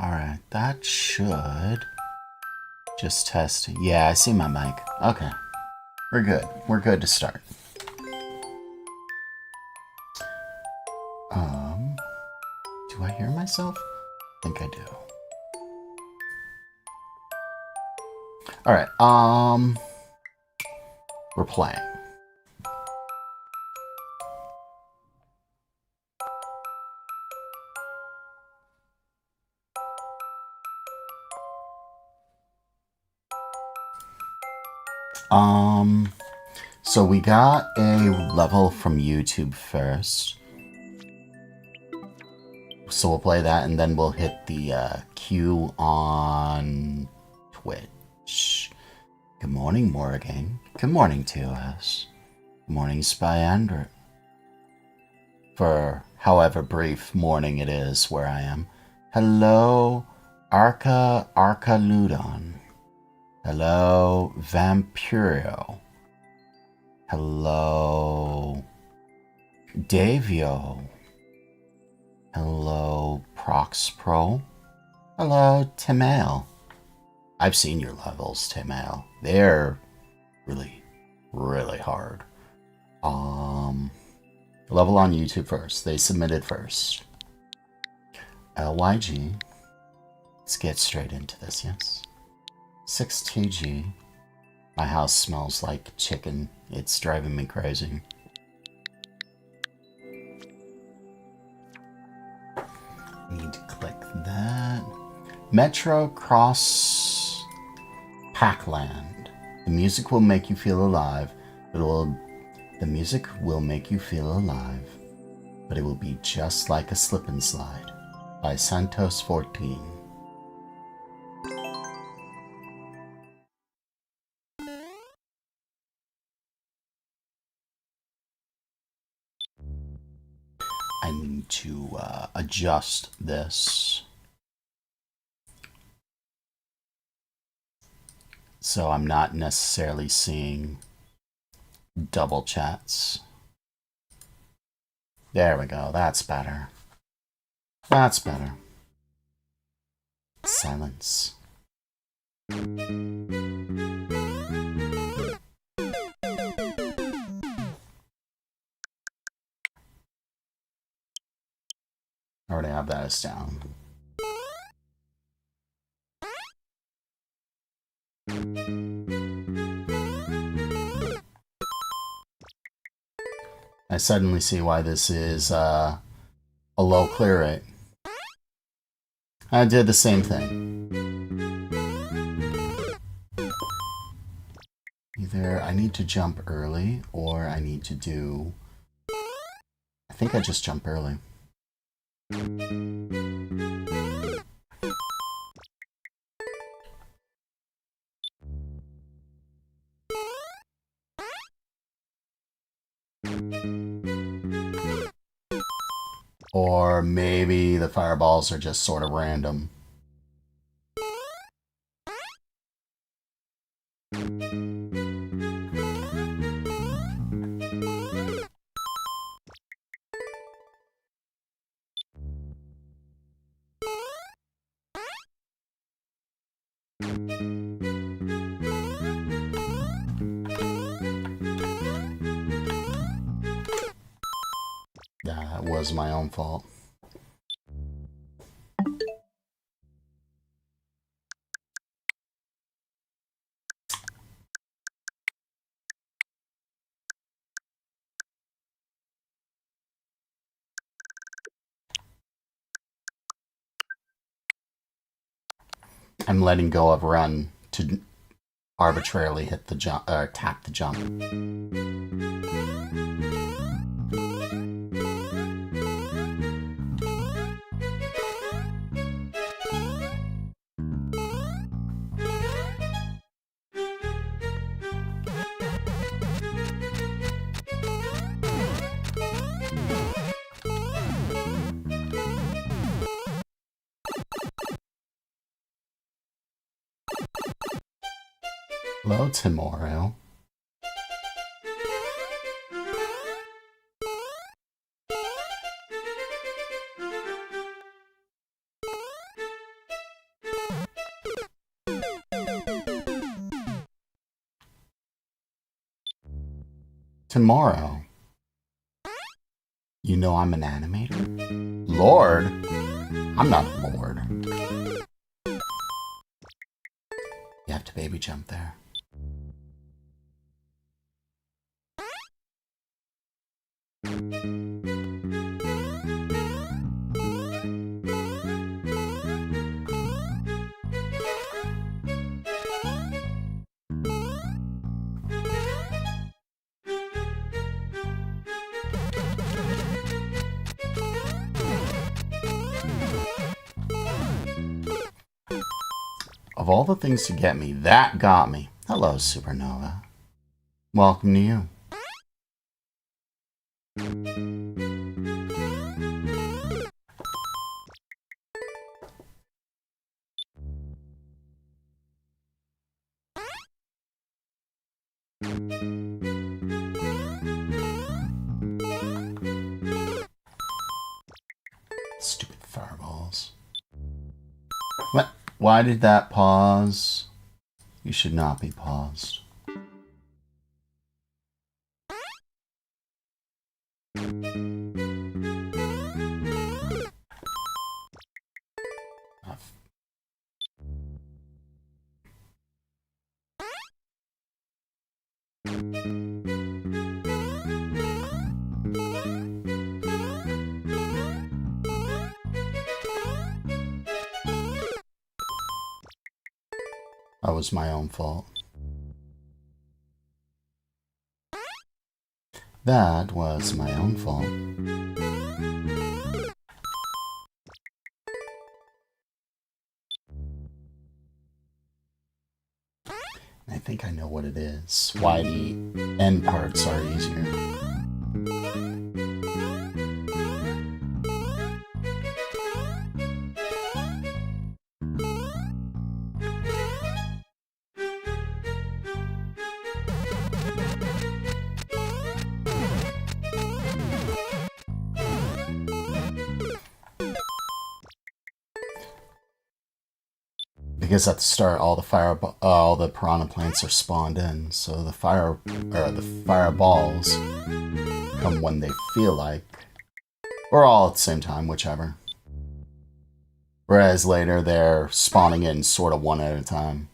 Alright, that should just test. Yeah, I see my mic. Okay. We're good. We're good to start. Do I hear myself? I think I do. Alright, we're playing. So we got a level from YouTube first. So we'll play that and then we'll hit the queue on Twitch. Good morning, Morgan. Good morning, TOS. Good morning, Spy Andrew. For however brief morning it is where I am. Hello, Arca Ludon. Hello, Vampirio. Hello, Davio. Hello, Proxpro. Hello, Timail. I've seen your levels, Timail. They're really, really hard. Level on YouTube first. They submitted first. LYG. Let's get straight into this, yes? 6TG. My house smells like chicken. It's driving me crazy. Need to click that. Metro Cross Packland. The music will make you feel alive. The music will make you feel alive, but it will be just like a slip and slide by Santos 14. I need to adjust this so I'm not necessarily seeing double chats. There we go. That's better. That's better. Silence. I already have that as down. I suddenly see why this is a low clear rate. I did the same thing. Either I need to jump early or I need to do... I think I just jump early. Or maybe the fireballs are just sort of random. That was my own fault. I'm letting go of run to arbitrarily hit the jump or tap the jump. Hello, Timoro. tomorrow. You know I'm an animator? Lord? I'm not a lord. You have to baby jump there. Of all the things to get me, that got me. Hello, Supernova. Welcome to you. Stupid fireballs. What? Why did that pause? You should not be paused. That was my own fault. That was my own fault. I think I know what it is. Why the end parts are easier. Because at the start, all the piranha plants are spawned in, so the fireballs come when they feel like, or all at the same time, whichever. Whereas later, they're spawning in sort of one at a time.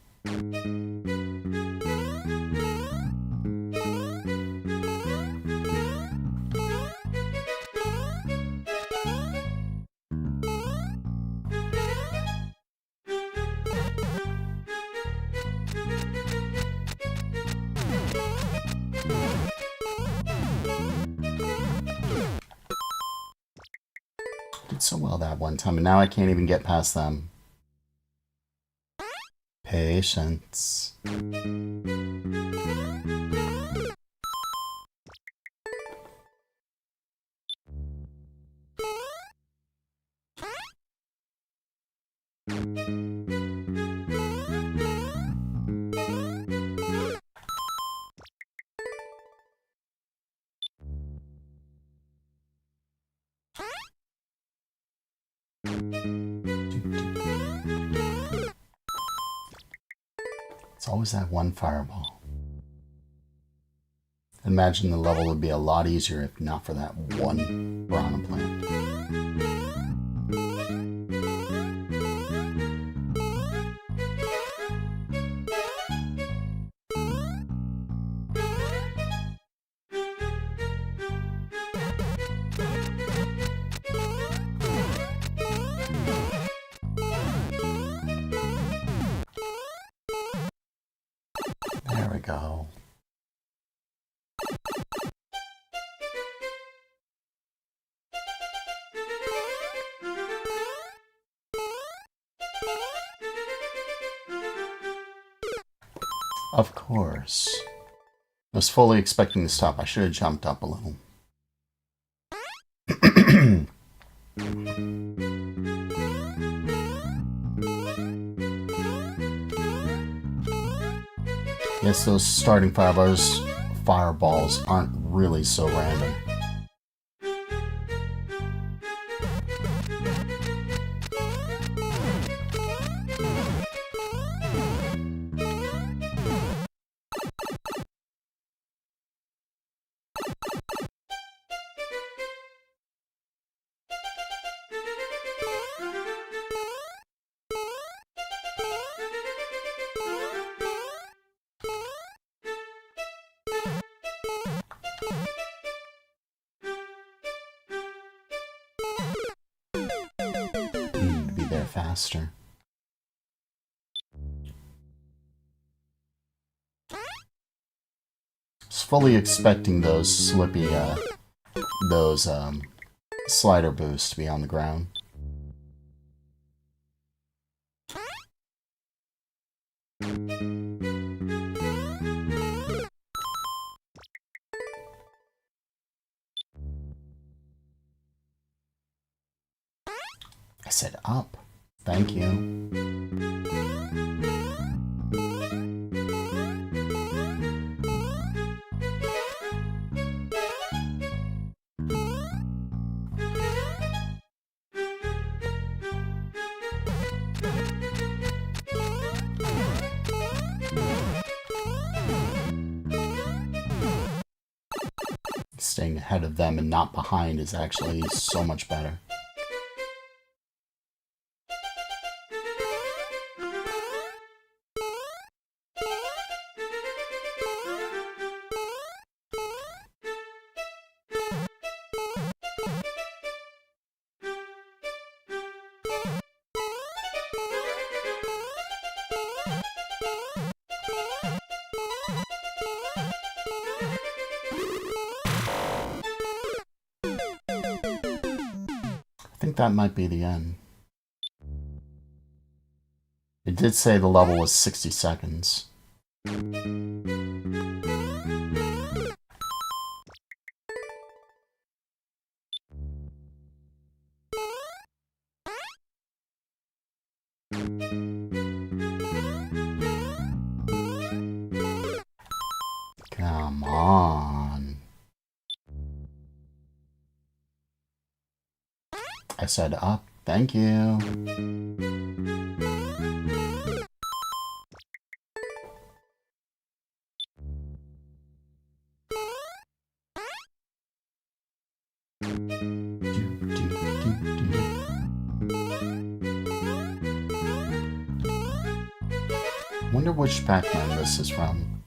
Did so well that one time, and now I can't even get past them. Patience. It's always that one fireball. Imagine the level would be a lot easier if not for that one piranha plant. There we go. Of course. I was fully expecting to stop. I should have jumped up a little. Yes, those starting fireballs aren't really so random. faster. I was fully expecting those slippy, slider boosts to be on the ground. I said up. Thank you. Staying ahead of them and not behind is actually so much better. I think that might be the end. It did say the level was 60 seconds. Come on. I said up. Thank you. Wonder which Pac-Man this is from.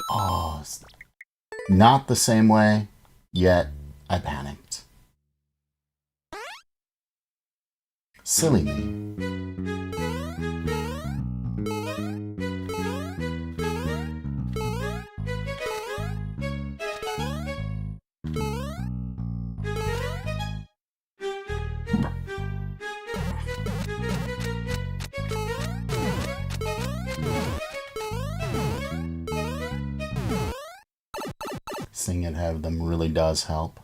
Oh, not the same way, yet I panicked. Silly me. Seeing it have them really does help.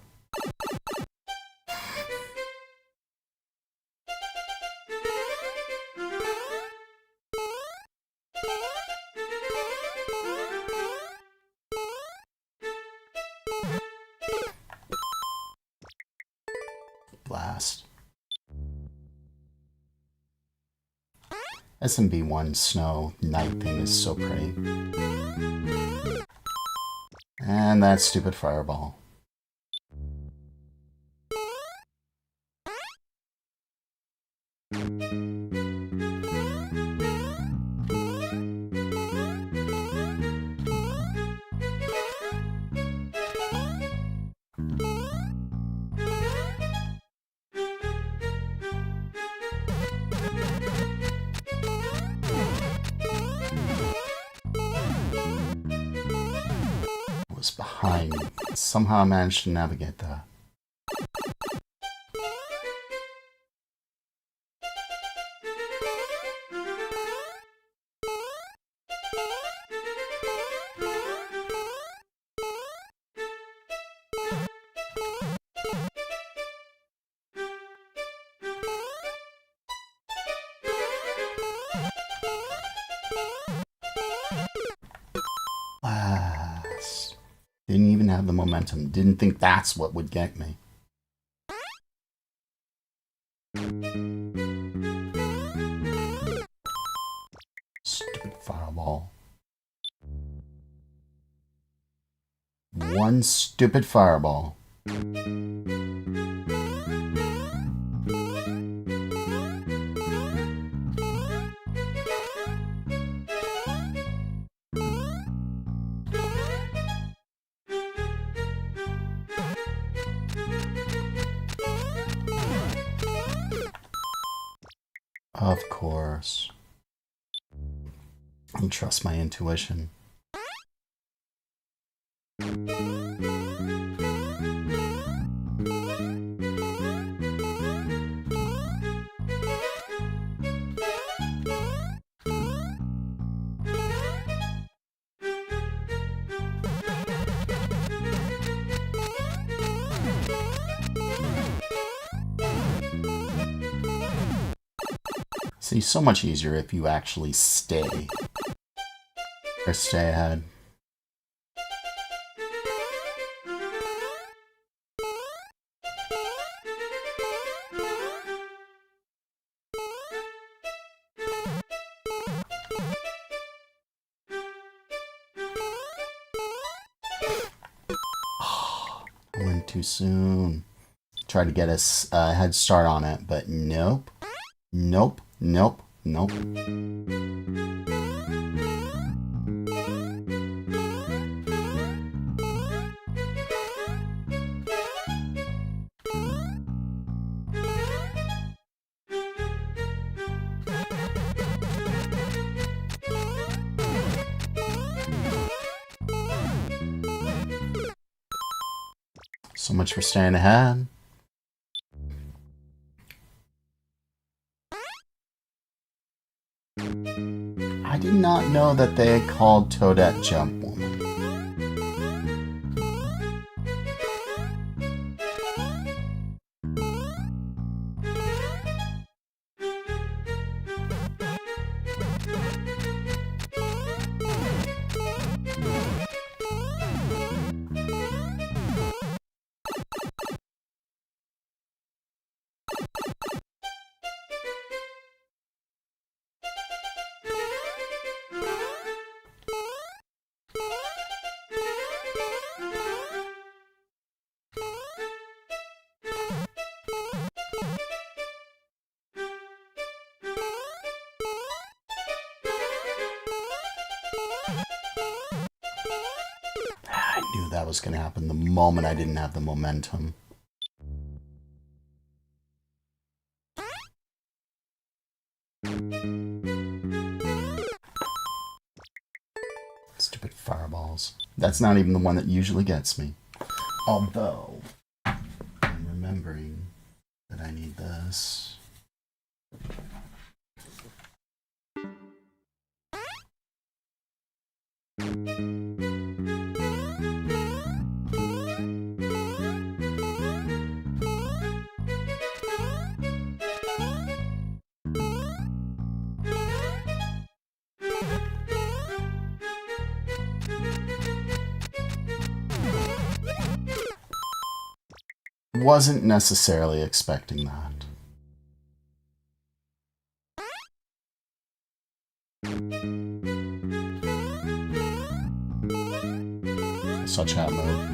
Blast. SMB1 snow night thing is so pretty. And that stupid fireball. Was behind. Somehow I managed to navigate that. Didn't even have the momentum. Didn't think that's what would get me. Stupid fireball. One stupid fireball. Of course. I trust my intuition. See, so much easier if you actually stay. Or stay ahead. I went too soon. Tried to get a head start on it, but nope. Nope. Nope. Nope. So much for staying ahead. I did not know that they had called Toadette Jump Woman. I knew that was going to happen the moment I didn't have the momentum. Stupid fireballs. That's not even the one that usually gets me. Although, I'm remembering that I need this. Wasn't necessarily expecting that. Such a move.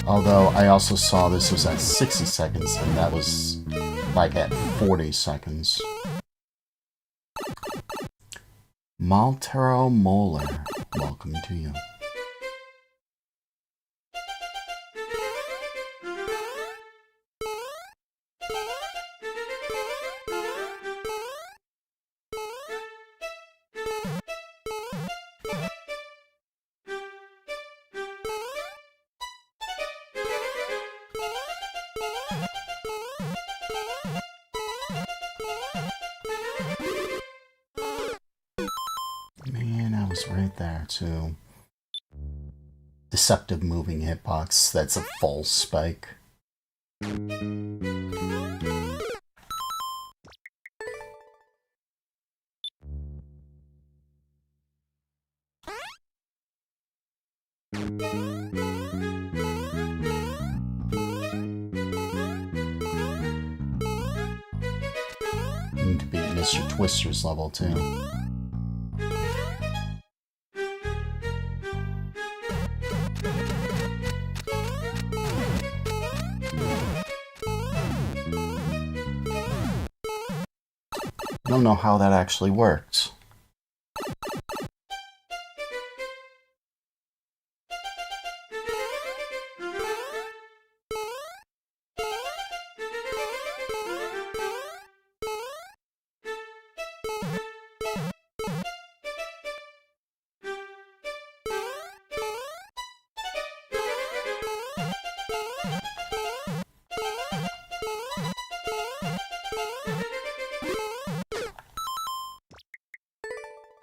Although I also saw this was at 60 seconds and that was like at 40 seconds. Maltero Molar, welcome to you. Man, I was right there too. Deceptive moving hitbox, that's a false spike. Need to beat Mr. Twister's level too. I don't know how that actually works.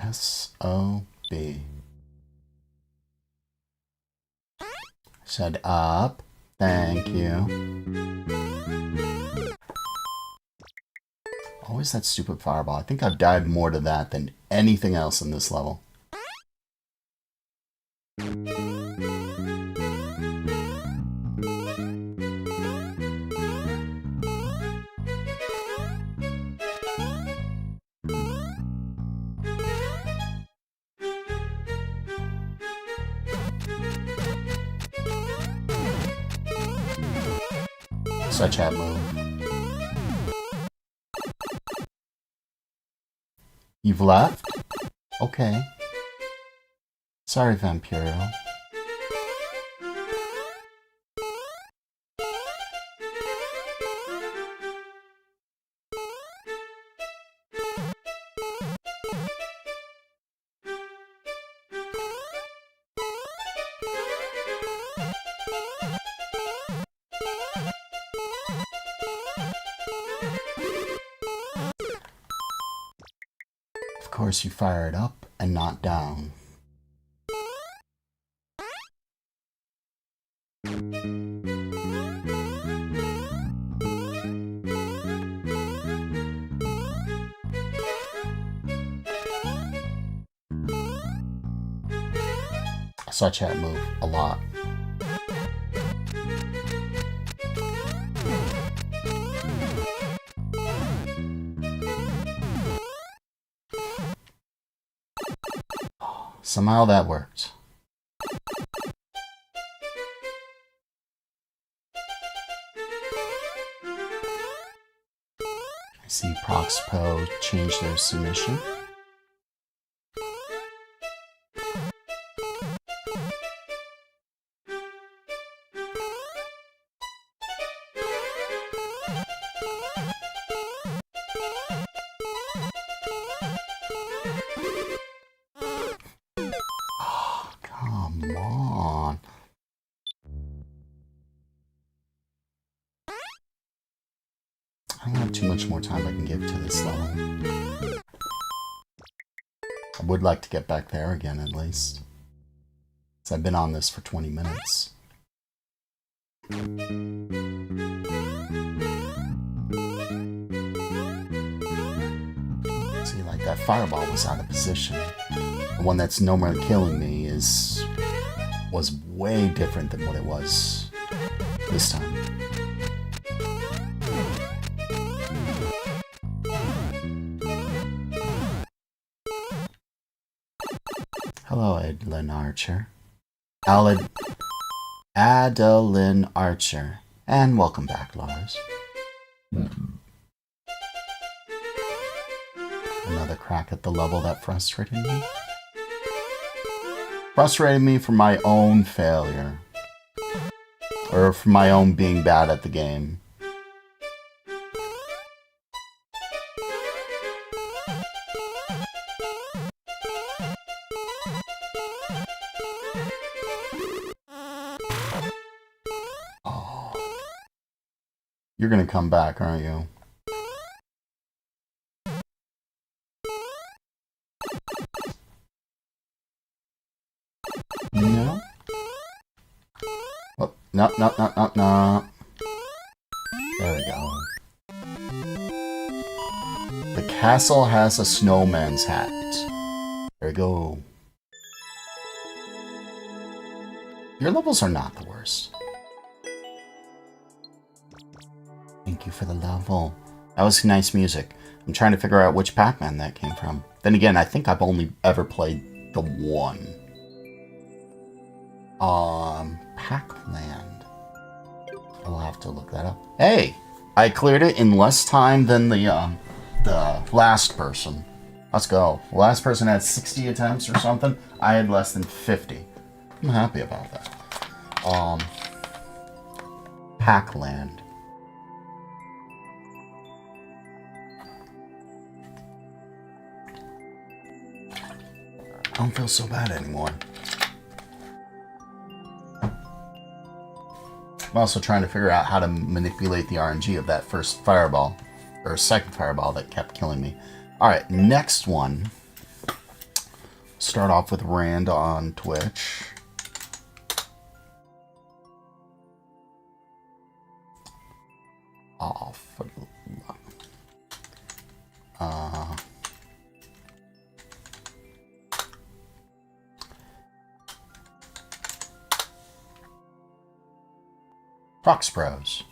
S-O-B. Said up. Thank you. Always that stupid fireball. I think I've died more to that than anything else in this level. Such a move. You've left? Okay. Sorry, Vampiro. Of course, you fire it up and not down. I saw chat move a lot. Somehow that worked. I see Proxpo change their submission. Come on. I don't have too much more time I can give to this level. I would like to get back there again at least. Because I've been on this for 20 minutes. See, like that fireball was out of position. The one that's no more killing me was way different than what it was this time. Hello, Adeline Archer. Adeline Archer. And welcome back, Lars. Another crack at the level that frustrated me. Frustrated me for my own failure. Or for my own being bad at the game. Oh. You're gonna come back, aren't you? No? Oh, no. There we go. The castle has a snowman's hat. There we go. Your levels are not the worst. Thank you for the level. That was nice music. I'm trying to figure out which Pac-Man that came from. Then again, I think I've only ever played the one. Pac-Land. I'll have to look that up. Hey! I cleared it in less time than the last person. Let's go. The last person had 60 attempts or something. I had less than 50. I'm happy about that. Pac-Land. I don't feel so bad anymore. I'm also trying to figure out how to manipulate the RNG of that first fireball, or second fireball that kept killing me. Alright, next one. Start off with Rand on Twitch. Oh, for the love. Prox Bros.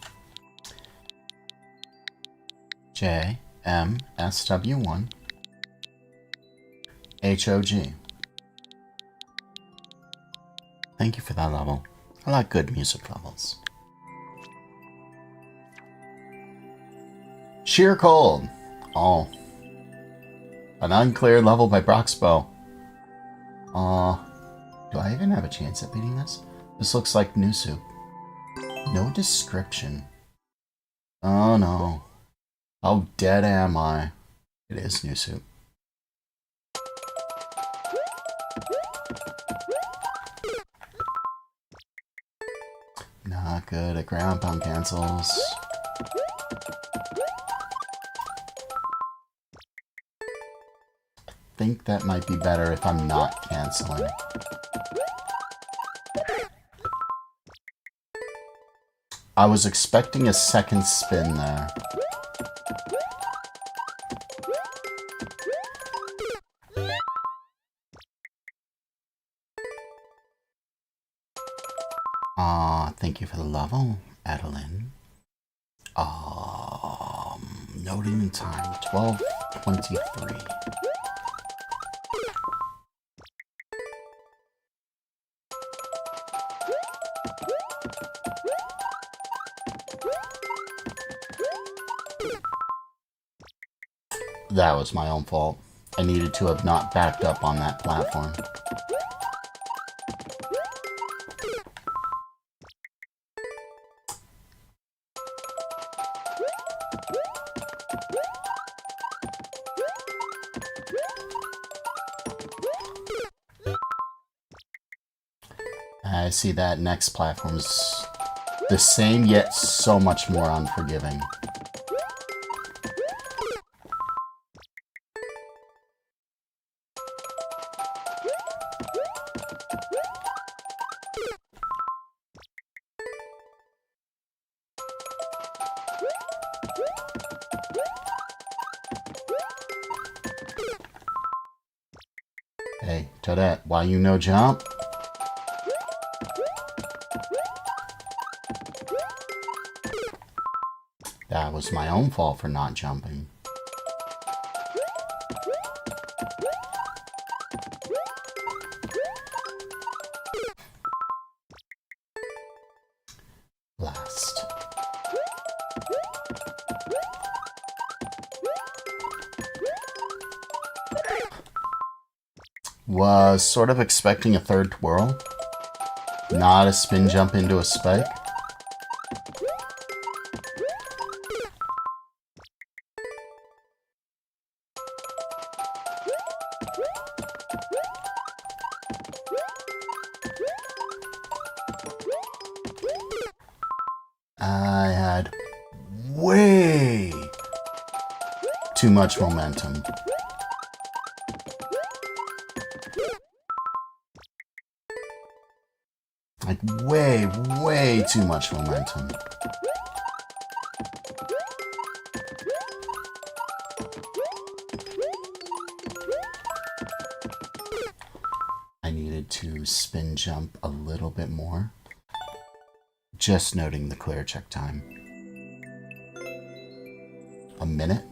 JMSW1 HOG. Thank you for that level. I like good music levels. Sheer Cold. Oh. An uncleared level by Broxbow. Do I even have a chance at beating this? This looks like new soup. No description. Oh no. How dead am I? It is new soup. Not good at ground pound cancels. I think that might be better if I'm not canceling. I was expecting a second spin there. Thank you for the level, Adeline. Noting the time, 12:23. That was my own fault. I needed to have not backed up on that platform. I see that next platform is the same, yet so much more unforgiving. Hey, Toadette, why you no jump? That was my own fault for not jumping. Last. Was sort of expecting a third twirl, not a spin jump into a spike. I had way too much momentum. Like way too much momentum. spin jump a little bit more. Just noting the clear check time. A minute?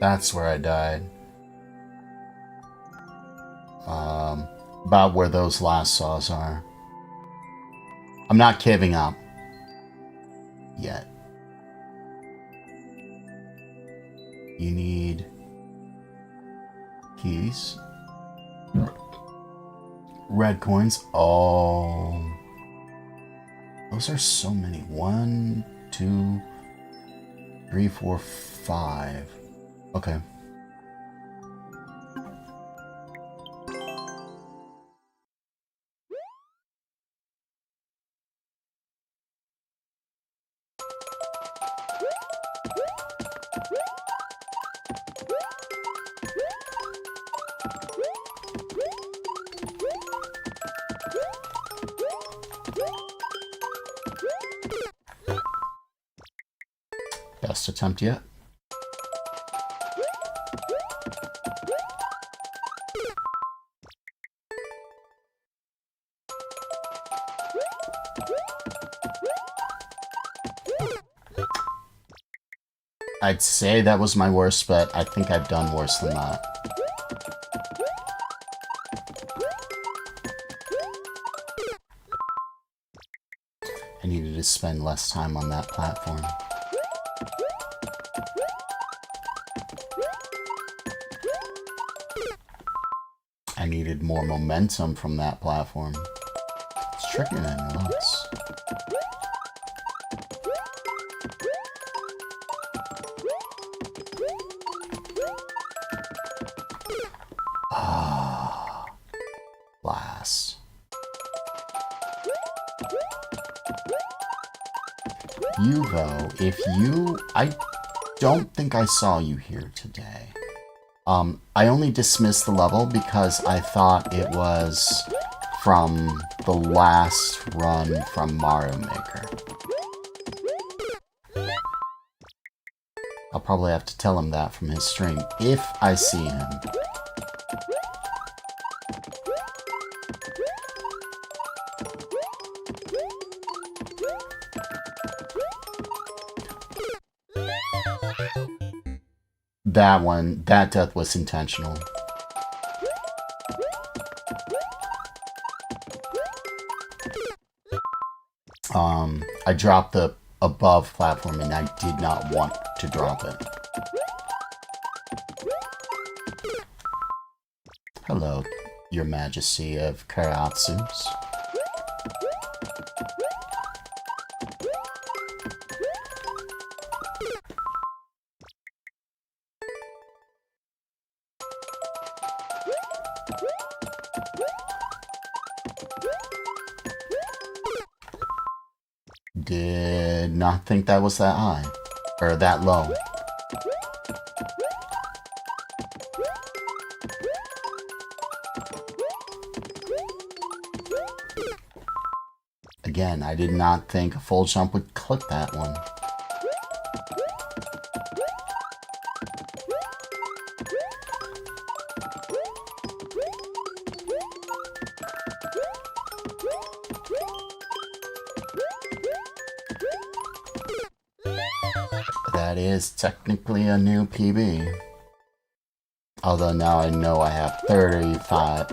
That's where I died. About where those last saws are. I'm not giving up. Yet. You need keys. Red coins. Oh. Those are so many. 1, 2, 3, 4, 5. Okay. Best attempt yet. I'd say that was my worst, but I think I've done worse than that. I needed to spend less time on that platform. I needed more momentum from that platform. It's trickier than it looks. Last. You though, if you... I don't think I saw you here today. I only dismissed the level because I thought it was from the last run from Mario Maker. I'll probably have to tell him that from his stream, if I see him. That one, that death was intentional. I dropped the above platform and I did not want to drop it. Hello, Your Majesty of Karatsus. Did not think that was that high, or that low. Again, I did not think a full jump would clip that one. That is technically a new PB. Although now I know I have 45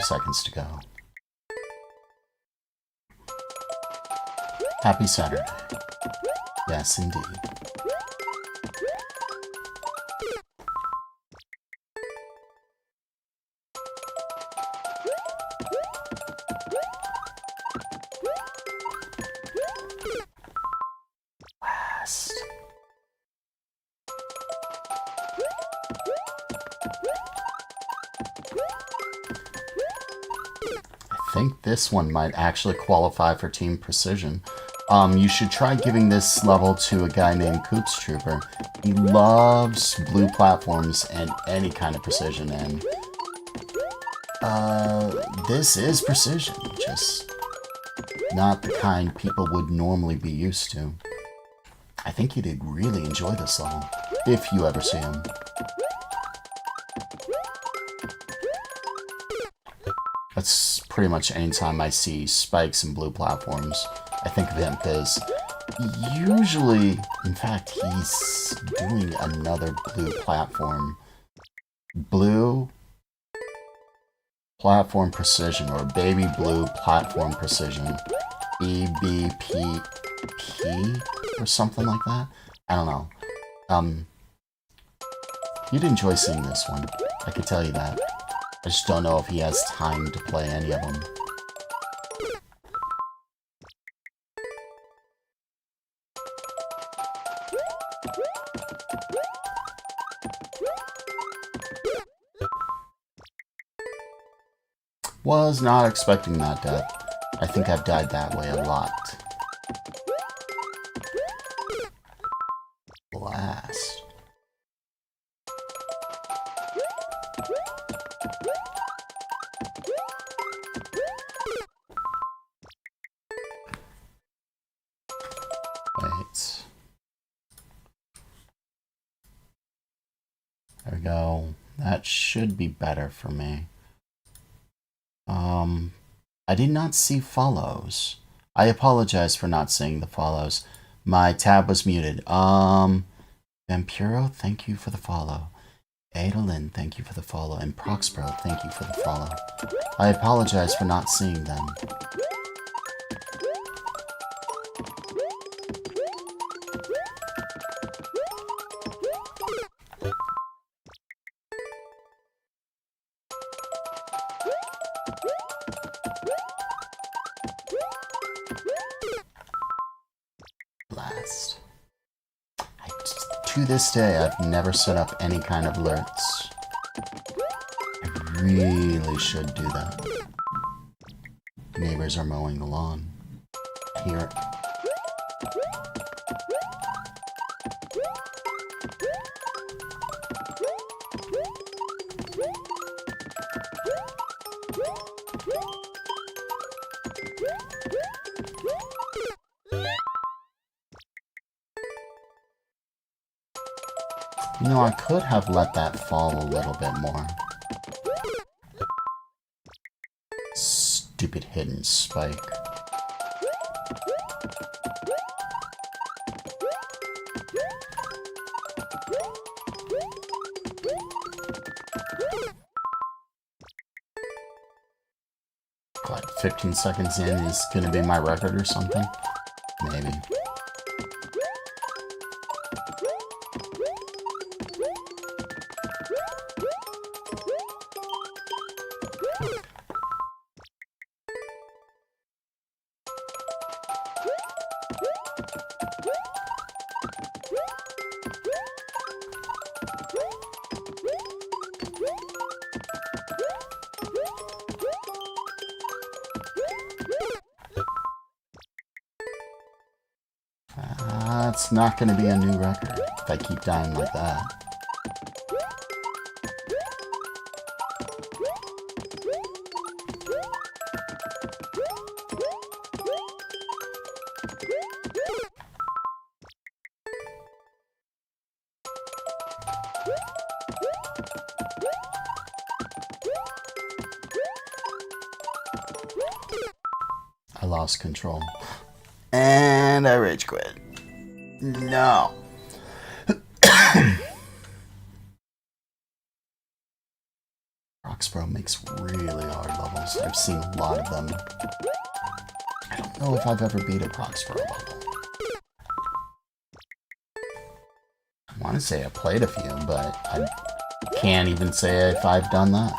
seconds to go. Happy Saturday. Yes, indeed. I think this one might actually qualify for Team Precision. You should try giving this level to a guy named Coops Trooper. He loves blue platforms and any kind of precision, and This is precision, just not the kind people would normally be used to. I think you'd really enjoy this level, if you ever see him. That's pretty much any time I see spikes and blue platforms, I think of him, because usually, in fact, he's doing another blue platform. Blue Platform Precision, or Baby Blue Platform Precision. BBPP, or something like that? I don't know. You'd enjoy seeing this one. I can tell you that. I just don't know if he has time to play any of them. Was not expecting that death. I think I've died that way a lot. Blast. Wait. There we go. That should be better for me. I did not see follows. I apologize for not seeing the follows. My tab was muted. Vampiro, thank you for the follow. Adolin, thank you for the follow. And Proxpro, thank you for the follow. I apologize for not seeing them. Blast. To this day, I've never set up any kind of alerts. I really should do that. Neighbors are mowing the lawn. Hear it. You know, I could have let that fall a little bit more. Stupid hidden spike. What, 15 seconds in is gonna be my record or something? Maybe. That's not going to be a new record if I keep dying like that. I lost control. And I rage quit. No. Roxbro makes really hard levels. I've seen a lot of them. I don't know if I've ever beat a Roxbro level. I want to say I played a few, but I can't even say if I've done that.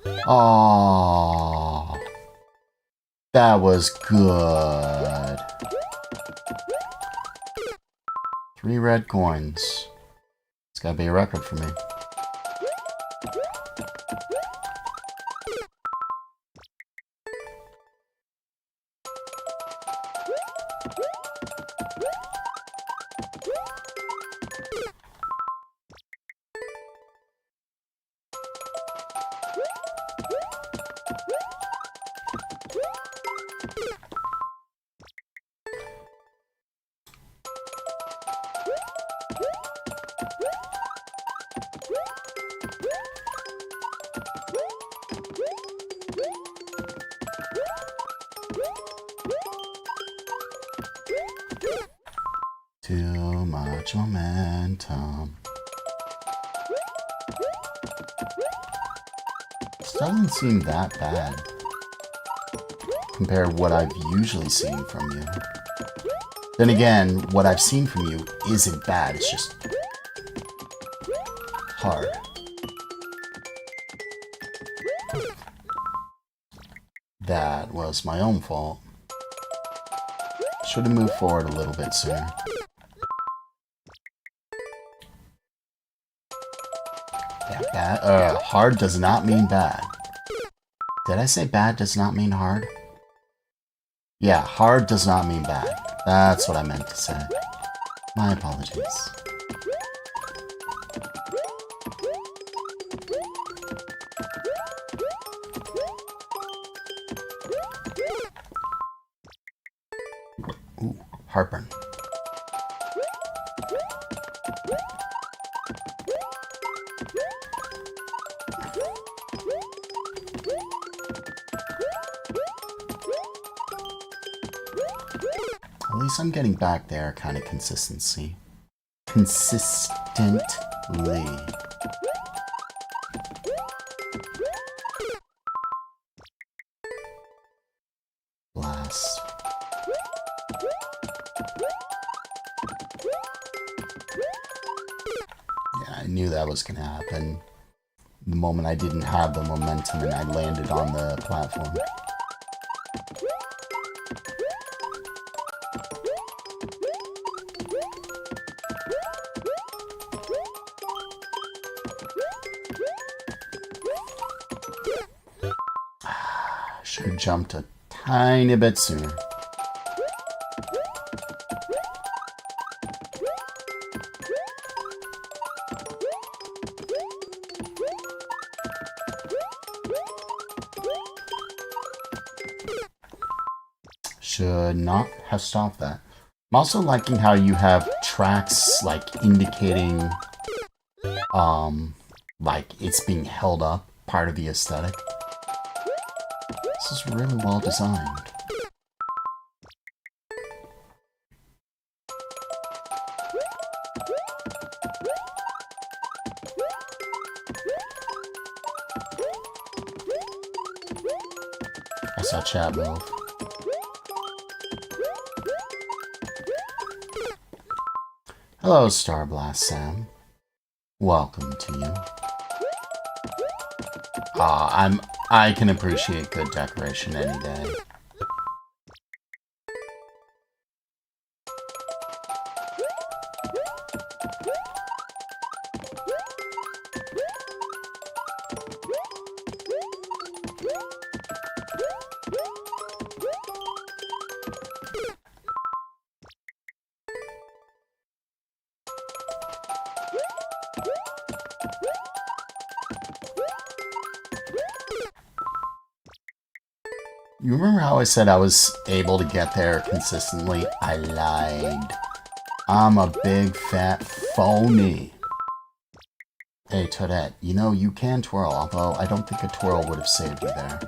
Oh, that was good. 3 red coins. It's gotta be a record for me. Too much momentum. This doesn't seem that bad compared to what I've usually seen from you. Then again, what I've seen from you isn't bad, it's just hard. That was my own fault. Should have moved forward a little bit sooner. Yeah, hard does not mean bad. Did I say bad does not mean hard? Yeah, hard does not mean bad. That's what I meant to say. My apologies. Ooh, heartburn. At least I'm getting back there kind of consistently. Blast. Yeah, I knew that was gonna happen. The moment I didn't have the momentum and I landed on the platform. Should have jumped a tiny bit sooner. Should not have stopped that. I'm also liking how you have tracks like indicating like it's being held up, part of the aesthetic. This is really well designed. I saw chat move. Hello, Starblast Sam. Welcome to you. I can appreciate good decoration any day. You remember how I said I was able to get there consistently? I lied. I'm a big fat phony. Hey, Toadette, you know, you can twirl, although I don't think a twirl would have saved you there.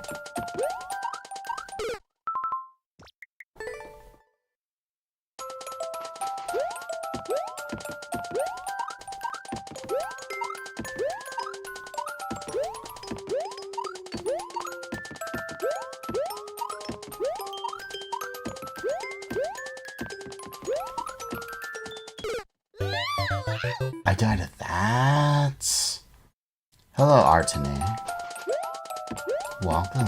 I died of that. Hello, Artene. welcome.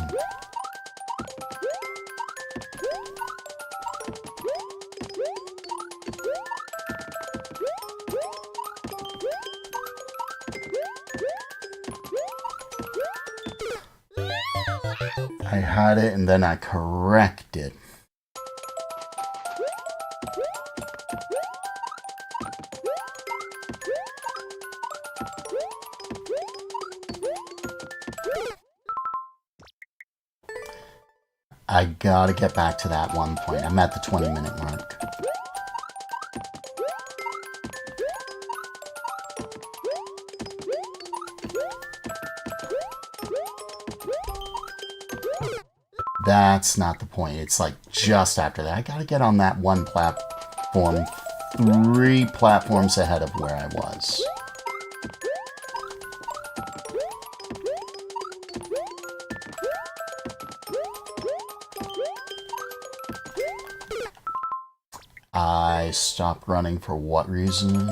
I had it and then I corrected. I gotta get back to that one point. I'm at the 20-minute mark. That's not the point. It's like just after that. I gotta get on that one platform 3 platforms ahead of where I was. I stopped running for what reason?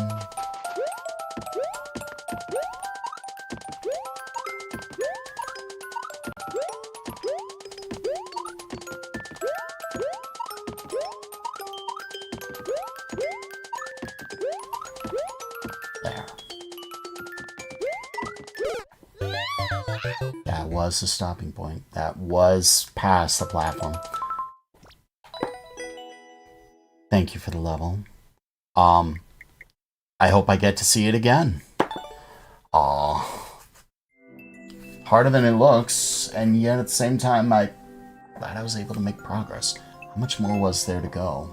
There. That was the stopping point. That was past the platform. Thank you for the level. I hope I get to see it again. Harder than it looks, and yet at the same time, I'm glad I was able to make progress. How much more was there to go?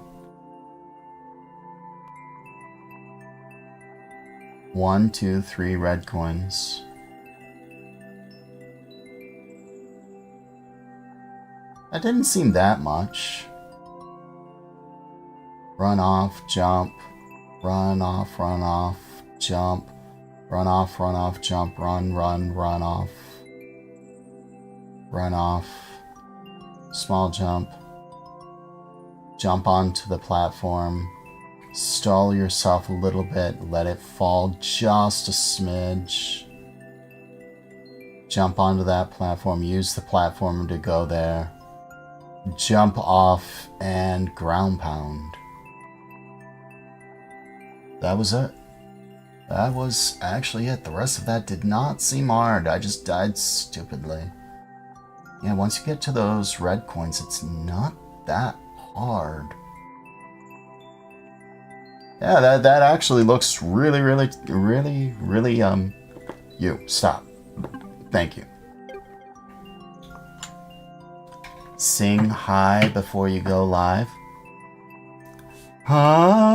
1, 2, 3 red coins. That didn't seem that much. Run off, jump, run off, jump, run off, jump, run off, run off, small jump, jump onto the platform, stall yourself a little bit, let it fall just a smidge, jump onto that platform, use the platform to go there, jump off, and ground pound. That was it. That was actually it. The rest of that did not seem hard. I just died stupidly. Yeah, once you get to those red coins, it's not that hard. Yeah, that actually looks really, you. Stop. Thank you. Sing hi before you go live. Hi.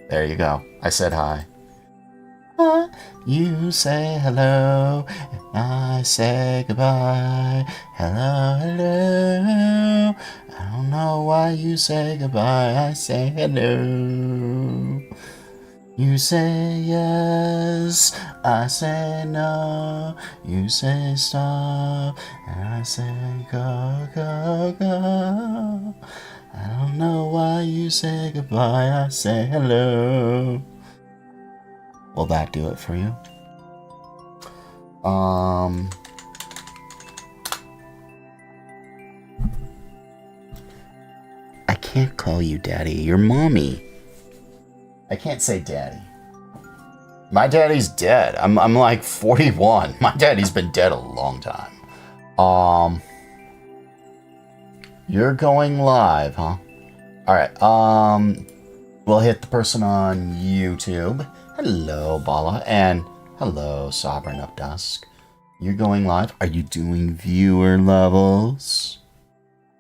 There you go. I said hi. You say hello, and I say goodbye. Hello, hello. I don't know why you say goodbye. I say hello. You say yes, I say no. You say stop, and I say go, go, go. I don't know why you say goodbye. I say hello. Will that do it for you? I can't call you daddy. You're mommy. I can't say daddy. My daddy's dead. I'm like 41. My daddy's been dead a long time. You're going live, huh? Alright, we'll hit the person on YouTube. Hello, Bala, and hello, Sovereign of Dusk. You're going live. Are you doing viewer levels?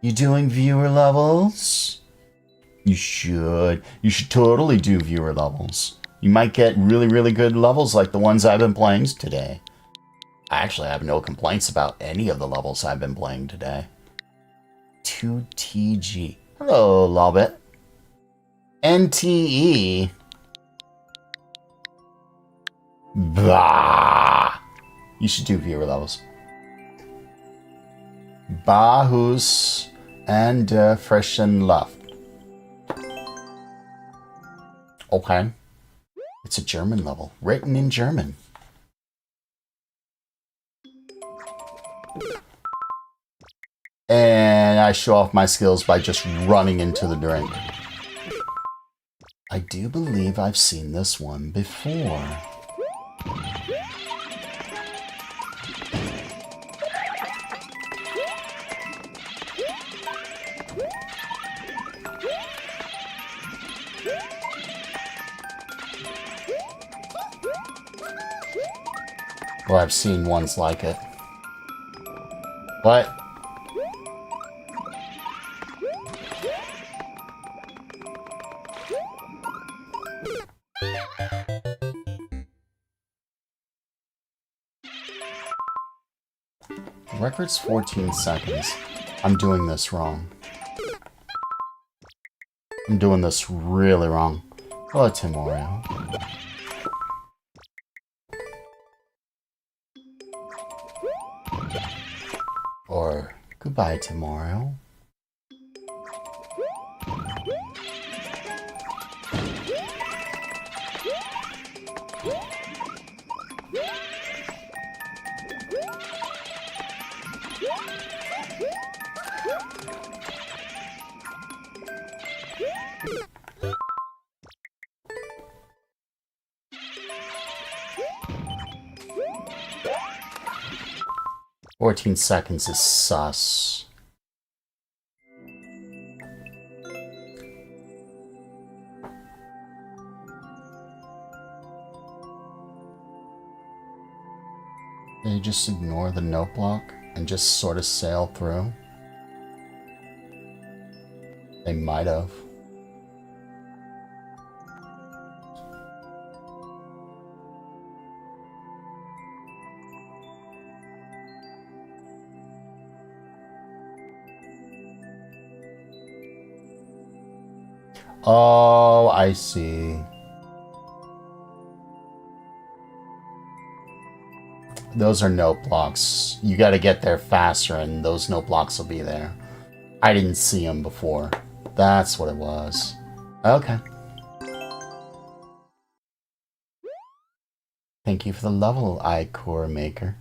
You doing viewer levels? You should. You should totally do viewer levels. You might get really good levels like the ones I've been playing today. I actually have no complaints about any of the levels I've been playing today. 2TG. Hello, Lobit. NTE. Bah. You should do viewer levels. Bahus and Frischen Luft. Okay. It's a German level, written in German. I show off my skills by just running into the drink. I do believe I've seen this one before. Or I've seen ones like it. What? Record's 14 seconds. I'm doing this wrong. I'm doing this really wrong. Hello, Timorio. Or goodbye, Timorio. "14 seconds is sus." They just ignore the note block and just sort of sail through? They might have. Oh, I see. Those are note blocks. You gotta get there faster and those note blocks will be there. I didn't see them before. That's what it was. Okay. Thank you for the level, iCore Maker.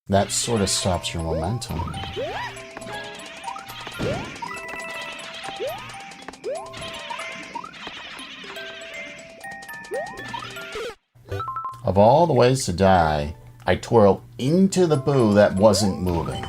That sort of stops your momentum. Of all the ways to die, I twirled into the boo that wasn't moving.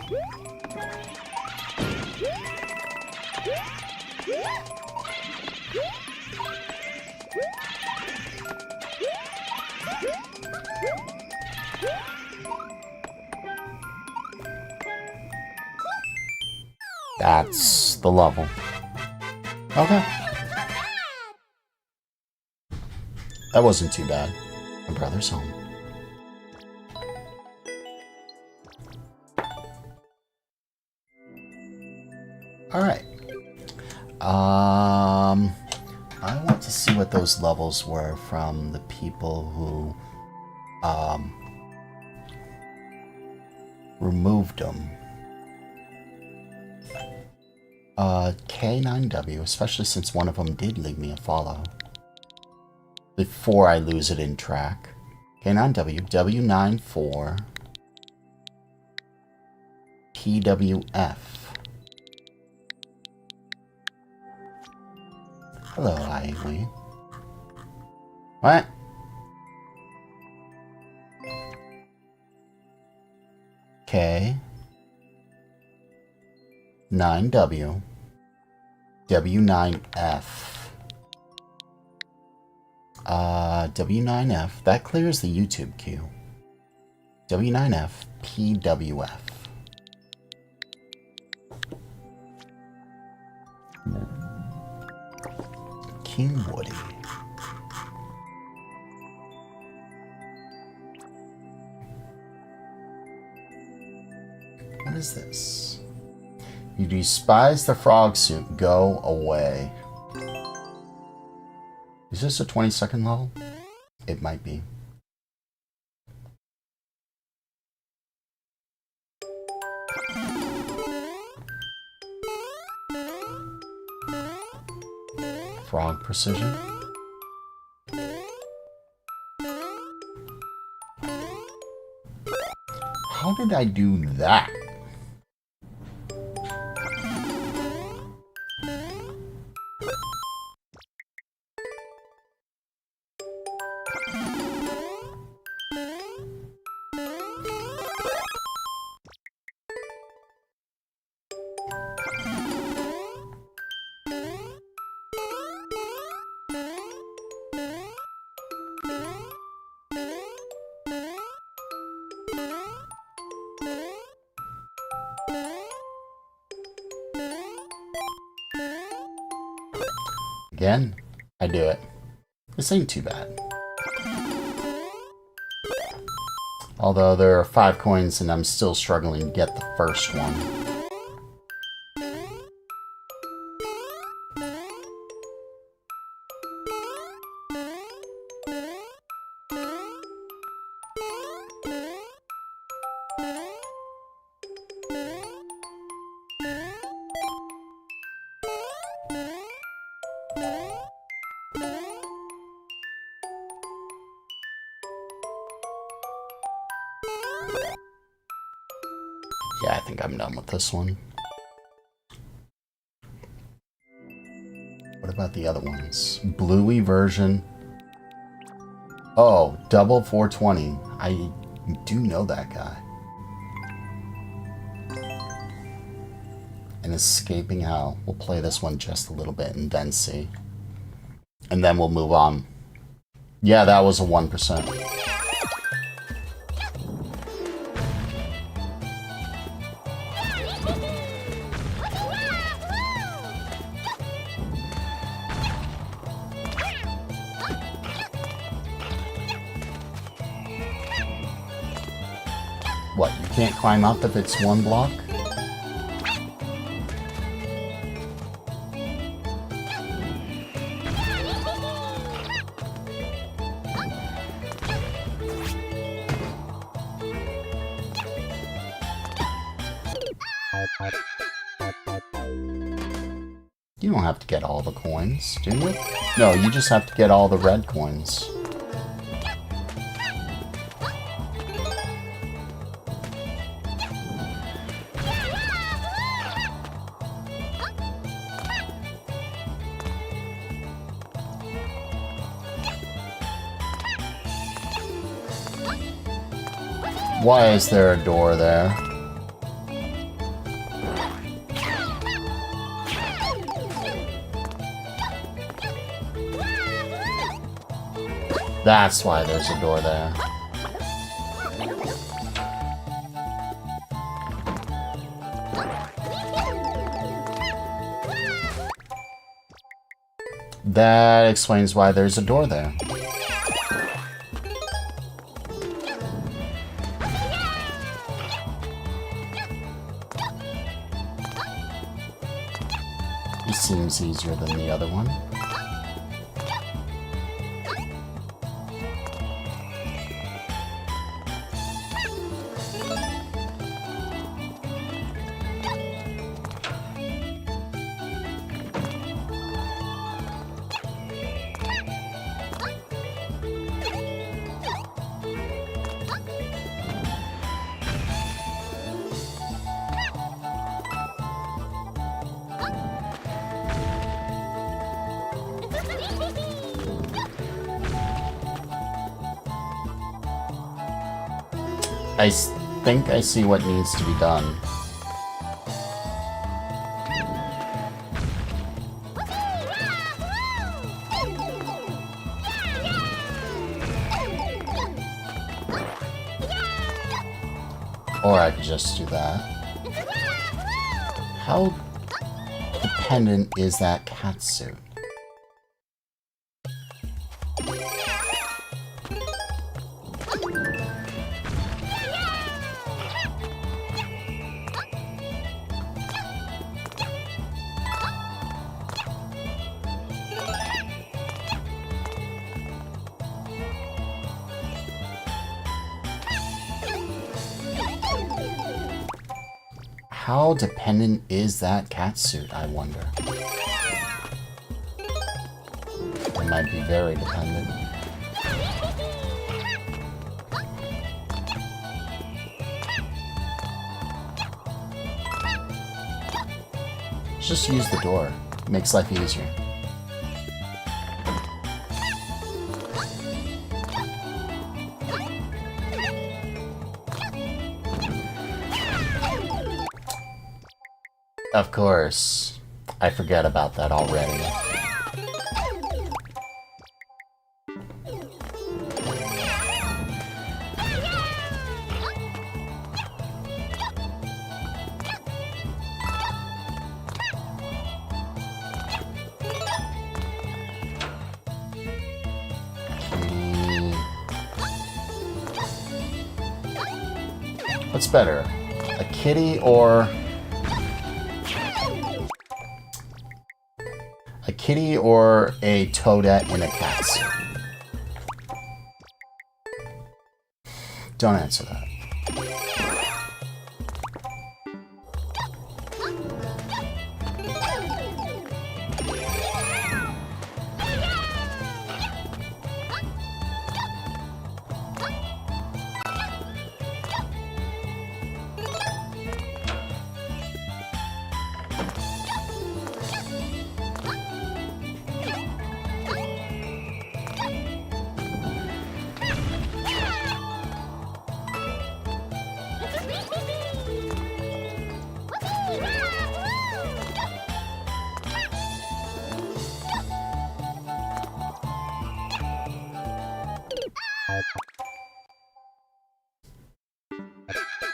That's the level. Okay. That wasn't too bad. My brother's home. Alright. I want to see what those levels were from the people who removed them. K9W, especially since one of them did leave me a follow. Before I lose it in track. K9W, W94, PWF. Hello, Ivy. What? K 9W W9F. W9F. That clears the YouTube queue. W9F PWF. King Woody. What is this? You despise the frog suit. Go away. Is this a 22nd level? It might be. Frog precision. How did I do that? Again, I do it. This ain't too bad. Although there are 5 coins and I'm still struggling to get the first one. Yeah, I think I'm done with this one. What about the other ones? Bluey version. Oh, double 420. I do know that guy. And escaping hell. We'll play this one just a little bit and then see. And then we'll move on. Yeah, that was a 1%. What, you can't climb up if it's 1 block? You don't have to get all the coins, do you? No, you just have to get all the red coins. Why is there a door there? That's why there's a door there. That explains why there's a door there. This seems easier than the other one. I think I see what needs to be done. Or I could just do that. How dependent is that cat suit? How dependent is that cat suit, I wonder? It might be very dependent. Just use the door. It makes life easier. Of course. I forget about that already. What's better? A kitty or... a kitty or a toadette in a cat suit? Don't answer that.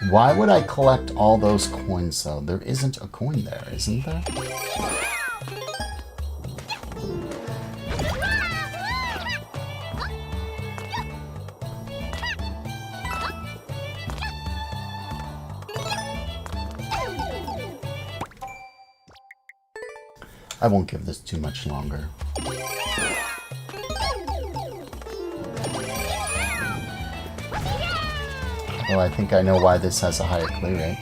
Why would I collect all those coins, though? There isn't a coin there, isn't there? I won't give this too much longer. Well, I think I know why this has a higher clear rate.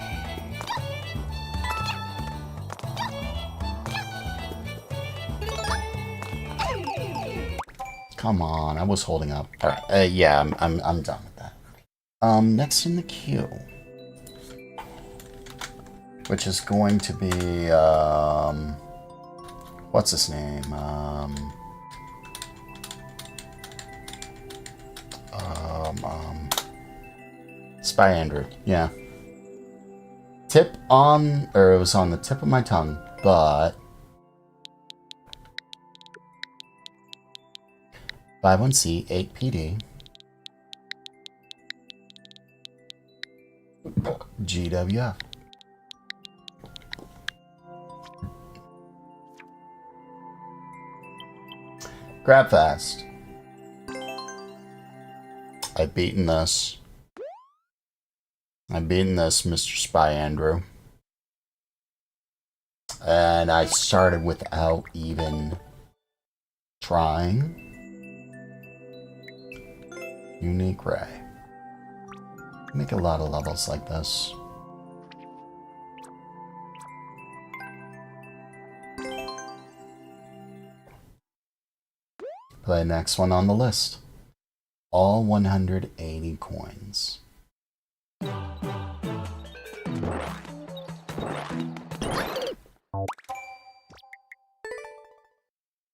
Come on, I was holding up. All right, yeah, I'm done with that. Next in the queue, which is going to be what's his name? Spy Andrew, yeah. Tip on, or it was on the tip of my tongue, but 51C, 8PD, GWF. Grab fast. I've beaten this. I've beaten this, Mr. Spy Andrew. And I started without even trying. Unique Ray. Make a lot of levels like this. Play the next one on the list. All 180 coins.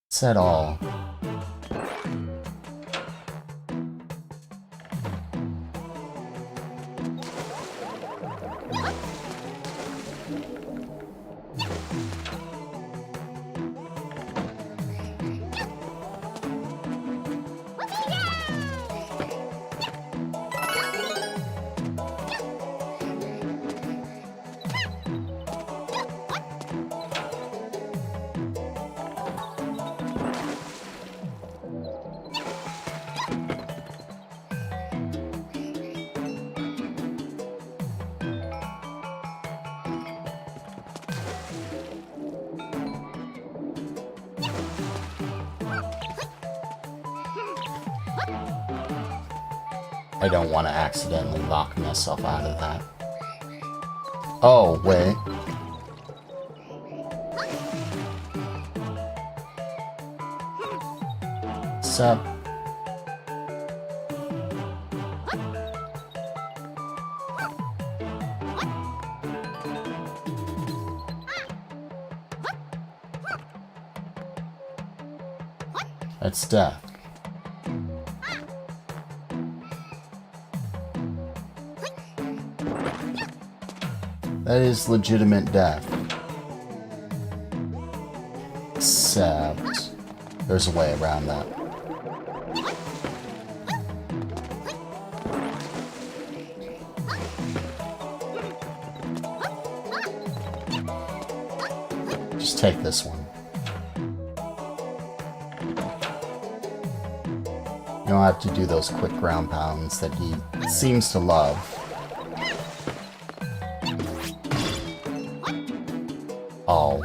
Said all. I don't want to accidentally lock myself out of that. Oh, wait. Sup? That's death. That is legitimate death. Except there's a way around that. Just take this one. You don't have to do those quick ground pounds that he seems to love. Oh.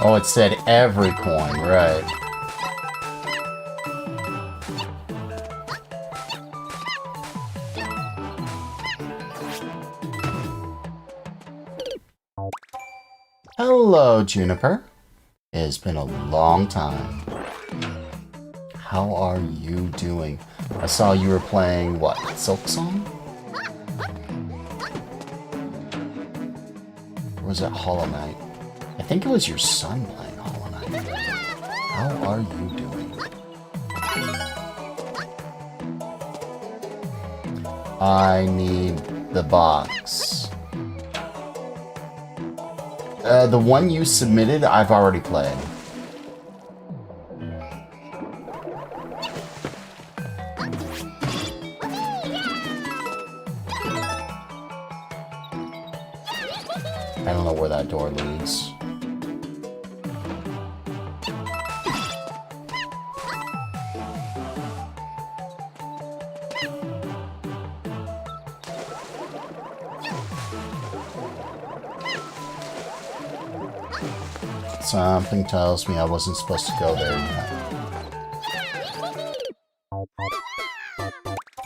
Oh, it said every coin, right. Hello, Juniper. It has been a long time. How are you doing? I saw you were playing, what, Silk Song? Or was it Hollow Knight? I think it was your son playing Hollow Knight. How are you doing? I need the box. The one you submitted, I've already played. I don't know where that door leads. Something tells me I wasn't supposed to go there yet.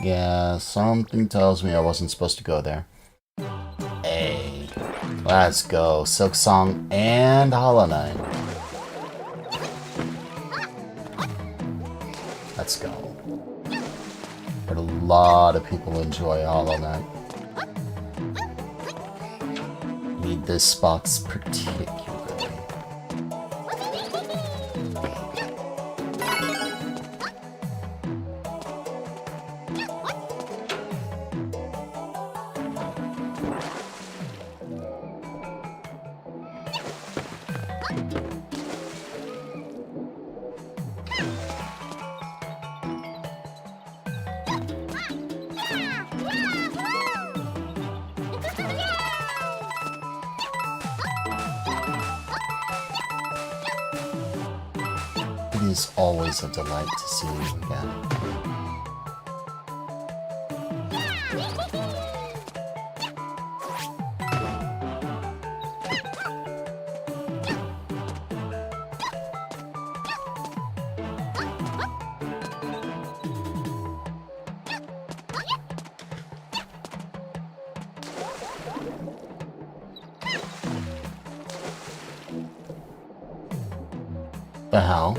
Yeah, something tells me I wasn't supposed to go there. Hey, let's go. Silk Song and Hollow Knight. Let's go. But a lot of people enjoy Hollow Knight. Need this box particularly. It is always a delight to see you again. The hell?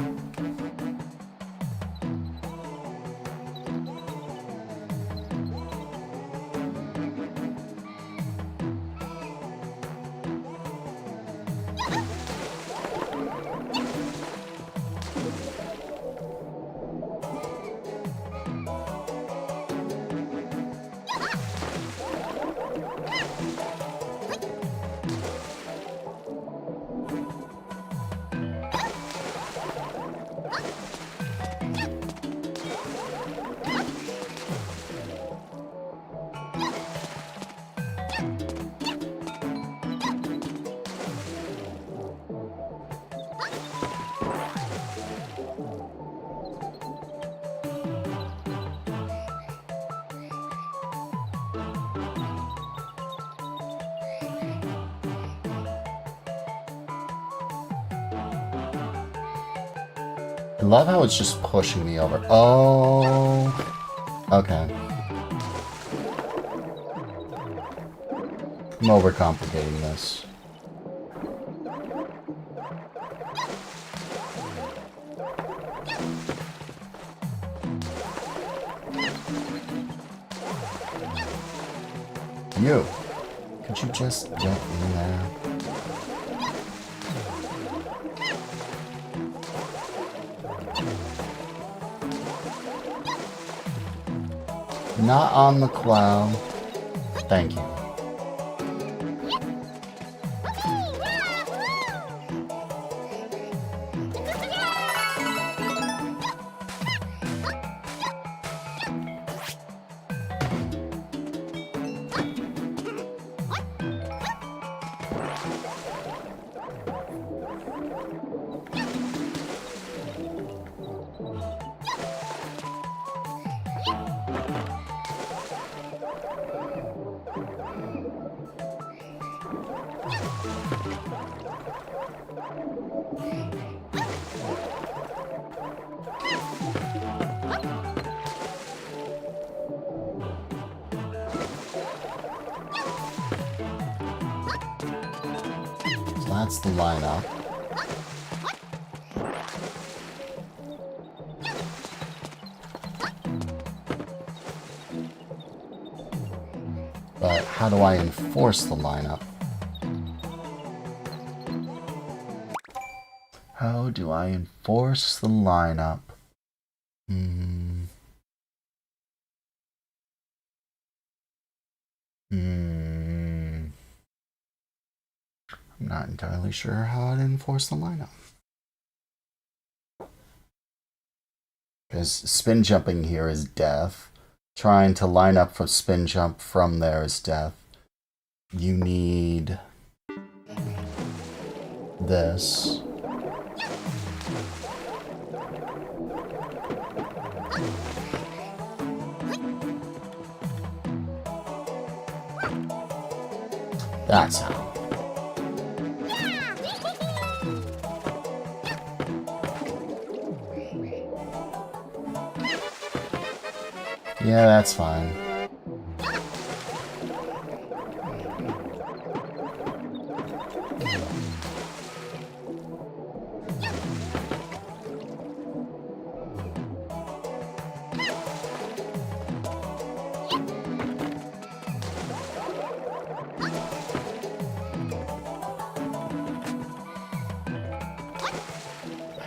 love how it's just pushing me over. Oh. Okay. I'm overcomplicating this. You. Could you just get in there? Not on the cloud. Thank you. That's the lineup. But how do I enforce the lineup? How do I enforce the lineup? I'm not entirely sure how to enforce the lineup. Because spin jumping here is death. Trying to line up for spin jump from there is death. You need this. That's how. Yeah, that's fine.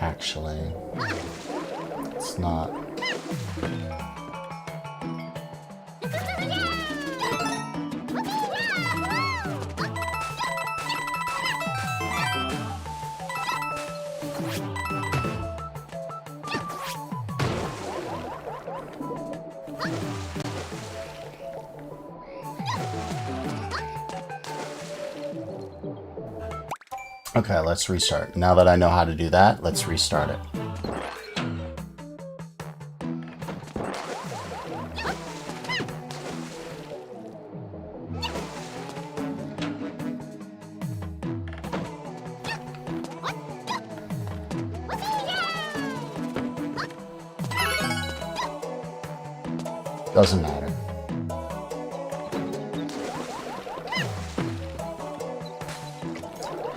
Actually, it's not. Okay, let's restart. Now that I know how to do that, let's restart it. Doesn't matter.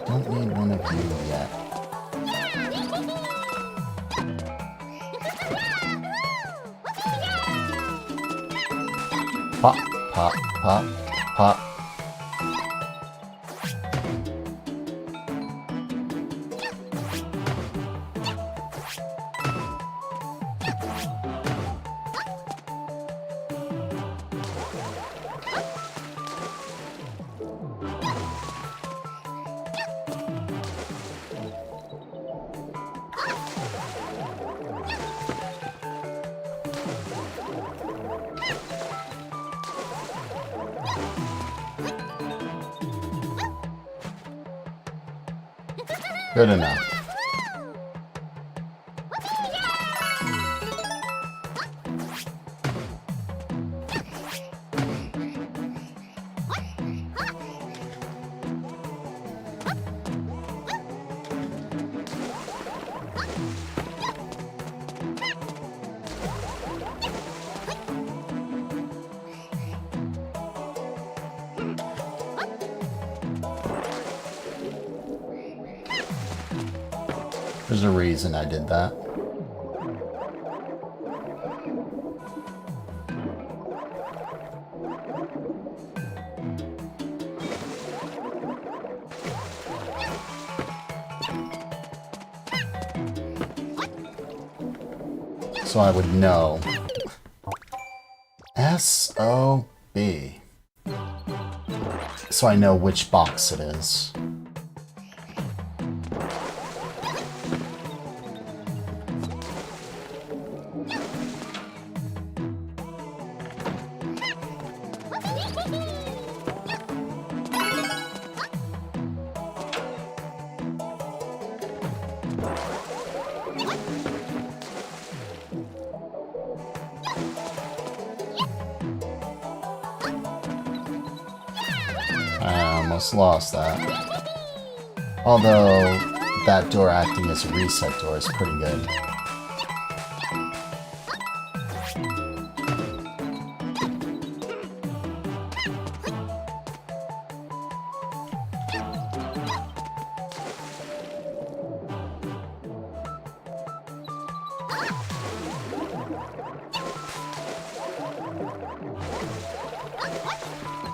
Don't need one of you yet. Pop, pop, pop, pop. Good enough. There's a reason I did that. So I would know. S-O-B. So I know which box it is. I almost lost that. Although, that door acting as a reset door is pretty good.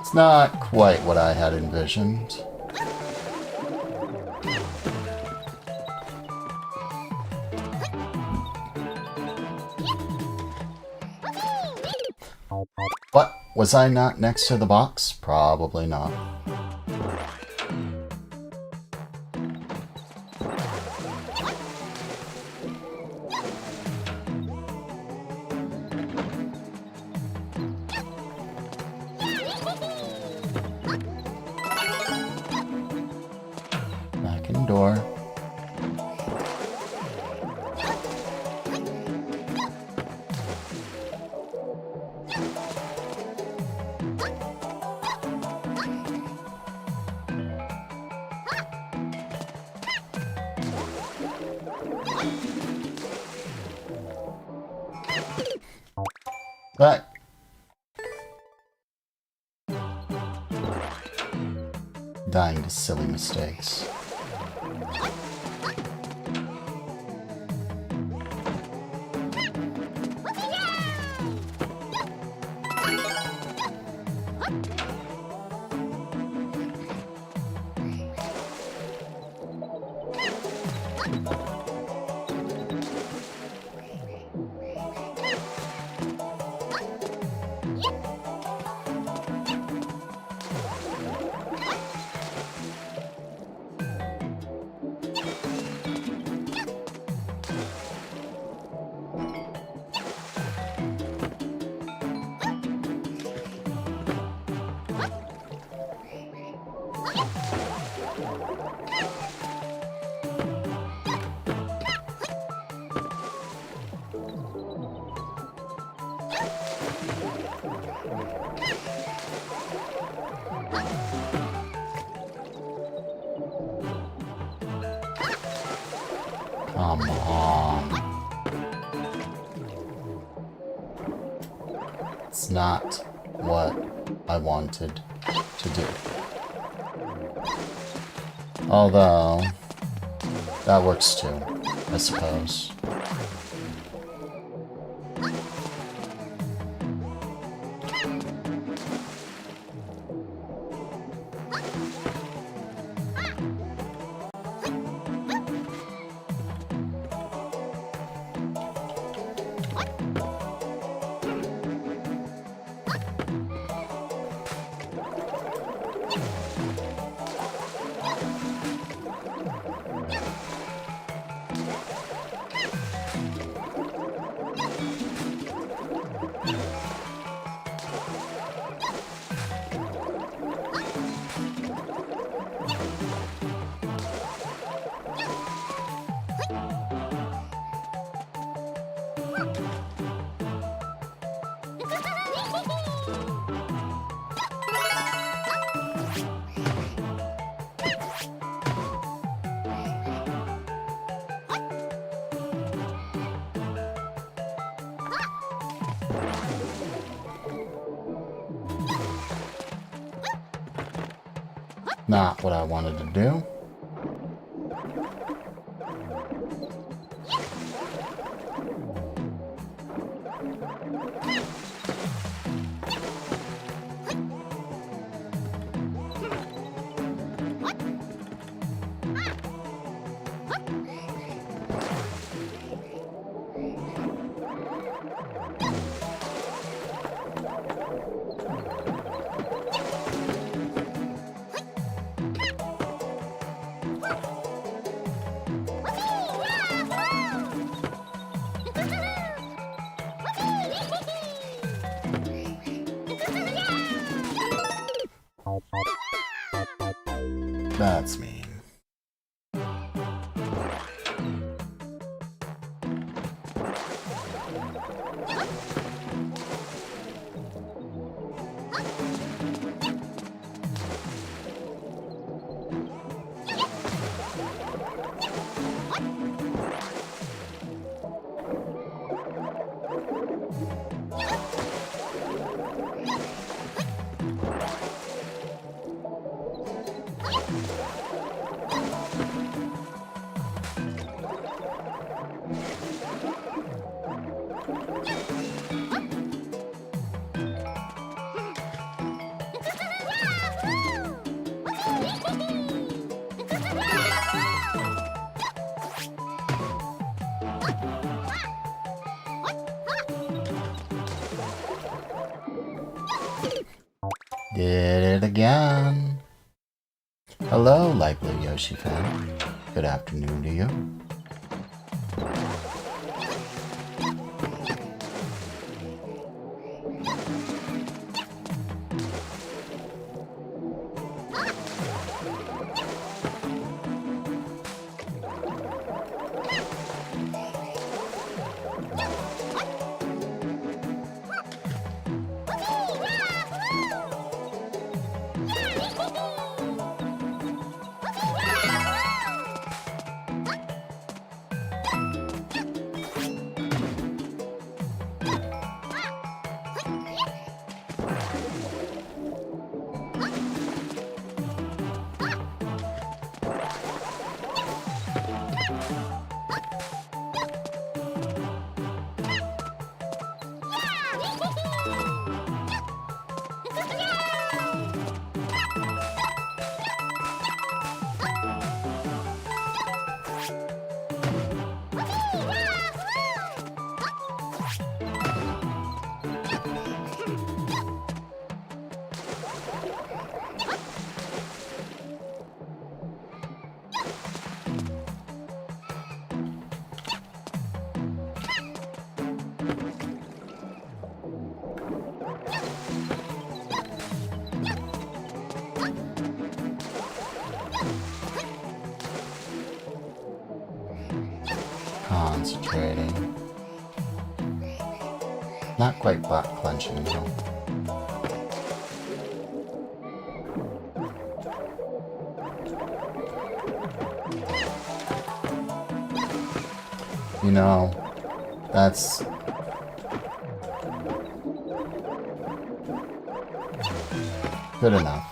It's not quite what I had envisioned. What? Was I not next to the box? Probably not. Back in door. But dying to silly mistakes. Come on. It's not what I wanted to do. Although, that works too, I suppose. Not what I wanted to do. That's mean. Did it again. Hello, likely Yoshi fan. Good afternoon to you. Concentrating. Not quite back clenching though. You know, that's good enough.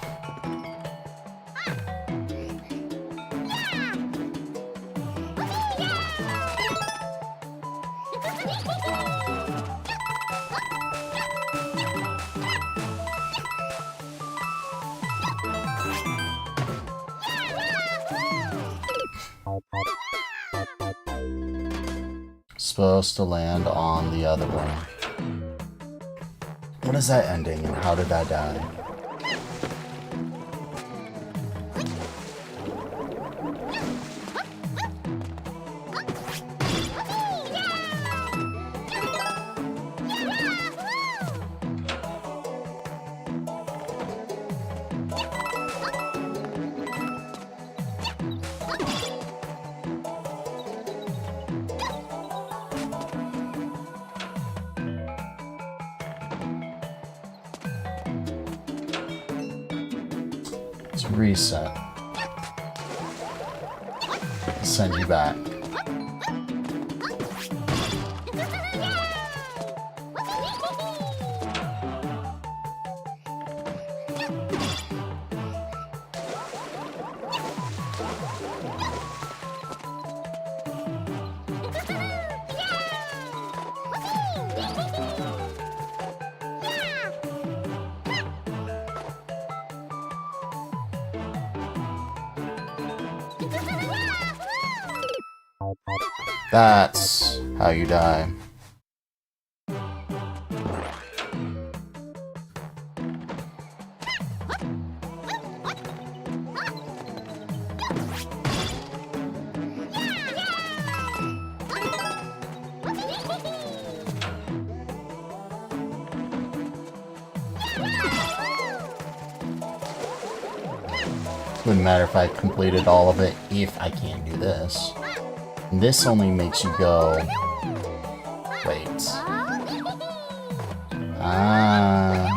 Supposed to land on the other one. What is that ending and how did I die? Let's reset. Send you back. That's how you die. Wouldn't matter if I completed all of it if I can't do this. And this only makes you go... Wait. Ah.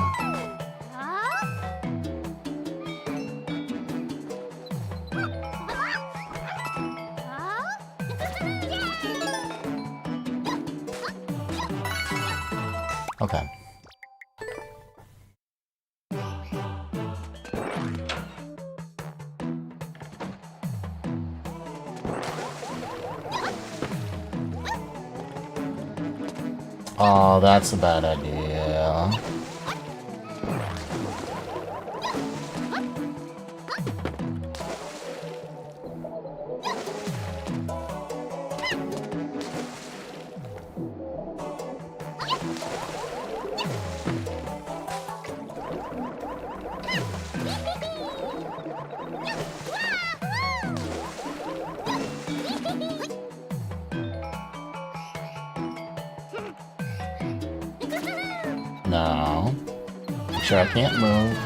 Okay. Oh, that's a bad idea. No. Make sure I can't move.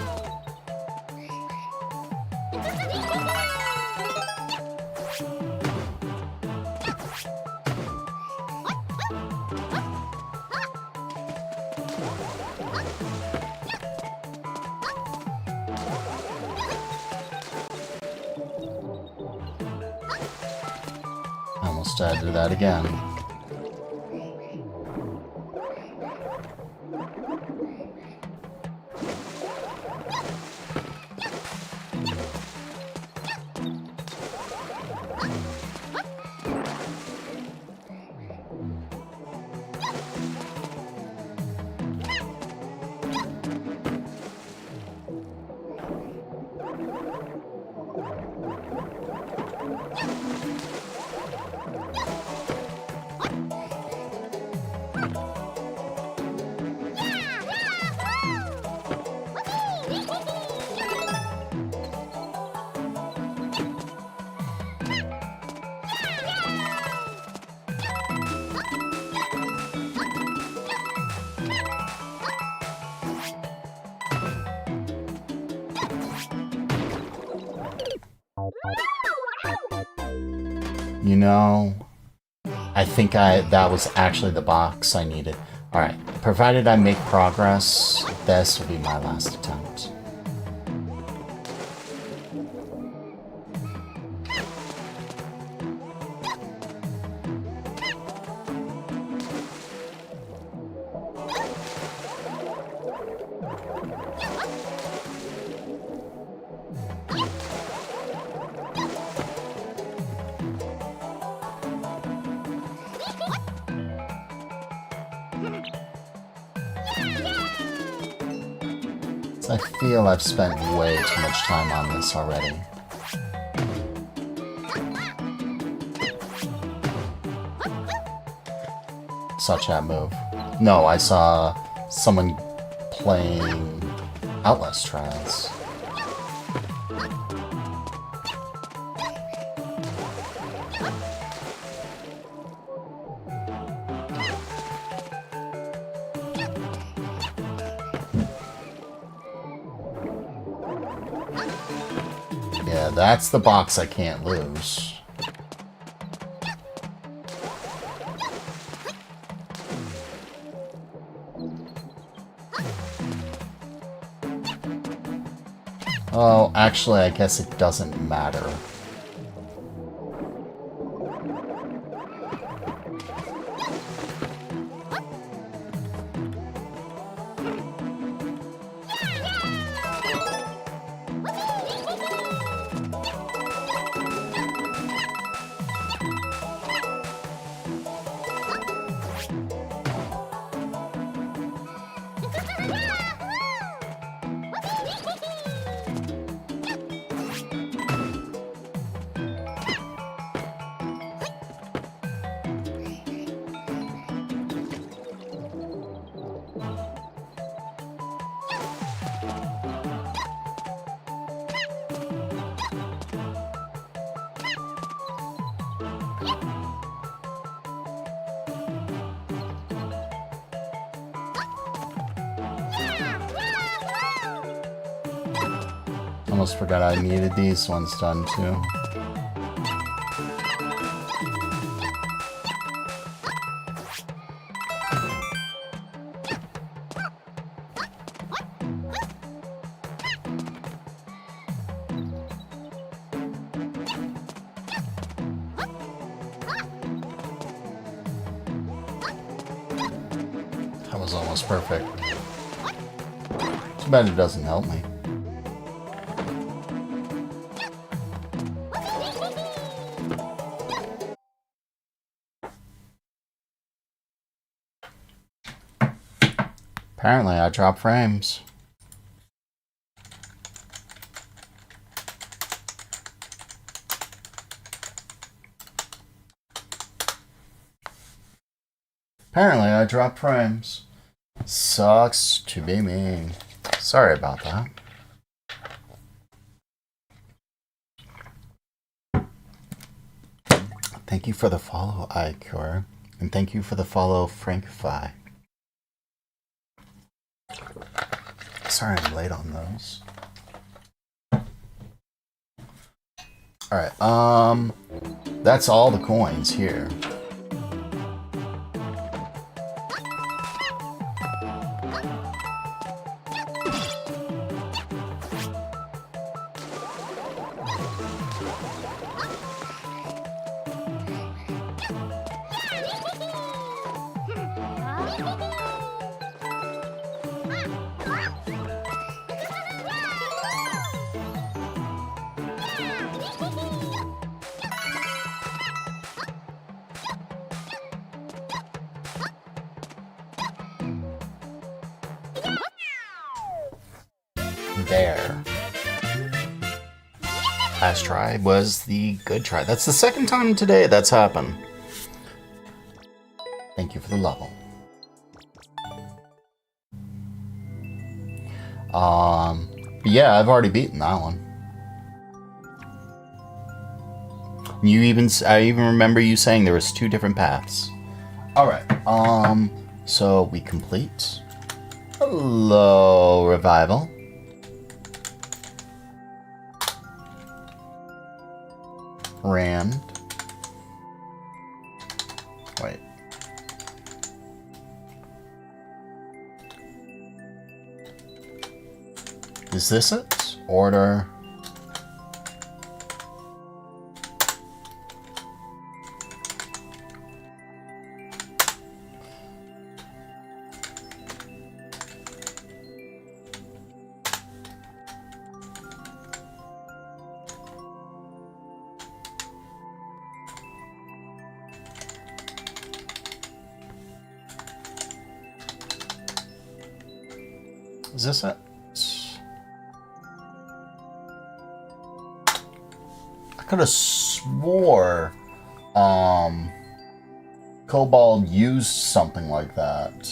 I almost had to do that again. You know, I think that was actually the box I needed. Alright, provided I make progress, this will be my last attempt. I feel I've spent way too much time on this already. Saw chat move. No, I saw someone playing Outlast Trials. Yeah, that's the box I can't lose. Oh, actually, I guess it doesn't matter. almost forgot I needed these ones done too. That was almost perfect. Too bad it doesn't help me. Apparently, I dropped frames. Apparently, I dropped frames. Sucks to be me. Sorry about that. Thank you for the follow, iCure. And thank you for the follow, Frankify. Sorry I'm late on those. Alright, that's all the coins here. There. Last try was the good try. That's the second time today that's happened. Thank you for the level. Yeah, I've already beaten that one. I even remember you saying there was 2 different paths. Alright, so we complete. Hello, Revival. Rand. Wait. Is this it? Order. Is this it? I could have swore Kobold used something like that.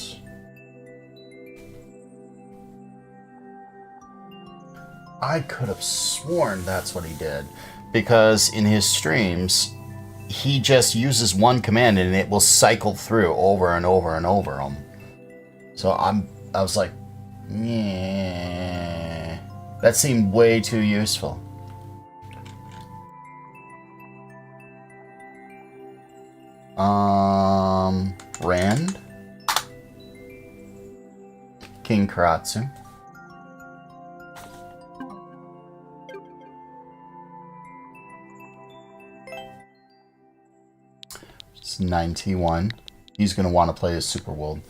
I could have sworn that's what he did, because in his streams he just uses one command and it will cycle through over and over and over them. So I was like, yeah, that seemed way too useful. Rand, King Karatsu, it's 91. He's gonna want to play his Super World.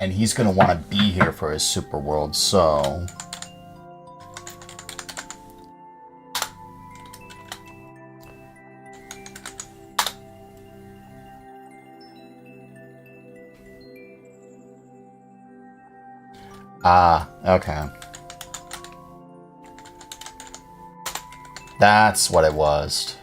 And he's going to want to be here for his Super World, so... Ah, okay. That's what it was.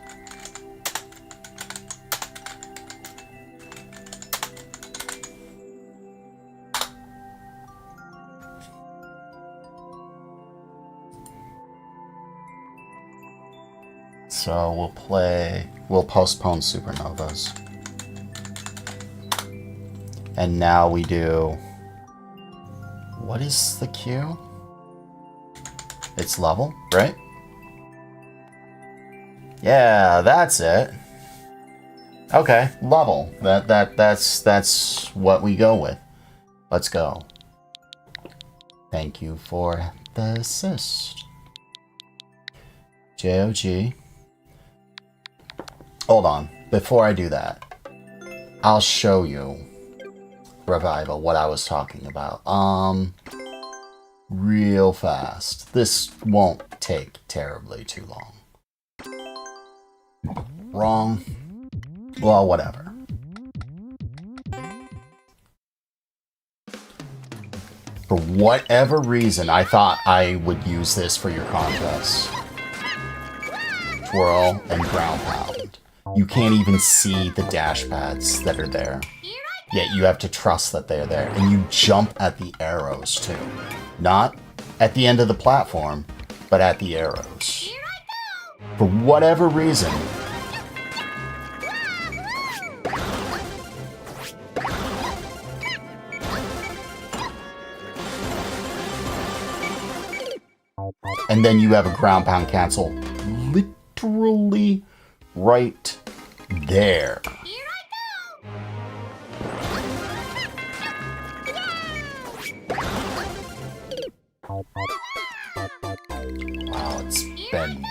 So we'll postpone Supernovas. And now we do... What is the queue? It's level, right? Yeah, that's it. Okay, level. That's what we go with. Let's go. Thank you for the assist. JOG. Hold on. Before I do that, I'll show you Revival, what I was talking about. Real fast. This won't take terribly too long. Wrong. Well, whatever. For whatever reason, I thought I would use this for your contests. Twirl and ground pound. You can't even see the dash pads that are there. Yet you have to trust that they're there. And you jump at the arrows too. Not at the end of the platform, but at the arrows. For whatever reason. And then you have a ground pound cancel literally right there. Wow, it's been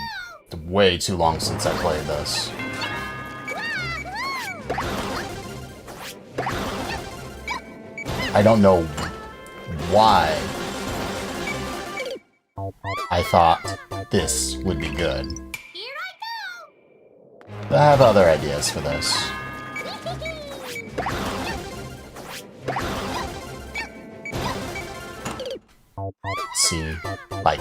way too long since I played this. I don't know why I thought this would be good. But I have other ideas for this. See, like,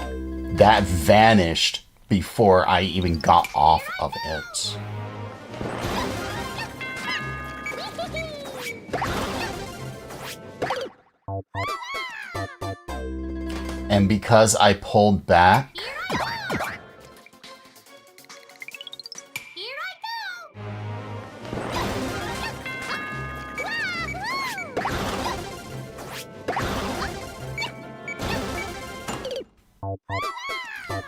that vanished before I even got off of it. And because I pulled back,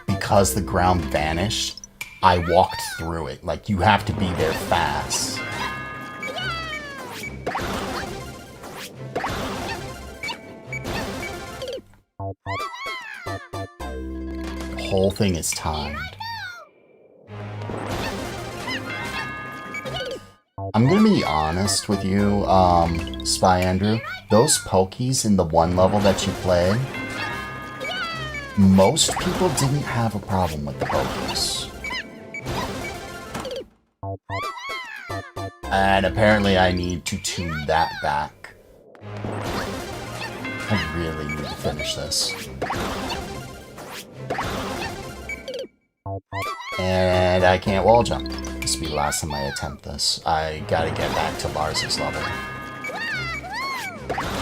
because the ground vanished, I walked through it. Like, you have to be there fast. The whole thing is timed. I'm gonna be honest with you, Spy Andrew. Those pokies in the one level that you play, most people didn't have a problem with the pokies. And apparently I need to tune that back. I really need to finish this. And I can't wall jump. This will be the last time I attempt this. I gotta get back to Lars's level.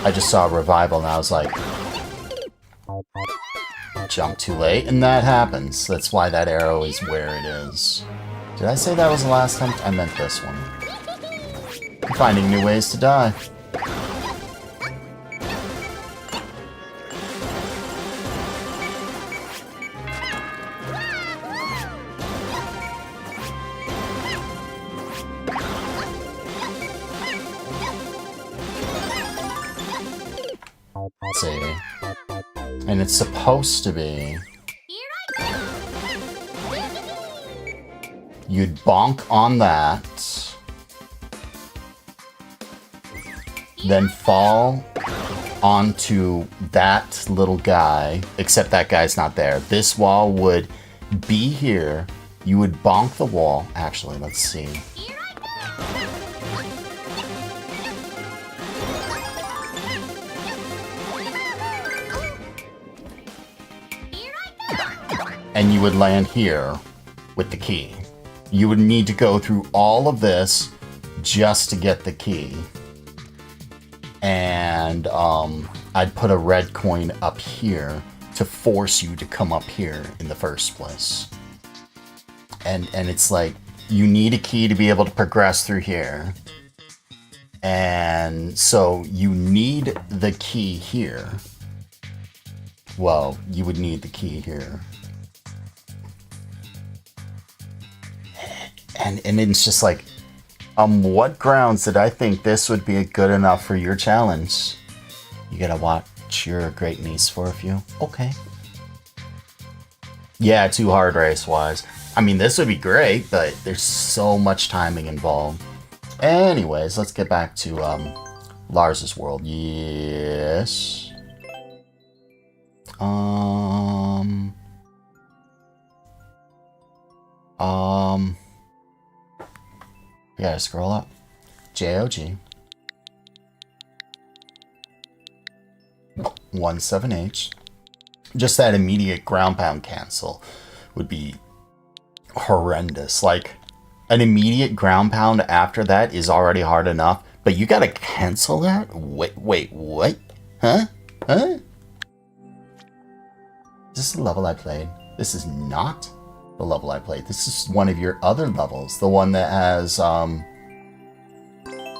I just saw Revival and I was like, jump too late, and that happens. That's why that arrow is where it is. Did I say that was the last attempt? I meant this one. I'm finding new ways to die. Let's see. And it's supposed to be... You'd bonk on that. Then fall onto that little guy. Except that guy's not there. This wall would be here. You would bonk the wall. Actually, let's see. And you would land here with the key. You would need to go through all of this just to get the key. And I'd put a red coin up here to force you to come up here in the first place. And it's like, you need a key to be able to progress through here. And so you need the key here. Well, you would need the key here. And it's just like, what grounds did I think this would be good enough for your challenge? You gotta watch your great niece for a few. Okay. Yeah, too hard race-wise. I mean, this would be great, but there's so much timing involved. Anyways, let's get back to Lars's world. Yes. We gotta scroll up. JOG 17H. Just that immediate ground pound cancel would be horrendous. Like, an immediate ground pound after that is already hard enough, but you gotta cancel that? Wait, what? Huh? Is this the level I played? This is not the level I played. This is one of your other levels. The one that has,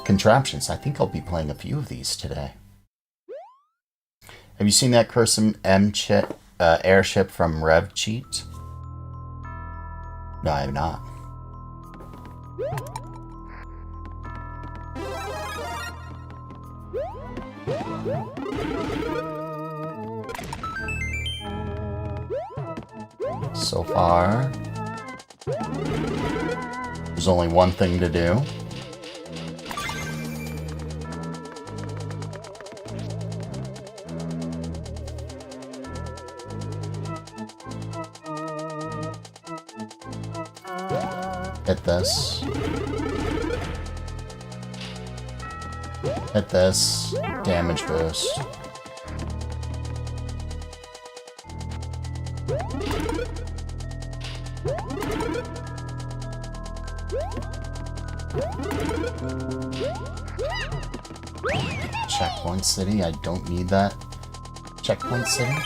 contraptions. I think I'll be playing a few of these today. Have you seen that Cursum M airship from Rev Cheat? No, I have not. So far, there's only one thing to do. Hit this. Hit this. Damage boost. Checkpoint City. I don't need that. Checkpoint City? I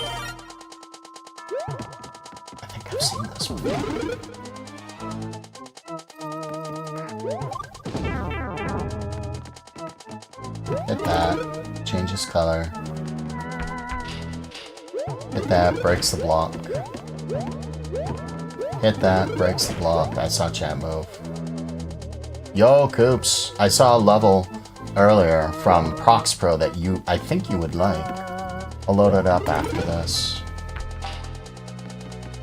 think I've seen this one. Hit that, changes color. Hit that, breaks the block. Hit that, breaks the block. I saw chat move. Yo, Coops. I saw a level earlier from Prox Pro that I think you would like. I'll load it up after this.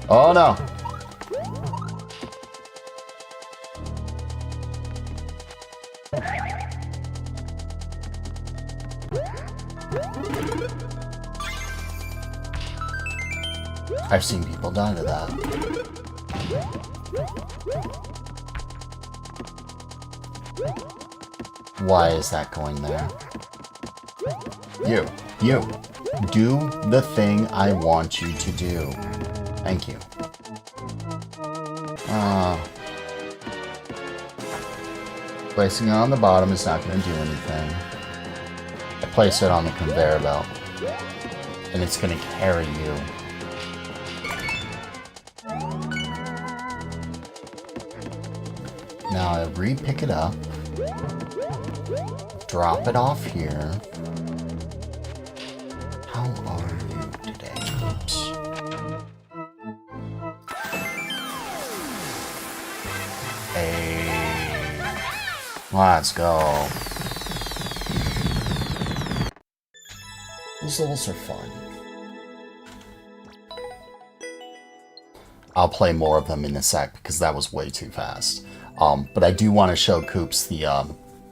Oh no! I've seen people die to that. Why is that going there? You, do the thing I want you to do. Thank you. Placing it on the bottom is not going to do anything. I place it on the conveyor belt, and it's going to carry you. Now I re-pick it up, drop it off here. How are you today, Oops. Hey, let's go. Those levels are fun. I'll play more of them in a sec because that was way too fast. But I do want to show Coops the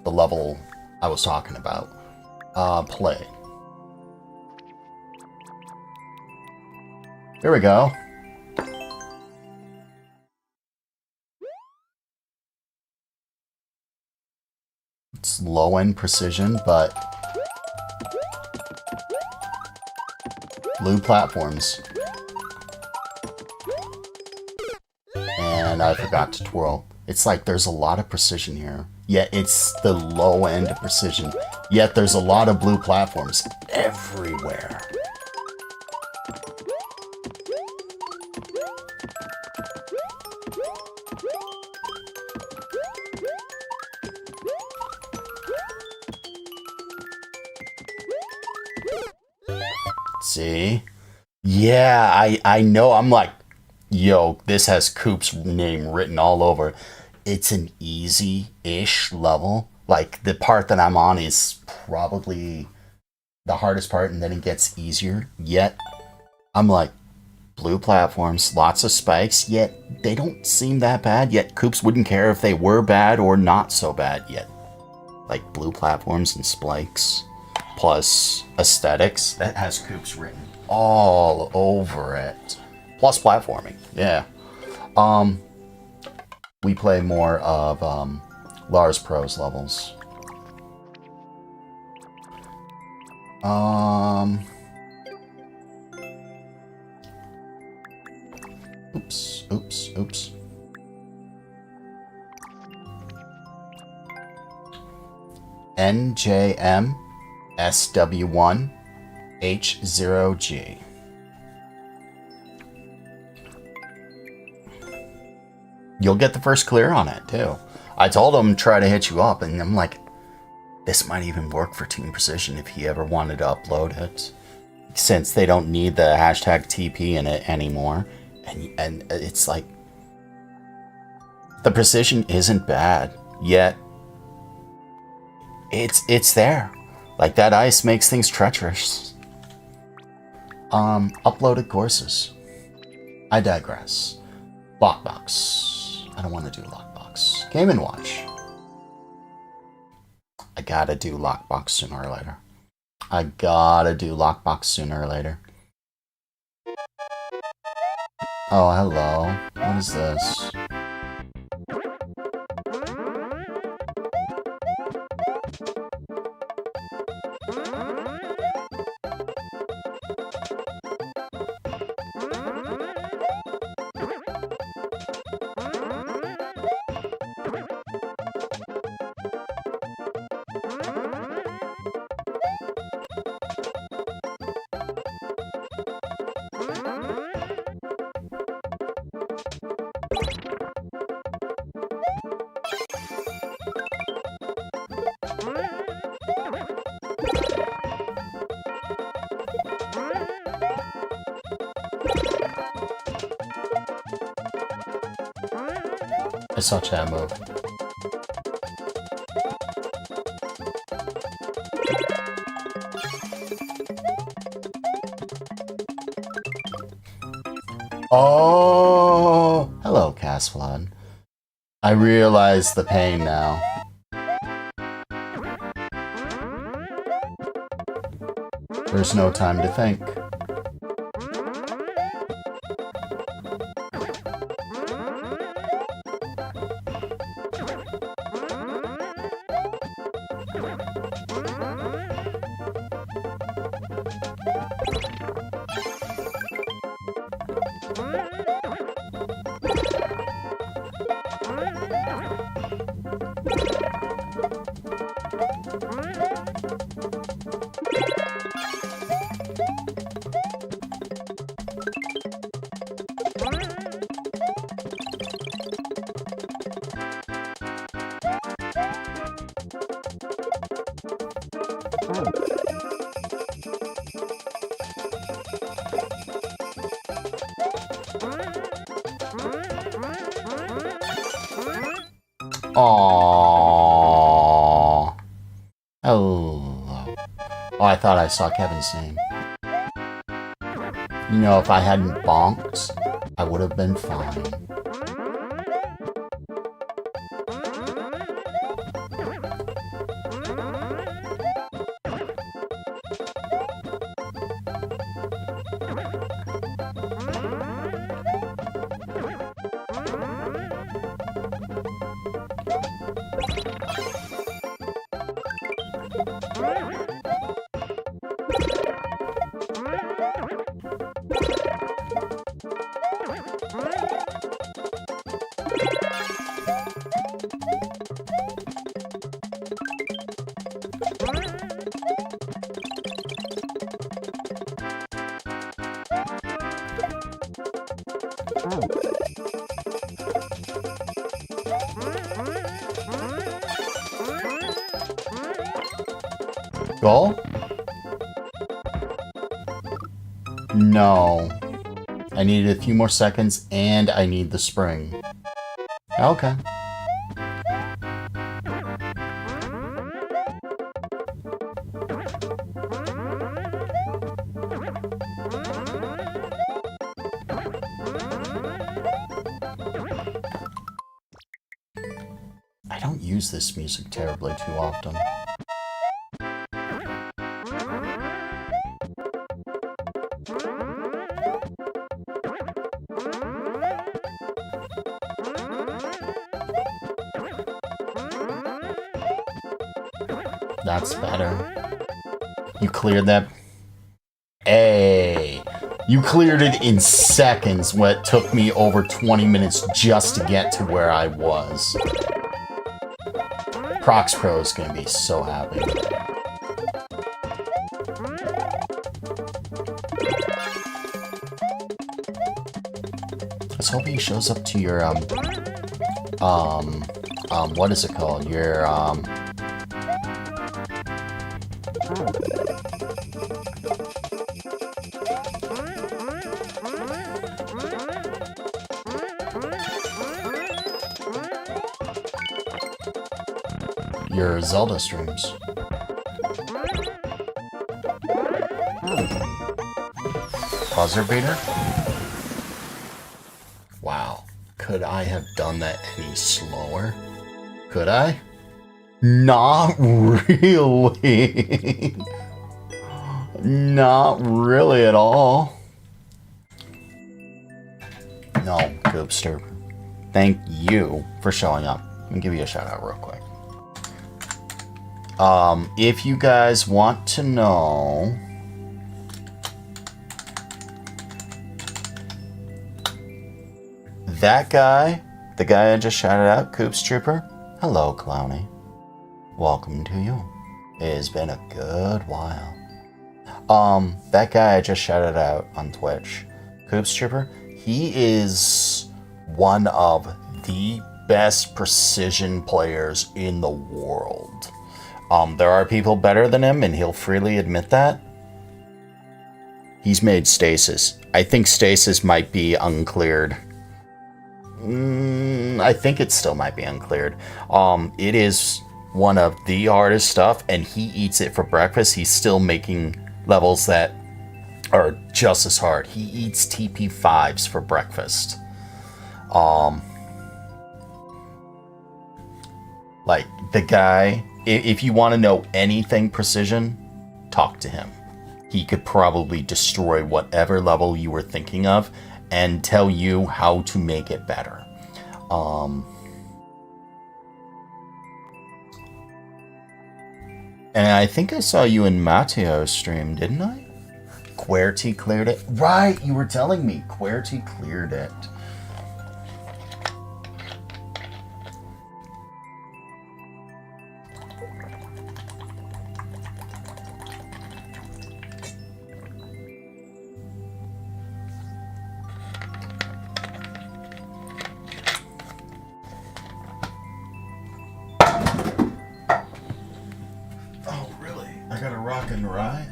level I was talking about. Play. Here we go. It's low-end precision, but blue platforms. And I forgot to twirl. It's like there's a lot of precision here. Yet it's the low end of precision. Yet there's a lot of blue platforms everywhere. See? Yeah, I know. I'm like, yo, this has Coop's name written all over. it's an easy-ish level. Like, the part that I'm on is probably the hardest part, and then it gets easier. Yet, I'm like, blue platforms, lots of spikes, yet they don't seem that bad. Yet, Koops wouldn't care if they were bad or not so bad yet. Like, blue platforms and spikes, plus aesthetics. That has Koops written all over it. Plus platforming, yeah. We play more of Lars Pro's levels. Oops. NJM SW1 H0G. You'll get the first clear on it, too. I told him try to hit you up, and I'm like, this might even work for Team Precision if he ever wanted to upload it. Since they don't need the hashtag TP in it anymore. And it's like, the precision isn't bad, yet it's there. Like, that ice makes things treacherous. Uploaded courses. I digress. Lockbox. I don't want to do Lockbox. Game & Watch. I gotta do Lockbox sooner or later. Oh, hello. What is this? I saw Chad move. Oh, hello, Casflod. I realize the pain now. There's no time to think. Aww. Hello. Oh, I thought I saw Kevin's name. You know, if I hadn't bonked, I would have been fine. Goal? No. I needed a few more seconds, and I need the spring. Okay. use this music terribly too often. That's better. You cleared that. Hey, you cleared it in seconds when it took me over 20 minutes just to get to where I was. Prox Pro is gonna be so happy. Let's hope he shows up to your, what is it called? Your, your Zelda streams. Buzzer beater? Wow. Could I have done that any slower? Could I? Not really. Not really at all. No, Goobster. Thank you for showing up. Let me give you a shout out real quick. If you guys want to know, that guy, the guy I just shouted out, Coops Trooper, hello, Clowny. Welcome to you. It has been a good while. That guy I just shouted out on Twitch, Coops Trooper, he is one of the best precision players in the world. There are people better than him, and he'll freely admit that. He's made Stasis. I think Stasis might be uncleared. I think it still might be uncleared. It is one of the hardest stuff, and he eats it for breakfast. He's still making levels that are just as hard. He eats TP5s for breakfast. Like, the guy, if you want to know anything precision, talk to him. He could probably destroy whatever level you were thinking of and tell you how to make it better. And I think I saw you in Matteo's stream, didn't I? QWERTY cleared it. Right, you were telling me QWERTY cleared it.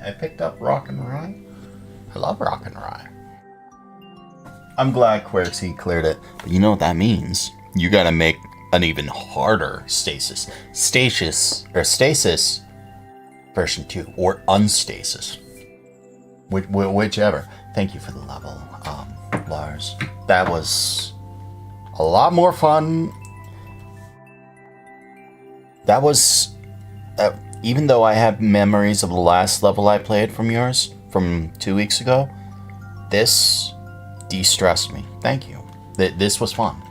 I picked up Rock and Rye. I love Rock and Rye. I'm glad QWERTY cleared it, but you know what that means? You gotta make an even harder Stasis. Stasis version 2, or Unstasis. Whichever. Thank you for the level, Lars. That was a lot more fun. That was... even though I have memories of the last level I played from yours, from 2 weeks ago, this de-stressed me. Thank you. This was fun.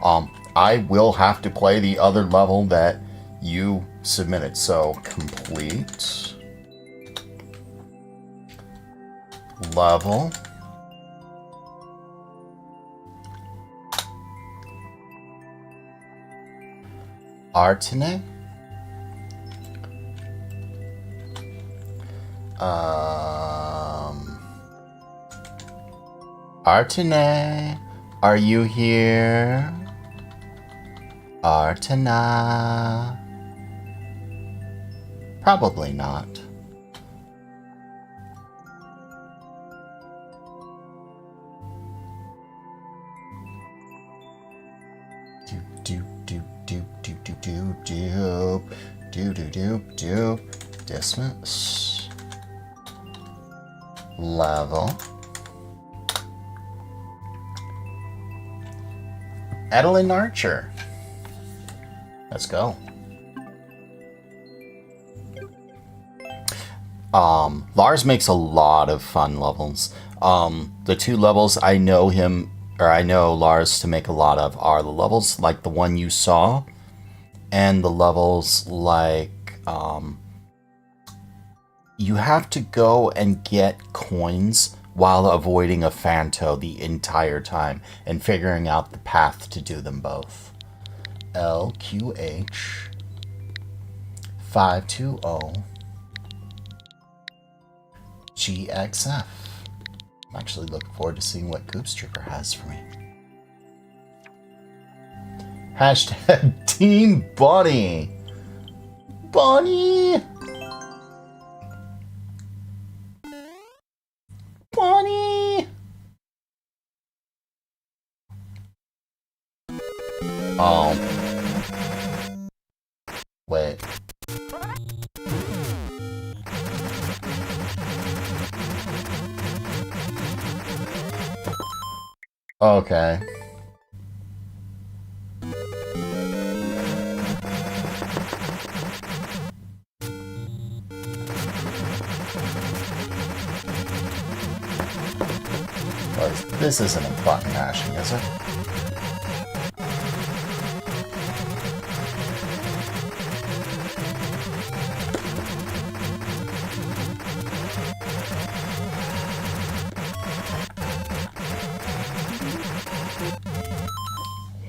I will have to play the other level that you submitted. So, complete level. Artine. Artine, are you here? Artina. Probably not. Dismiss. Level. Adeline Archer. Let's go. Lars makes a lot of fun levels. The two levels I know him, or I know Lars to make a lot of, are the levels like the one you saw, and the levels like you have to go and get coins while avoiding a Phanto the entire time and figuring out the path to do them both. LQH 520 GXF. I'm actually looking forward to seeing what Goops Trooper has for me. Hashtag Team Bunny. Bunny. Bunny. Oh. Wait. Okay. Well, this isn't a button mashing, is it?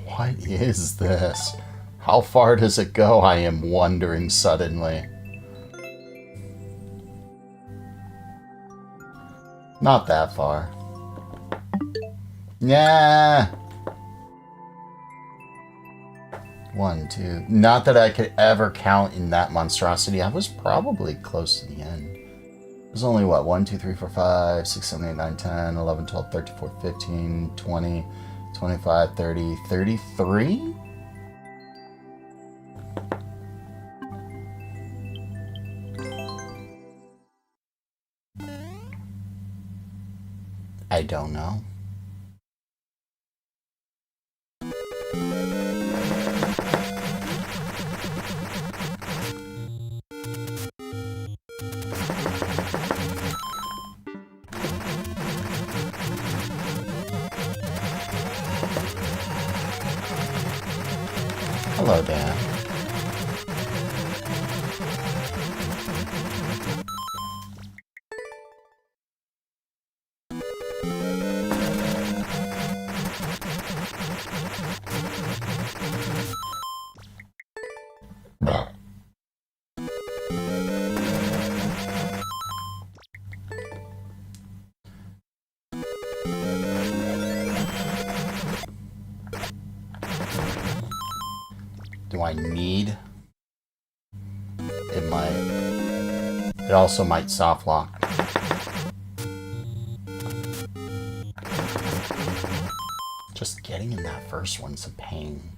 What is this? How far does it go? I am wondering suddenly. Not that far. Yeah. 1, 2. Not that I could ever count in that monstrosity. I was probably close to the end. It was only what? 1, 2, 3, 4, 5, 6, 7, 8, 9, 10, 11, 12, 13, 14, 15, 20, 25, 30, 33? I don't know. Hello, Dan. Do I need? It might. It also might soft lock. Just getting in that first one's a pain.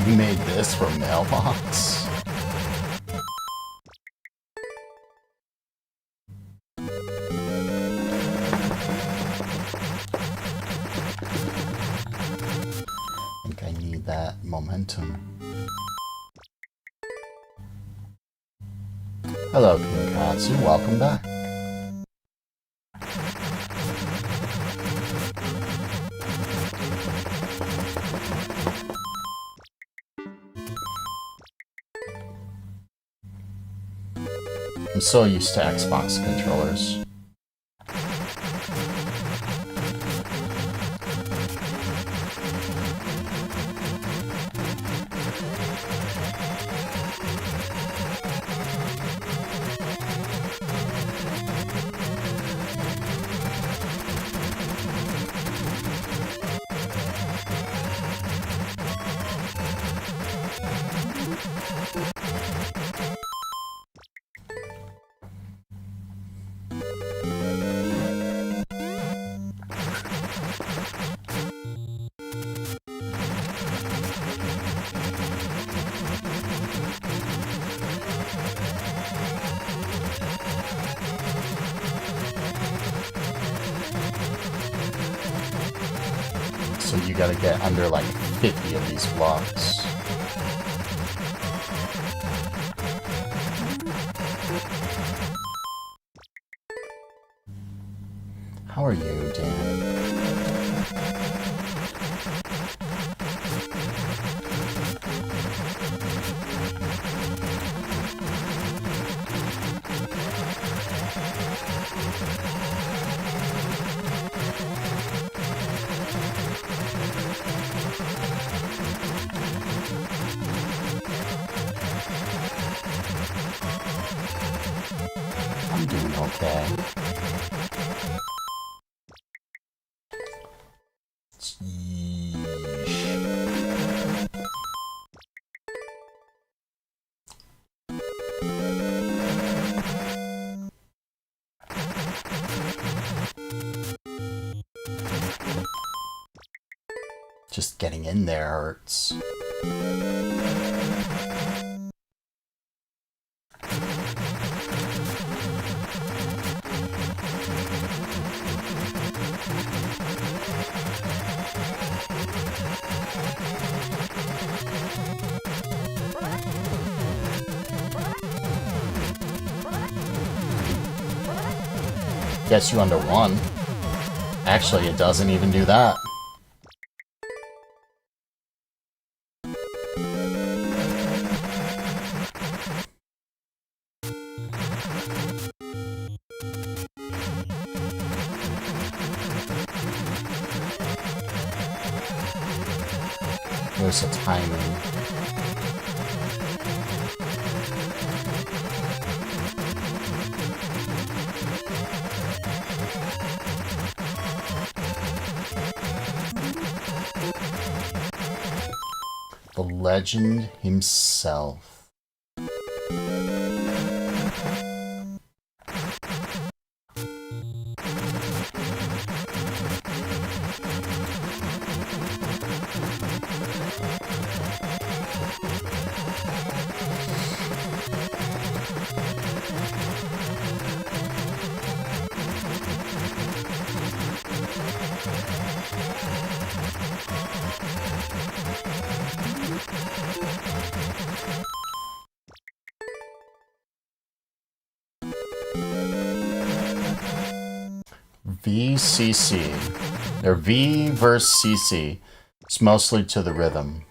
You made this for Mailbox? I think I need that momentum. Hello, Kinkatsu. Welcome back. I'm so used to Xbox controllers. So you gotta get under like 50 of these blocks. How are you, Dan? I'm doing okay. Just getting in there hurts. Gets you under one. Actually, it doesn't even do that. There's a timing. The legend himself. VCC. They're V versus CC. It's mostly to the rhythm.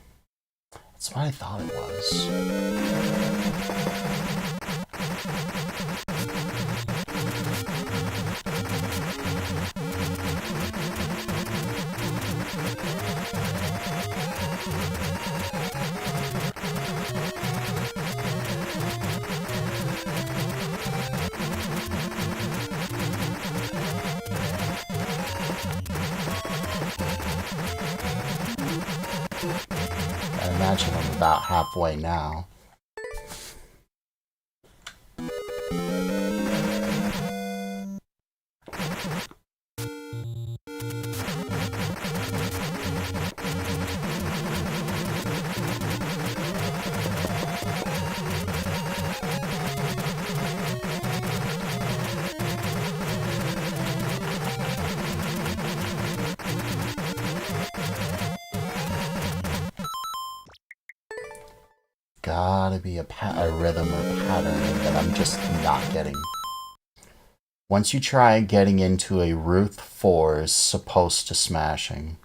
That's what I thought it was. I imagine I'm about halfway now. Gotta be a rhythm or pattern that I'm just not getting. Once you try getting into a Ruth 4 is supposed to smashing.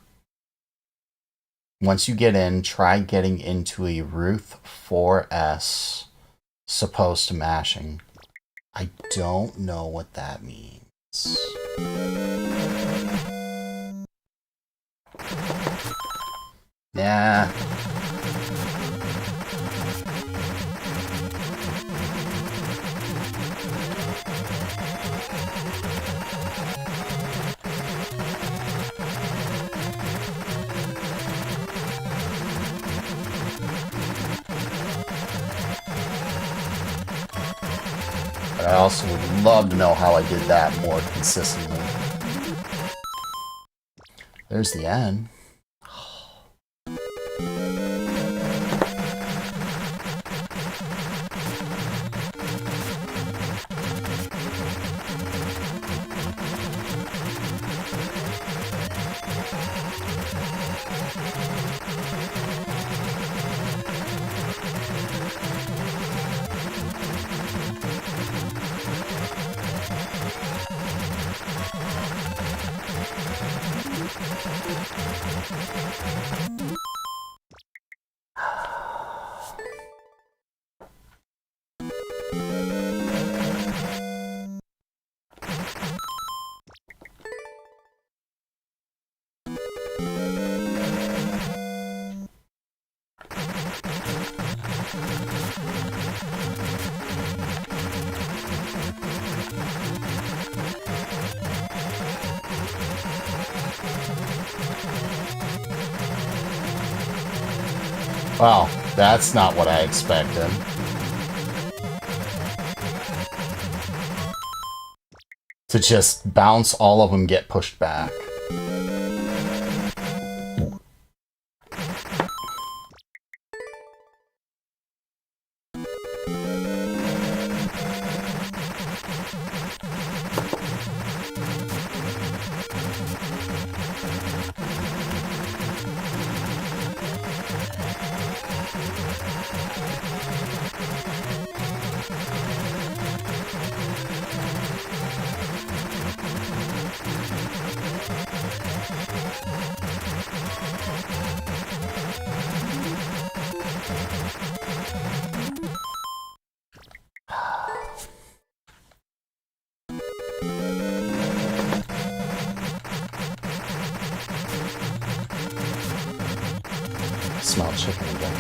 Once you get in, try getting into a Ruth 4S supposed to mashing. I don't know what that means. Yeah. But I also would love to know how I did that more consistently. There's the end. Wow, that's not what I expected. To just bounce all of them, get pushed back. Smell chicken again.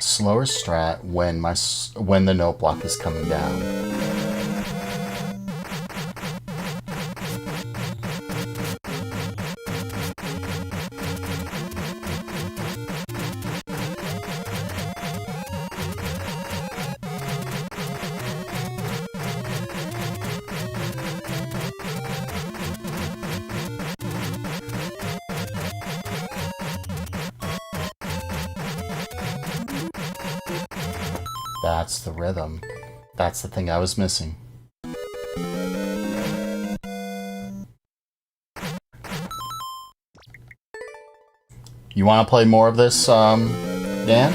Slower strat when the note block is coming down. That's the rhythm. That's the thing I was missing. You want to play more of this, Dan?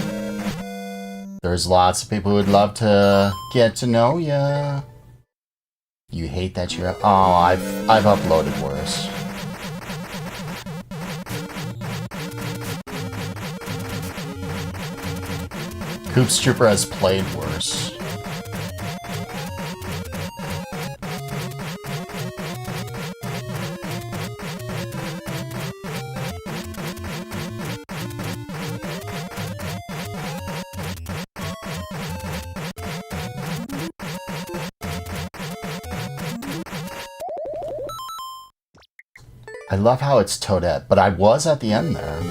There's lots of people who would love to get to know ya. You hate that you're... Oh, I've uploaded worse. Hoops Trooper has played worse. I love how it's Toadette, but I was at the end there.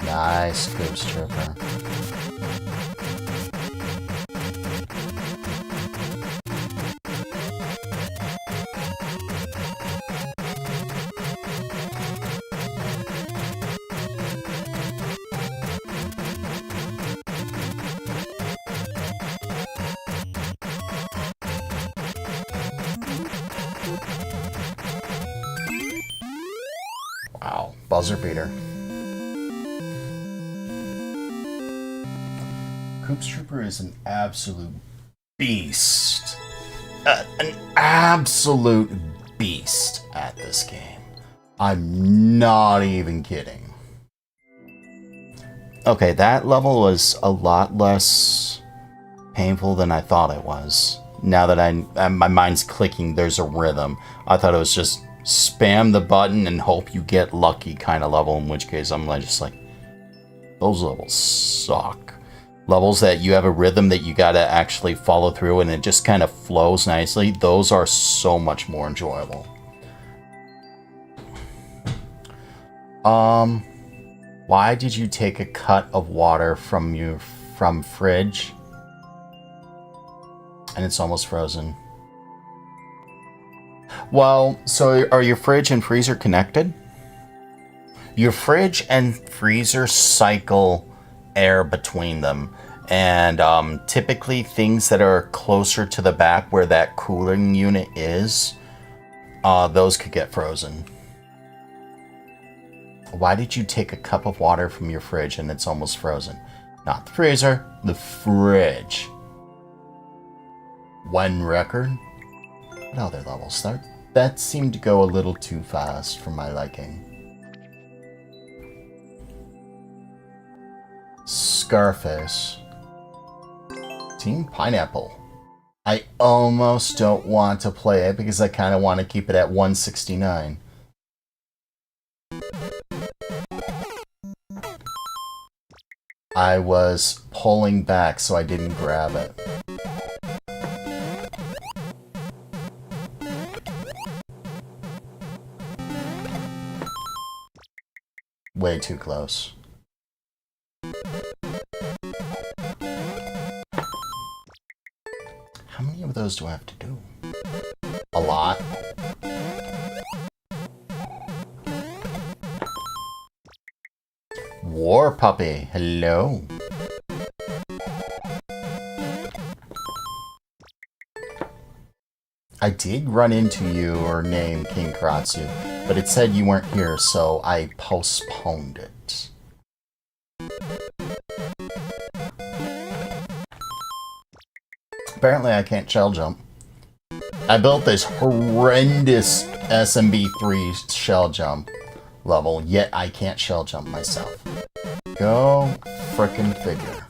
Nice, Googs Trooper. Wow, buzzer beater. Googs Trooper is an absolute beast. An absolute beast at this game. I'm not even kidding. Okay, that level was a lot less painful than I thought it was. Now that my mind's clicking, there's a rhythm. I thought it was just spam the button and hope you get lucky kind of level, in which case I'm just like, those levels suck. Levels that you have a rhythm that you gotta actually follow through and it just kind of flows nicely, those are so much more enjoyable. Why did you take a cut of water from fridge? And it's almost frozen. Well, so are your fridge and freezer connected? Your fridge and freezer cycle air between them. And typically things that are closer to the back where that cooling unit is, those could get frozen. Why did you take a cup of water from your fridge and it's almost frozen? Not the freezer, the fridge. One record? What other levels? That seemed to go a little too fast for my liking. Scarface. Team Pineapple. I almost don't want to play it because I kind of want to keep it at 169. I was pulling back so I didn't grab it. Way too close. How many of those do I have to do? A lot. War Puppy, hello. I did run into your name, King Karatsu, but it said you weren't here, so I postponed it. Apparently I can't shell jump. I built this horrendous SMB3 shell jump level, yet I can't shell jump myself. Go frickin' figure.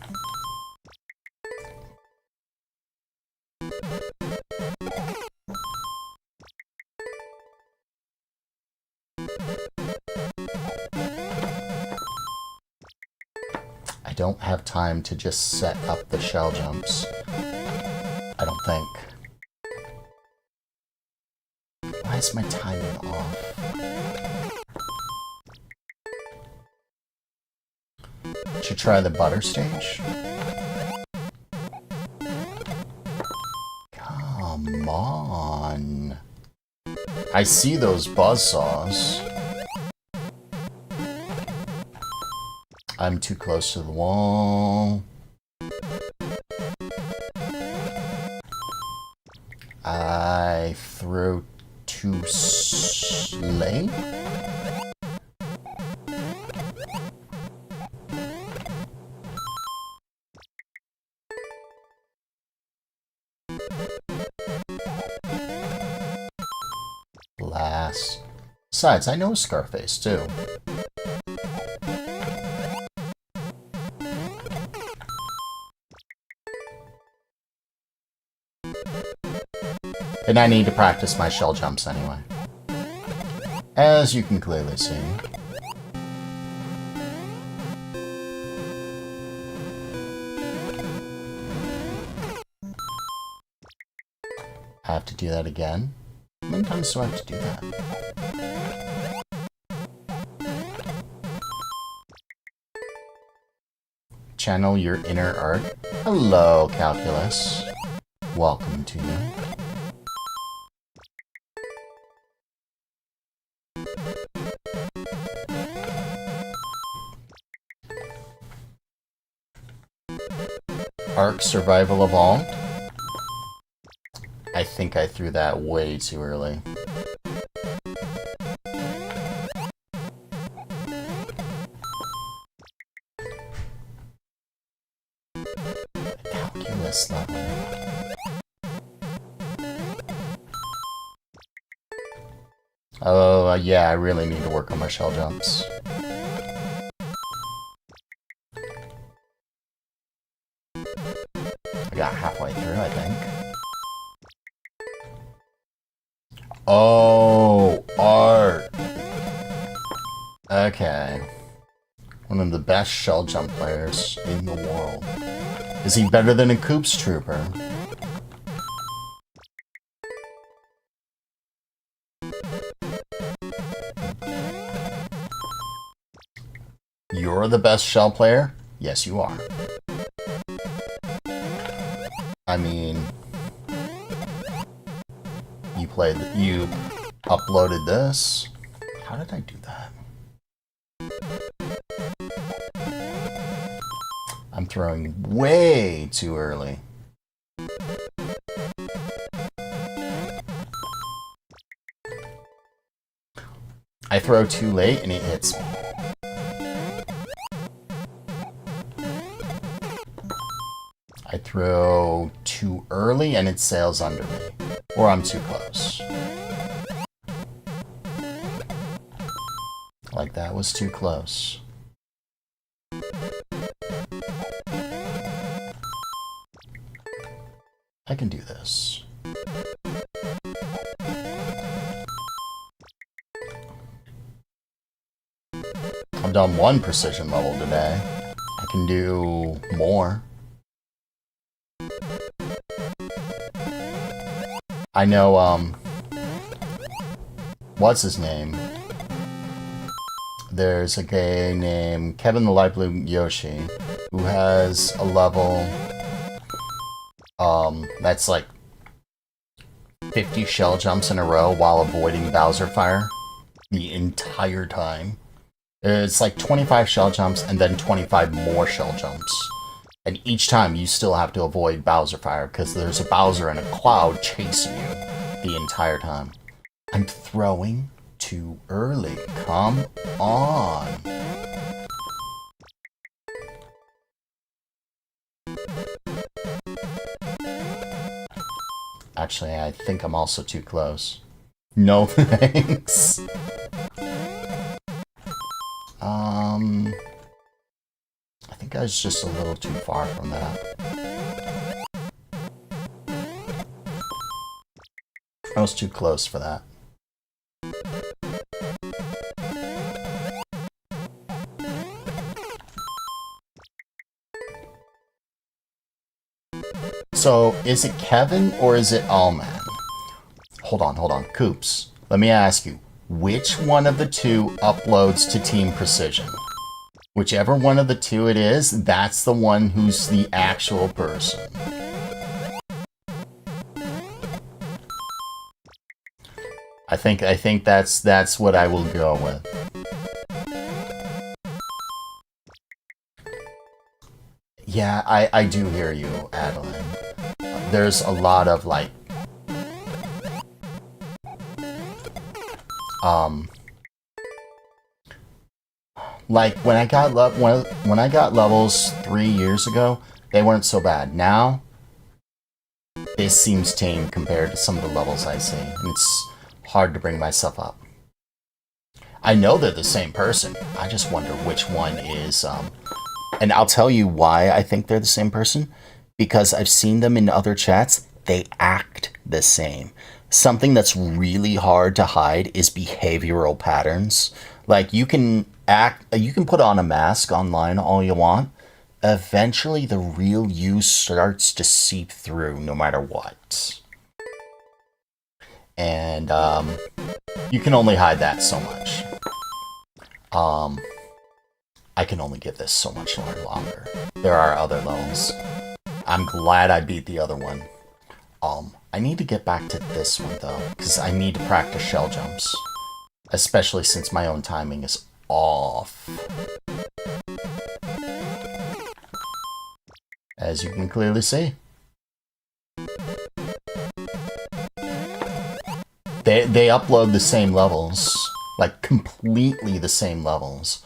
I don't have time to just set up the shell jumps. I don't think. Why is my timing off? Should try the butter stage? Come on. I see those buzzsaws. I'm too close to the wall. I threw too late? Last. Besides, I know Scarface too. And I need to practice my shell jumps anyway. As you can clearly see. I have to do that again? How many times do I have to do that? Channel your inner art. Hello, Calculus. Welcome to you. Ark Survival Evolved. I think I threw that way too early. Calculus level. Oh, yeah, I really need to work on my shell jumps. I got halfway through, I think. Oh, art. Okay. One of the best shell jump players in the world. Is he better than a Coops Trooper? You're the best shell player? Yes, you are. I mean, you uploaded this. How did I do that? I'm throwing way too early. I throw too late and it hits me. I throw too early and it sails under me. Or I'm too close. Like that was too close. I can do this. I've done one precision level today. I can do more. I know, what's his name? There's a guy named Kevin the Light Blue Yoshi who has a level, that's like 50 shell jumps in a row while avoiding Bowser fire the entire time. It's like 25 shell jumps and then 25 more shell jumps. And each time you still have to avoid Bowser fire because there's a Bowser and a cloud chasing you the entire time. I'm throwing too early. Come on. Actually, I think I'm also too close. No thanks. I think I was just a little too far from that. I was too close for that. So, is it Kevin or is it Allman? Hold on. Coops, let me ask you, which one of the two uploads to Team Precision? Whichever one of the two it is, that's the one who's the actual person. I think that's what I will go with. Yeah, I do hear you, Adeline. There's a lot of like like when I got levels 3 years ago, they weren't so bad. Now this seems tame compared to some of the levels I see, and it's hard to bring myself up. I know they're the same person. I just wonder which one is and I'll tell you why I think they're the same person. Because I've seen them in other chats, they act the same. Something that's really hard to hide is behavioral patterns. Like you can put on a mask online all you want. Eventually the real you starts to seep through no matter what. And you can only hide that so much. I can only give this so much longer. There are other levels. I'm glad I beat the other one. I need to get back to this one though, because I need to practice shell jumps. Especially since my own timing is off. As you can clearly see. They upload the same levels. Like completely the same levels.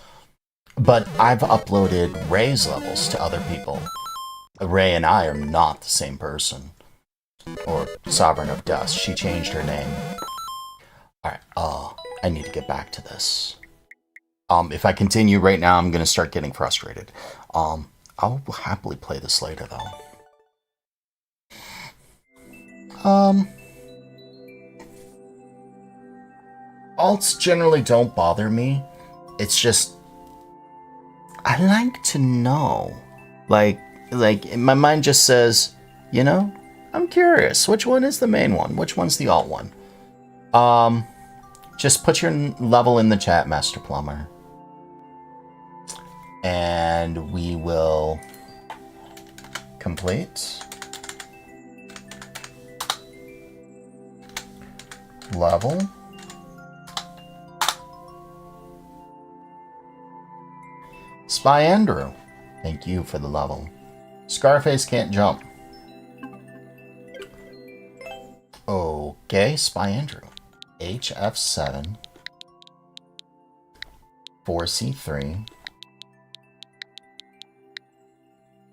But I've uploaded Ray's levels to other people. Ray and I are not the same person. Or Sovereign of Dust. She changed her name. Alright, I need to get back to this. If I continue right now, I'm gonna start getting frustrated. I'll happily play this later, though. Alts generally don't bother me. It's just I like to know. Like my mind just says, you know, I'm curious. Which one is the main one? Which one's the alt one? Just put your level in the chat, Master Plumber. And we will complete. level. Spy Andrew, thank you for the level. Scarface can't jump. Okay, Spy Andrew. HF7. 4C3.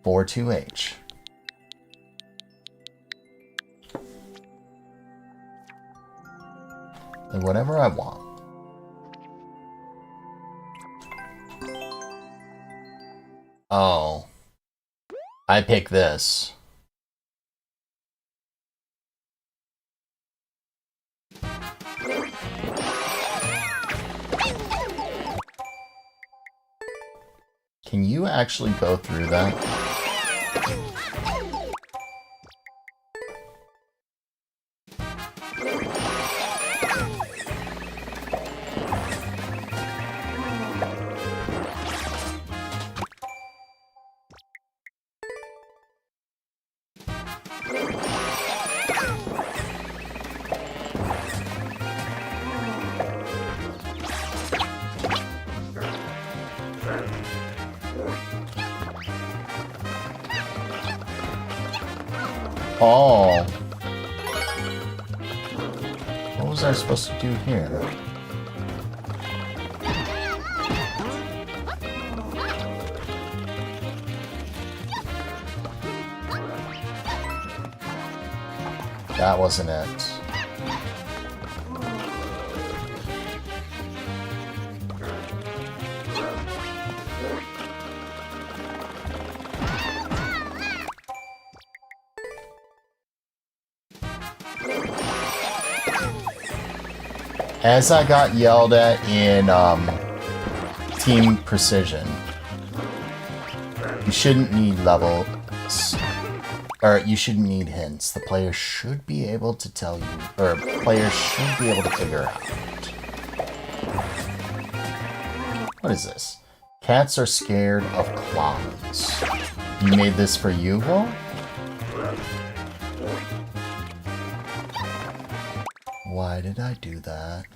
42H. And whatever I want. Oh. I pick this. Can you actually go through that? Oh. What was I supposed to do here? That wasn't it. As I got yelled at in Team Precision, you shouldn't need levels, or you shouldn't need hints. The player should be able to tell you, or players should be able to figure out. What is this? Cats are scared of clowns. You made this for Yugo? Why did I do that?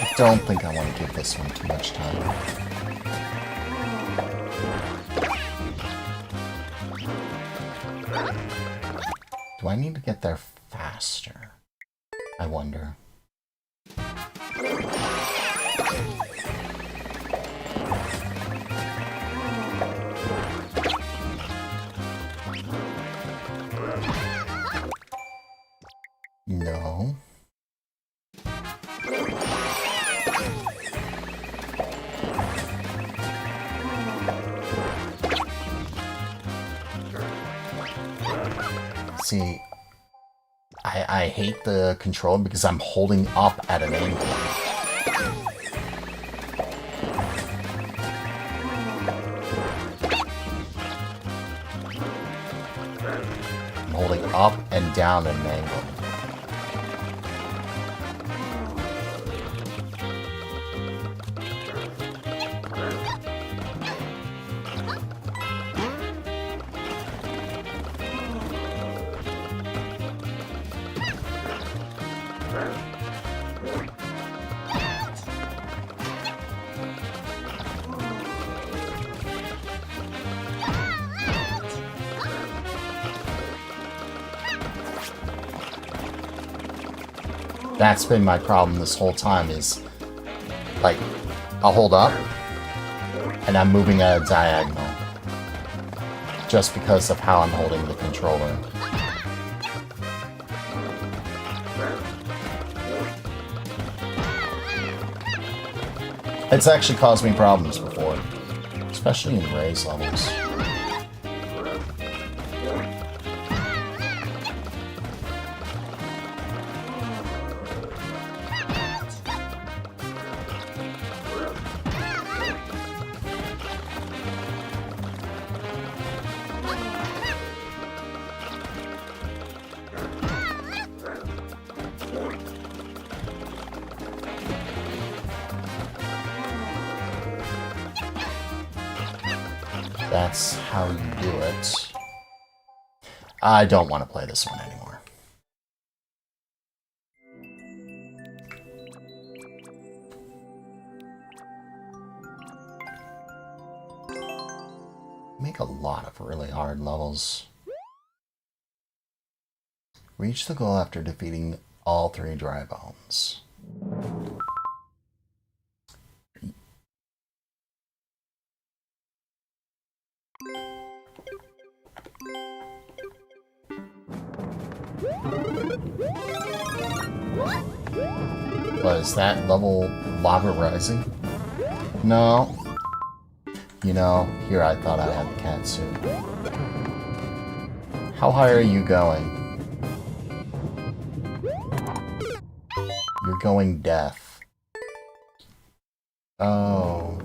I don't think I want to give this one too much time. Do I need to get there faster? I wonder. No. See, I hate the control because I'm holding up at an angle. I'm holding up and down at an angle. That's been my problem this whole time is, like, I'll hold up, and I'm moving at a diagonal. Just because of how I'm holding the controller. It's actually caused me problems before, especially in raise levels. That's how you do it. I don't want to play this one anymore. Make a lot of really hard levels. Reach the goal after defeating all 3 dry bones. Was that level lava rising? No. You know, here I thought I had the cat suit. How high are you going? You're going death. Oh.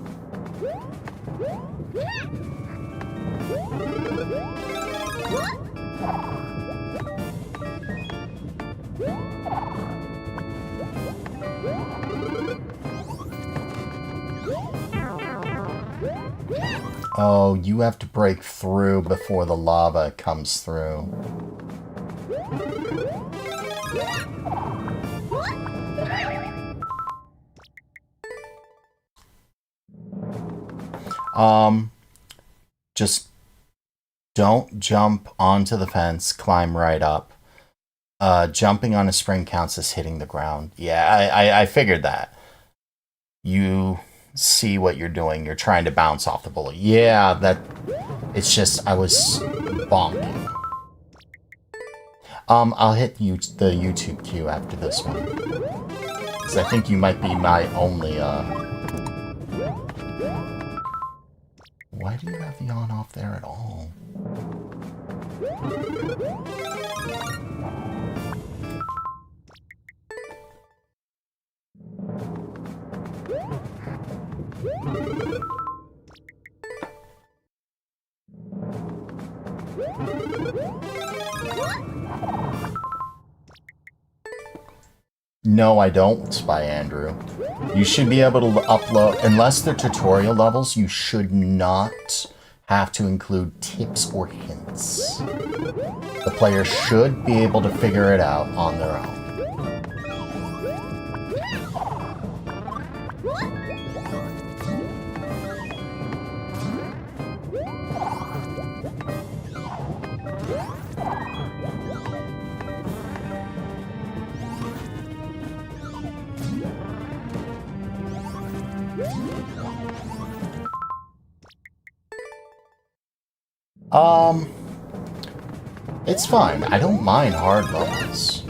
Oh, you have to break through before the lava comes through. Just don't jump onto the fence, climb right up. Jumping on a spring counts as hitting the ground. Yeah, I figured that. You see what you're doing. You're trying to bounce off the bullet. Yeah, that... It's just, I was bonking. I'll hit you the YouTube queue after this one. Because I think you might be my only, Why do you have the on-off there at all? No, I don't, by Andrew. You should be able to upload, unless they're tutorial levels, you should not have to include tips or hints. The player should be able to figure it out on their own. It's fine. I don't mind hard levels.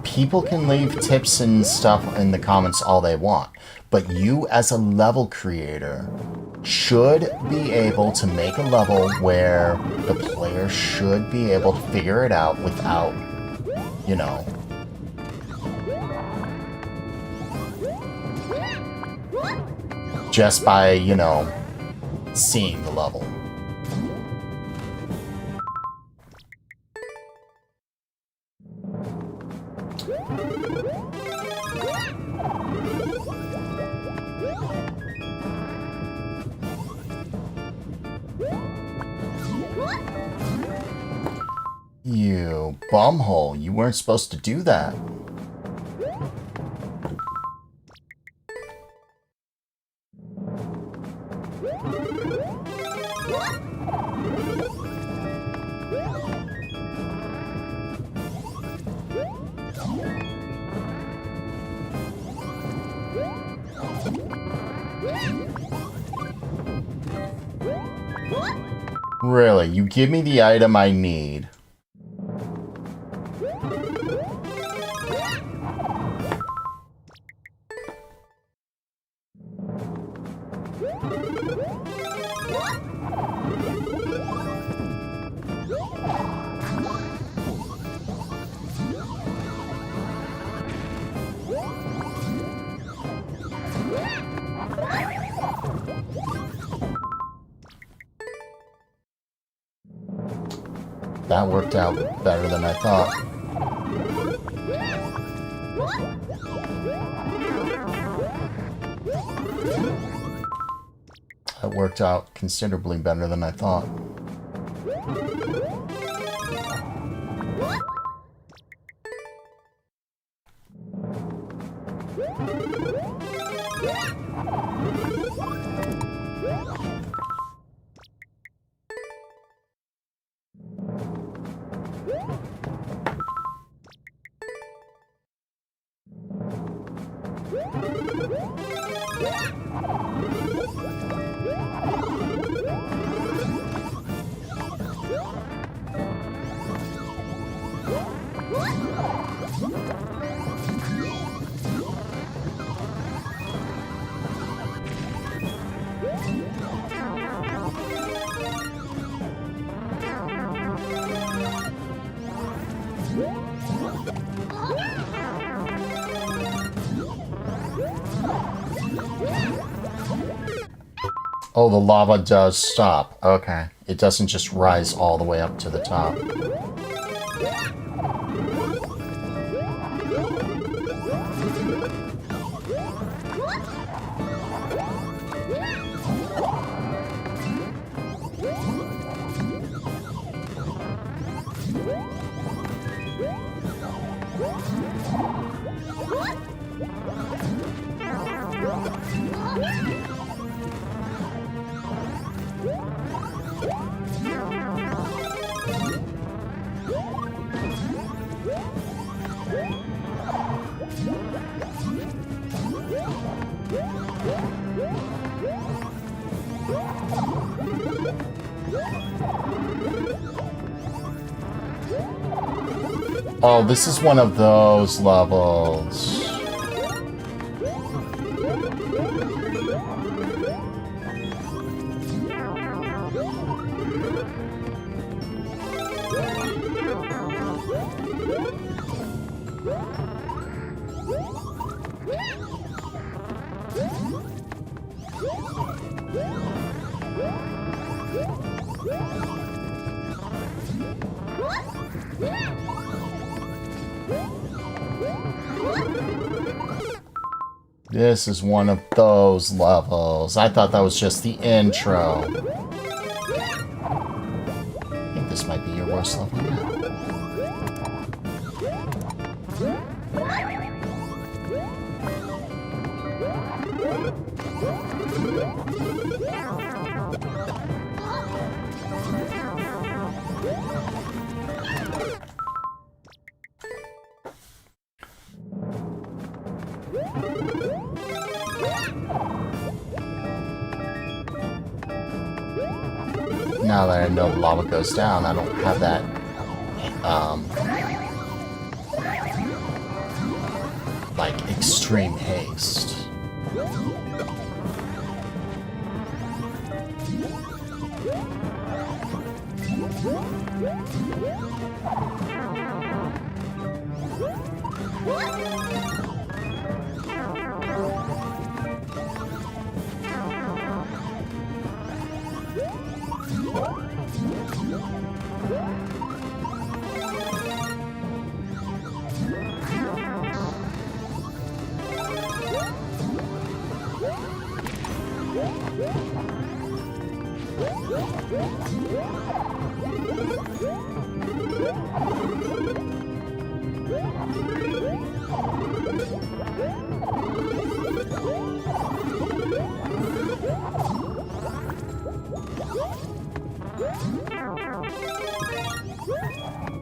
People can leave tips and stuff in the comments all they want, but you as a level creator should be able to make a level where the player should be able to figure it out without, you know, just by, you know, seeing the level. You bumhole, you weren't supposed to do that. Really, you give me the item I need. That worked out better than I thought. That worked out considerably better than I thought. Oh, the lava does stop. Okay. It doesn't just rise all the way up to the top. Oh, this is one of those levels. This is one of those levels. I thought that was just the intro. I think this might be your worst level now. Now that I know the lava goes down, I don't have that, like, extreme haste.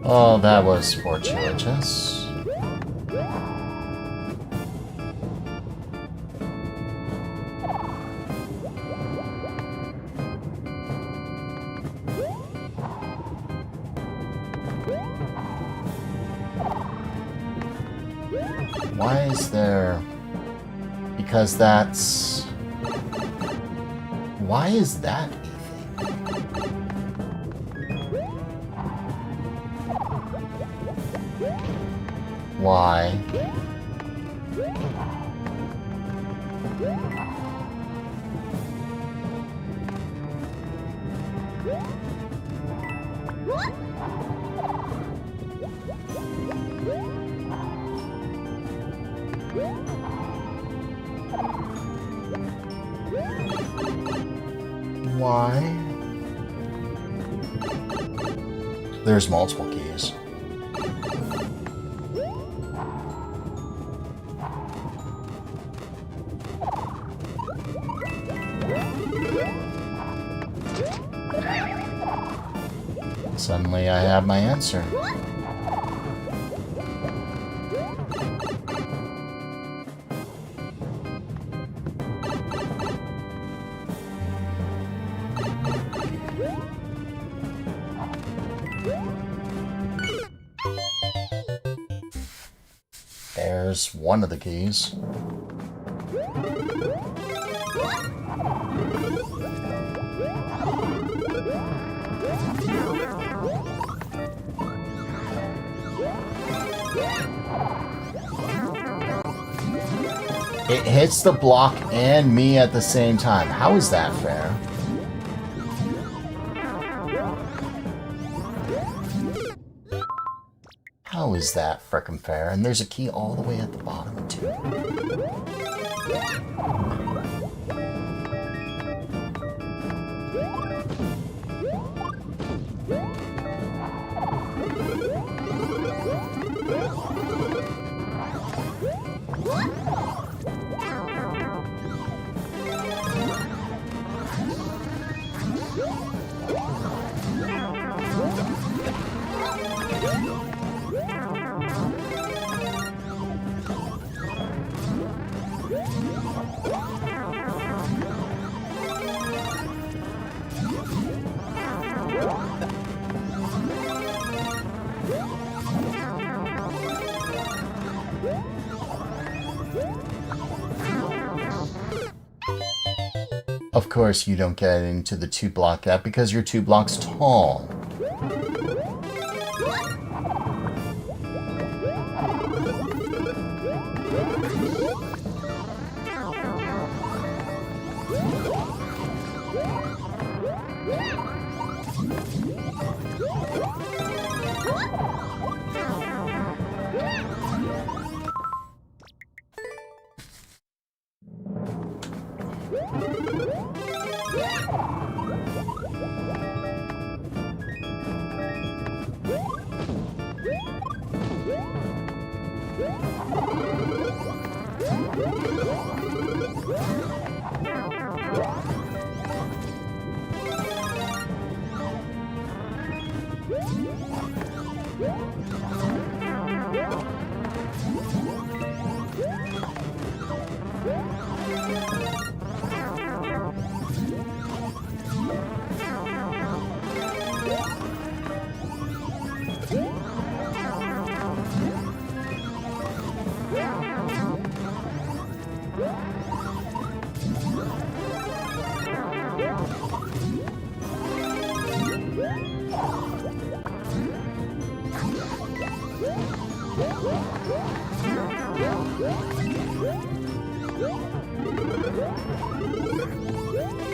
Oh, that was fortuitous. Why is there... Because that's... Why is that a thing? Why? Why? There's multiple keys. Suddenly I have my answer. There's one of the keys. It hits the block and me at the same time. How is that fair? How is that frickin' fair? And there's a key all the way at the bottom, too. Of course you don't get into the 2-block gap because you're 2 blocks tall.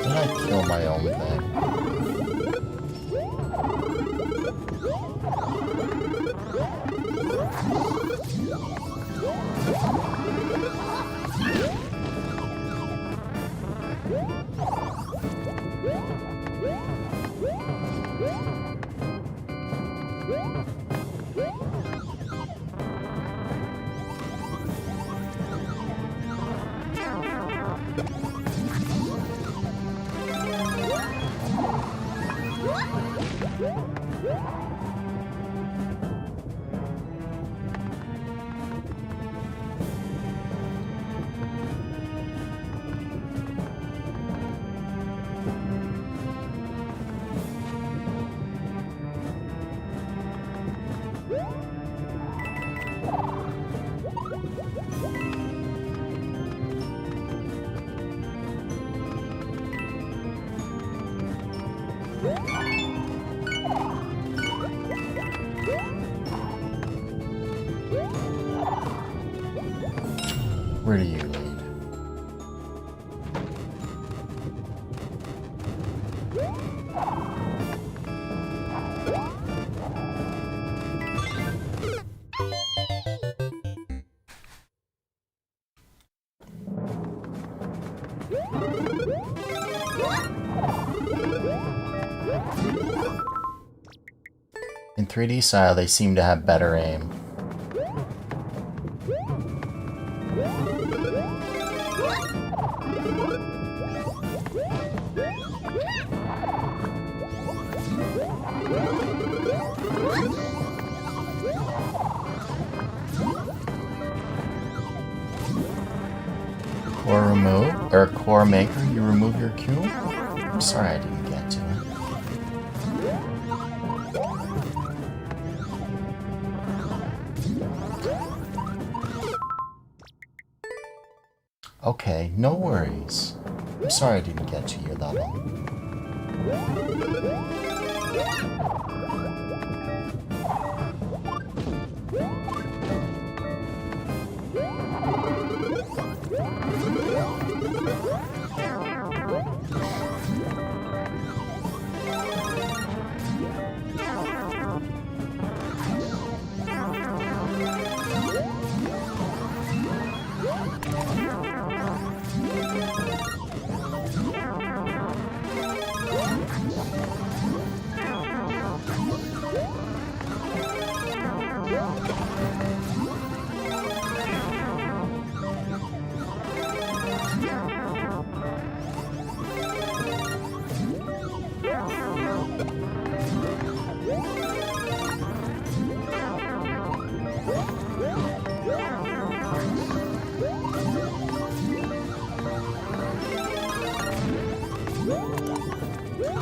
Did I kill my own thing? Where do you lead? In 3D style, they seem to have better aim. Core remove, or core maker, you remove your cube? I'm sorry I didn't get to it. Okay, no worries. I'm sorry I didn't get to your level.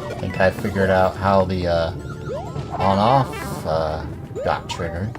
I think I figured out how the on-off got triggered.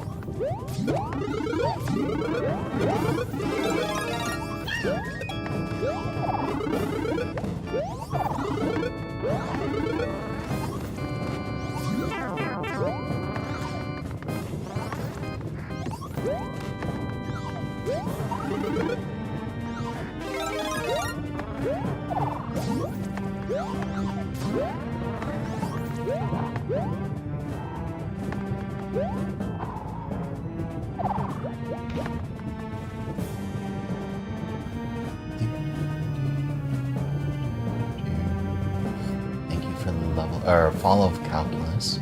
Or follow of calculus.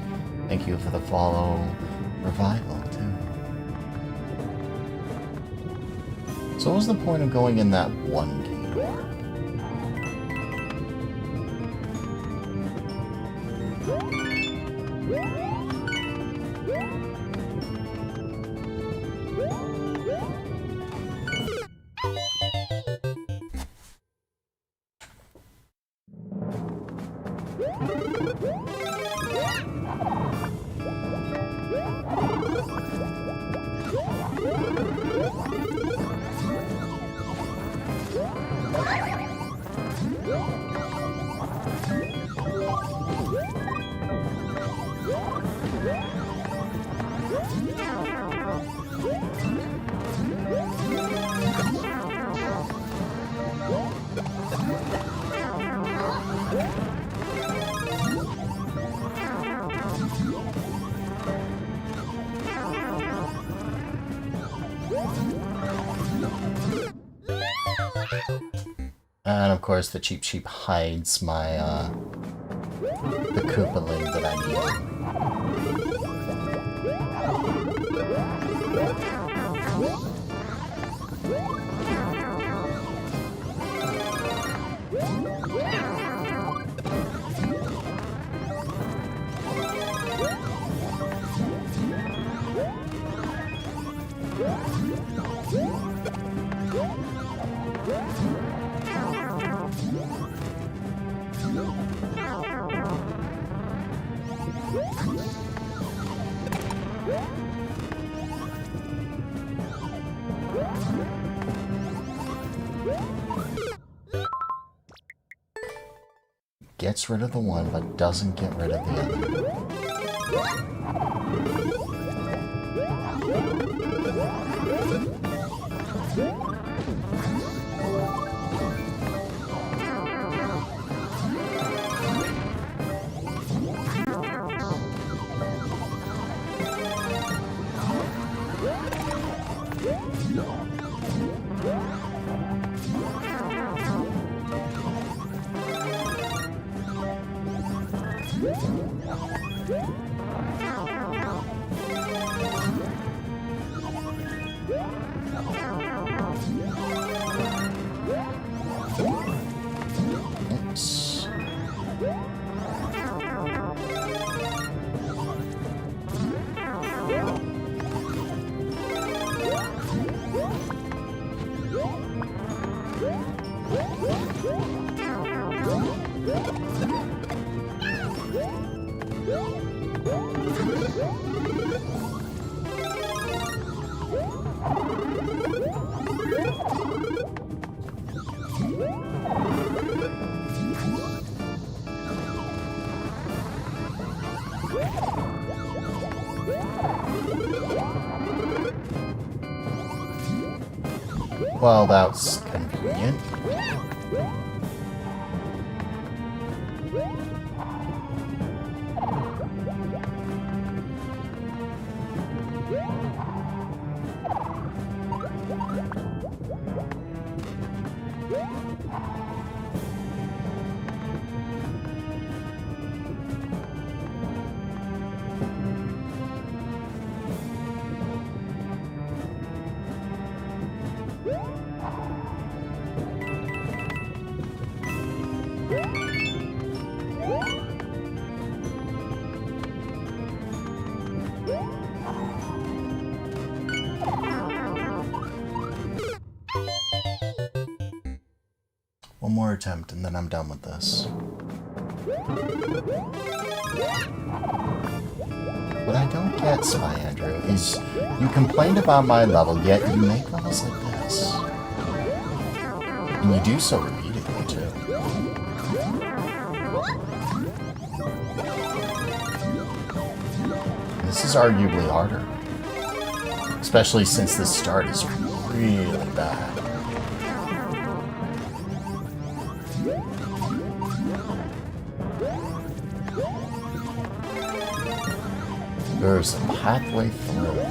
Thank you for the follow revival too. So what was the point of going in that one key door? And of course the Cheep Cheep hides my the Koopaling that I need. Gets rid of the one, but doesn't get rid of the other. Oops. Well, that's convenient. One more attempt and then I'm done with this. What I don't get, Spy Andrew, is you complained about my level, yet you make levels like this. And you do so repeatedly, too. This is arguably harder. Especially since the start is really bad. There's a pathway through.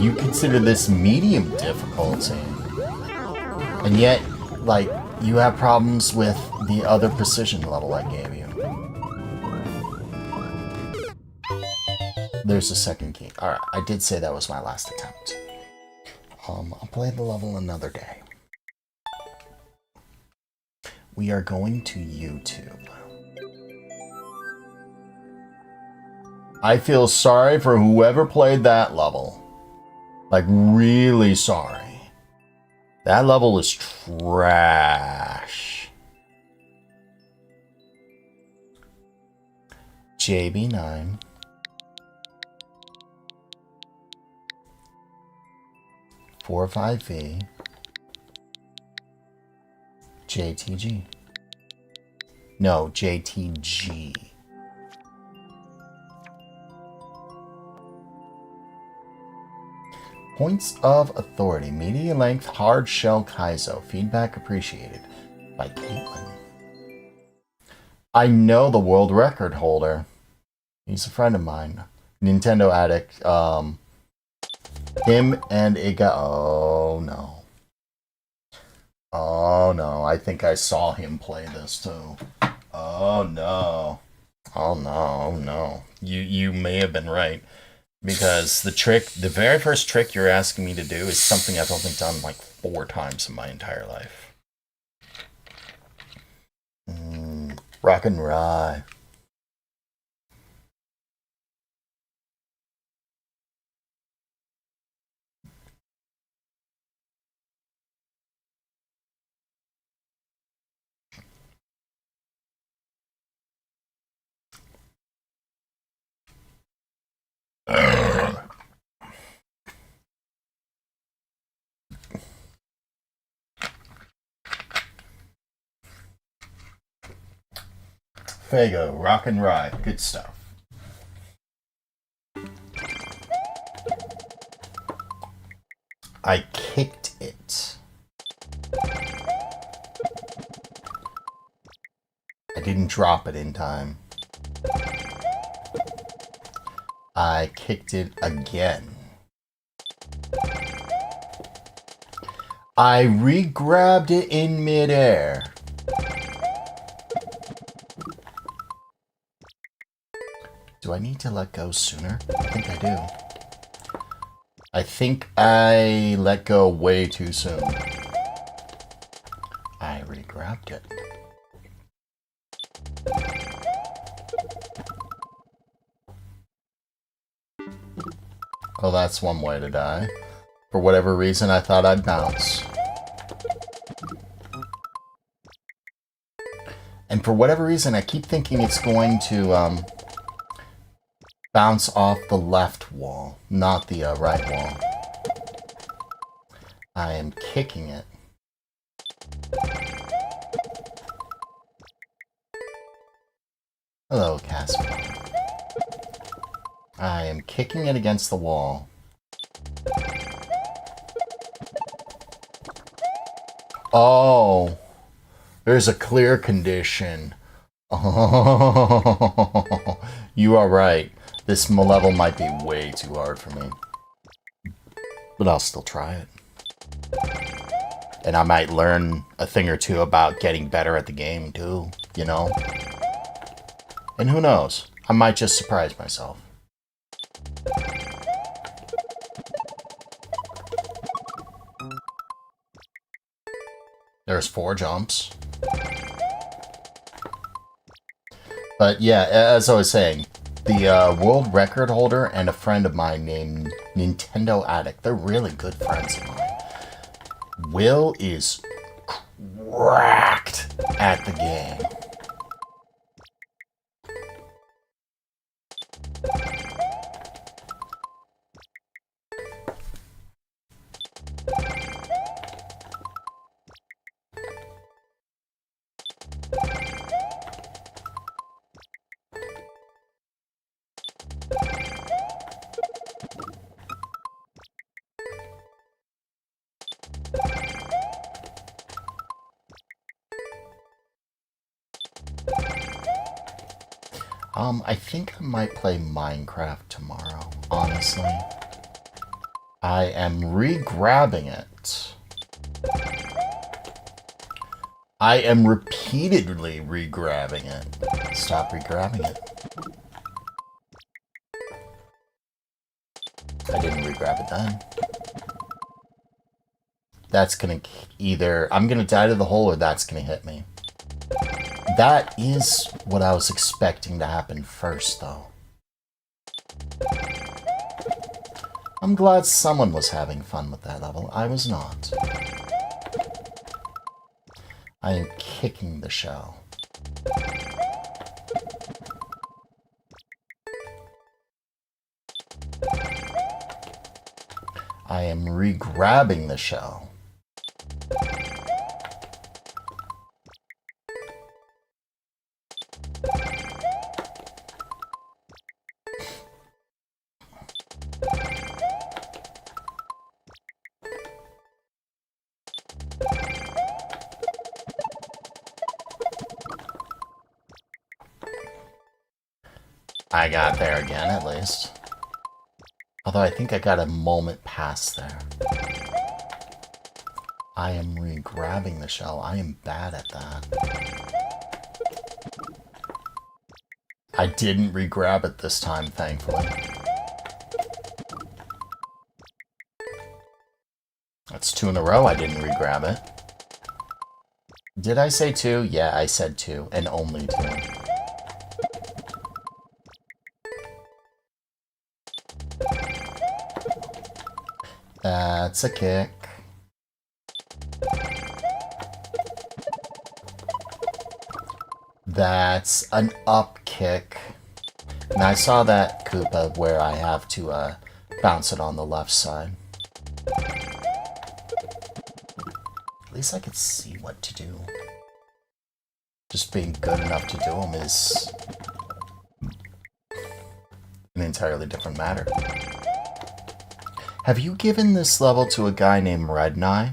You consider this medium difficulty. And yet, like, you have problems with the other precision level I gave you. There's a second key. Alright, I did say that was my last attempt. I'll play the level another day. We are going to YouTube. I feel sorry for whoever played that level. Like, really sorry. That level is trash. JB9. Four 5V. JTG. No, JTG. Points of Authority. Medium length hard shell Kaizo. Feedback appreciated. By Caitlin. I know the world record holder. He's a friend of mine. Nintendo addict. Him and Iga. Oh no. Oh no. I think I saw him play this too. Oh no. Oh no. Oh no. You may have been right. Because the very first trick you're asking me to do is something I've only done like 4 times in my entire life. Rock and rye. Fago, rock and rye, good stuff. I kicked it. I didn't drop it in time. I kicked it again. I re-grabbed it in midair. Do I need to let go sooner? I think I do. I think I let go way too soon. I re-grabbed it. Oh, that's one way to die. For whatever reason, I thought I'd bounce. And for whatever reason, I keep thinking it's going to bounce off the left wall, not the right wall. I am kicking it. Hello, Casper. I am kicking it against the wall. Oh, there's a clear condition. Oh, you are right. This level might be way too hard for me. But I'll still try it. And I might learn a thing or two about getting better at the game too, you know? And who knows? I might just surprise myself. There's 4 jumps. But yeah, as I was saying, the world record holder and a friend of mine named Nintendo Addict, they're really good friends of mine. Will is cracked at the game. I think I might play Minecraft tomorrow, honestly. I am re-grabbing it. I am repeatedly re-grabbing it. Stop re-grabbing it. I didn't re-grab it then. That's gonna either... I'm gonna die to the hole or that's gonna hit me. That is what I was expecting to happen first, though. I'm glad someone was having fun with that level. I was not. I am kicking the shell. I am re-grabbing the shell. I got there again, at least. Although I think I got a moment past there. I am re-grabbing the shell. I am bad at that. I didn't re-grab it this time, thankfully. That's 2 in a row I didn't re-grab it. Did I say 2? Yeah, I said 2, and only 2. That's a kick. That's an up kick. And I saw that Koopa where I have to bounce it on the left side. At least I could see what to do. Just being good enough to do them is an entirely different matter. Have you given this level to a guy named Redneye?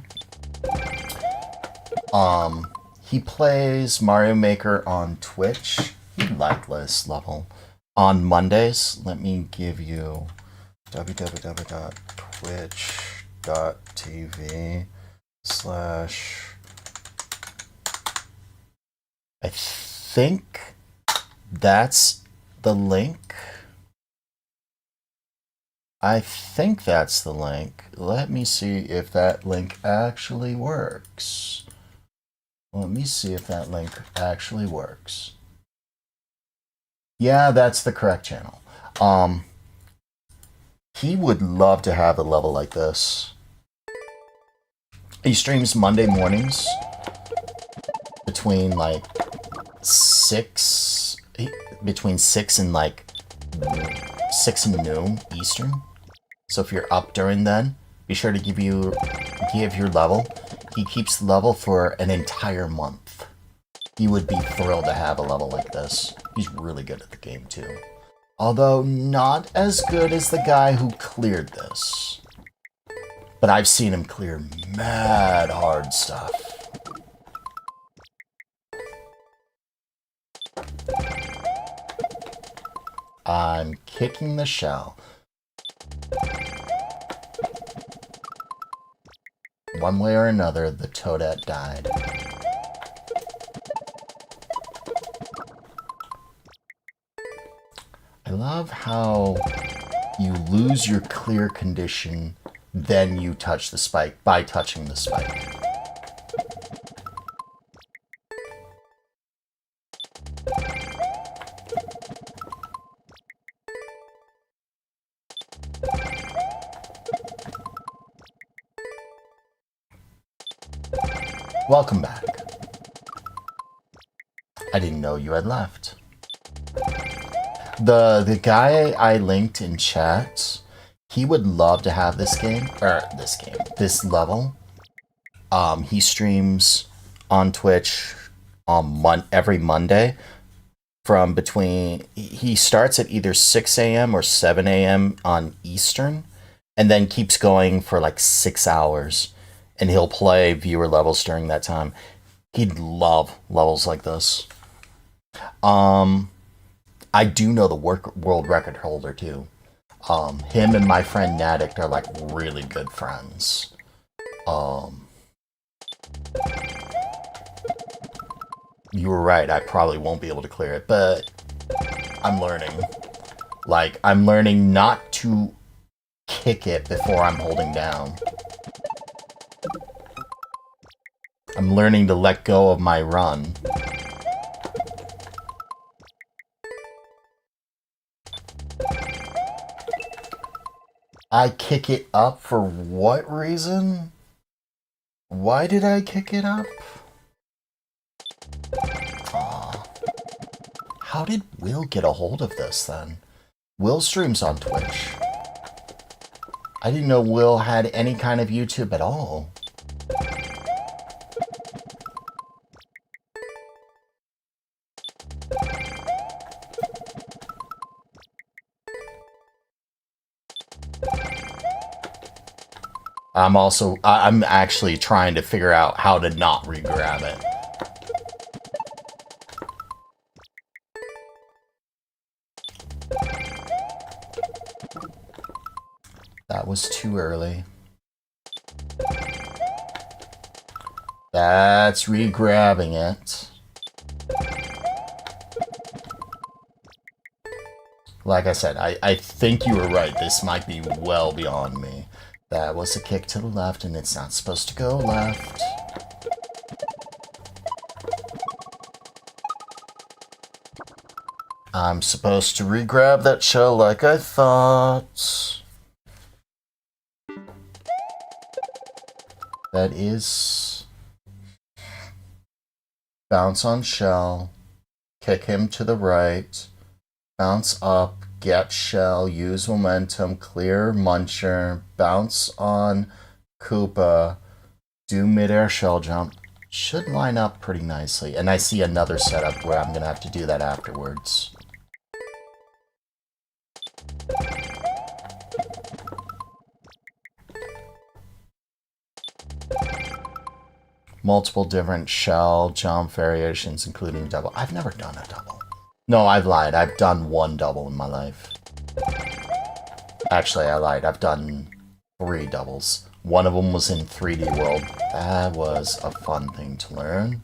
He plays Mario Maker on Twitch. He liked this level. On Mondays, let me give you www.twitch.tv/ I think that's the link. I think that's the link. Let me see if that link actually works. Let me see if that link actually works. Yeah, that's the correct channel. He would love to have a level like this. He streams Monday mornings between like 6 and like 6 and noon Eastern. So if you're up during then, be sure to give your level. He keeps the level for an entire month. He would be thrilled to have a level like this. He's really good at the game too. Although not as good as the guy who cleared this. But I've seen him clear mad hard stuff. I'm kicking the shell. One way or another, the Toadette died. I love how you lose your clear condition, then you touch the spike by touching the spike. Welcome back. I didn't know you had left. The guy I linked in chat, he would love to have this level. He streams on Twitch on every Monday from he starts at either 6 a.m. or 7 a.m. on Eastern, and then keeps going for like 6 hours. And he'll play viewer levels during that time. He'd love levels like this. I do know the world record holder too. Him and my friend Nadict are like really good friends. You were right, I probably won't be able to clear it, but I'm learning. Like, I'm learning not to kick it before I'm holding down. I'm learning to let go of my run. I kick it up for what reason? Why did I kick it up? How did Will get a hold of this then? Will streams on Twitch. I didn't know Will had any kind of YouTube at all. I'm actually trying to figure out how to not re-grab it. That was too early. That's re-grabbing it. Like I said, I think you were right. This might be well beyond me. That was a kick to the left, and it's not supposed to go left. I'm supposed to re-grab that shell like I thought. That is... bounce on shell, kick him to the right, bounce up, get shell, use momentum, clear muncher, bounce on Koopa, do midair shell jump. Should line up pretty nicely. And I see another setup where I'm gonna have to do that afterwards. Multiple different shell jump variations, including double. I've never done a double. No, I've lied. I've done one double in my life. Actually, I lied. I've done 3 doubles. One of them was in 3D World. That was a fun thing to learn.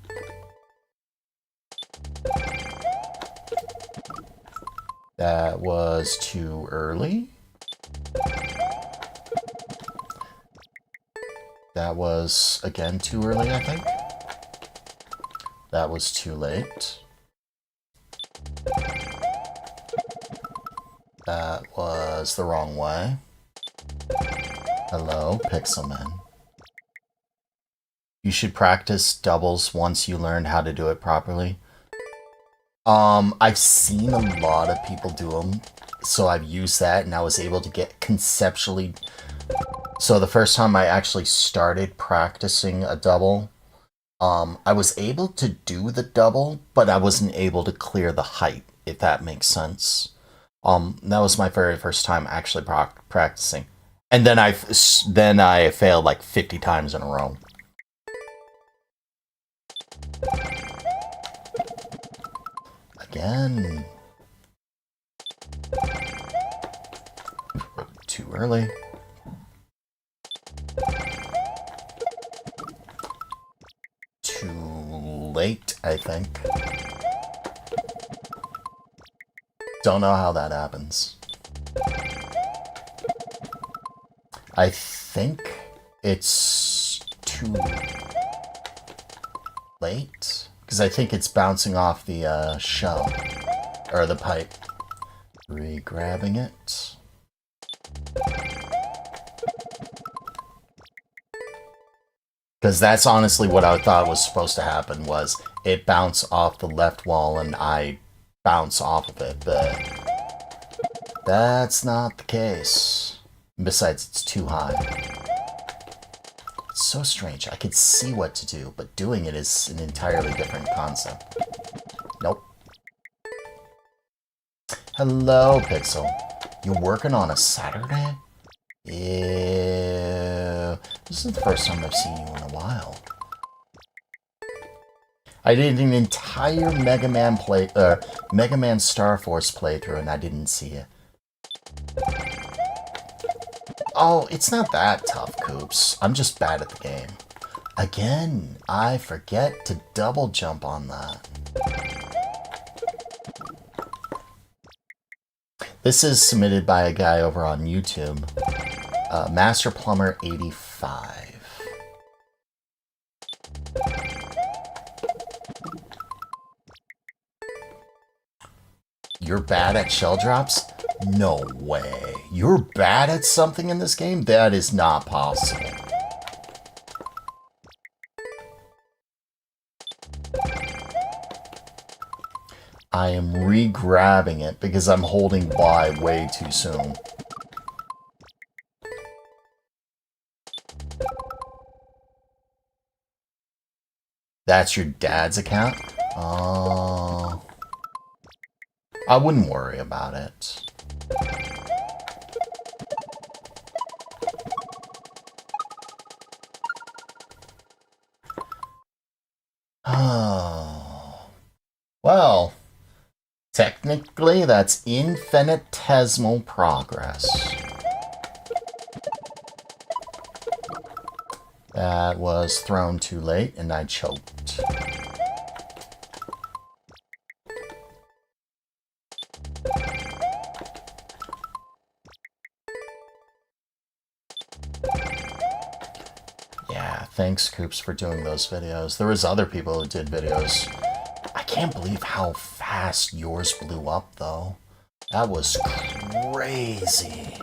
That was too early. That was, again, too early, I think. That was too late. That was the wrong way. Hello, Pixelman. You should practice doubles once you learn how to do it properly. I've seen a lot of people do them, so I've used that, and I was able to get conceptually... So the first time I actually started practicing a double, I was able to do the double, but I wasn't able to clear the height, if that makes sense. That was my very first time actually practicing. And then I failed like 50 times in a row. Again. Too early. Too late, I think. Don't know how that happens. I think it's too late, because I think it's bouncing off the shell, or the pipe. Re-grabbing it. Because that's honestly what I thought was supposed to happen, was it bounce off the left wall and I bounce off of it, but that's not the case. Besides, it's too high. It's so strange. I could see what to do, but doing it is an entirely different concept. Nope. Hello, Pixel. You're working on a Saturday? Ew. This is the first time I've seen you in a while. I did an entire Mega Man Star Force playthrough and I didn't see it. Oh, it's not that tough, Coops. I'm just bad at the game. Again, I forget to double jump on that. This is submitted by a guy over on YouTube. Master Plumber 85. You're bad at shell drops? No way. You're bad at something in this game? That is not possible. I am re-grabbing it because I'm holding Y way too soon. That's your dad's account? Oh. I wouldn't worry about it. Oh. Well, technically that's infinitesimal progress. That was thrown too late and I choked. Yeah, thanks, Coops, for doing those videos. There was other people who did videos. I can't believe how fast yours blew up, though. That was crazy.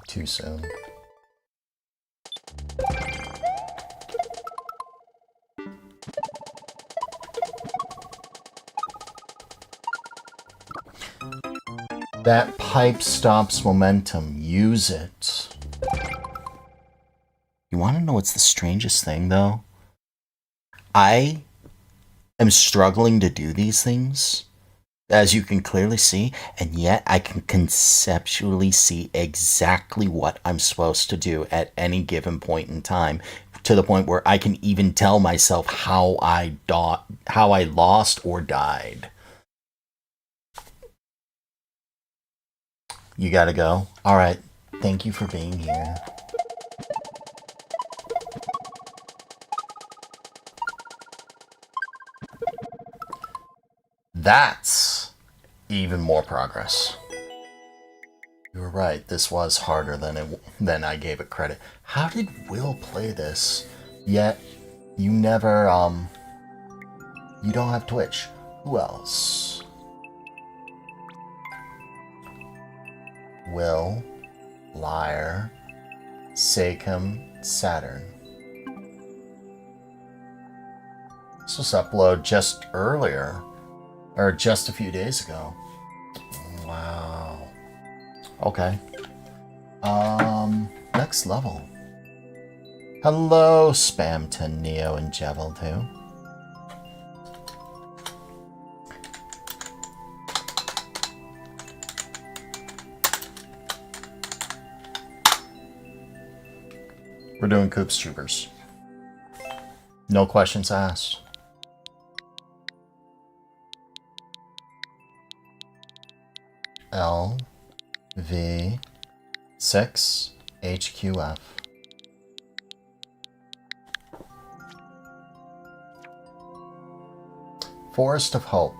Too soon. That pipe stops momentum. Use it. You want to know what's the strangest thing, though? I am struggling to do these things, as you can clearly see, and yet I can conceptually see exactly what I'm supposed to do at any given point in time, to the point where I can even tell myself how I lost or died. You gotta go? Alright, thank you for being here. That's even more progress. You were right, this was harder than I gave it credit. How did Will play this? Yet, you never, you don't have Twitch. Who else? Will, Liar, Sakem, Saturn. This was uploaded just earlier, or just a few days ago. Wow. Okay. Next level. Hello, smm2, Neo, and Jevil2. We're doing Coops Troopers. No questions asked. L V 6 HQF. Forest of Hope.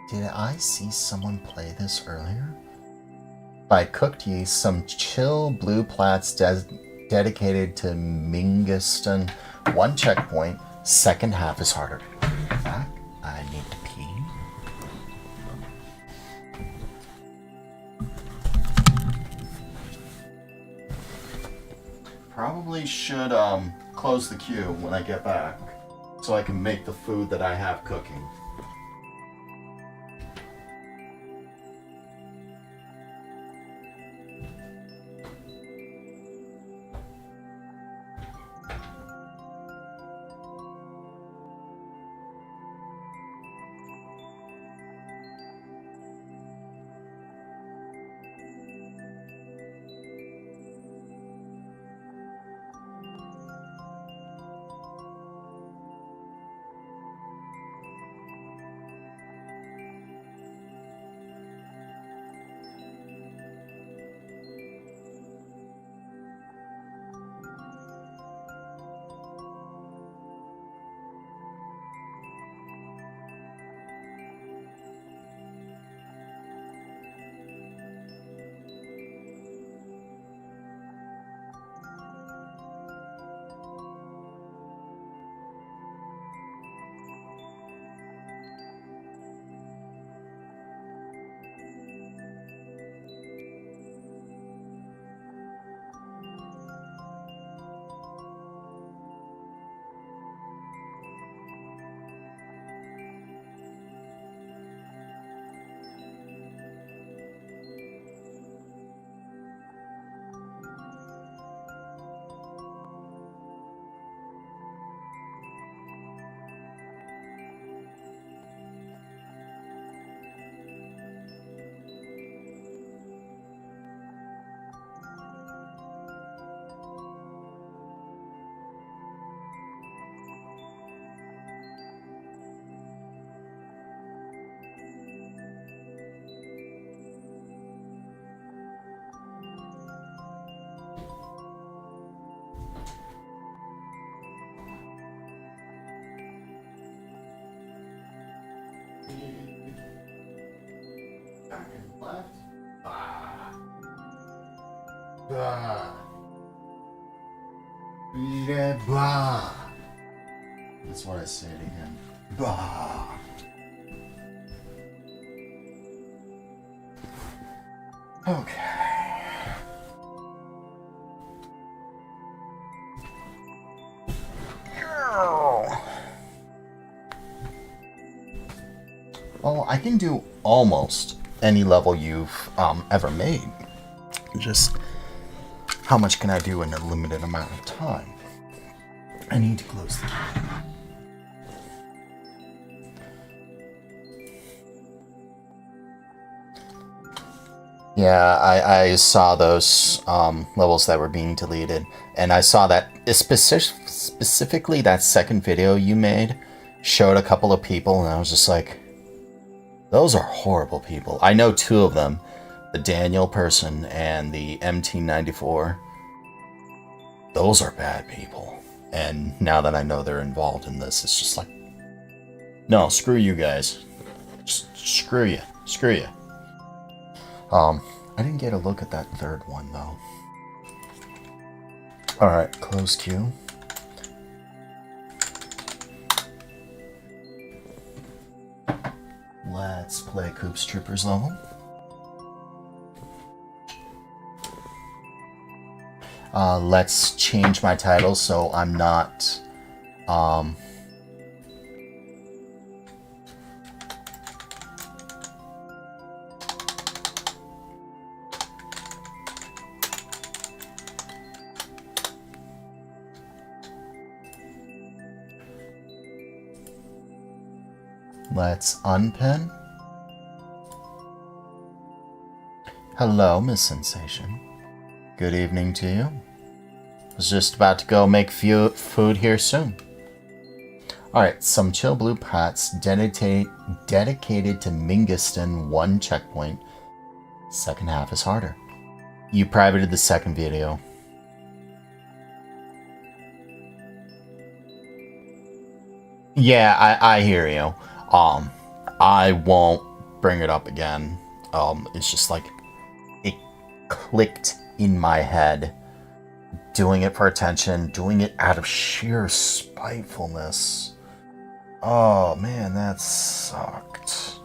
Did I see someone play this earlier? By Cooked Yeast, some chill blue plats dedicated to Mingiston. One checkpoint, second half is harder. Back, I need to pee. Probably should close the queue when I get back so I can make the food that I have cooking. Back and left. Yeah, bah. That's what I say to him. Bah. Okay. Well, I can do almost any level you've ever made. Just how much can I do in a limited amount of time? I need to close the door. Yeah, I saw those levels that were being deleted, and I saw that specifically that second video you made showed a couple of people, and I was just like, those are horrible people. I know two of them, the Daniel person and the MT94. Those are bad people. And now that I know they're involved in this, it's just like, no, screw you guys. Just screw you. Screw you. I didn't get a look at that third one, though. Alright, close queue. Let's play Coops Troopers level. Let's change my title so I'm not, let's unpin. Hello, Miss Sensation. Good evening to you. Was just about to go make food here soon. Alright, some chill blue pots dedicated to Mingiston 1 checkpoint. Second half is harder. You privated the second video. Yeah, I hear you. I won't bring it up again. It's just like, it clicked in my head. Doing it for attention, doing it out of sheer spitefulness. Oh man, that sucked.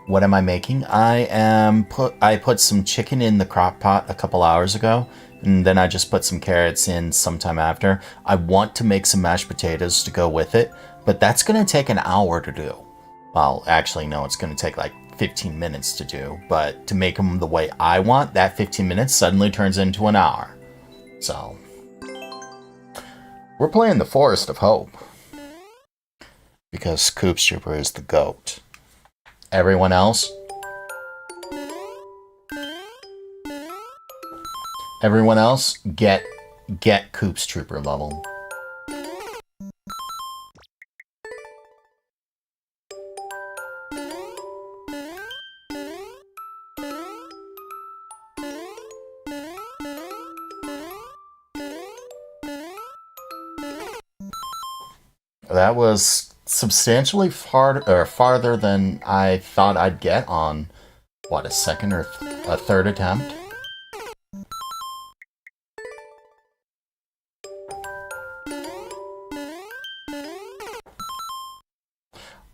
What am I making? I put some chicken in the crock pot a couple hours ago, and then I just put some carrots in sometime after. I want to make some mashed potatoes to go with it, but that's gonna take an hour to do. Well, actually, no, it's gonna take like 15 minutes to do, but to make them the way I want, that 15 minutes suddenly turns into an hour. So, we're playing the Forest of Hope. Because Coops Trooper is the GOAT. Everyone else? Everyone else, get Coops Trooper level. That was substantially farther than I thought I'd get on, what, a second or a third attempt?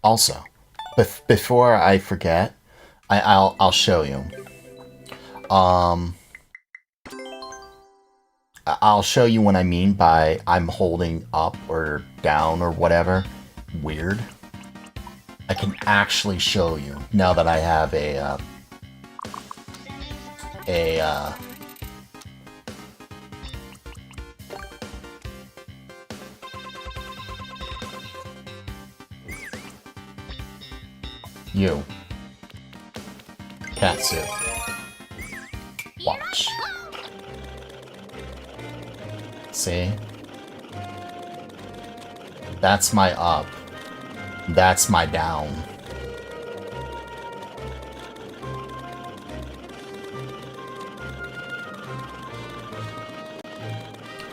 Also, before I forget, I'll show you. I'll show you what I mean by I'm holding up or down or whatever. Weird. I can actually show you now that I have you. Katsu. Watch. See? That's my up. That's my down.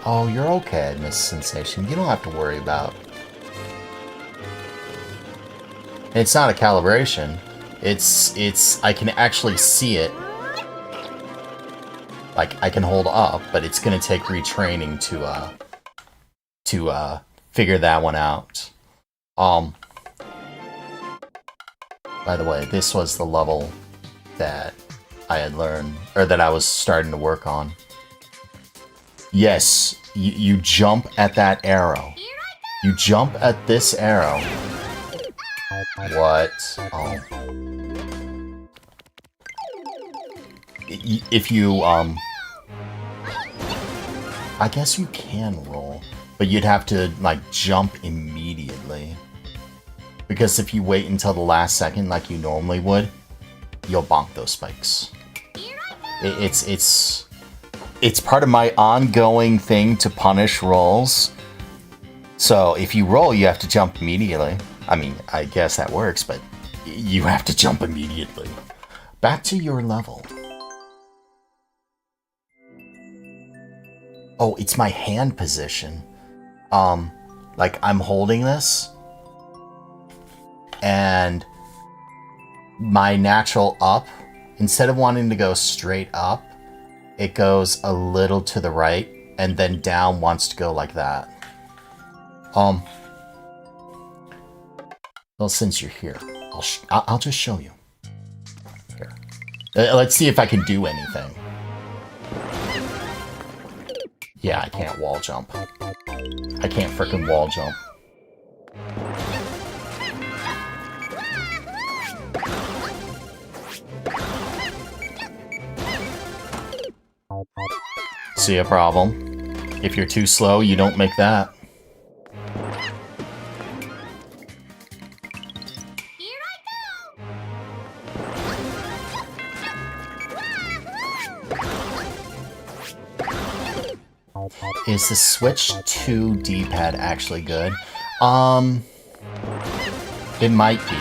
Oh, you're okay, Miss Sensation. You don't have to worry about. It's not a calibration. It's I can actually see it. Like, I can hold up, but it's gonna take retraining to figure that one out. By the way, this was the level that I had learned, or that I was starting to work on. Yes, you jump at that arrow. You jump at this arrow. What? Oh. If you, I guess you can roll, but you'd have to, like, jump immediately. Because if you wait until the last second like you normally would, you'll bonk those spikes. It's part of my ongoing thing to punish rolls. So if you roll, you have to jump immediately. I mean, I guess that works, but you have to jump immediately. Back to your level. Oh, it's my hand position. Like I'm holding this, and my natural up, instead of wanting to go straight up, it goes a little to the right, and then down wants to go like that. Well, since you're here, I'll just show you. Here. Let's see if I can do anything. Yeah, I can't wall jump. I can't frickin' wall jump. See a problem? If you're too slow, you don't make that. Is the Switch 2 D-pad actually good? It might be.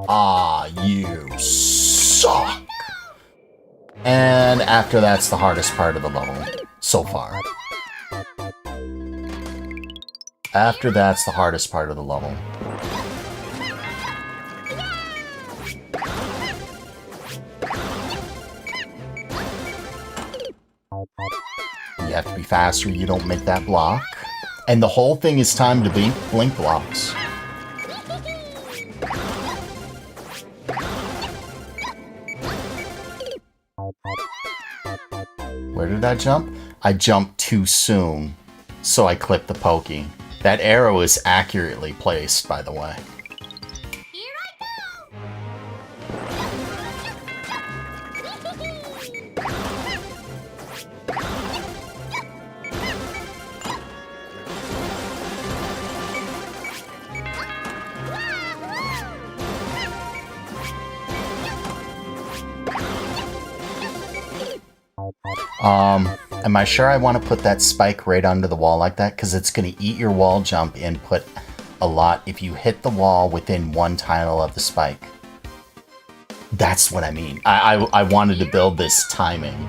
Ah, you suck. And after that's the hardest part of the level so far. After that's the hardest part of the level. You have to be faster, you don't make that block. And the whole thing is timed to blink blocks. Where did I jump? I jumped too soon, so I clipped the pokey. That arrow is accurately placed, by the way. Am I sure I want to put that spike right under the wall like that? Because it's going to eat your wall jump input a lot if you hit the wall within one tile of the spike. That's what I mean. I wanted to build this timing.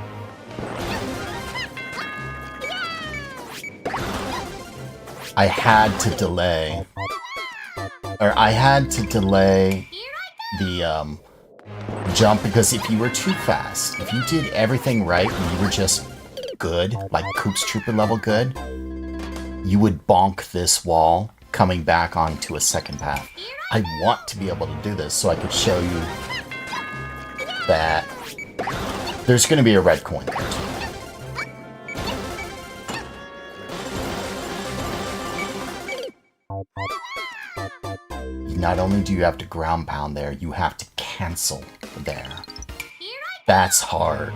I had to delay. Or I had to delay the jump because if you were too fast, if you did everything right and you were just good, like Koops Trooper level good, you would bonk this wall coming back onto a second path. I want to be able to do this so I could show you that there's going to be a red coin there too. Not only do you have to ground pound there, you have to cancel there. That's hard.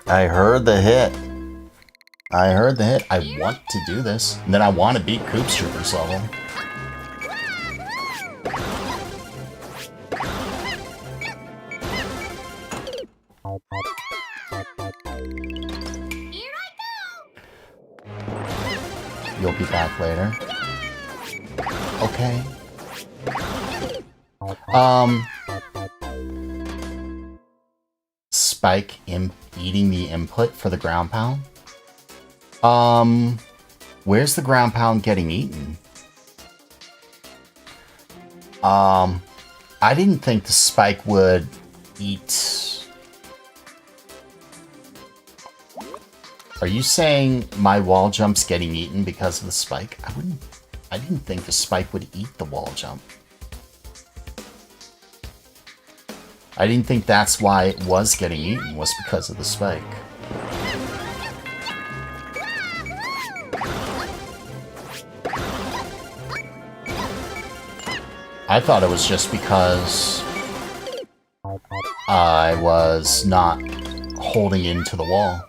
I heard the hit. I heard the hit. I want to do this. And then I want to beat Koops Trooper's level. You'll be back later. Okay. Spike eating the input for the ground pound. Where's the ground pound getting eaten? I didn't think the spike would eat. Are you saying my wall jump's getting eaten because of the spike? I didn't think the spike would eat the wall jump. I didn't think that's why it was getting eaten, was because of the spike. I thought it was just because I was not holding into the wall.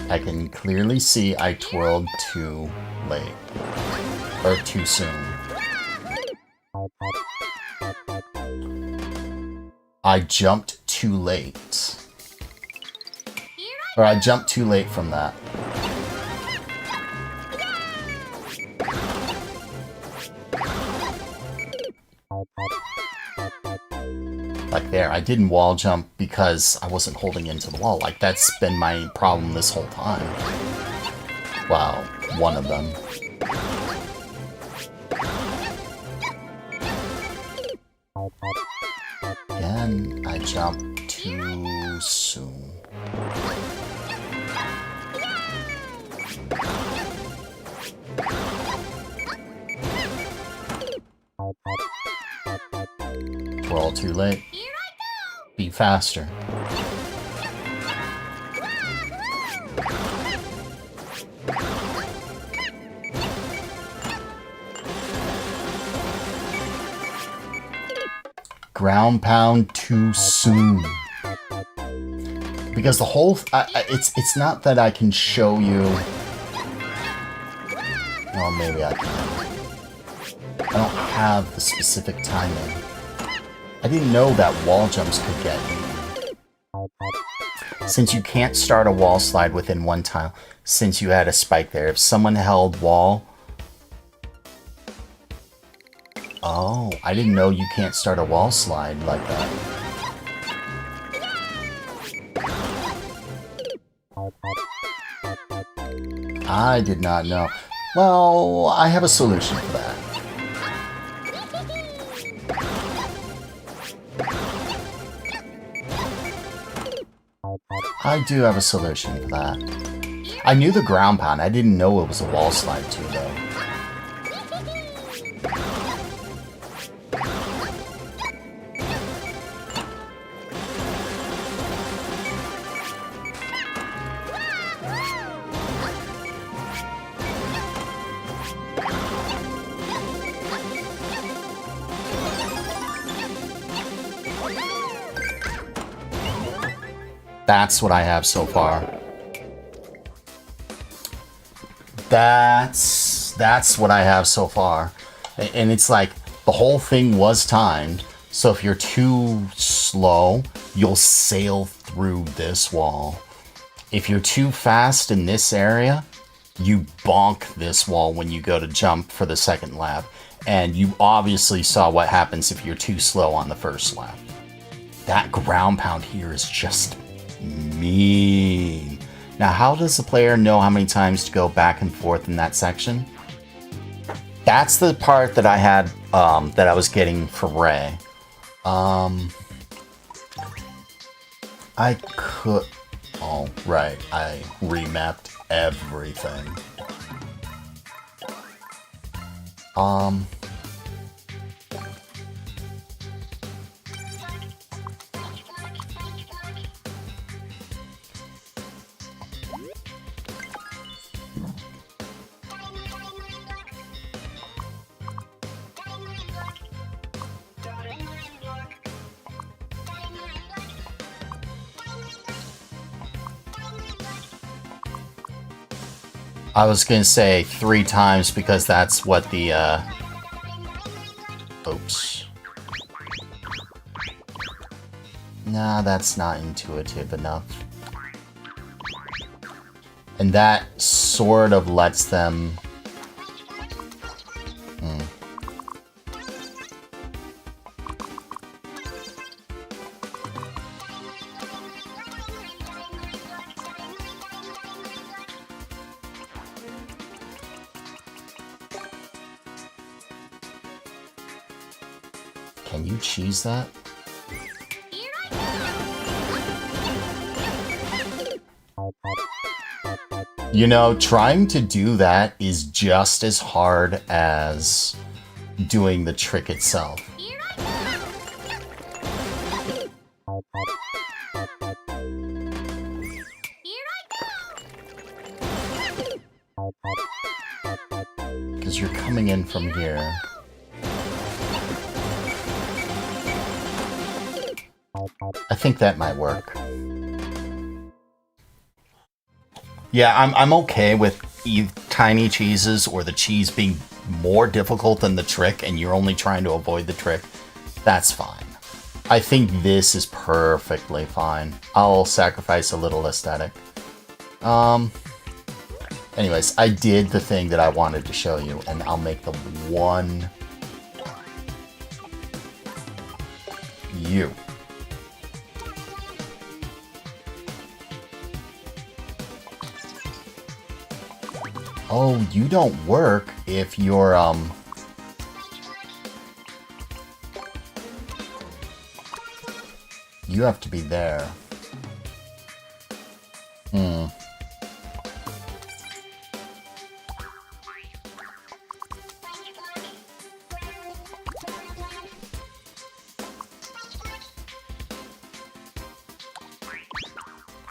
I can clearly see I twirled too late. Or too soon. I jumped too late. Or I jumped too late from that. Like there, I didn't wall jump because I wasn't holding into the wall. Like, that's been my problem this whole time. Well, one of them. Again, I jumped too soon. Twirl too late. Be faster. Ground pound too soon. Because the whole... it's not that I can show you... Oh, maybe I can. I don't have the specific timing. I didn't know that wall jumps could get eaten. Since you can't start a wall slide within one tile, since you had a spike there, if someone held wall... Oh, I didn't know you can't start a wall slide like that. I did not know. Well, I have a solution for that. I do have a solution for that. I knew the ground pound. I didn't know it was a wall slide too, though. That's what I have so far. That's what I have so far. And it's like, the whole thing was timed, so if you're too slow, you'll sail through this wall. If you're too fast in this area, you bonk this wall when you go to jump for the second lap. And you obviously saw what happens if you're too slow on the first lap. That ground pound here is just mean. Now, how does the player know how many times to go back and forth in that section? That's the part that I had, that I was getting for Ray. I could... Oh, right. I remapped everything. I was gonna say 3 times because that's what the, Oops. Nah, that's not intuitive enough. And that sort of lets them... Can you cheese that? You know, trying to do that is just as hard as doing the trick itself. Because you're coming in from here. I think that might work. Yeah, I'm okay with tiny cheeses or the cheese being more difficult than the trick and you're only trying to avoid the trick. That's fine. I think this is perfectly fine. I'll sacrifice a little aesthetic. Anyways, I did the thing that I wanted to show you, and I'll make the one you. Oh, you don't work if you're, you have to be there.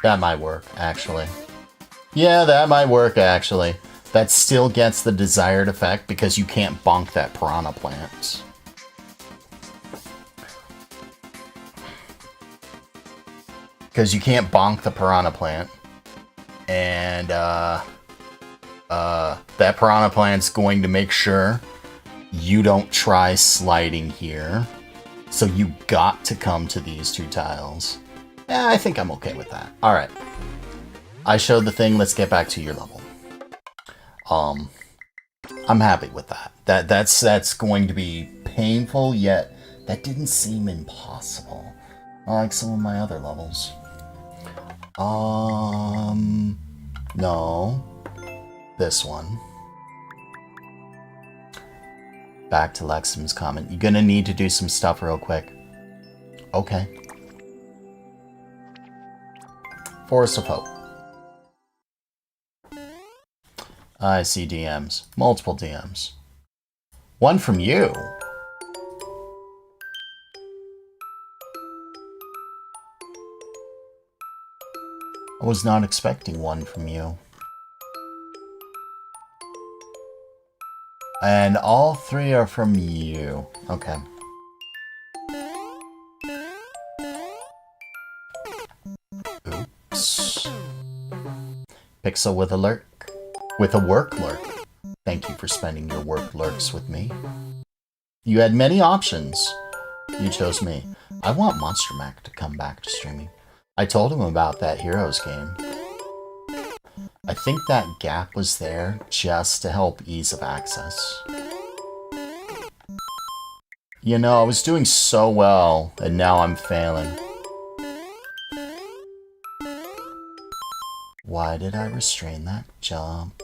That might work, actually. Yeah, that might work, actually. That still gets the desired effect because you can't bonk that piranha plant. Because you can't bonk the piranha plant. And, that piranha plant's going to make sure you don't try sliding here. So you got to come to these two tiles. Yeah, I think I'm okay with that. Alright. I showed the thing, let's get back to your level. I'm happy with that. That's going to be painful, yet that didn't seem impossible. Like some of my other levels. No. This one. Back to Lexim's comment. You're gonna need to do some stuff real quick. Okay. Forest of Hope. I see DMs. Multiple DMs. One from you. I was not expecting one from you. And all three are from you. Okay. Oops. Pixel with a lurk. With a work lurk. Thank you for spending your work lurks with me. You had many options. You chose me. I want Monster Mac to come back to streaming. I told him about that Heroes game. I think that gap was there just to help ease of access. You know, I was doing so well, and now I'm failing. Why did I restrain that jump?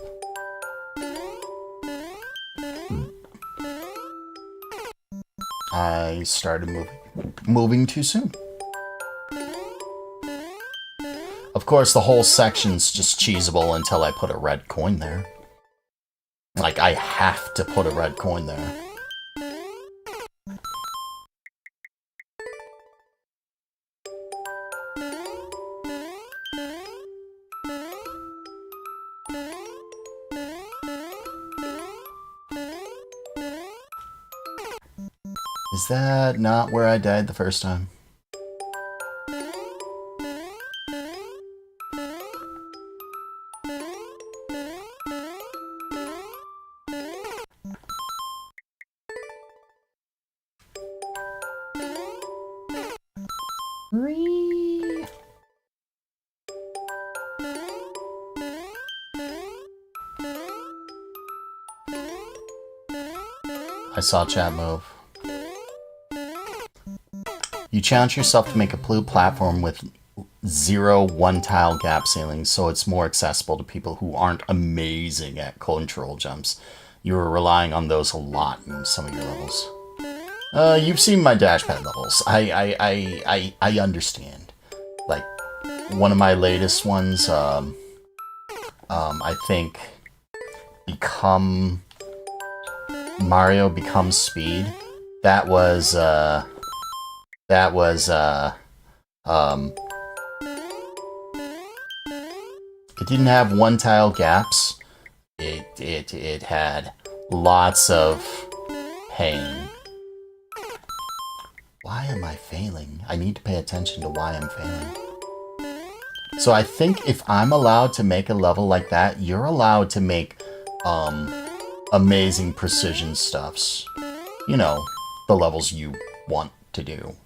I started moving too soon. Of course, the whole section's just cheesable until I put a red coin there. Like, I have to put a red coin there. Is that not where I died the first time? I saw chat move. You challenge yourself to make a blue platform with 0 one-tile gap ceilings so it's more accessible to people who aren't amazing at control jumps. You were relying on those a lot in some of your levels. You've seen my dashpad levels. I understand. Like, one of my latest ones, I think Mario becomes Speed. That was it didn't have one tile gaps. It had lots of pain. Why am I failing? I need to pay attention to why I'm failing. So I think if I'm allowed to make a level like that, you're allowed to make amazing precision stuffs. You know, the levels you want to do.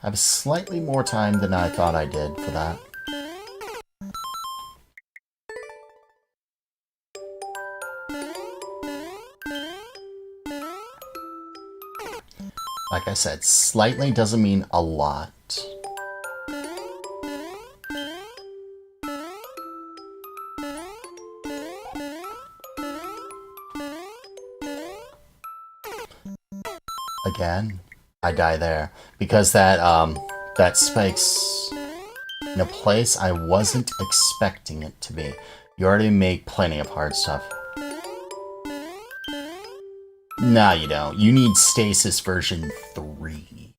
I have slightly more time than I thought I did for that. Like I said, slightly doesn't mean a lot. Again, I die there because that spike's in a place I wasn't expecting it to be. You already make plenty of hard stuff. Nah, you don't. You need Stasis version 3.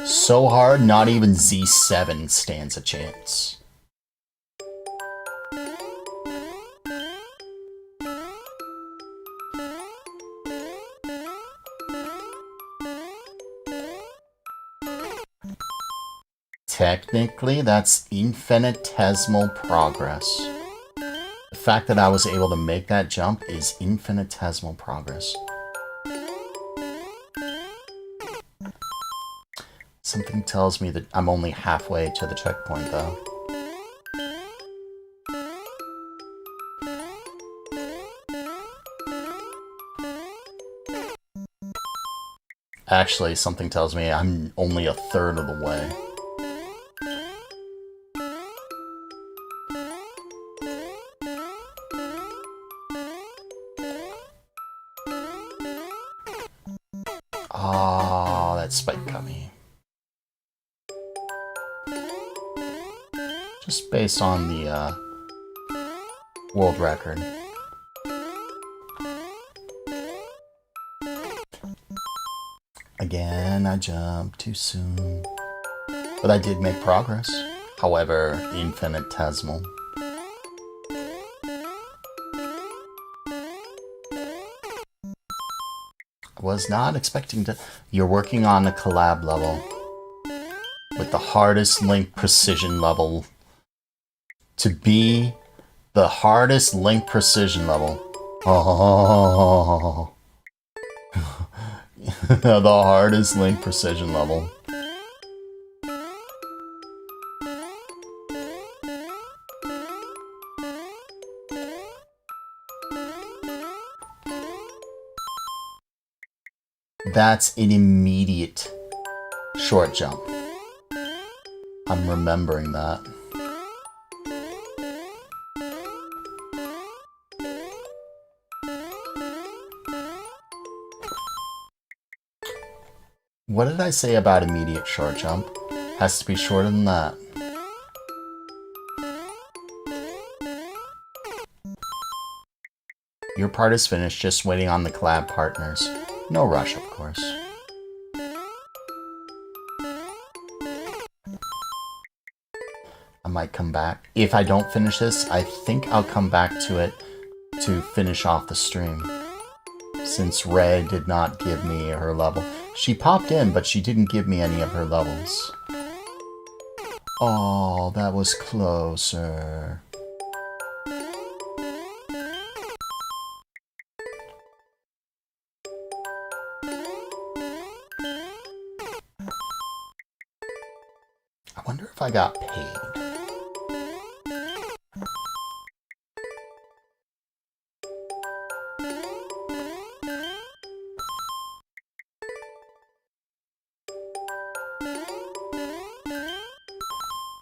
So hard, not even Z7 stands a chance. Technically, that's infinitesimal progress. The fact that I was able to make that jump is infinitesimal progress. Something tells me that I'm only halfway to the checkpoint, though. Actually, something tells me I'm only a third of the way. Oh, that spike got me. Just based on the world record. Again, I jumped too soon. But I did make progress. However, infinitesimal. I was not expecting to... You're working on a collab level. With the hardest link precision level. To be the hardest link precision level. Oh. The hardest link precision level. That's an immediate short jump. I'm remembering that. What did I say about immediate short jump? Has to be shorter than that. Your part is finished, just waiting on the collab partners. No rush, of course. I might come back. If I don't finish this, I think I'll come back to it to finish off the stream. Since Red did not give me her level. She popped in, but she didn't give me any of her levels. Oh, that was closer. I wonder if I got paid.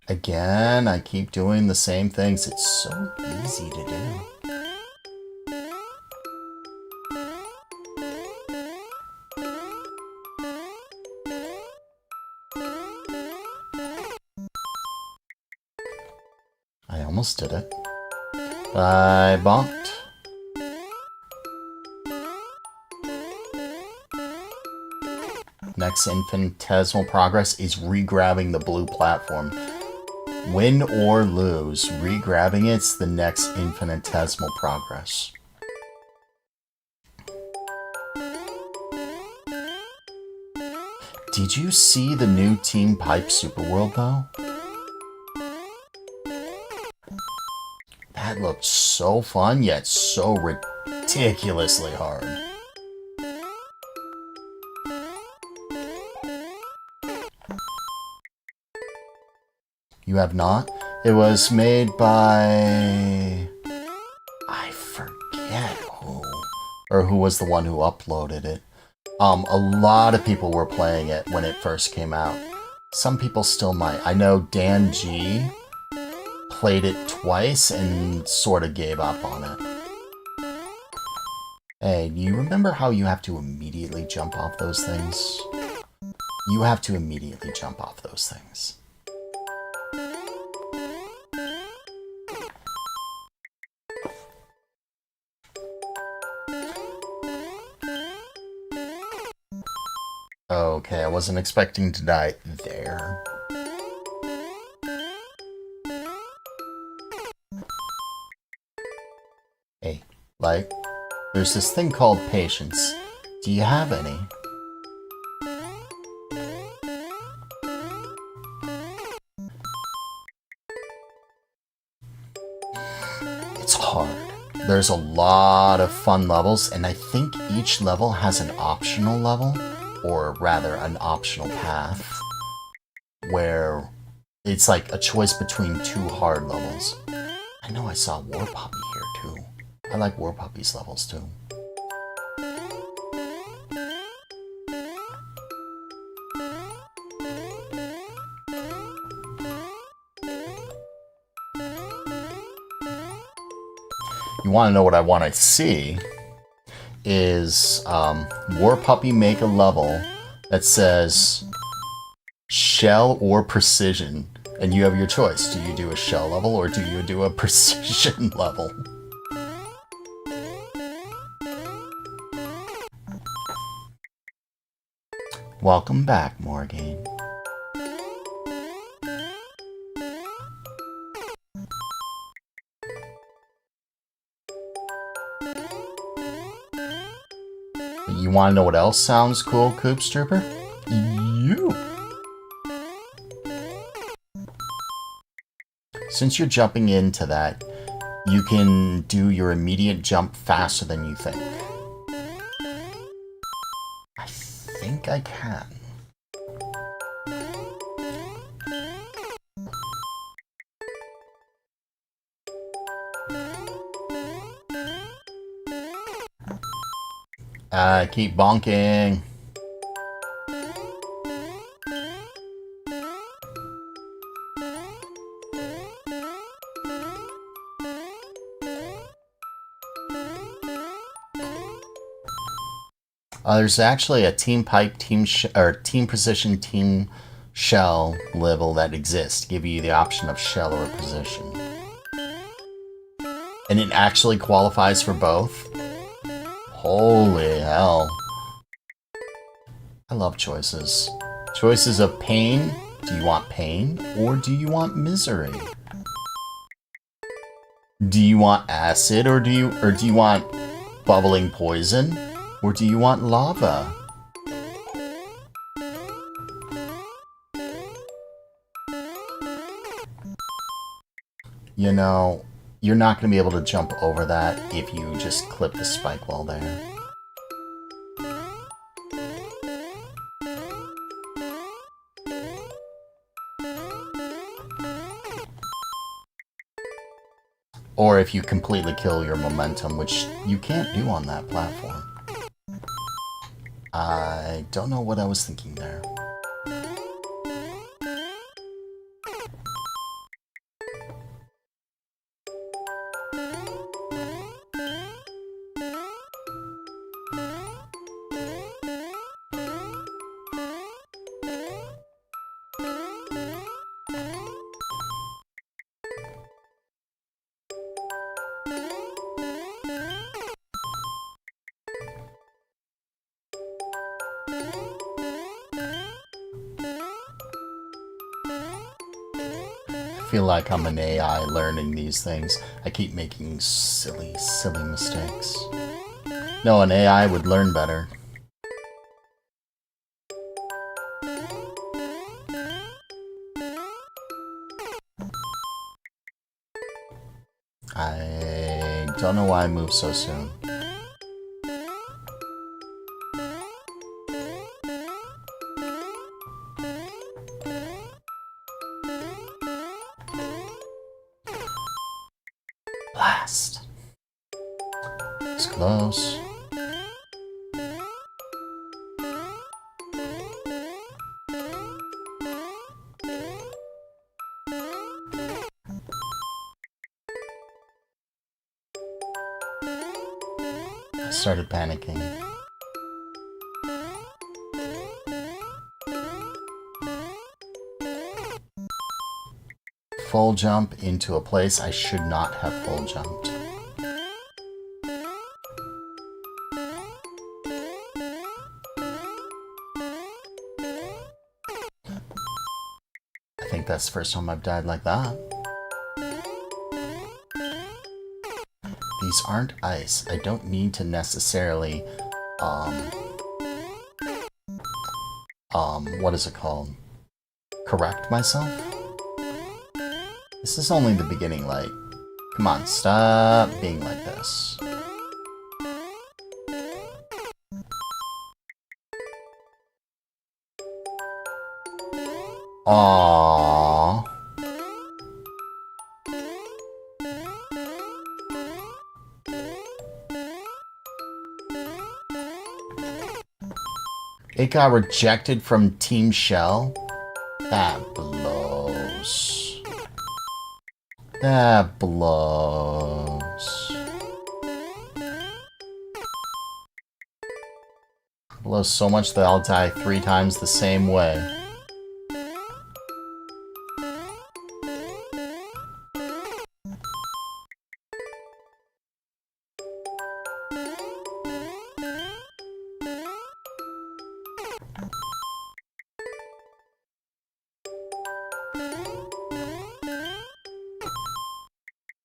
Again, I keep doing the same things. It's so easy to do. almost did it. I bonked. Next infinitesimal progress is re-grabbing the blue platform. Win or lose, re-grabbing it's the next infinitesimal progress. Did you see the new Team Pipe Superworld though? That looked so fun, yet so ridiculously hard. You have not? It was made by... I forget who. Or who was the one who uploaded it. A lot of people were playing it when it first came out. Some people still might. I know Dan G played it twice and sort of gave up on it. Hey, do you remember how you have to immediately jump off those things? You have to immediately jump off those things. Okay, I wasn't expecting to die there. Hey, like, there's this thing called patience. Do you have any? It's hard. There's a lot of fun levels, and I think each level has an optional level. Or rather, an optional path, where it's like a choice between two hard levels. I know I saw War Puppy here too. I like War Puppy's levels too. You want to know what I want to see? Is War Puppy make a level that says shell or precision, and you have your choice. Do you do a shell level or do you do a precision level? Welcome back, Morgan. You want to know what else sounds cool, Coops Trooper? You! Since you're jumping into that, you can do your immediate jump faster than you think. I think I can. I keep bonking. There's actually a Team Pipe, Team Precision, Team Shell level that exists to give you the option of Shell or Precision. And it actually qualifies for both. Holy hell. I love choices. Choices of pain. Do you want pain or do you want misery? Do you want acid or do you want bubbling poison? Or do you want lava? You know, you're not going to be able to jump over that if you just clip the spike wall there. Or if you completely kill your momentum, which you can't do on that platform. I don't know what I was thinking there. feel like I'm an AI learning these things. I keep making silly mistakes. No, an AI would learn better. I don't know why I moved so soon. Blast. It's close. I started panicking. Full jump into a place I should not have full jumped. I think that's the first time I've died like that. These aren't ice. I don't need to necessarily, what is it called? Correct myself? This is only the beginning, like, come on, stop being like this. Aww. It got rejected from Team Shell? That blows. That blows. Blows so much that I'll die 3 times the same way.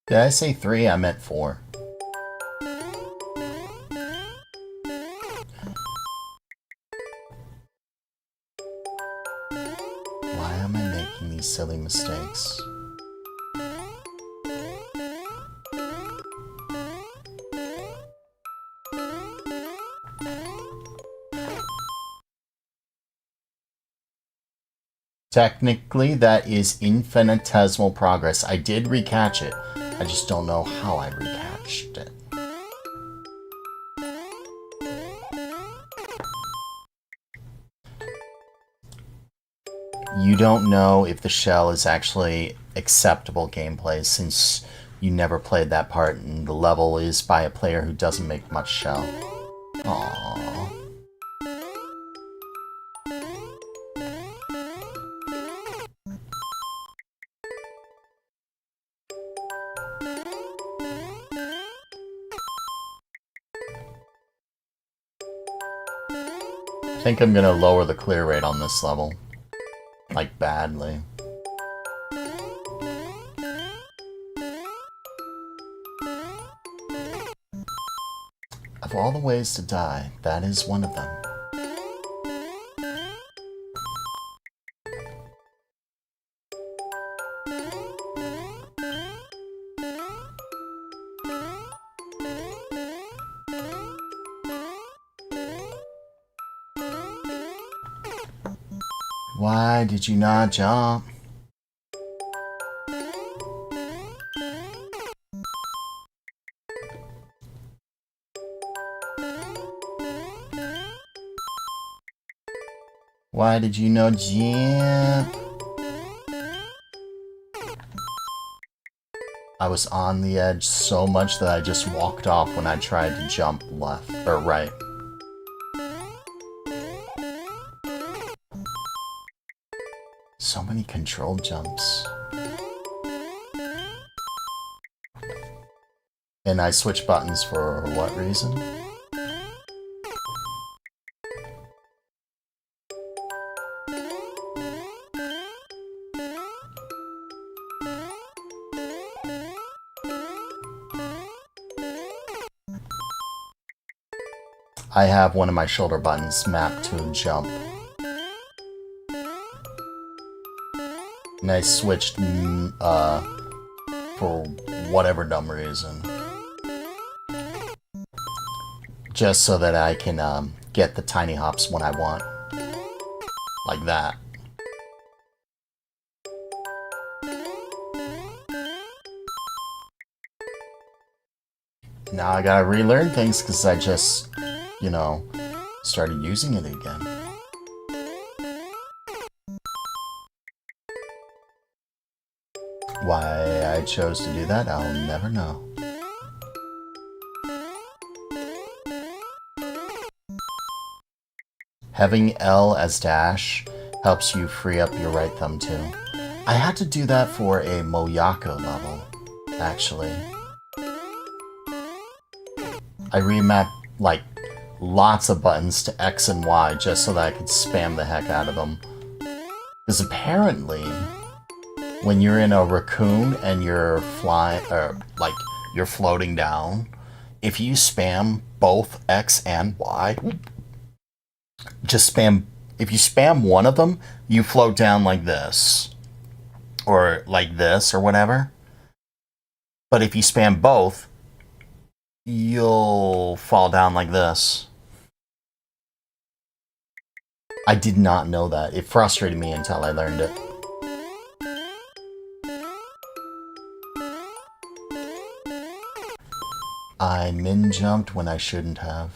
Did I say 3? I meant 4. Why am I making these silly mistakes? Technically, that is infinitesimal progress. I did recatch it. I just don't know how I recatched it. You don't know if the shell is actually acceptable gameplay since you never played that part and the level is by a player who doesn't make much shell. Aww. I think I'm gonna lower the clear rate on this level. Like, badly. Of all the ways to die, that is one of them. Why did you not jump? Why did you not jump? I was on the edge so much that I just walked off when I tried to jump left or right. So many controlled jumps. And I switch buttons for what reason? I have one of my shoulder buttons mapped to jump. And I switched for whatever dumb reason. Just so that I can get the tiny hops when I want. Like that. Now I gotta relearn things because I just, you know, started using it again. Why I chose to do that, I'll never know. Having L as dash helps you free up your right thumb too. I had to do that for a Moyako level, actually. I remapped, like, lots of buttons to X and Y just so that I could spam the heck out of them. Because apparently, when you're in a raccoon and you're flying, or like you're floating down, if you spam both X and Y, just spam, if you spam one of them, you float down like this, or like this, or whatever. But if you spam both, you'll fall down like this. I did not know that. It frustrated me until I learned it. I min jumped when I shouldn't have.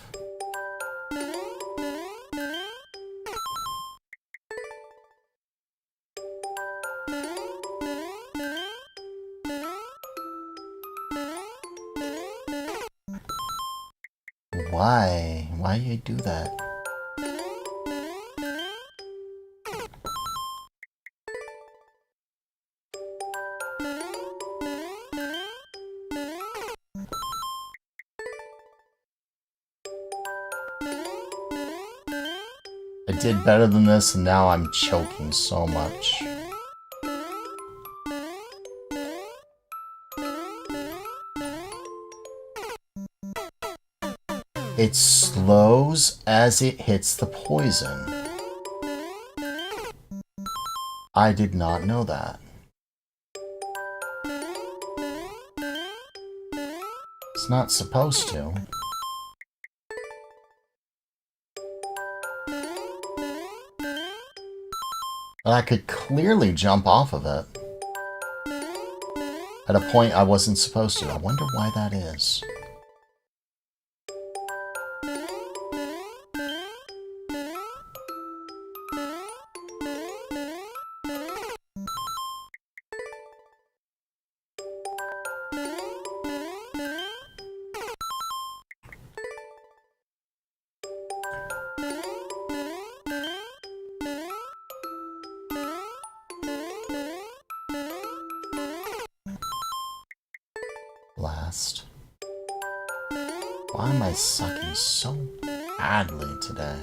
Why? Why you do that? I did better than this and now I'm choking so much. It slows as it hits the poison. I did not know that. It's not supposed to. I could clearly jump off of it. At a point I wasn't supposed to. I wonder why that is. Last. Why am I sucking so badly today?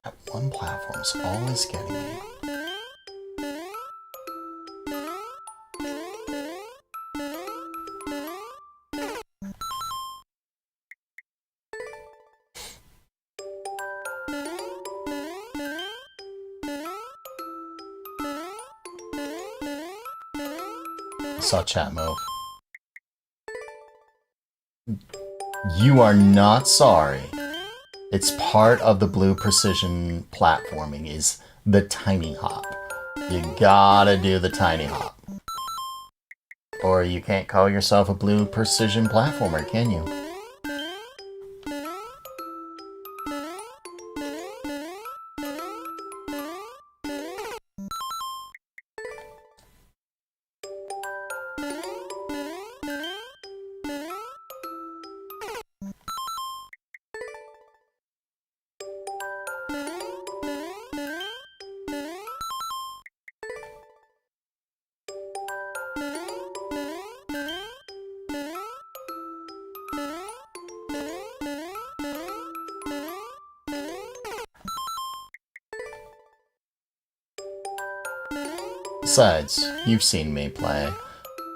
That one platform's always getting me. I saw chat move. You are not sorry. It's part of the blue precision platforming is the tiny hop. You gotta do the tiny hop. Or you can't call yourself a blue precision platformer, can you? Besides, you've seen me play.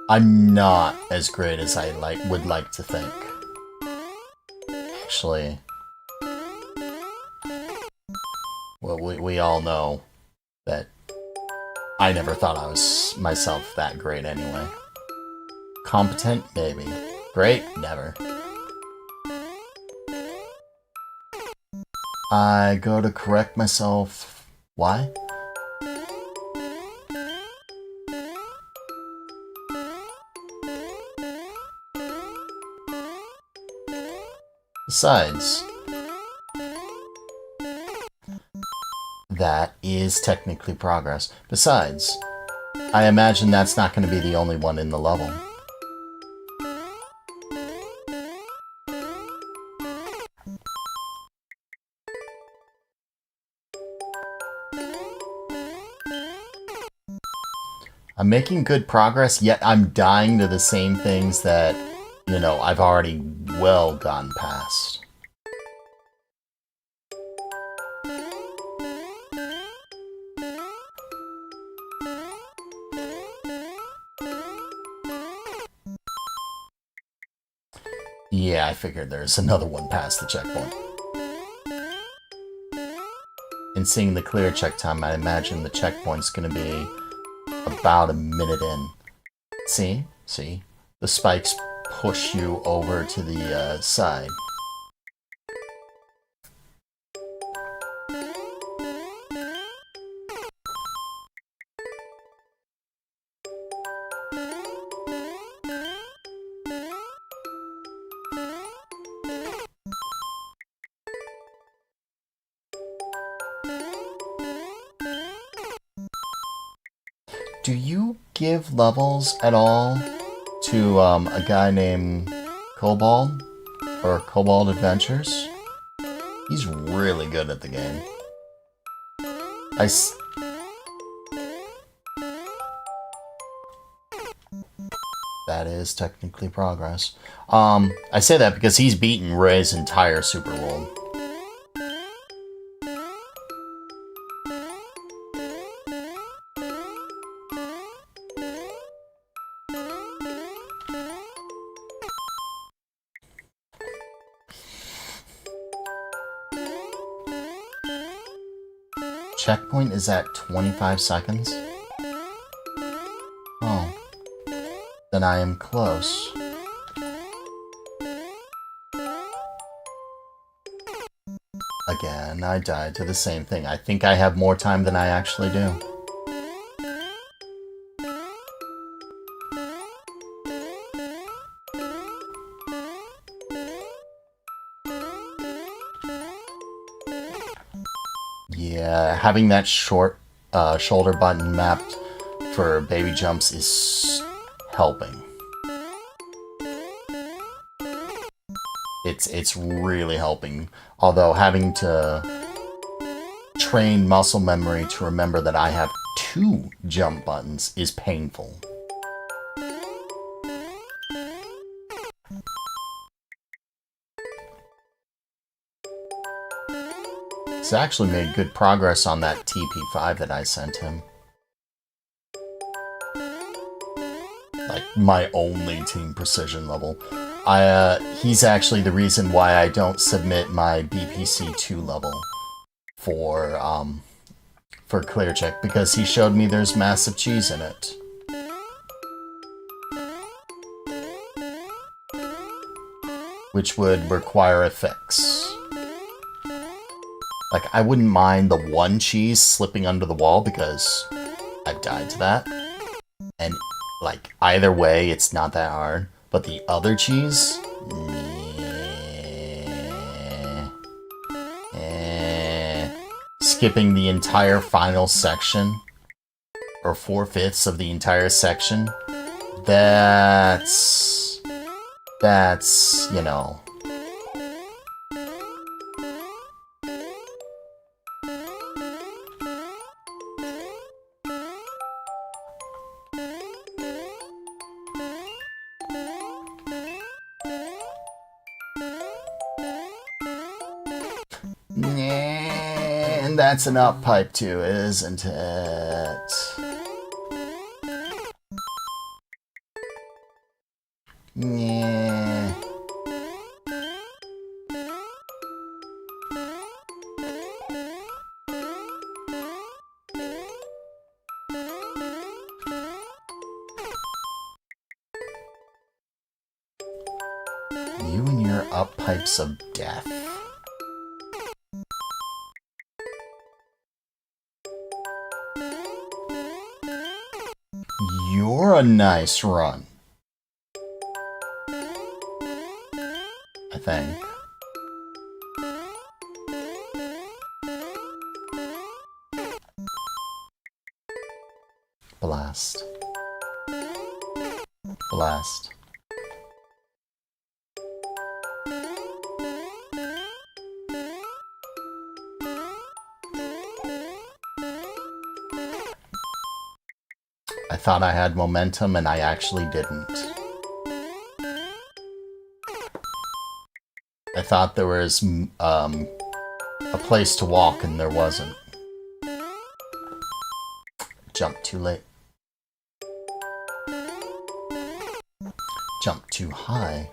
I'm not as great as I would like to think. Actually, well, we all know that I never thought I was myself that great anyway. Competent? Maybe. Great? Never. I go to correct myself. Why? Besides, that is technically progress. Besides, I imagine that's not going to be the only one in the level. I'm making good progress, yet I'm dying to the same things that, you know, I've already well gone past. Yeah, I figured there's another one past the checkpoint. And seeing the clear check time, I imagine the checkpoint's gonna be about a minute in. See? See? The spikes push you over to the side. Do you give levels at all to a guy named Kobold? Or Kobold Adventures? He's really good at the game. That is technically progress. I say that because he's beaten Ray's entire Super World. Checkpoint is at 25 seconds? Oh. Then I am close. Again, I died to the same thing. I think I have more time than I actually do. Yeah, having that short shoulder button mapped for baby jumps is helping. It's really helping. Although having to train muscle memory to remember that I have 2 jump buttons is painful. He's actually made good progress on that TP5 that I sent him. Like, my only team precision level. He's actually the reason why I don't submit my BPC2 level for clear check, because he showed me there's massive cheese in it. Which would require a fix. Like, I wouldn't mind the one cheese slipping under the wall because I've died to that. And, like, either way, it's not that hard. But the other cheese? Skipping the entire final section, or 4/5 of the entire section, that's, you know. And that's an up pipe too, isn't it? You and your up pipes of death. You're a nice run. I think. Blast. Blast. I thought I had momentum and I actually didn't. I thought there was a place to walk and there wasn't. Jump too late. Jump too high.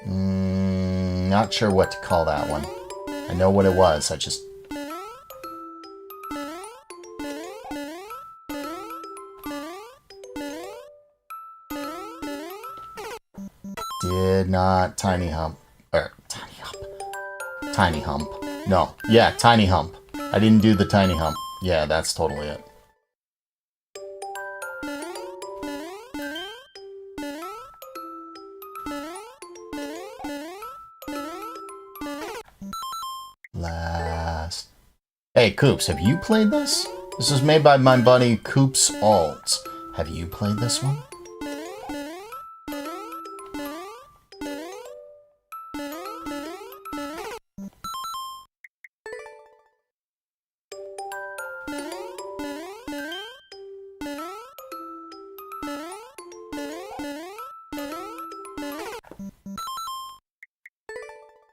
Not sure what to call that one. I know what it was, I just... Did not tiny hump. Tiny hump. Tiny hump. No. Yeah, tiny hump. I didn't do the tiny hump. Yeah, that's totally it. Last. Hey, Coops, have you played this? This was made by my buddy Coops Alt. Have you played this one?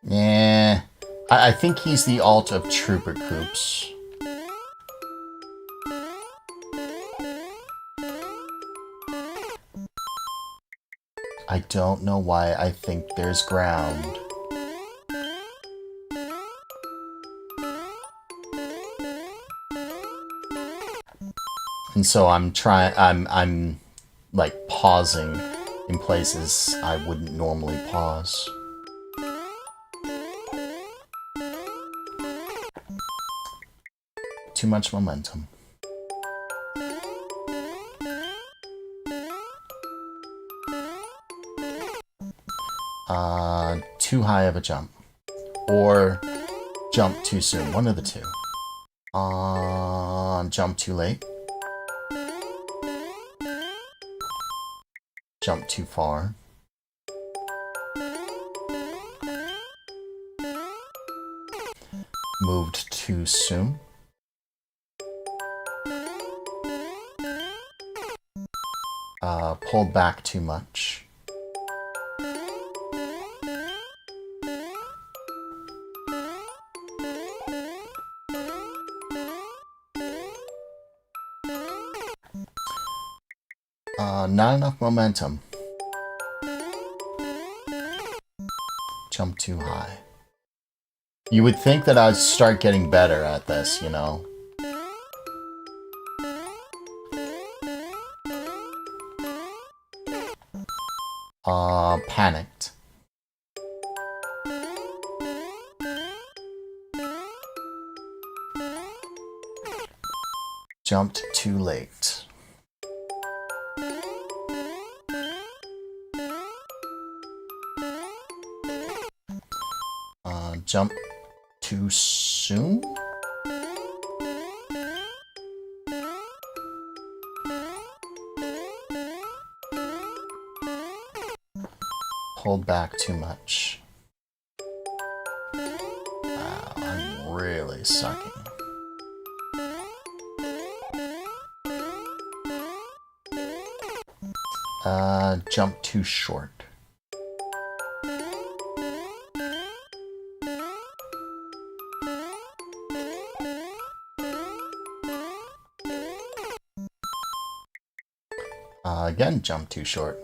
Yeah, I think he's the alt of Trooper Coops. I don't know why I think there's ground. And so I'm like pausing in places I wouldn't normally pause. Too much momentum. Too high of a jump. Or jump too soon. One of the two. Jump too late. Jump too far. Moved too soon. Pulled back too much. Not enough momentum. Jump too high. You would think that I'd start getting better at this, you know? Panicked. Jumped too late. Jump too soon? Pulled back too much. Wow, I'm really sucking. Jump too short. Again, jump too short.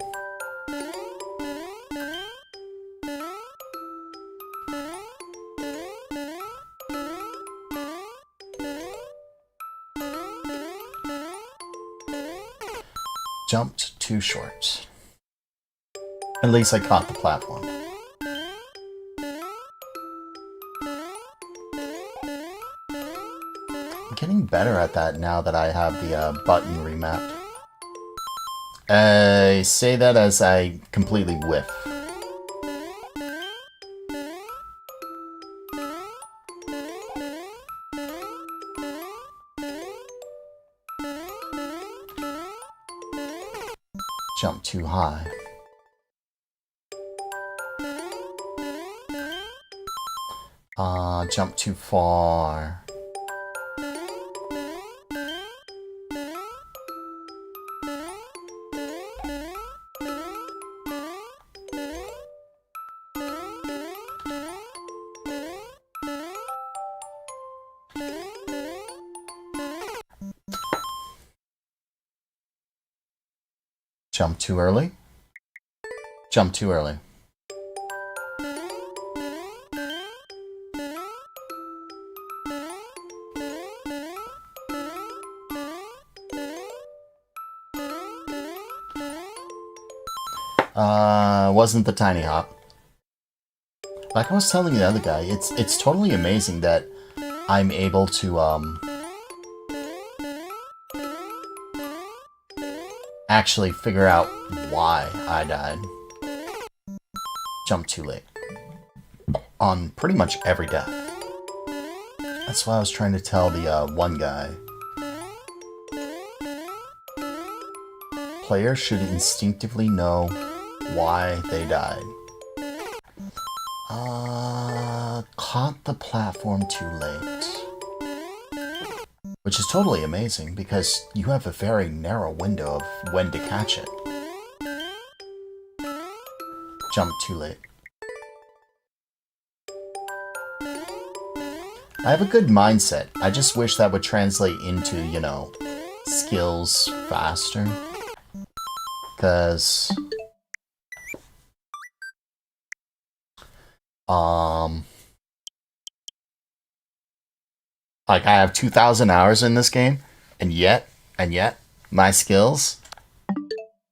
Jumped too short. At least I caught the platform. I'm getting better at that now that I have the button remapped. I say that as I completely whiff. Jump too high. Jump too far. Jump too early. Jump too early. Wasn't the tiny hop. Like I was telling the other guy, it's totally amazing that I'm able to actually figure out why I died. Jump too late. On pretty much every death. That's why I was trying to tell the one guy. Players should instinctively know why they died. Caught the platform too late. Which is totally amazing, because you have a very narrow window of when to catch it. Jump too late. I have a good mindset. I just wish that would translate into, you know, skills faster. Because... like, I have 2,000 hours in this game, and yet, my skills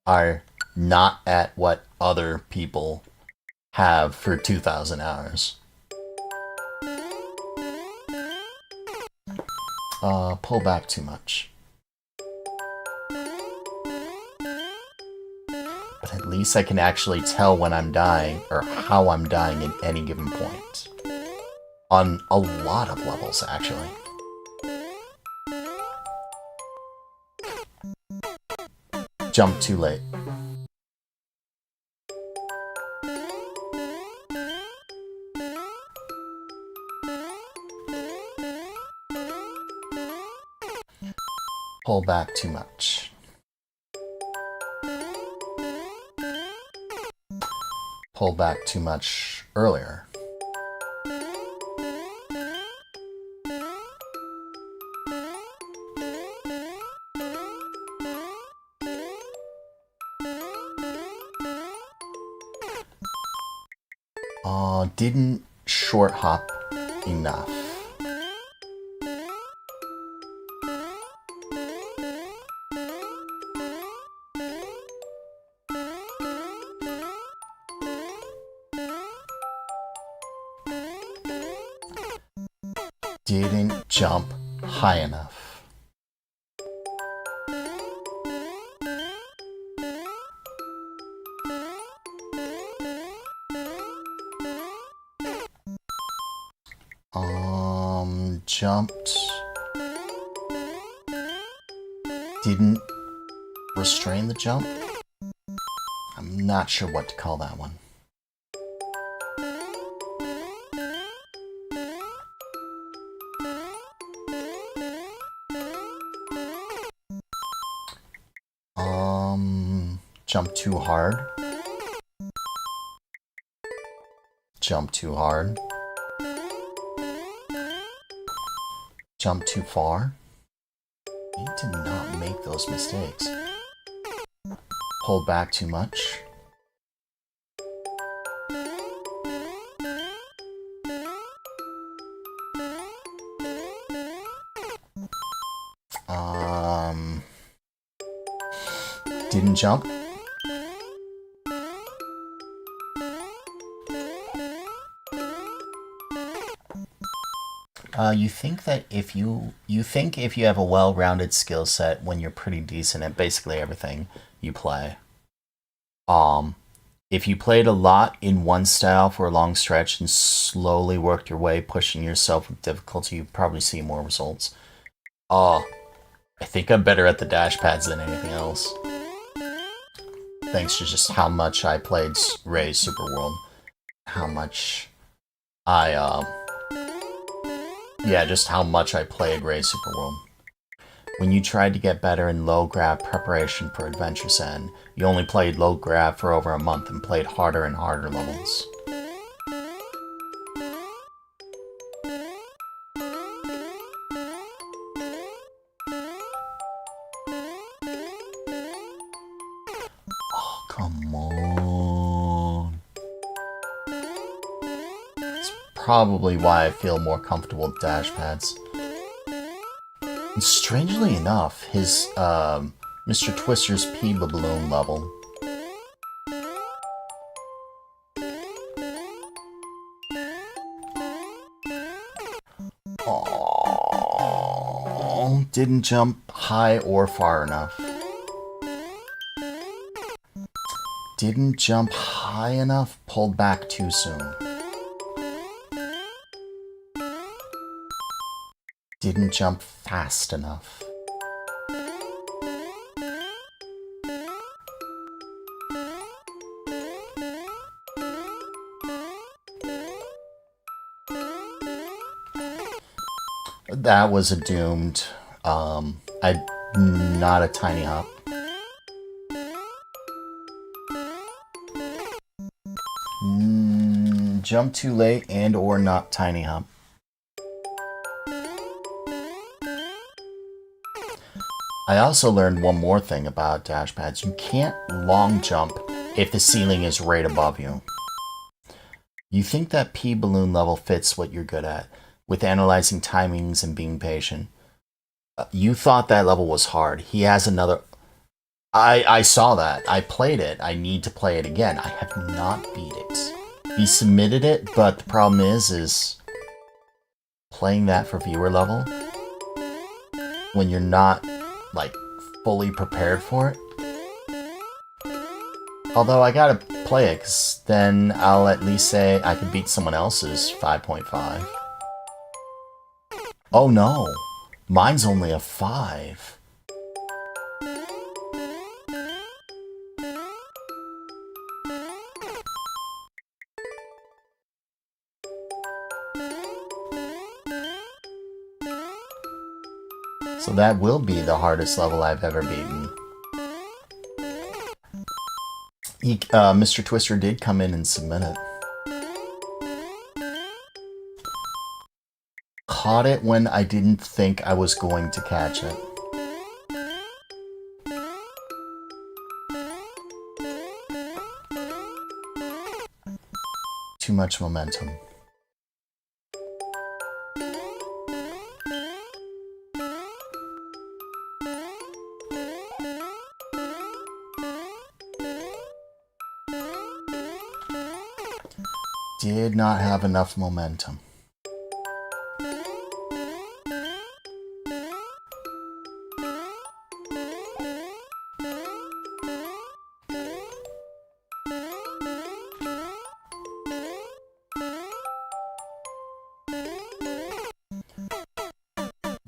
are not at what other people have for 2,000 hours. Pull back too much. But at least I can actually tell when I'm dying, or how I'm dying at any given point. On a lot of levels, actually. Jump too late. Pull back too much. Pull back too much earlier. Didn't short hop enough. Didn't jump high enough. Jumped. Didn't restrain the jump. I'm not sure what to call that one. Jump too hard. Jump too hard. Jump too far. You need to not make those mistakes. Pull back too much. Didn't jump. You think that if you have a well-rounded skill set when you're pretty decent at basically everything you play. If you played a lot in one style for a long stretch and slowly worked your way, pushing yourself with difficulty, you'd probably see more results. I think I'm better at the dash pads than anything else. Thanks to just how much I played Ray's Super World. How much just how much I played Ray's Super World. When you tried to get better in low grab preparation for Adventure's End, you only played low grab for over a month and played harder and harder levels. Oh, come on. It's probably why I feel more comfortable with dash pads. And strangely enough, his Mr. Twister's Pea Balloon level. Oh, didn't jump high or far enough. Didn't jump high enough, pulled back too soon. Didn't jump fast enough. That was a doomed. Not a tiny hop. Jump too late and or not tiny hop. I also learned one more thing about dash pads. You can't long jump if the ceiling is right above you. You think that Pea Balloon level fits what you're good at, with analyzing timings and being patient. You thought that level was hard. He has another... I saw that. I played it. I need to play it again. I have not beat it. He submitted it, but the problem is playing that for viewer level, when you're not, like, fully prepared for it. Although I gotta play it, because then I'll at least say I can beat someone else's 5.5. Oh no, mine's only a 5. So that will be the hardest level I've ever beaten. Mr. Twister did come in and submit it. Caught it when I didn't think I was going to catch it. Too much momentum. Did not have enough momentum.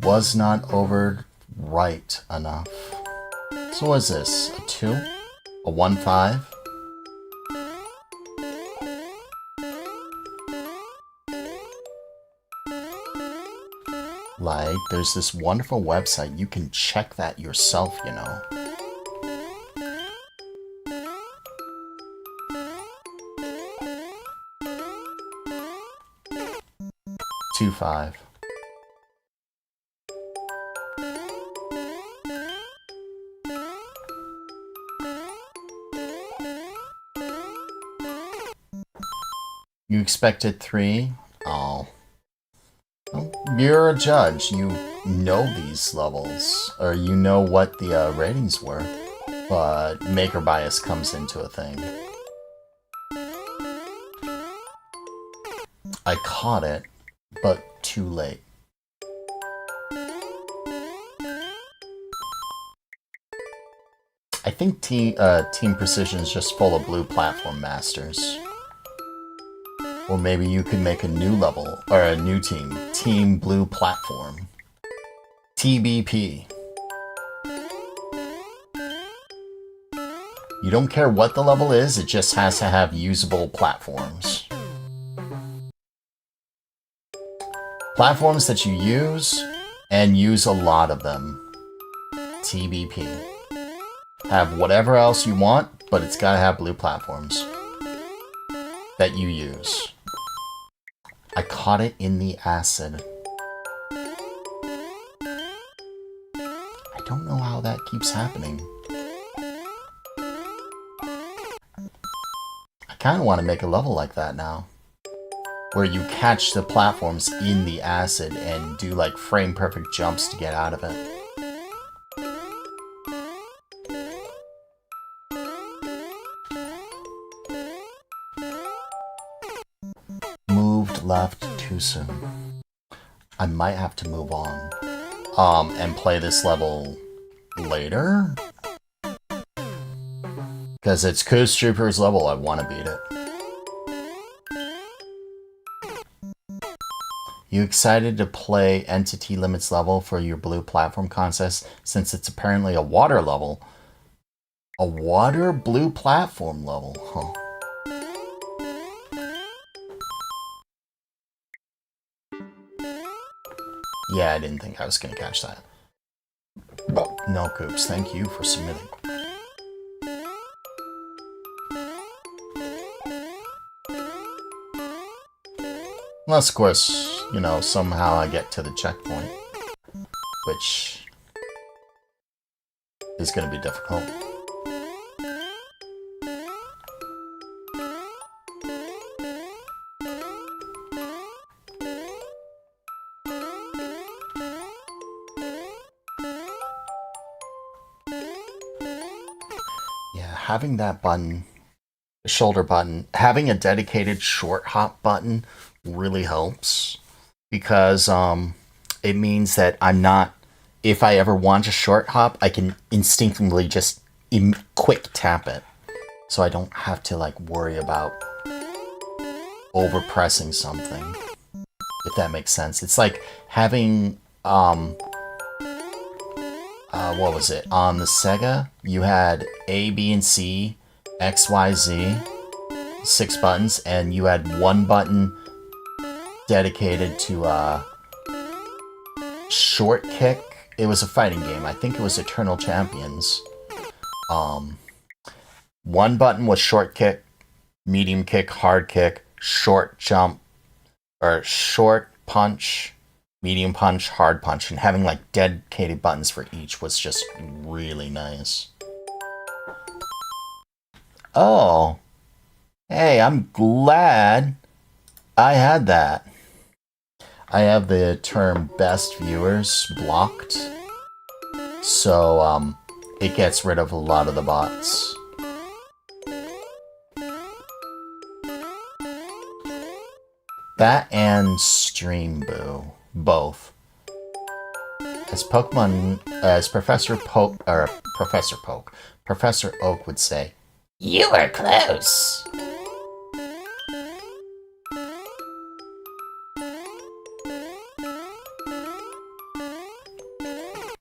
Was not over right enough. So what is this? A 2? A 1-5? Like, there's this wonderful website. You can check that yourself, you know. Two 5. You expected 3? Oh. Well, you're a judge. You know these levels. Or you know what the ratings were. but maker bias comes into a thing. I caught it, but too late. I think Team Precision is just full of blue platform masters. Or maybe you could make a new level, or a new team. Team Blue Platform. TBP. You don't care what the level is, it just has to have usable platforms. Platforms that you use, and use a lot of them. TBP. Have whatever else you want, but it's gotta have blue platforms that you use. I caught it in the acid. I don't know how that keeps happening. I kind of want to make a level like that now, where you catch the platforms in the acid and do like frame perfect jumps to get out of it. Moved left too soon. I might have to move on and play this level later. Because it's Coast Trooper's level, I want to beat it. You excited to play Entity Limits level for your blue platform contest since it's apparently a water level? A water blue platform level, huh? Yeah, I didn't think I was going to catch that. No, Coops, thank you for submitting. Unless, of course, you know, somehow I get to the checkpoint, which is going to be difficult. Yeah, having that button, the shoulder button, having a dedicated short hop button really helps, because it means that I'm not, if I ever want to short hop, I can instinctively just quick tap it, so I don't have to like worry about over pressing something, if that makes sense. It's like having what was it, on the Sega you had A, B, and C, X, Y, Z, 6 buttons, and you had one button dedicated to short kick. It was a fighting game. I think it was Eternal Champions. One button was short kick, medium kick, hard kick, short jump, or short punch, medium punch, hard punch, and having like dedicated buttons for each was just really nice. Oh, hey, I'm glad I had that. I have the term best viewers blocked, so it gets rid of a lot of the bots. That and Stream Boo, both. As Professor Oak would say, "You were close."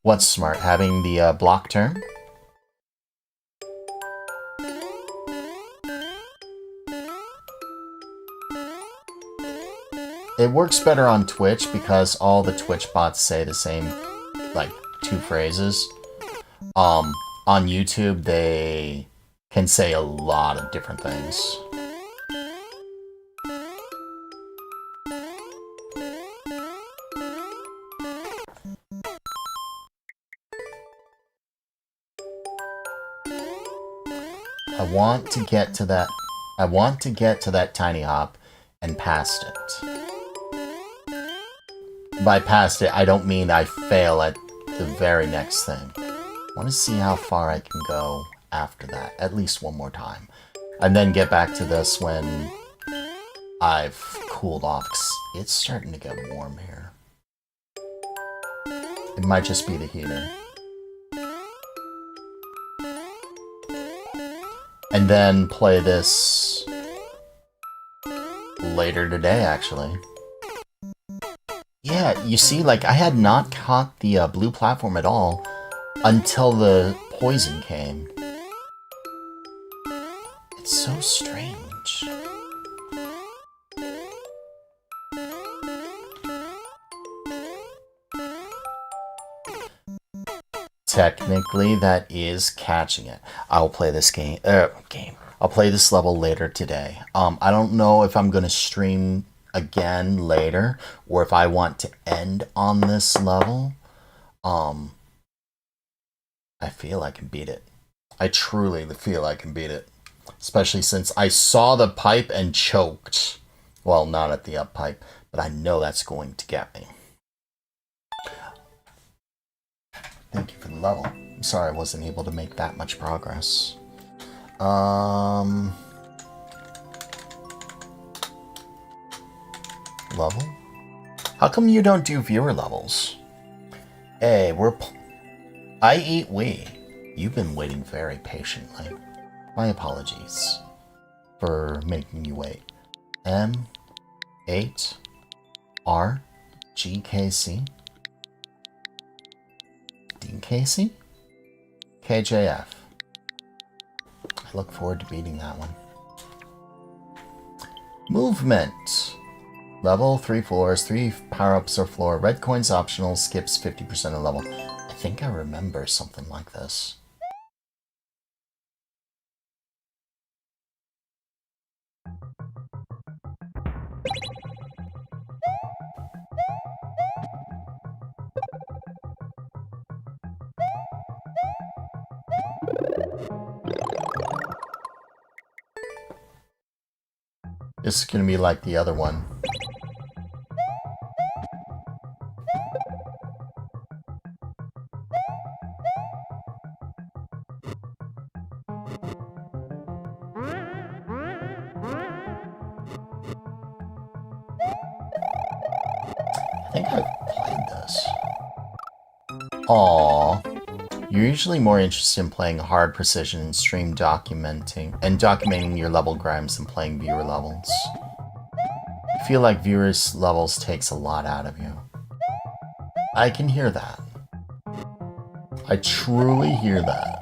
What's smart? Having the block term? It works better on Twitch because all the Twitch bots say the same, like, 2 phrases. On YouTube, they can say a lot of different things. I want to get to that tiny hop and past it. By past it, I don't mean I fail at the very next thing. I want to see how far I can go after that, at least one more time. And then get back to this when I've cooled off, 'cause it's starting to get warm here. It might just be the heater. And then play this later today, actually. Yeah, you see, like, I had not caught the blue platform at all until the poison came. It's so strange. Technically, that is catching it. I'll play this I'll play this level later today. I don't know if I'm going to stream again later, or if I want to end on this level. I feel I can beat it. I truly feel I can beat it. Especially since I saw the pipe and choked. Well, not at the up pipe, but I know that's going to get me. Thank you for the level. I'm sorry I wasn't able to make that much progress. Level? How come you don't do viewer levels? Hey, I eat we. You've been waiting very patiently. My apologies for making you wait. M8RGKC? Dean Casey? KJF. I look forward to beating that one. Movement. Level, 3 floors, 3 power-ups per floor. Red coins optional, skips 50% of level. I think I remember something like this. This is gonna be like the other one. I think I've played this. Aww. You're usually more interested in playing hard precision and stream documenting your level grimes than playing viewer levels. I feel like viewers levels takes a lot out of you. I can hear that. I truly hear that.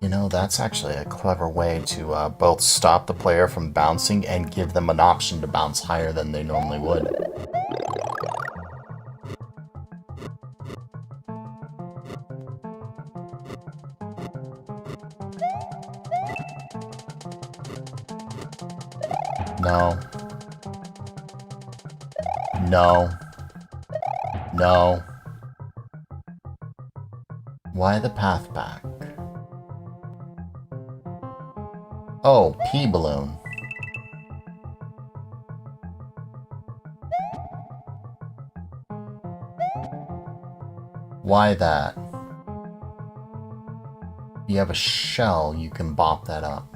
You know, that's actually a clever way to both stop the player from bouncing and give them an option to bounce higher than they normally would. No. No. No. Why the path back? Oh, pea balloon. Why that? You have a shell, you can bop that up.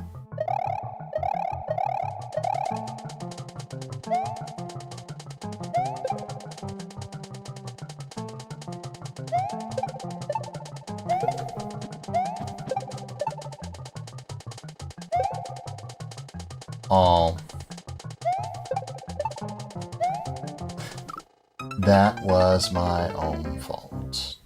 Oh. That was my own fault.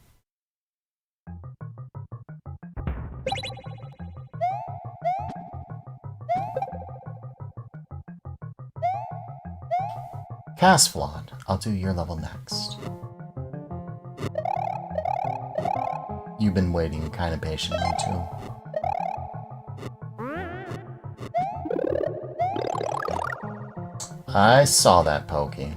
Cast flawed. I'll do your level next. You've been waiting kind of patiently too. I saw that, Pokey.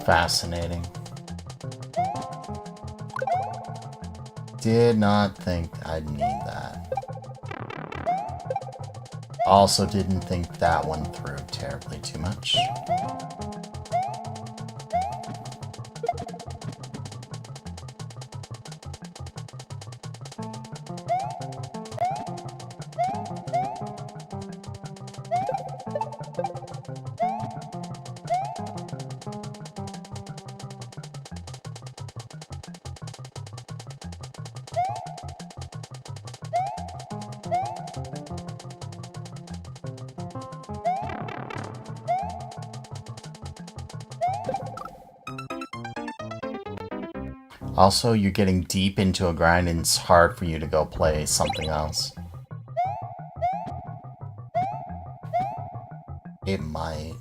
Fascinating. Did not think I'd need that. Also didn't think that one through terribly too much. Also, you're getting deep into a grind and it's hard for you to go play something else. It might.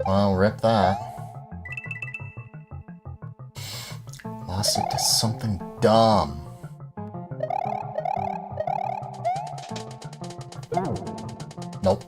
Well, rip that. Lost it to something dumb. Nope.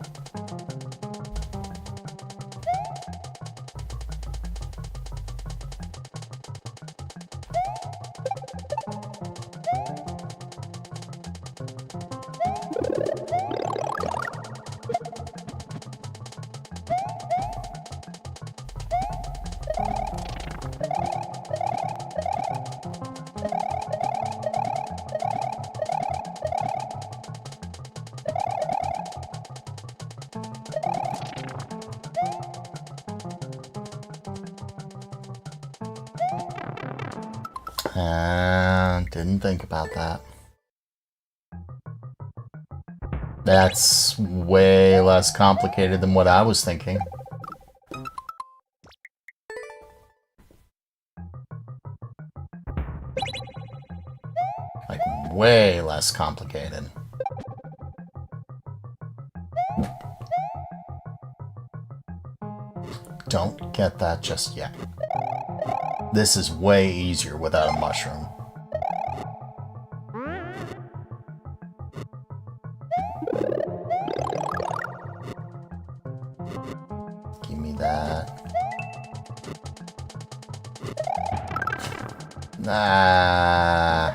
Didn't think about that. That's way less complicated than what I was thinking. Like, way less complicated. Don't get that just yet. This is way easier without a mushroom. Give me that. Nah.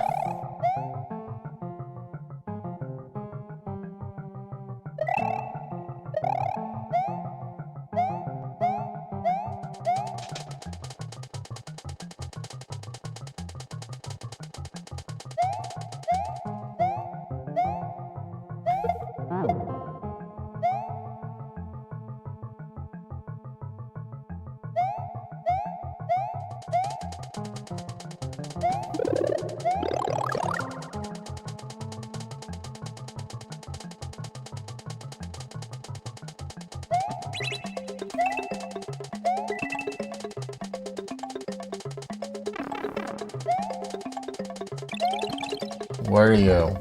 Where are you?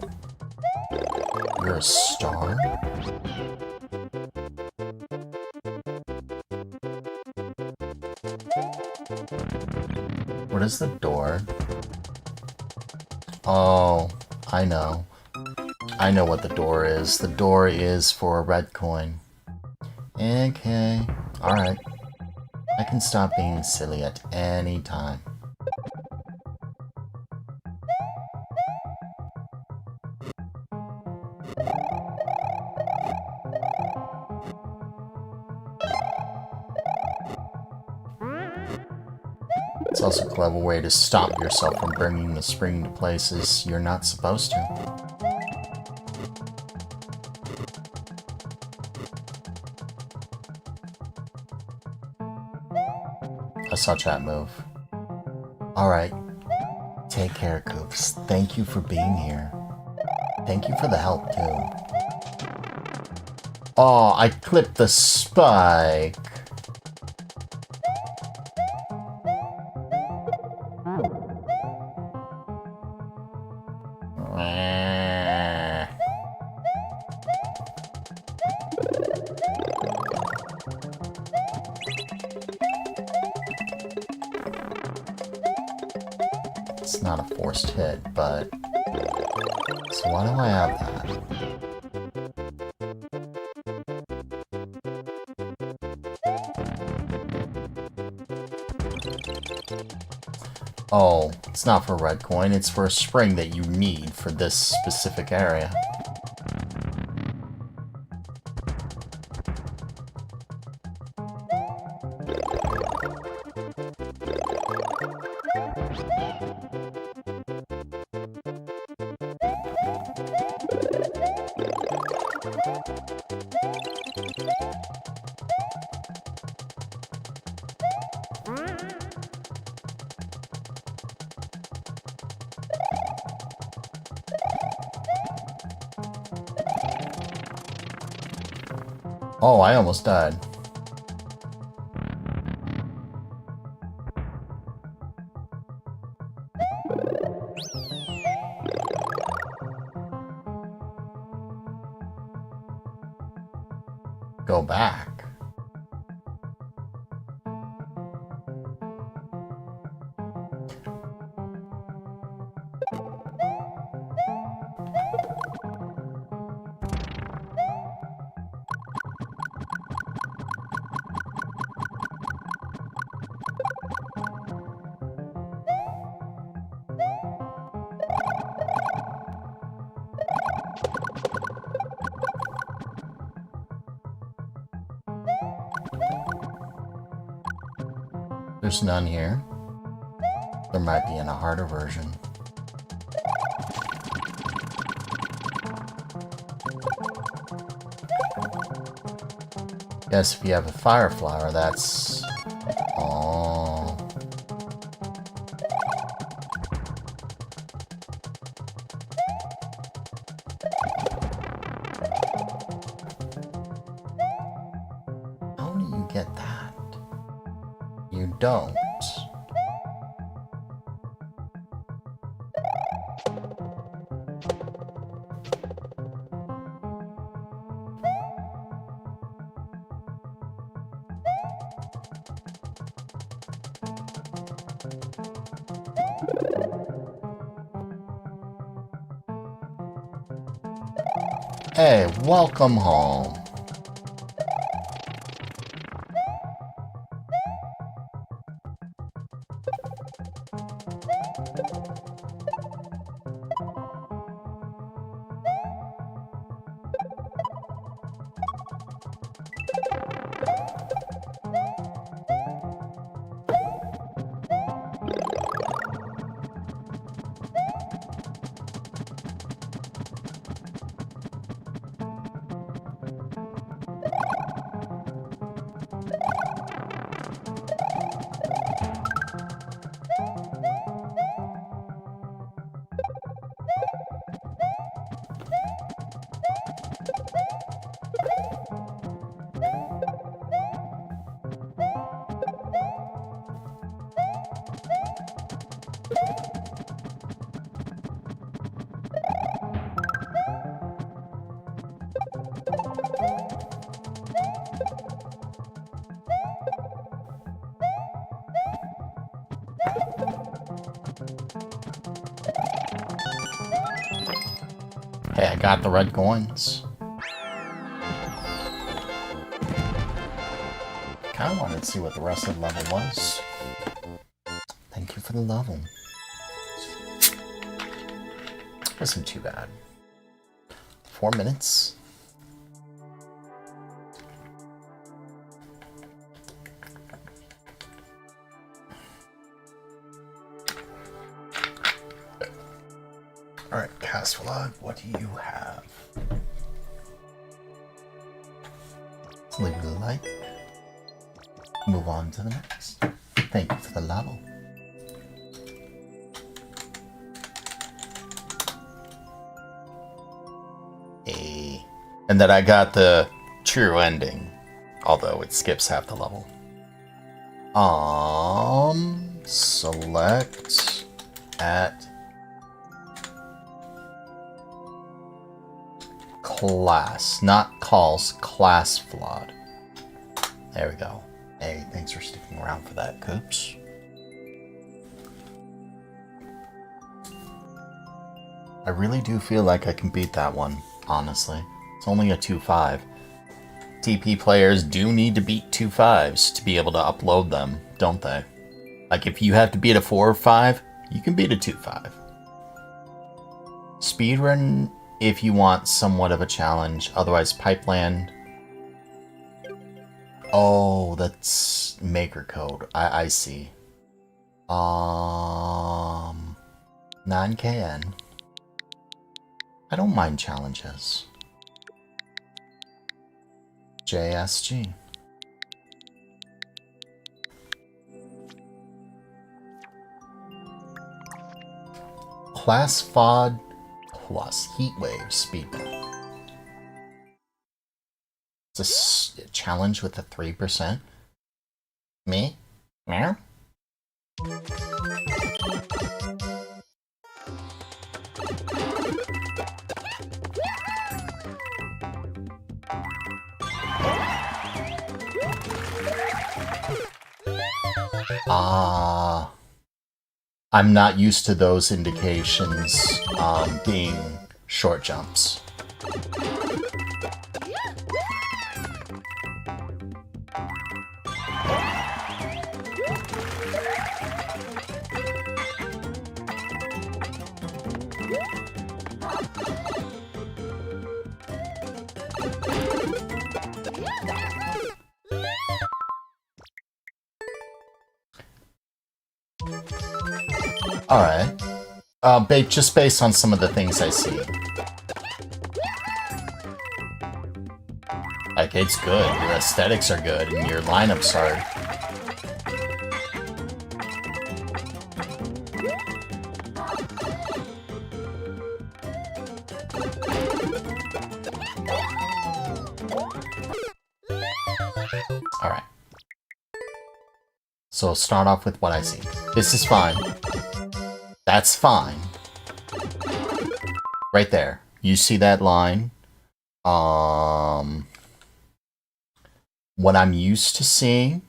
You're a star? What is the door? Oh, I know. I know what the door is. The door is for a red coin. Okay. Alright. I can stop being silly at any time. It's also a clever way to stop yourself from bringing the spring to places you're not supposed to. I saw chat move. Alright. Take care, Coops. Thank you for being here. Thank you for the help, too. Oh, I clipped the spike. It's not a forced hit, but... So why do I have that? Oh, it's not for red coin, it's for a spring that you need for this specific area. Oh, I almost died. Go back. There's none here. There might be in a harder version. Yes, if you have a fire flower, that's... Oh. How do you get that? You don't. Hey, welcome home. Hey, I got the red coins. Kinda wanted to see what the rest of the level was. Thank you for the level. Wasn't too bad. 4 minutes. Alright, cast vlog, what do you have? Leave a like. Move on to the next. Thank you for the level. Hey. And that I got the true ending, although it skips half the level. Select at class, not calls, class flood. There we go. Hey, thanks for sticking around for that, Coops. I really do feel like I can beat that one, honestly. It's only a 2-5. TP players do need to beat 2-5s to be able to upload them, don't they? Like, if you have to beat a 4 or 5, you can beat a 2-5. Speedrun if you want somewhat of a challenge, otherwise Pipeland. Oh, that's maker code. I see. 9KN. I don't mind challenges. JSG. Class FOD plus Heatwave Speedball. It's a challenge with a 3%. Me? Meow? I'm not used to those indications being short jumps. Alright. Just based on some of the things I see. Like, it's good. Your aesthetics are good, and your lineups are... Alright. So, start off with what I see. This is fine. That's fine. Right there. You see that line? What I'm used to seeing...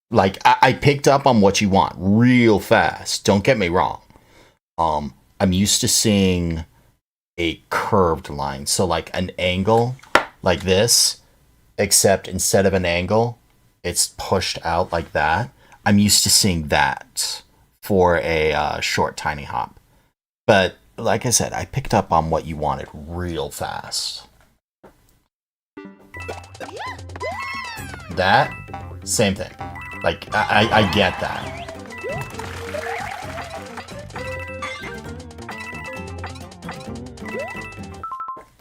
Like, I picked up on what you want real fast. Don't get me wrong. I'm used to seeing a curved line. So, like, an angle like this, except instead of an angle, it's pushed out like that. I'm used to seeing that for a short tiny hop. But like I said, I picked up on what you wanted real fast. That, same thing. Like, I get that.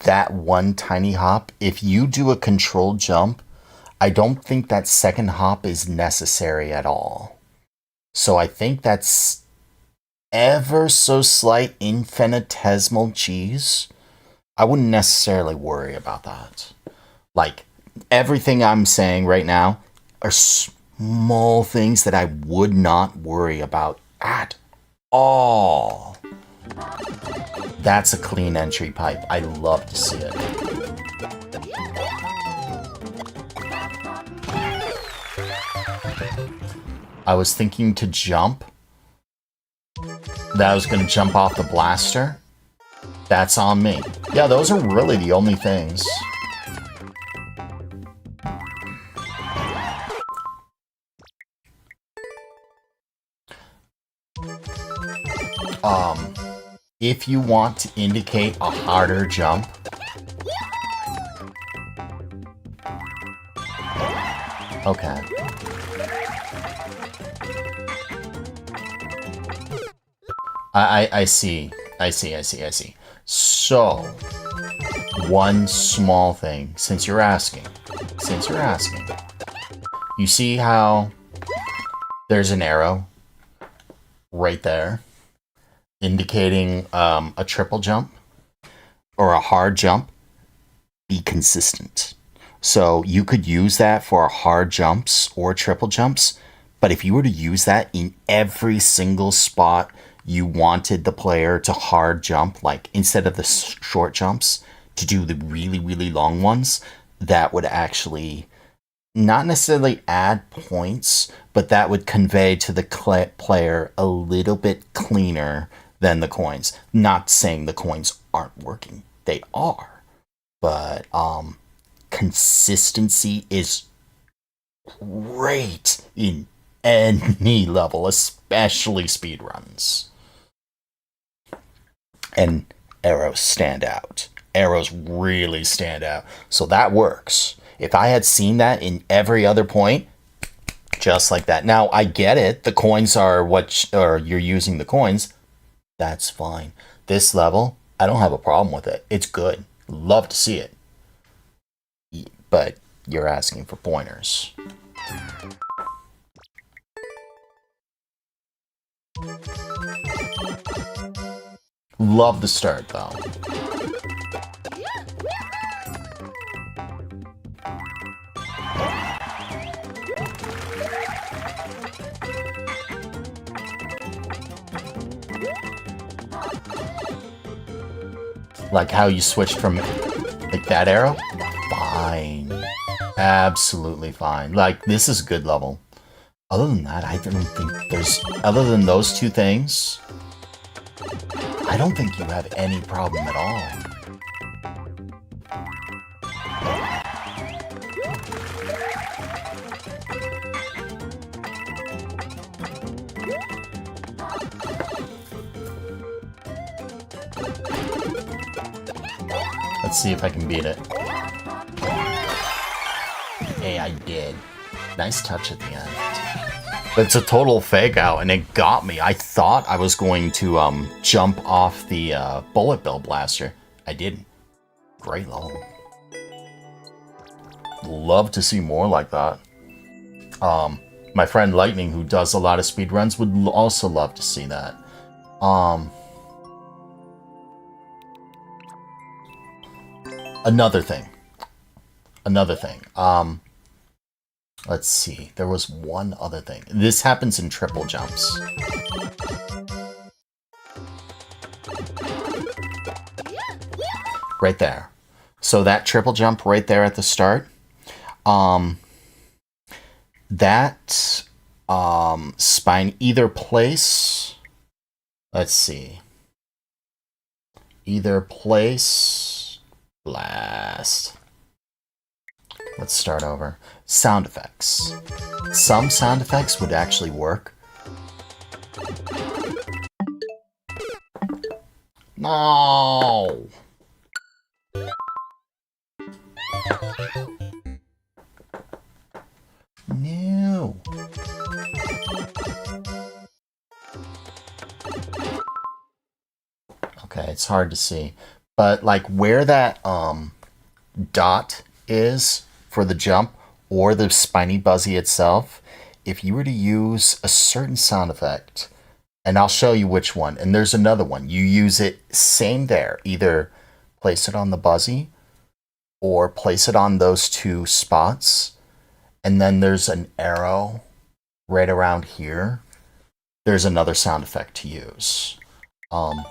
That one tiny hop, if you do a controlled jump, I don't think that second hop is necessary at all. So I think that's ever so slight infinitesimal cheese. I wouldn't necessarily worry about that. Like, everything I'm saying right now are small things that I would not worry about at all. That's a clean entry pipe. I love to see it. I was thinking to jump. That I was going to jump off the blaster. That's on me. Yeah, those are really the only things. If you want to indicate a harder jump, okay. I see. So, one small thing, since you're asking, you see how there's an arrow right there indicating a triple jump or a hard jump? Be consistent. So you could use that for hard jumps or triple jumps, but if you were to use that in every single spot you wanted the player to hard jump, like instead of the short jumps, to do the really, really long ones, that would actually not necessarily add points, but that would convey to the player a little bit cleaner than the coins. Not saying the coins aren't working. They are. But consistency is great in any level, especially speedruns. And arrows stand out. Arrows really stand out. So that works. If I had seen that in every other point, just like that. Now, I get it. The coins are or you're using the coins. That's fine. This level, I don't have a problem with it. It's good. Love to see it. But you're asking for pointers. Love the start, though. Like how you switched from like that arrow? Fine. Absolutely fine. Like, this is good level. Other than that, I don't think there's... Other than those two things, I don't think you have any problem at all. Let's see if I can beat it. Hey, I did. Nice touch at the end. It's a total fake out, and it got me. I thought I was going to jump off the bullet bill blaster. I didn't. Great level. Love to see more like that. My friend Lightning, who does a lot of speedruns, would also love to see that. Another thing. Let's see. There was one other thing. This happens in triple jumps. Right there. So that triple jump right there at the start, that spine either place, let's see, either place, blast. Let's start over. Sound effects. Some sound effects would actually work. No! No! Okay, it's hard to see. But, like, where that, dot is for the jump, or the spiny buzzy itself, if you were to use a certain sound effect, and I'll show you which one, and there's another one, you use it same there, either place it on the buzzy, or place it on those two spots, and then there's an arrow right around here. There's another sound effect to use. Let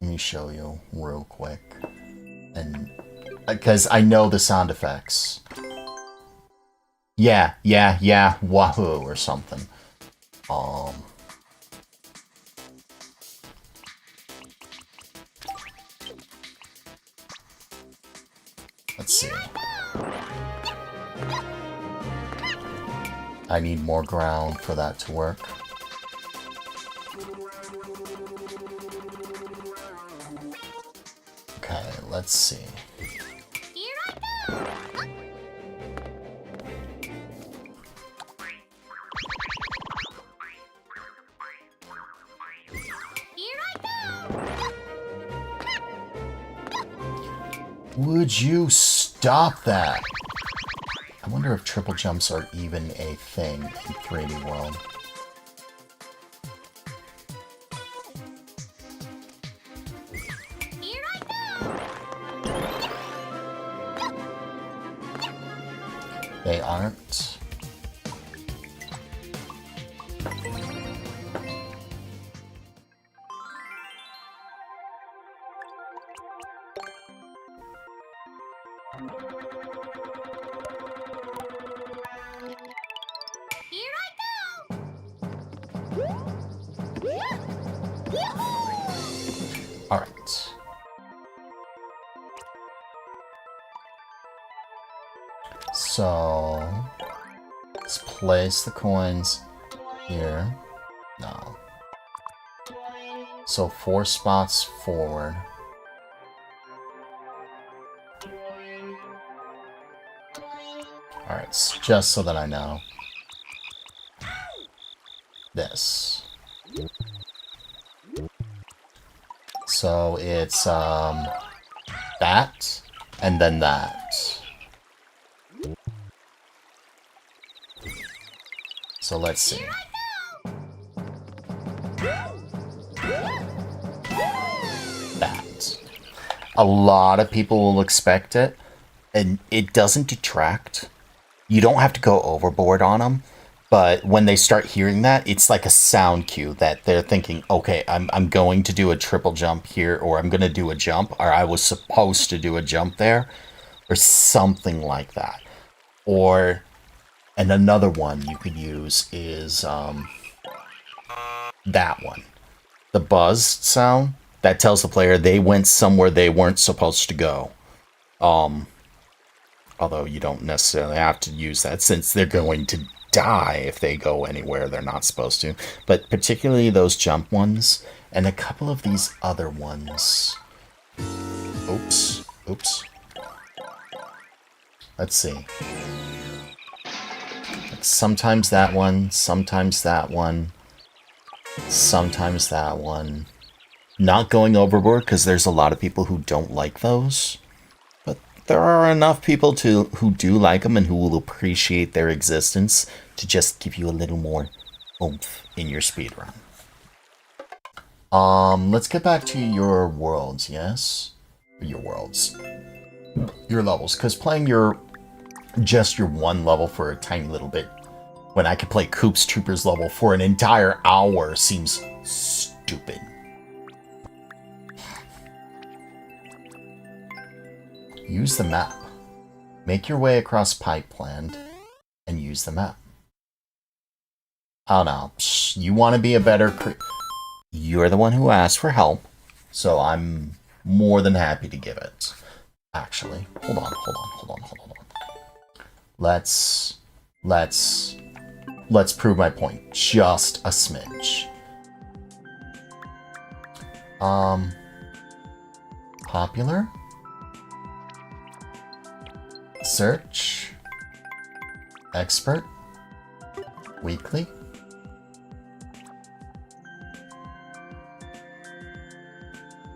me show you real quick, and because I know the sound effects. Yeah, wahoo, or something. Let's see. I need more ground for that to work. Okay, let's see. Would you stop that? I wonder if triple jumps are even a thing in 3D World. They aren't. Alright. So, let's place the coins here. No. So 4 spots forward. Alright, just so that I know. This. So it's, that, and then that. So let's see. That. A lot of people will expect it, and it doesn't detract. You don't have to go overboard on them, but when they start hearing that, it's like a sound cue that they're thinking, okay, I'm going to do a triple jump here, or I'm going to do a jump, or I was supposed to do a jump there, or something like that. Or, and another one you could use is that one. The buzz sound, that tells the player they went somewhere they weren't supposed to go. Although you don't necessarily have to use that since they're going to die if they go anywhere they're not supposed to. But particularly those jump ones and a couple of these other ones. Oops. Oops. Let's see. Sometimes that one, sometimes that one, sometimes that one. Not going overboard because there's a lot of people who don't like those. There are enough people who do like them and who will appreciate their existence to just give you a little more oomph in your speedrun. Let's get back to your worlds, yes? Your worlds. Your levels, because playing just your one level for a tiny little bit, when I could play Coop's Troopers level for an entire hour seems stupid. Use the map. Make your way across Pipeland and use the map. Oh no, you want to be a better You're the one who asked for help, so I'm more than happy to give it. Actually, hold on. Let's prove my point just a smidge. Popular? Search, expert, weekly.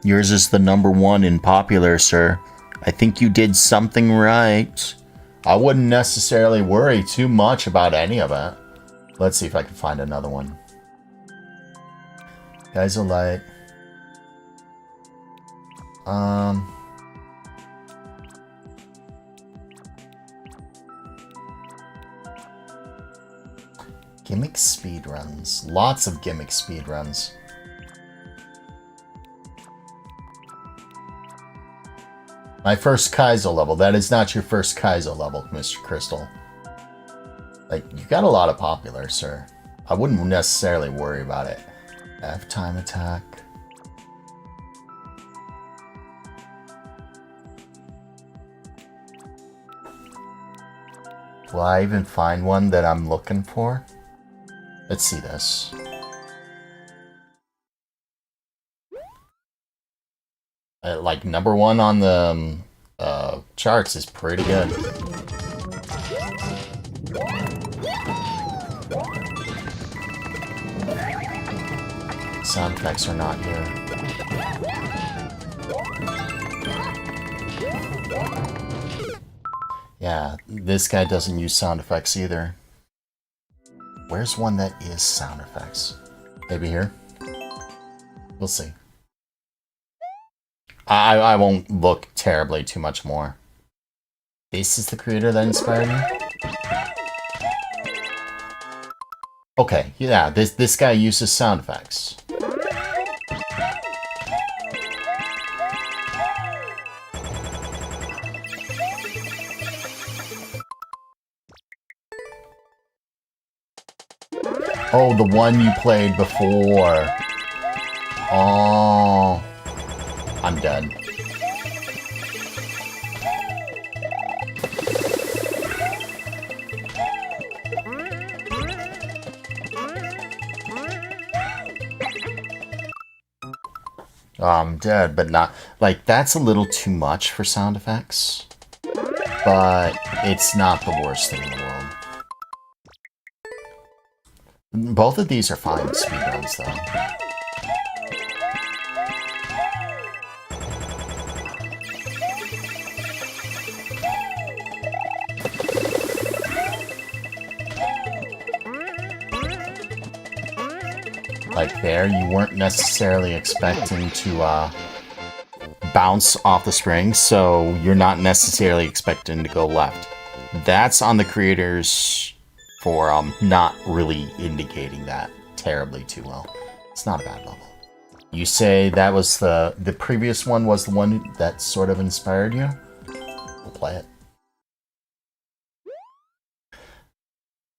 Yours is the #1 in popular, sir. I think you did something right. I wouldn't necessarily worry too much about any of it. Let's see if I can find another one. Guys are light. Gimmick speedruns. Lots of gimmick speedruns. My first Kaizo level. That is not your first Kaizo level, Mr. Crystal. Like, you got a lot of popular, sir. I wouldn't necessarily worry about it. F-time attack. Will I even find one that I'm looking for? Let's see this. Like, #1 on the charts is pretty good. Sound effects are not here. Yeah, this guy doesn't use sound effects either. Where's one that is sound effects? Maybe here? We'll see. I won't look terribly too much more. This is the creator that inspired me? Okay, yeah, this guy uses sound effects. Oh, the one you played before. Oh. I'm dead. Oh, I'm dead, but not... Like, that's a little too much for sound effects. But it's not the worst thing in the world. Both of these are fine speedruns, though. Like there, you weren't necessarily expecting to bounce off the spring, so you're not necessarily expecting to go left. That's on the creators for not really indicating that terribly too well. It's not a bad level. You say that was the previous one was the one that sort of inspired you? We'll play it.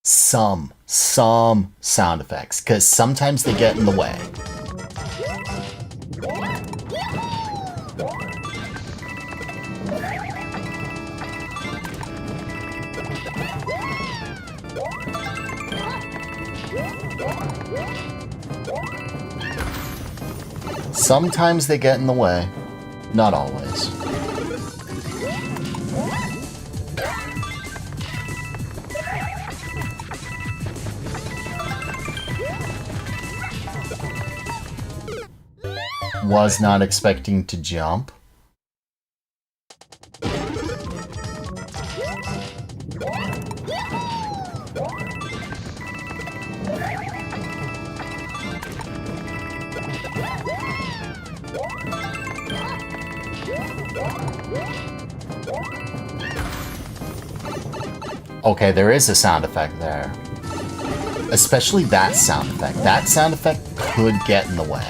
Some sound effects, because sometimes they get in the way. Sometimes they get in the way, not always. Was not expecting to jump. Okay, there is a sound effect there. Especially that sound effect. That sound effect could get in the way.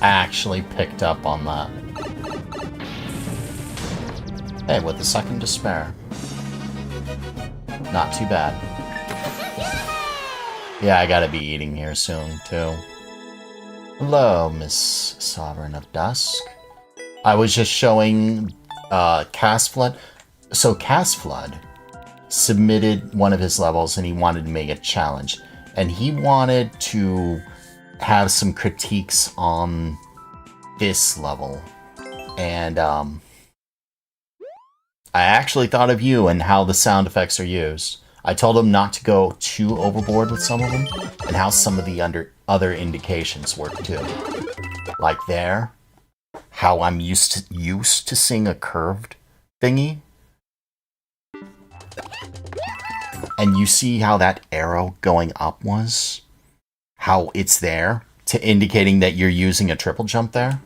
I actually picked up on that. Hey, with a second to spare. Not too bad. Yeah, I gotta be eating here soon, too. Hello, Miss Sovereign of Dusk. I was just showing Cast Flood. So Cast Flood submitted one of his levels and he wanted to make a challenge. And he wanted to have some critiques on this level. And I actually thought of you and how the sound effects are used. I told him not to go too overboard with some of them, and how some of the other indications work too. Like there, how I'm used to seeing a curved thingy. And you see how that arrow going up was? How it's there, to indicating that you're using a triple jump there?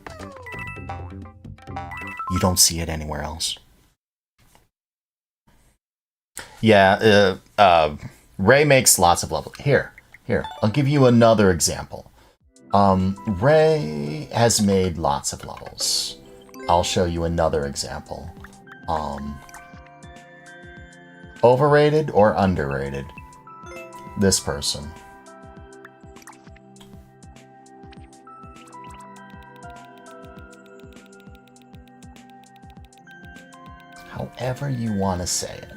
You don't see it anywhere else. Yeah, Ray makes lots of levels. Here, I'll give you another example. Ray has made lots of levels. I'll show you another example. Overrated or underrated? This person. However you want to say it.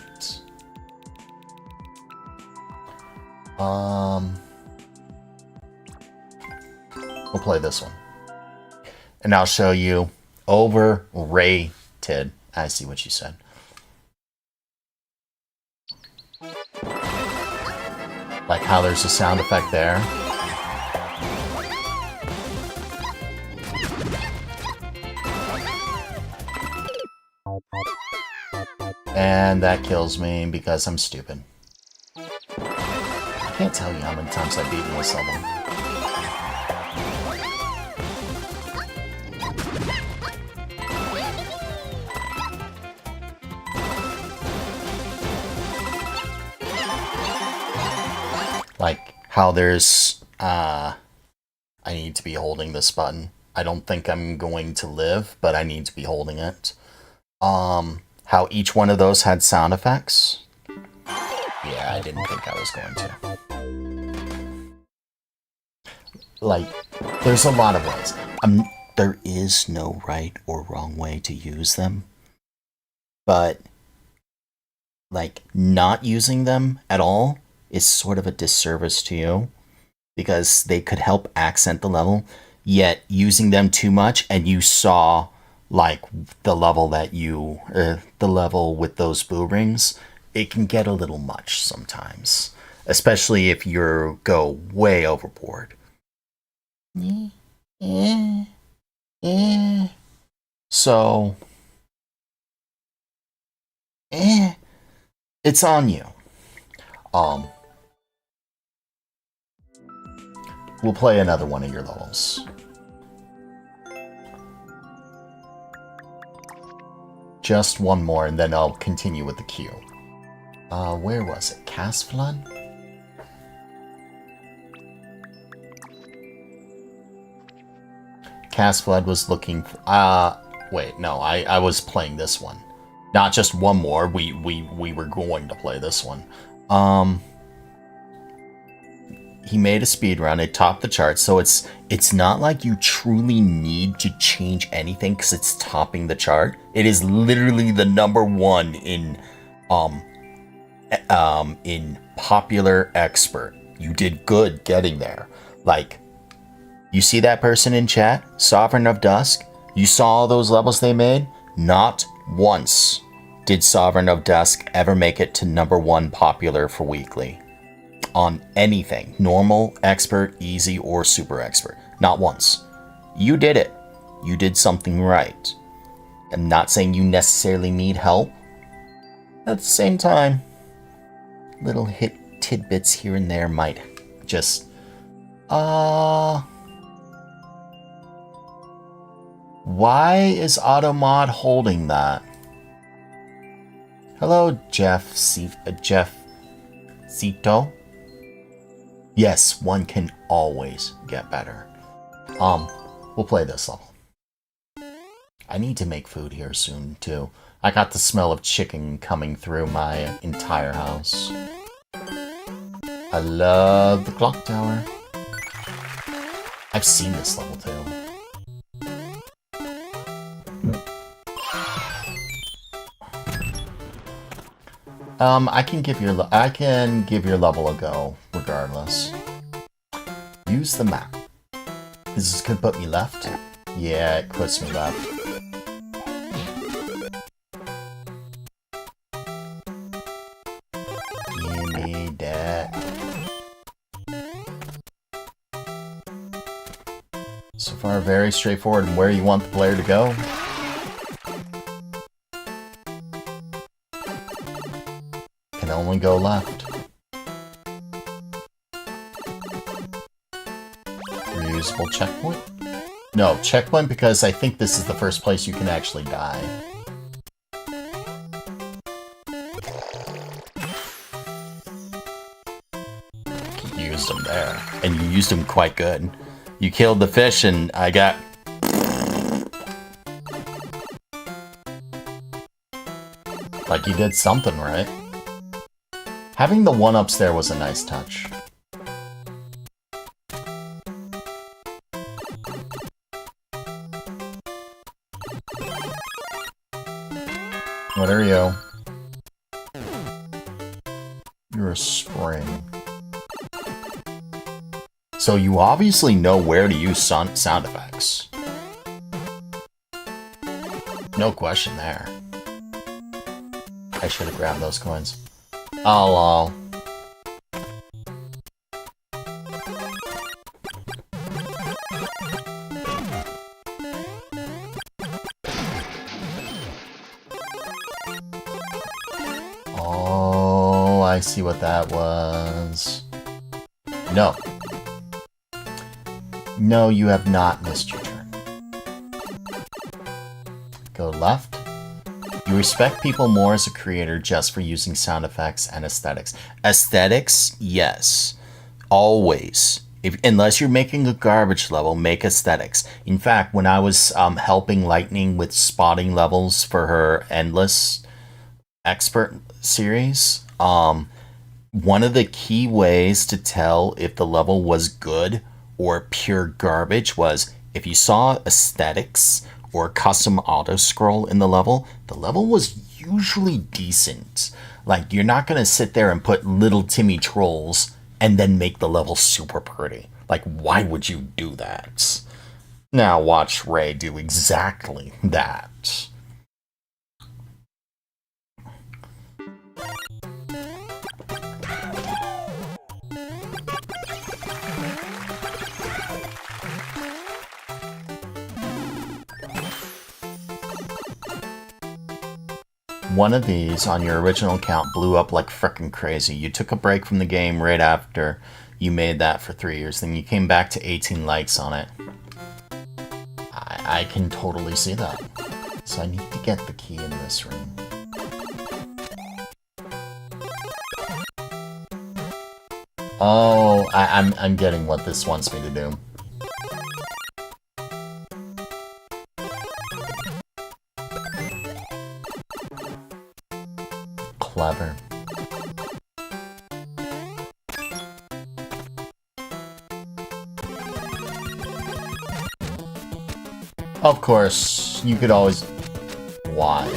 We'll play this one. And I'll show you overrated. I see what you said. Like how there's a sound effect there. And that kills me because I'm stupid. I can't tell you how many times I've beaten this level. Like how there's a I need to be holding this button. I don't think I'm going to live, but I need to be holding it. How each one of those had sound effects. Yeah, I didn't think I was going to. Like, there's a lot of ways. There is no right or wrong way to use them. But, like, not using them at all is sort of a disservice to you. Because they could help accent the level. Yet, using them too much, and you saw, like, the level that you... the level with those boo rings, it can get a little much sometimes. Especially if you go way overboard. So, it's on you. We'll play another one of your levels. Just one more, and then I'll continue with the queue. Where was it? Cast Flood? Cast Flood was looking for... wait, no, I was playing this one. Not just one more, we were going to play this one. He made a speed run, it topped the charts, so it's not like you truly need to change anything because it's topping the chart. It is literally the #1 in popular expert. You did good getting there. Like, you see that person in chat, Sovereign of Dusk? You saw all those levels they made? Not once did Sovereign of Dusk ever make it to #1 popular for weekly. On anything. Normal, expert, easy, or super expert. Not once. You did it. You did something right. I'm not saying you necessarily need help. At the same time, little hit tidbits here and there might just... Why is Automod holding that? Hello, Jeff Cito? Yes, one can always get better. We'll play this level. I need to make food here soon, too. I got the smell of chicken coming through my entire house. I love the clock tower. I've seen this level, too. I can give your level a go, regardless. Use the map. This could put me left. Yeah, it puts me left. Give me that. So far, very straightforward in where you want the player to go. Can only go left. Reusable checkpoint? No, checkpoint because I think this is the first place you can actually die. You used them there. And you used them quite good. You killed the fish and I got... Like you did something right. Having the one-ups there was a nice touch. What are you? You're a spring. So you obviously know where to use sound effects. No question there. I should have grabbed those coins. Oh, lol. Oh, I see what that was. No. No, you have not missed your turn. Go left. You respect people more as a creator just for using sound effects and aesthetics. Aesthetics, yes. Always. Unless you're making a garbage level, make aesthetics. In fact, when I was helping Lightning with spotting levels for her Endless Expert series, one of the key ways to tell if the level was good or pure garbage was if you saw aesthetics or custom auto scroll in the level was usually decent. Like, you're not going to sit there and put little Timmy trolls and then make the level super pretty. Like, why would you do that? Now watch Ray do exactly that. One of these on your original account blew up like frickin' crazy. You took a break from the game right after you made that for 3 years. Then you came back to 18 likes on it. I can totally see that. So I need to get the key in this room. Oh, I'm getting what this wants me to do. Clever. Of course, you could always... Why?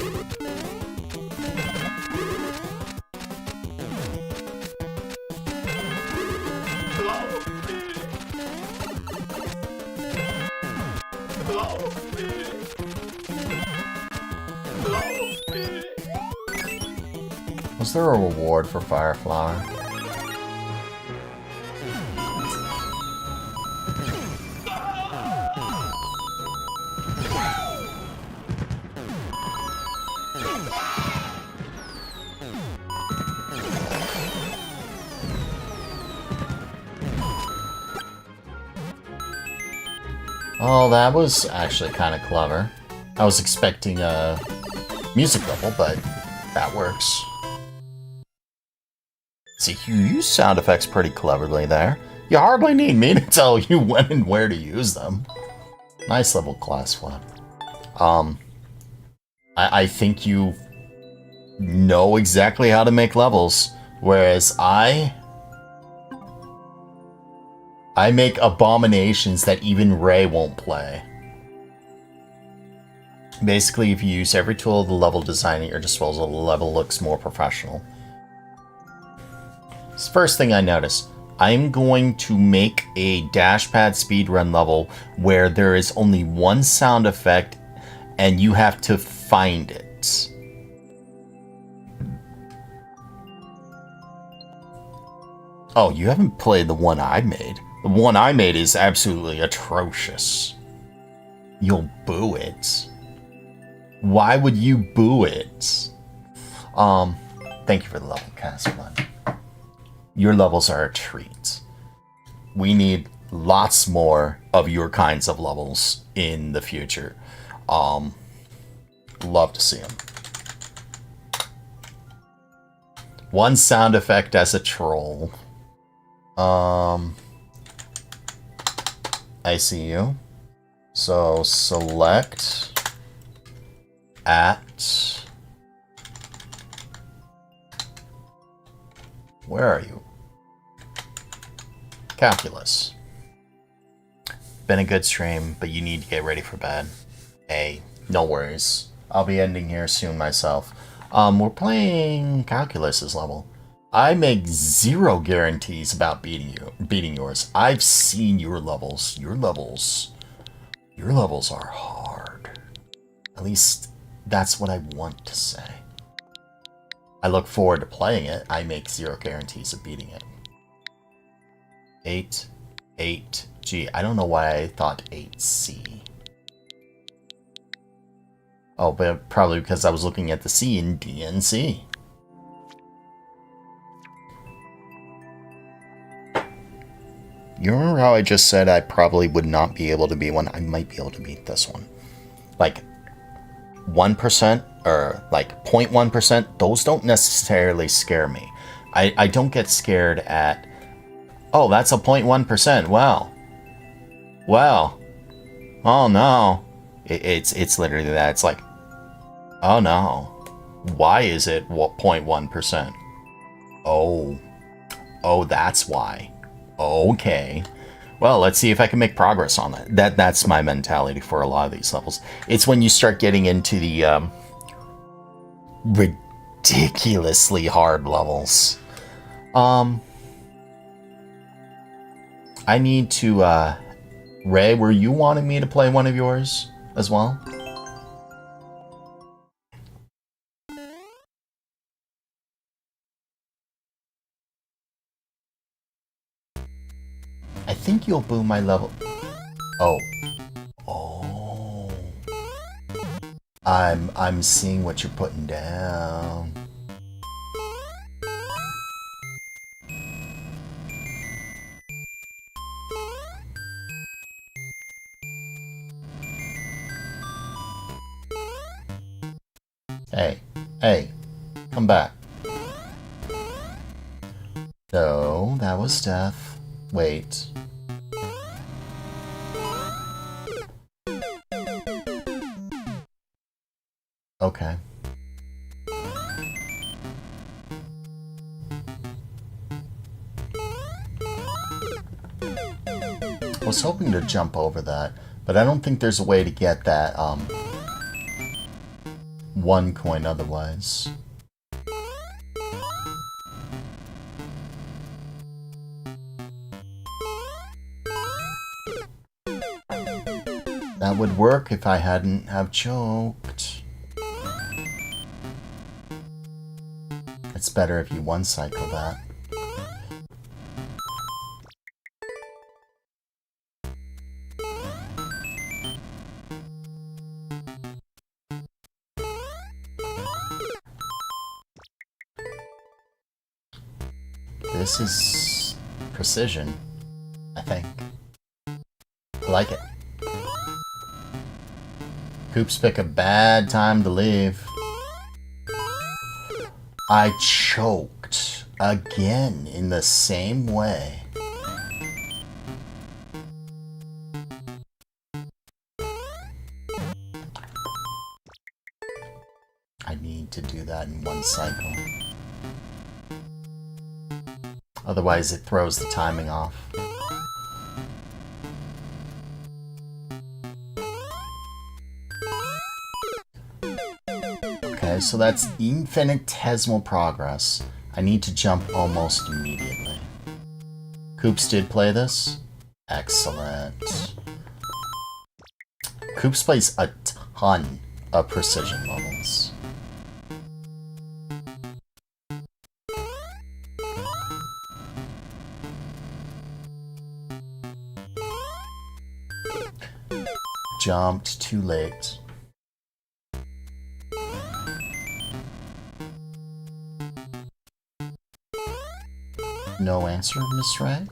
Was there a reward for Fireflower? Oh, that was actually kind of clever. I was expecting a music level, but that works. See, you use sound effects pretty cleverly there. You hardly need me to tell you when and where to use them. Nice level class flip. I think you know exactly how to make levels, whereas I make abominations that even Ray won't play. Basically, if you use every tool of the level design at your disposal, the level looks more professional. First thing I noticed, I'm going to make a dashpad speedrun level where there is only one sound effect and you have to find it. Oh, you haven't played the one I made. The one I made is absolutely atrocious. You'll boo it. Why would you boo it? Thank you for the level, Castlefun. Your levels are a treat. We need lots more of your kinds of levels in the future. Love to see them. One sound effect as a troll. I see you. So select at... Where are you? Calculus. Been a good stream, but you need to get ready for bed. Hey, no worries. I'll be ending here soon myself. We're playing Calculus's level. I make zero guarantees about beating yours. I've seen your levels. Your levels are hard. At least that's what I want to say. I look forward to playing it. I make zero guarantees of beating it. 8G. I don't know why I thought 8C. Oh, but probably because I was looking at the C in DNC. You remember how I just said I probably would not be able to beat one? I might be able to beat this one. Like 1% or like 0.1%, those don't necessarily scare me. I don't get scared at Oh, that's a 0.1%. Wow. Well. Oh no. It's literally that. It's like, oh no. Why is it 0.1%? Oh. Oh, that's why. Okay. Well, let's see if I can make progress on that. That's my mentality for a lot of these levels. It's when you start getting into the ridiculously hard levels. I need to, Ray, were you wanting me to play one of yours as well? I think you'll boom my level. Oh. Oh. I'm seeing what you're putting down. Hey, hey, come back. No, that was death. Wait. Okay. I was hoping to jump over that, but I don't think there's a way to get that, 1 coin otherwise. That would work if I hadn't have choked. It's better if you one cycle that. This is precision, I think. I like it. Coops pick a bad time to leave. I choked again in the same way. I need to do that in one cycle. Otherwise it throws the timing off. Okay, so that's infinitesimal progress. I need to jump almost immediately. Coops did play this? Excellent. Coops plays a ton of precision levels. Jumped too late. No answer, Miss Ray?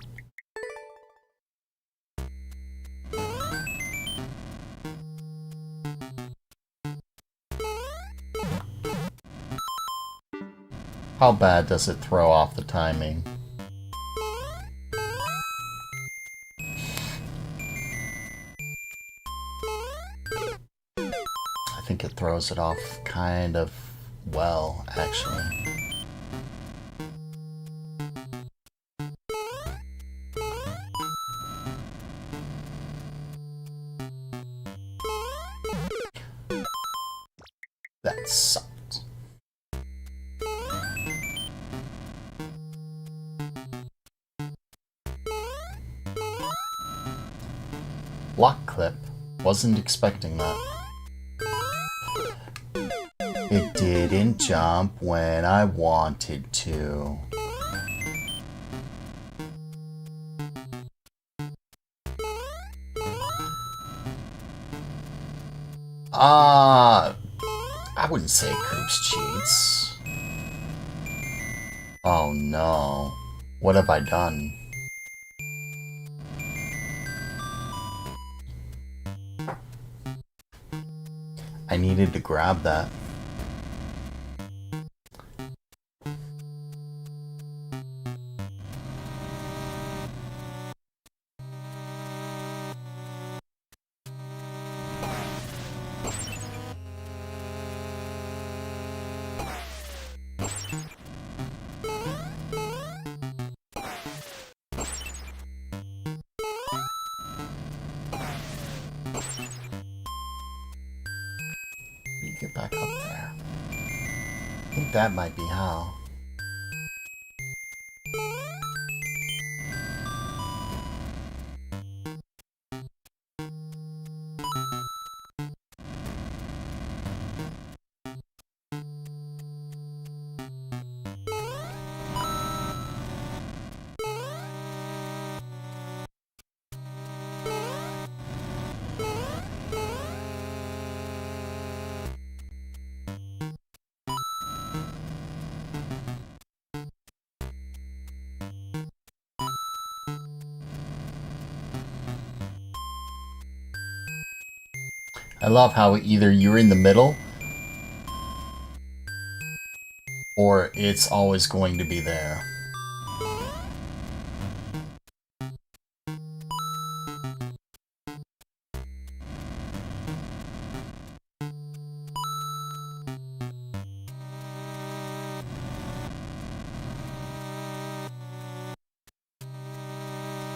How bad does it throw off the timing? I think it throws it off kind of well, actually. That sucked. Lock clip. Wasn't expecting that. It didn't jump when I wanted to. I wouldn't say Coops cheats. Oh no. What have I done? I needed to grab that. think that might be how. I love how either you're in the middle or it's always going to be there.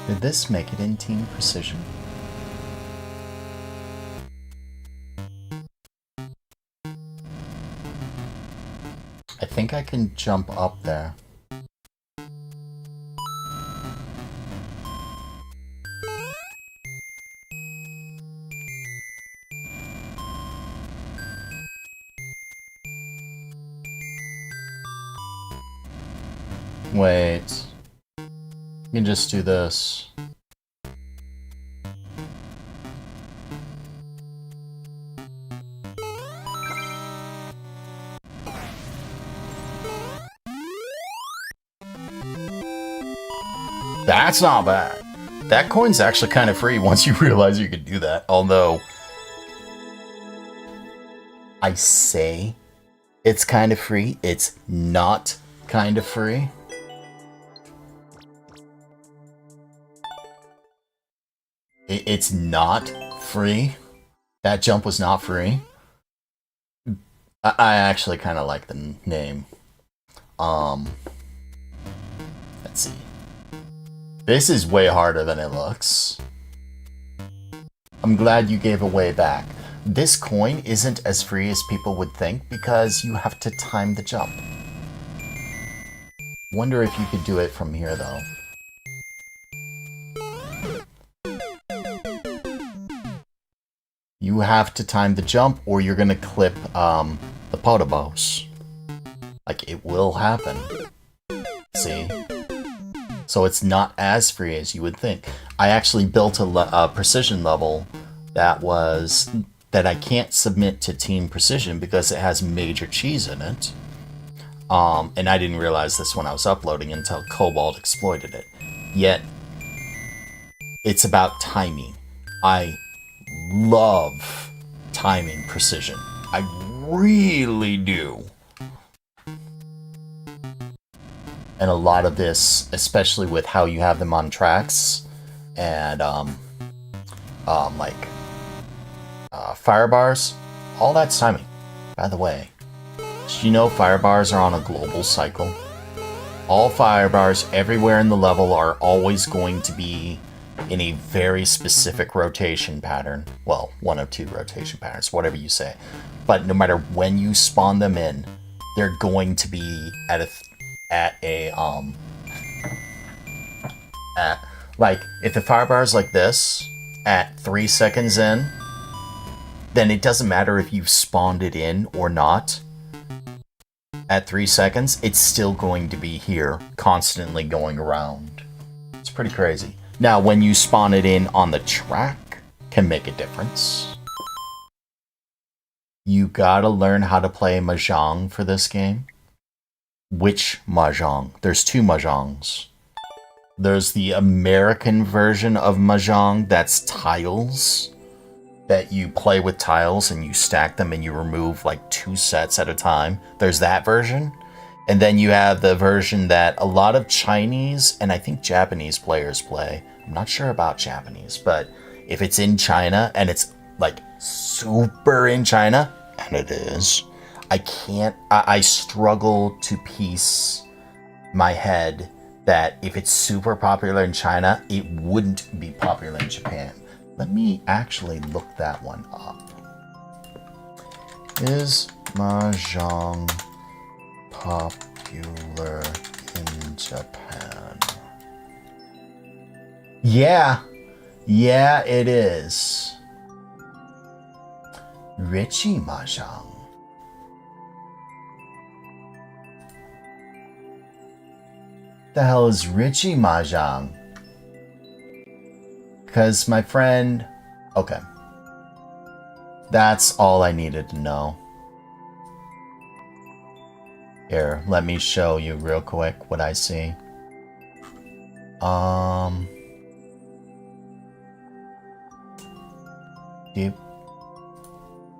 Did this make it in Team Precision? I think I can jump up there. Wait. You can just do this. That's not bad. That coin's actually kind of free once you realize you could do that. Although, I say it's kind of free. It's not kind of free. It's not free. That jump was not free. I actually kind of like the name. Let's see. This is way harder than it looks. I'm glad you gave away back. This coin isn't as free as people would think because you have to time the jump. Wonder if you could do it from here though. You have to time the jump or you're gonna clip the potobos. Like, it will happen. See? So it's not as free as you would think. I actually built a precision level that I can't submit to Team Precision because it has major cheese in it. And I didn't realize this when I was uploading until Cobalt exploited it. Yet, it's about timing. I love timing precision. I really do. And a lot of this, especially with how you have them on tracks and fire bars, all that's timing. By the way, did you know fire bars are on a global cycle? All fire bars everywhere in the level are always going to be in a very specific rotation pattern. Well, one of two rotation patterns, whatever you say. But no matter when you spawn them in, they're going to be like, if the fire bar is like this, at 3 seconds in, then it doesn't matter if you've spawned it in or not. At 3 seconds, it's still going to be here, constantly going around. It's pretty crazy. Now, when you spawn it in on the track, can make a difference. You gotta learn how to play Mahjong for this game. Which Mahjong? There's two Mahjongs. There's the American version of Mahjong that's tiles. That you play with tiles and you stack them and you remove like 2 sets at a time. There's that version. And then you have the version that a lot of Chinese and I think Japanese players play. I'm not sure about Japanese, but if it's in China and it's like super in China, and it is, I struggle to piece my head that if it's super popular in China, it wouldn't be popular in Japan. Let me actually look that one up. Is Mahjong popular in Japan. Yeah. Yeah, it is. Richie Mahjong. The hell is Richie Mahjong? Because my friend... Okay. That's all I needed to know. Here, let me show you real quick what I see.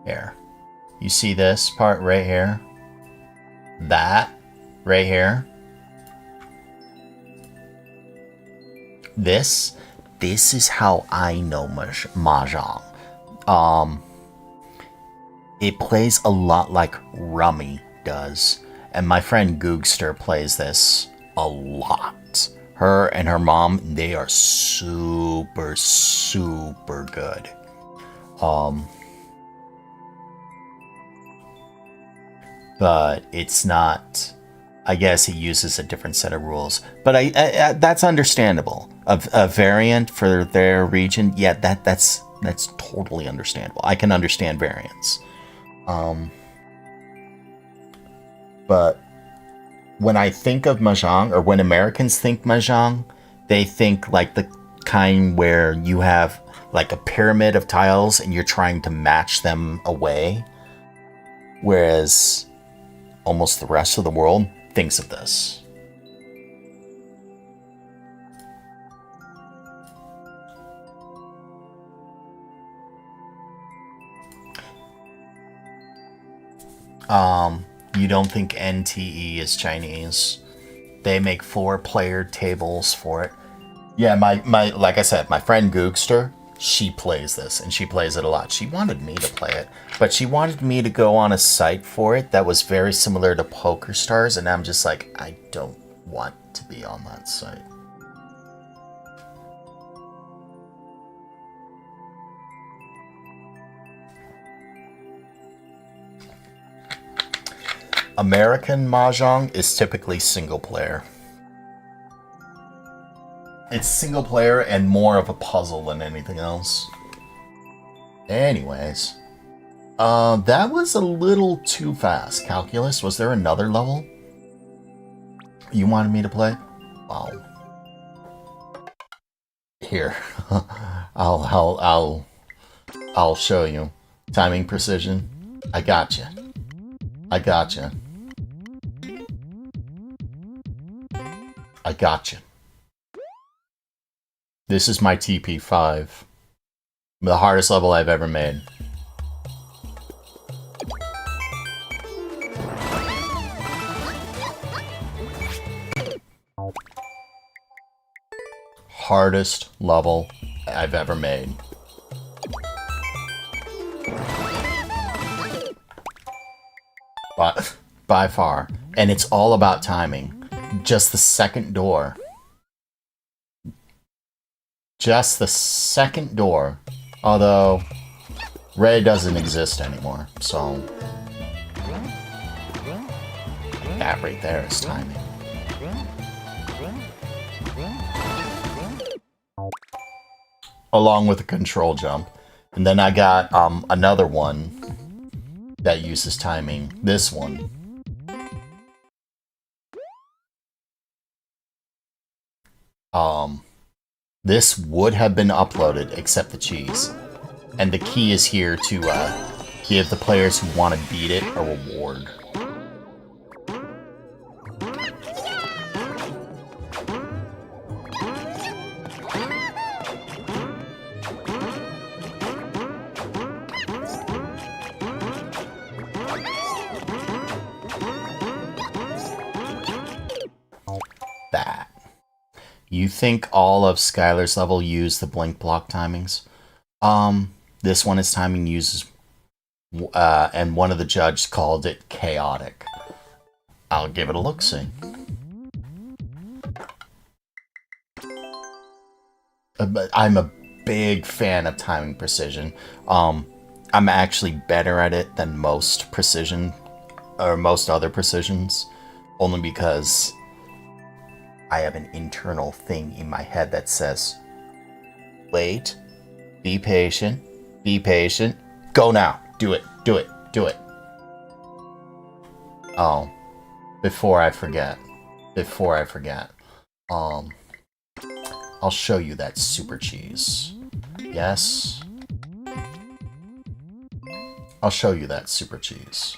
Here. You see this part right here? That right here? This is how I know Mahjong. It plays a lot like Rummy does. And my friend Googster plays this a lot. Her and her mom, they are super, super good. But it's not... I guess he uses a different set of rules. But I that's understandable. A variant for their region, yeah, that's totally understandable. I can understand variants. But when I think of Mahjong, or when Americans think Mahjong, they think like the kind where you have like a pyramid of tiles and you're trying to match them away. Whereas almost the rest of the world thinks of this. You don't think NTE is Chinese? They make 4-player tables for it. Yeah, my like I said, my friend Googster, she plays this, and she plays it a lot. She wanted me to play it, but she wanted me to go on a site for it that was very similar to PokerStars, and I'm just like, I don't want to be on that site. American Mahjong is typically single player. It's single player and more of a puzzle than anything else. Anyways. That was a little too fast. Calculus, was there another level you wanted me to play? Wow. Here. I'll show you. Timing precision. I gotcha. I gotcha. I gotcha. This is my TP5. The hardest level I've ever made. Hardest level I've ever made. But by far. And it's all about timing. Just the second door. Just the second door. Although, red doesn't exist anymore, so... That right there is timing. Along with a control jump. And then I got another one that uses timing. This one. This would have been uploaded except the cheese. And the key is here to give the players who want to beat it a reward. That. You think all of Skylar's level use the blink block timings? This one is timing uses, and one of the judges called it chaotic. I'll give it a look-see. I'm a big fan of timing precision. I'm actually better at it than most precision, or most other precisions. Only because I have an internal thing in my head that says, wait, be patient, go now, do it. Oh, before I forget, I'll show you that super cheese. Yes? I'll show you that super cheese.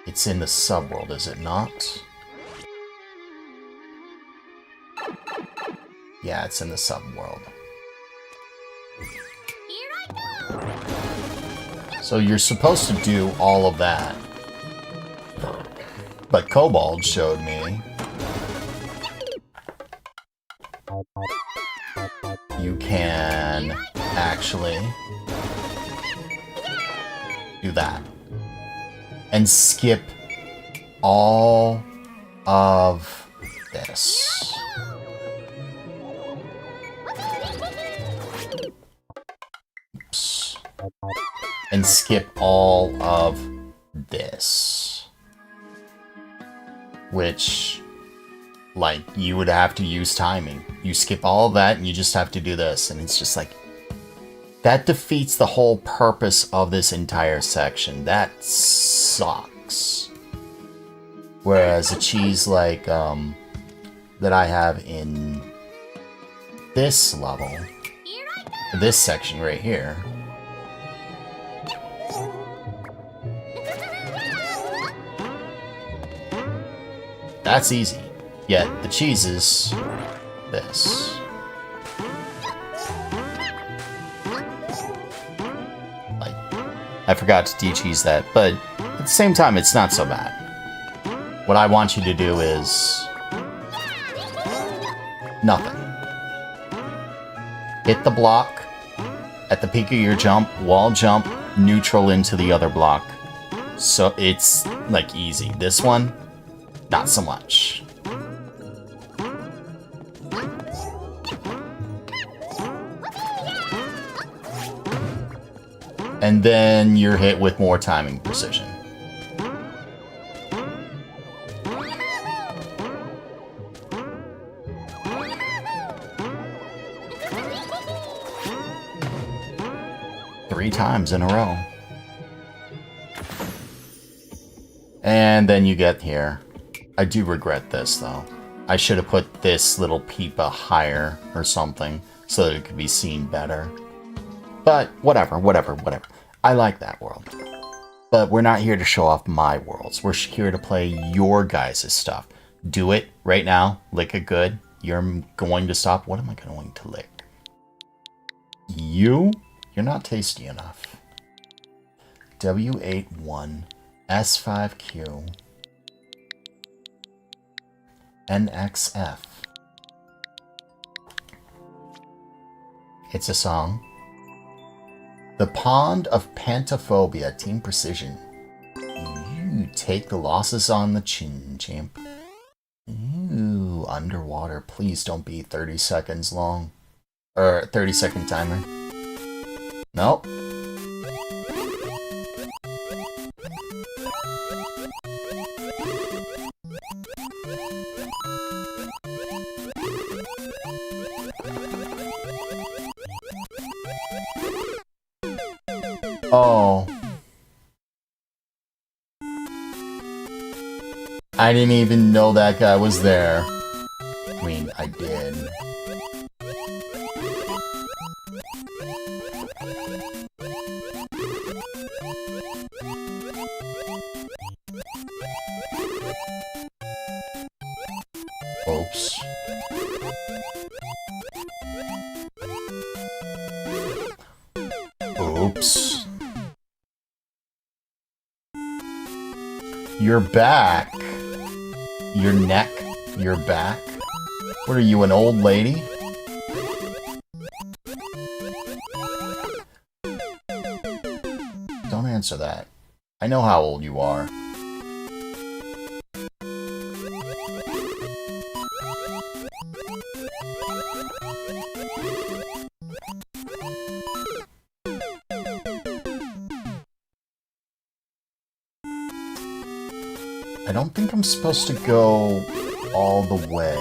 It's in the subworld, is it not? Yeah, it's in the subworld. So you're supposed to do all of that. But Kobold showed me you can actually do that and skip all of this. Oops. And skip all of this. Which, like, you would have to use timing. You skip all of that and you just have to do this. And it's just like, that defeats the whole purpose of this entire section. That sucks. Whereas a cheese like, that I have in this level, this section right here, that's easy. Yet the cheese is this. Like, I forgot to de-cheese that, but at the same time, it's not so bad. What I want you to do is nothing. Hit the block at the peak of your jump, wall jump, neutral into the other block. So it's like easy. This one, not so much. And then you're hit with more timing precision. Three times in a row. And then you get here. I do regret this, though. I should have put this little peepa higher or something so that it could be seen better. But whatever. I like that world. But we're not here to show off my worlds. We're here to play your guys' stuff. Do it right now. Lick it good. You're going to stop. What am I going to lick? You're not tasty enough. W81 S5Q NXF. It's a song. The Pond of Pantophobia, Team Precision. You take the losses on the chin, champ. Ooh, underwater. Please don't be 30 seconds long. Or 30-second timer. Nope. Oh. I didn't even know that guy was there. I mean, I did. Oops. Oops. You're back. Your neck, your back. What are you, an old lady? Don't answer that. I know how old you are. I don't think I'm supposed to go all the way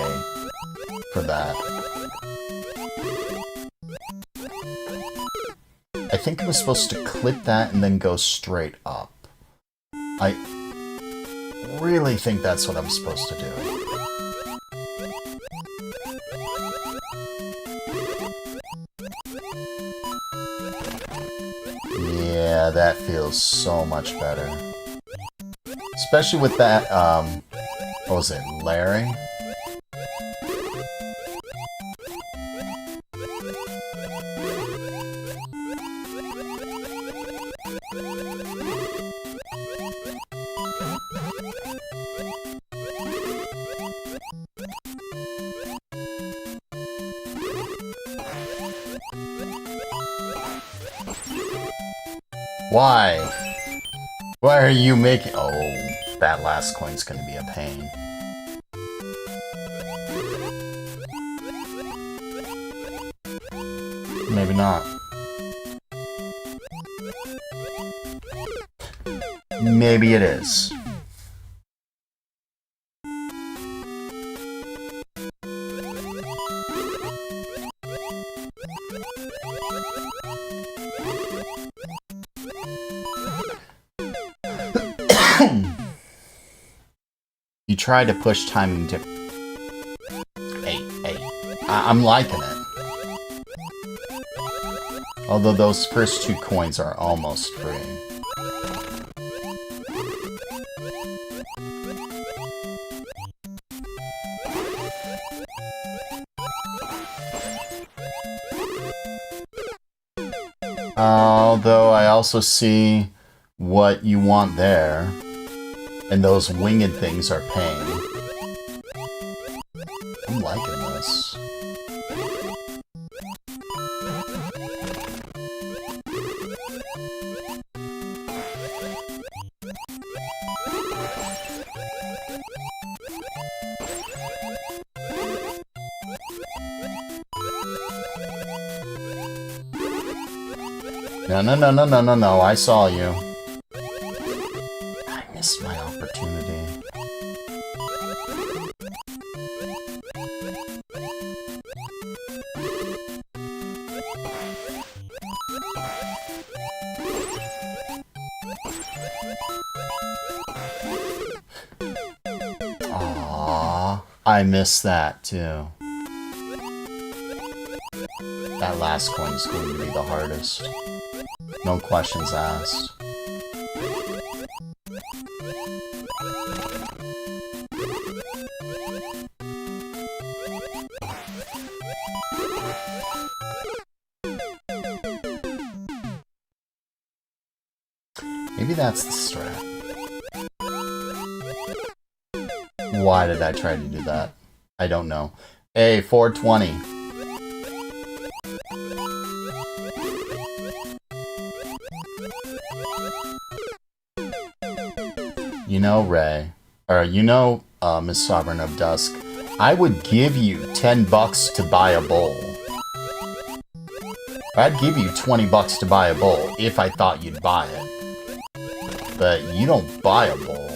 for that. I think I was supposed to click that and then go straight up. I really think that's what I'm supposed to do. Yeah, that feels so much better. Especially with that, what was it, Larry? Why? Why are you making... Oh, that last coin's gonna be a pain. Maybe not. Maybe it is. You try to push timing to... Hey, I'm liking it. Although those first 2 coins are almost free. Although I also see what you want there. And those winged things are pain. I'm liking this. No, I saw you. I missed my opportunity. Aww, I missed that too. That last coin is going to be the hardest. No questions asked. Maybe that's the strat. Why did I try to do that? I don't know. Hey, 420. You know, Ray, or you know, Miss Sovereign of Dusk, I would give you $10 to buy a bowl. I'd give you $20 to buy a bowl if I thought you'd buy it. But you don't buy a bowl.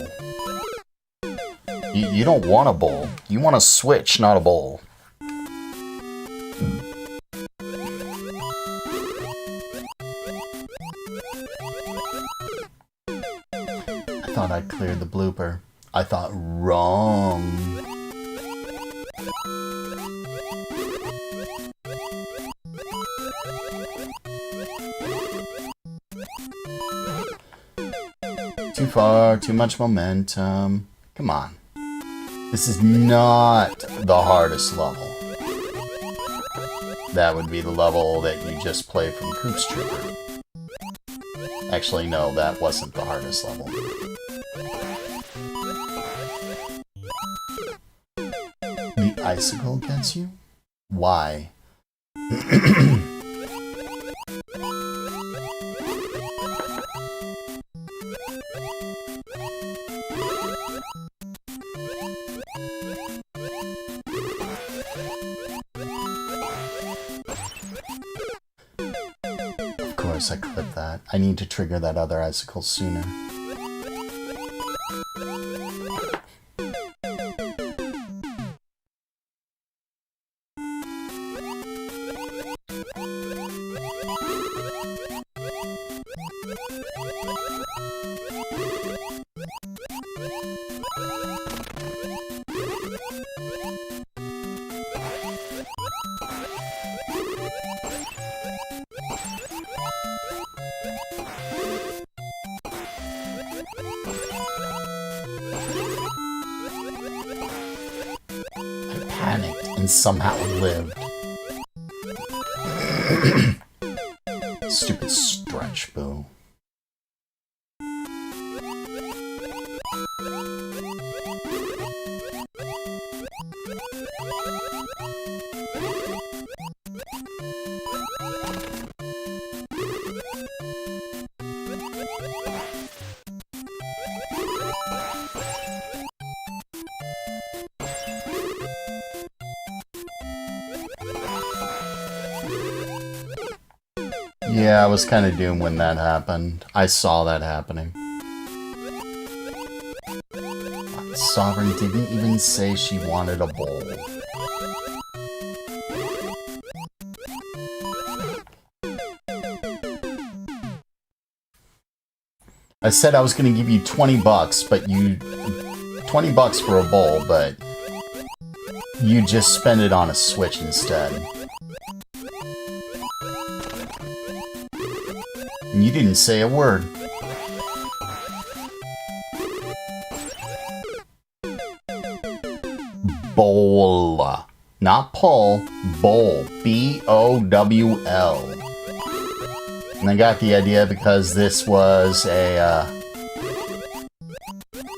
You don't want a bowl. You want a Switch, not a bowl. I thought I cleared the blooper. I thought wrong. Too far, too much momentum. Come on. This is not the hardest level. That would be the level that you just played from Koops Trooper. Actually, no, that wasn't the hardest level. The icicle gets you? Why? Of course I clipped that. I need to trigger that other icicle sooner. panicked and somehow lived. Stupid stretch, boo. Yeah, I was kind of doomed when that happened. I saw that happening. Sovereign didn't even say she wanted a bowl. I said I was going to give you 20 bucks, but 20 bucks for a bowl, but you just spend it on a Switch instead. And you didn't say a word. Bowl. Not pull. Bowl. B-O-W-L. And I got the idea because this was a,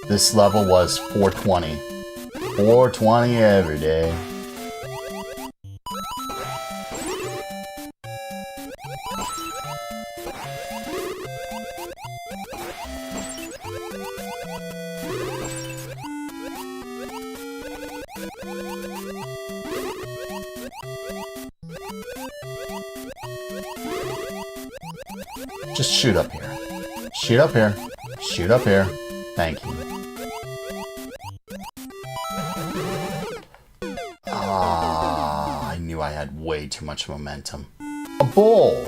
this level was 420. 420 every day. Just shoot up here. Shoot up here. Shoot up here. Thank you. Ah, I knew I had way too much momentum. A bowl.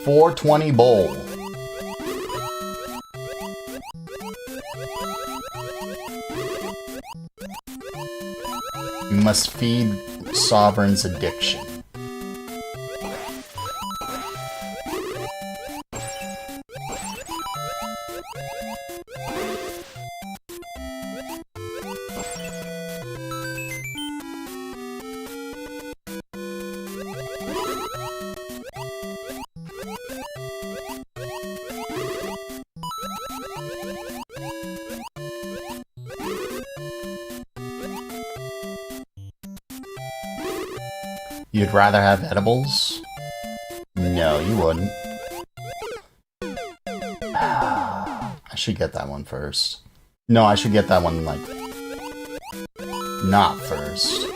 420 bowl. You must feed Sovereign's addiction. You'd rather have edibles? No, you wouldn't. I should get that one first. No, I should get that one, like, not first.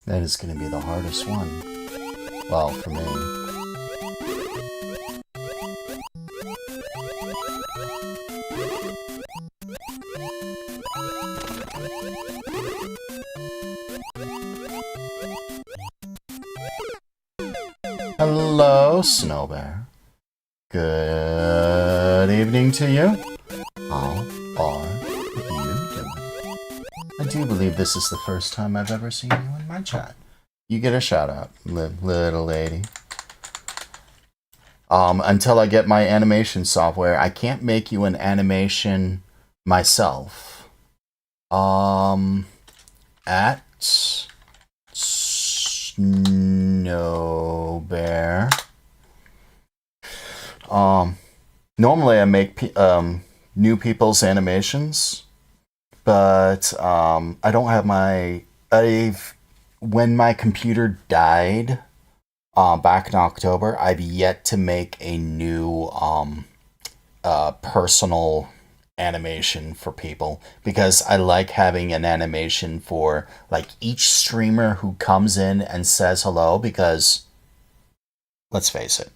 That is going to be the hardest one. Well, for me. Hello, Snow Bear. Good evening to you. How are you doing? I do believe this is the first time I've ever seen you in my chat. You get a shout out, little lady. Until I get my animation software, I can't make you an animation myself. At Snow Bear. Normally I make new people's animations, but I don't have my. When my computer died back in October, I've yet to make a new personal animation for people, because I like having an animation for like each streamer who comes in and says hello, because let's face it,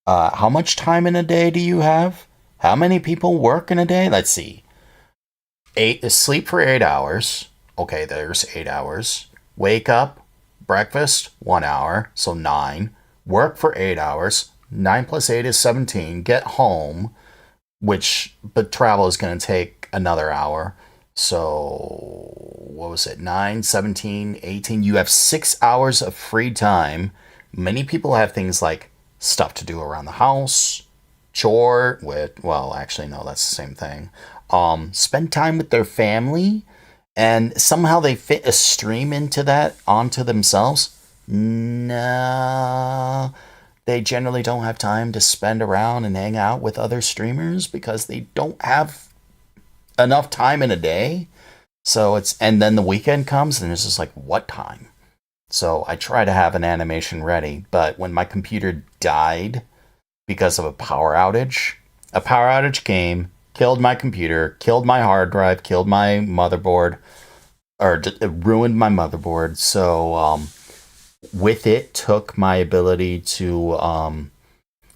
how much time in a day do you have? How many people work in a day? Let's see. Sleep for 8 hours. Okay, there's 8 hours. Wake up, breakfast, 1 hour, so 9. Work for 8 hours. 9 plus 8 is 17. Get home, but travel is going to take another hour. So, what was it? 9, 17, 18. You have 6 hours of free time. Many people have things like stuff to do around the house, well, actually, no, that's the same thing. Spend time with their family, and somehow they fit a stream onto themselves. No, they generally don't have time to spend around and hang out with other streamers because they don't have enough time in a day. And then the weekend comes and it's just like, what time? So I try to have an animation ready, but when my computer died because of a power outage came, killed my computer, killed my hard drive, killed my motherboard, it ruined my motherboard. So with it took my ability to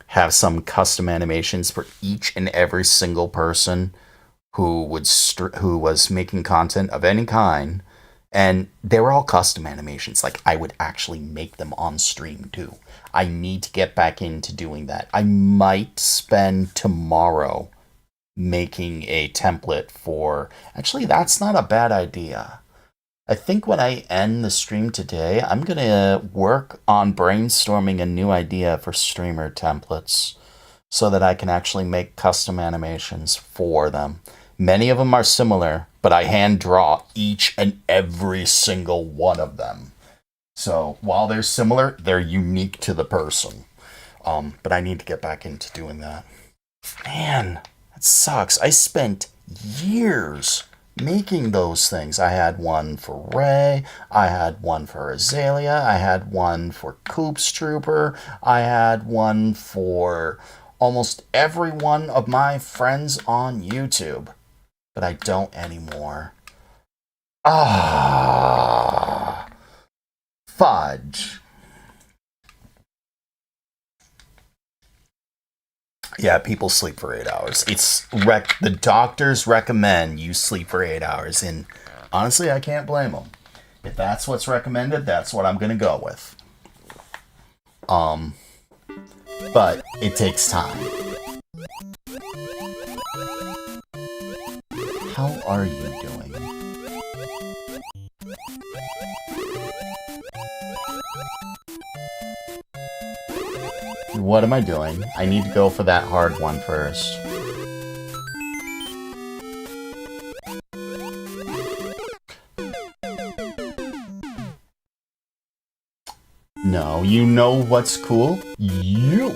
have some custom animations for each and every single person who was making content of any kind. And they were all custom animations. Like, I would actually make them on stream, too. I need to get back into doing that. I might spend tomorrow making a template for... Actually, that's not a bad idea. I think when I end the stream today, I'm going to work on brainstorming a new idea for streamer templates so that I can actually make custom animations for them. Many of them are similar, but I hand draw each and every single one of them. So while they're similar, they're unique to the person. But I need to get back into doing that. Man, that sucks. I spent years making those things. I had one for Ray. I had one for Azalea. I had one for Coops Trooper. I had one for almost every one of my friends on YouTube. But I don't anymore. Fudge. Yeah, people sleep for 8 hours. The doctors recommend you sleep for 8 hours, and honestly, I can't blame them. If that's what's recommended, that's what I'm gonna go with. But it takes time. How are you doing? What am I doing? I need to go for that hard one first. No, you know what's cool? You're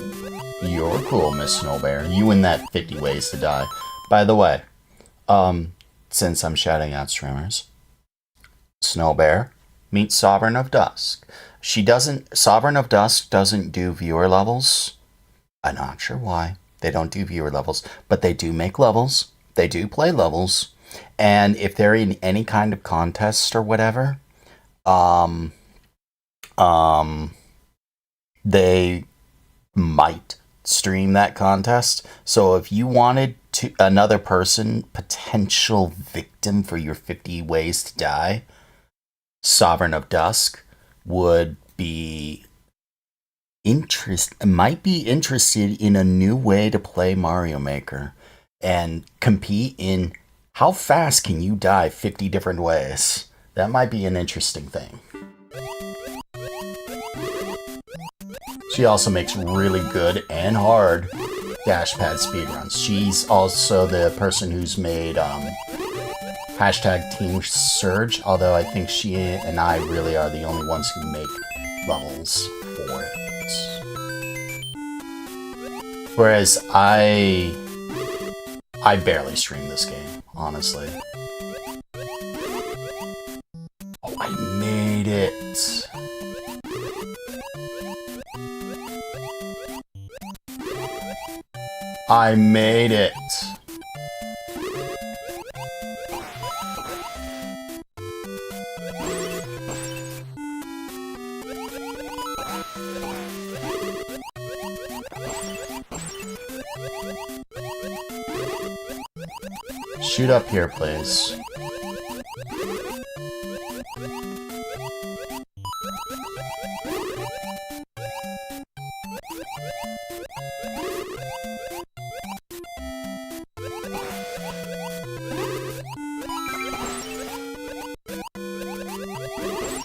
cool, Miss Snowbear. You and that 50 ways to die. By the way, since I'm shouting out streamers, Snowbear, meet Sovereign of Dusk. Sovereign of Dusk doesn't do viewer levels. I'm not sure why. They don't do viewer levels, but they do make levels. They do play levels. And if they're in any kind of contest or whatever, they might stream that contest. So if you wanted another person, potential victim for your 50 ways to die, Sovereign of Dusk would might be interested in a new way to play Mario Maker and compete in how fast can you die 50 different ways. That might be an interesting thing. She also makes really good and hard dashpad speedruns. She's also the person who's made hashtag Team Surge, although I think she and I really are the only ones who make levels for it. Whereas I barely stream this game, honestly. Oh, I made it. I made it. Shoot up here, please.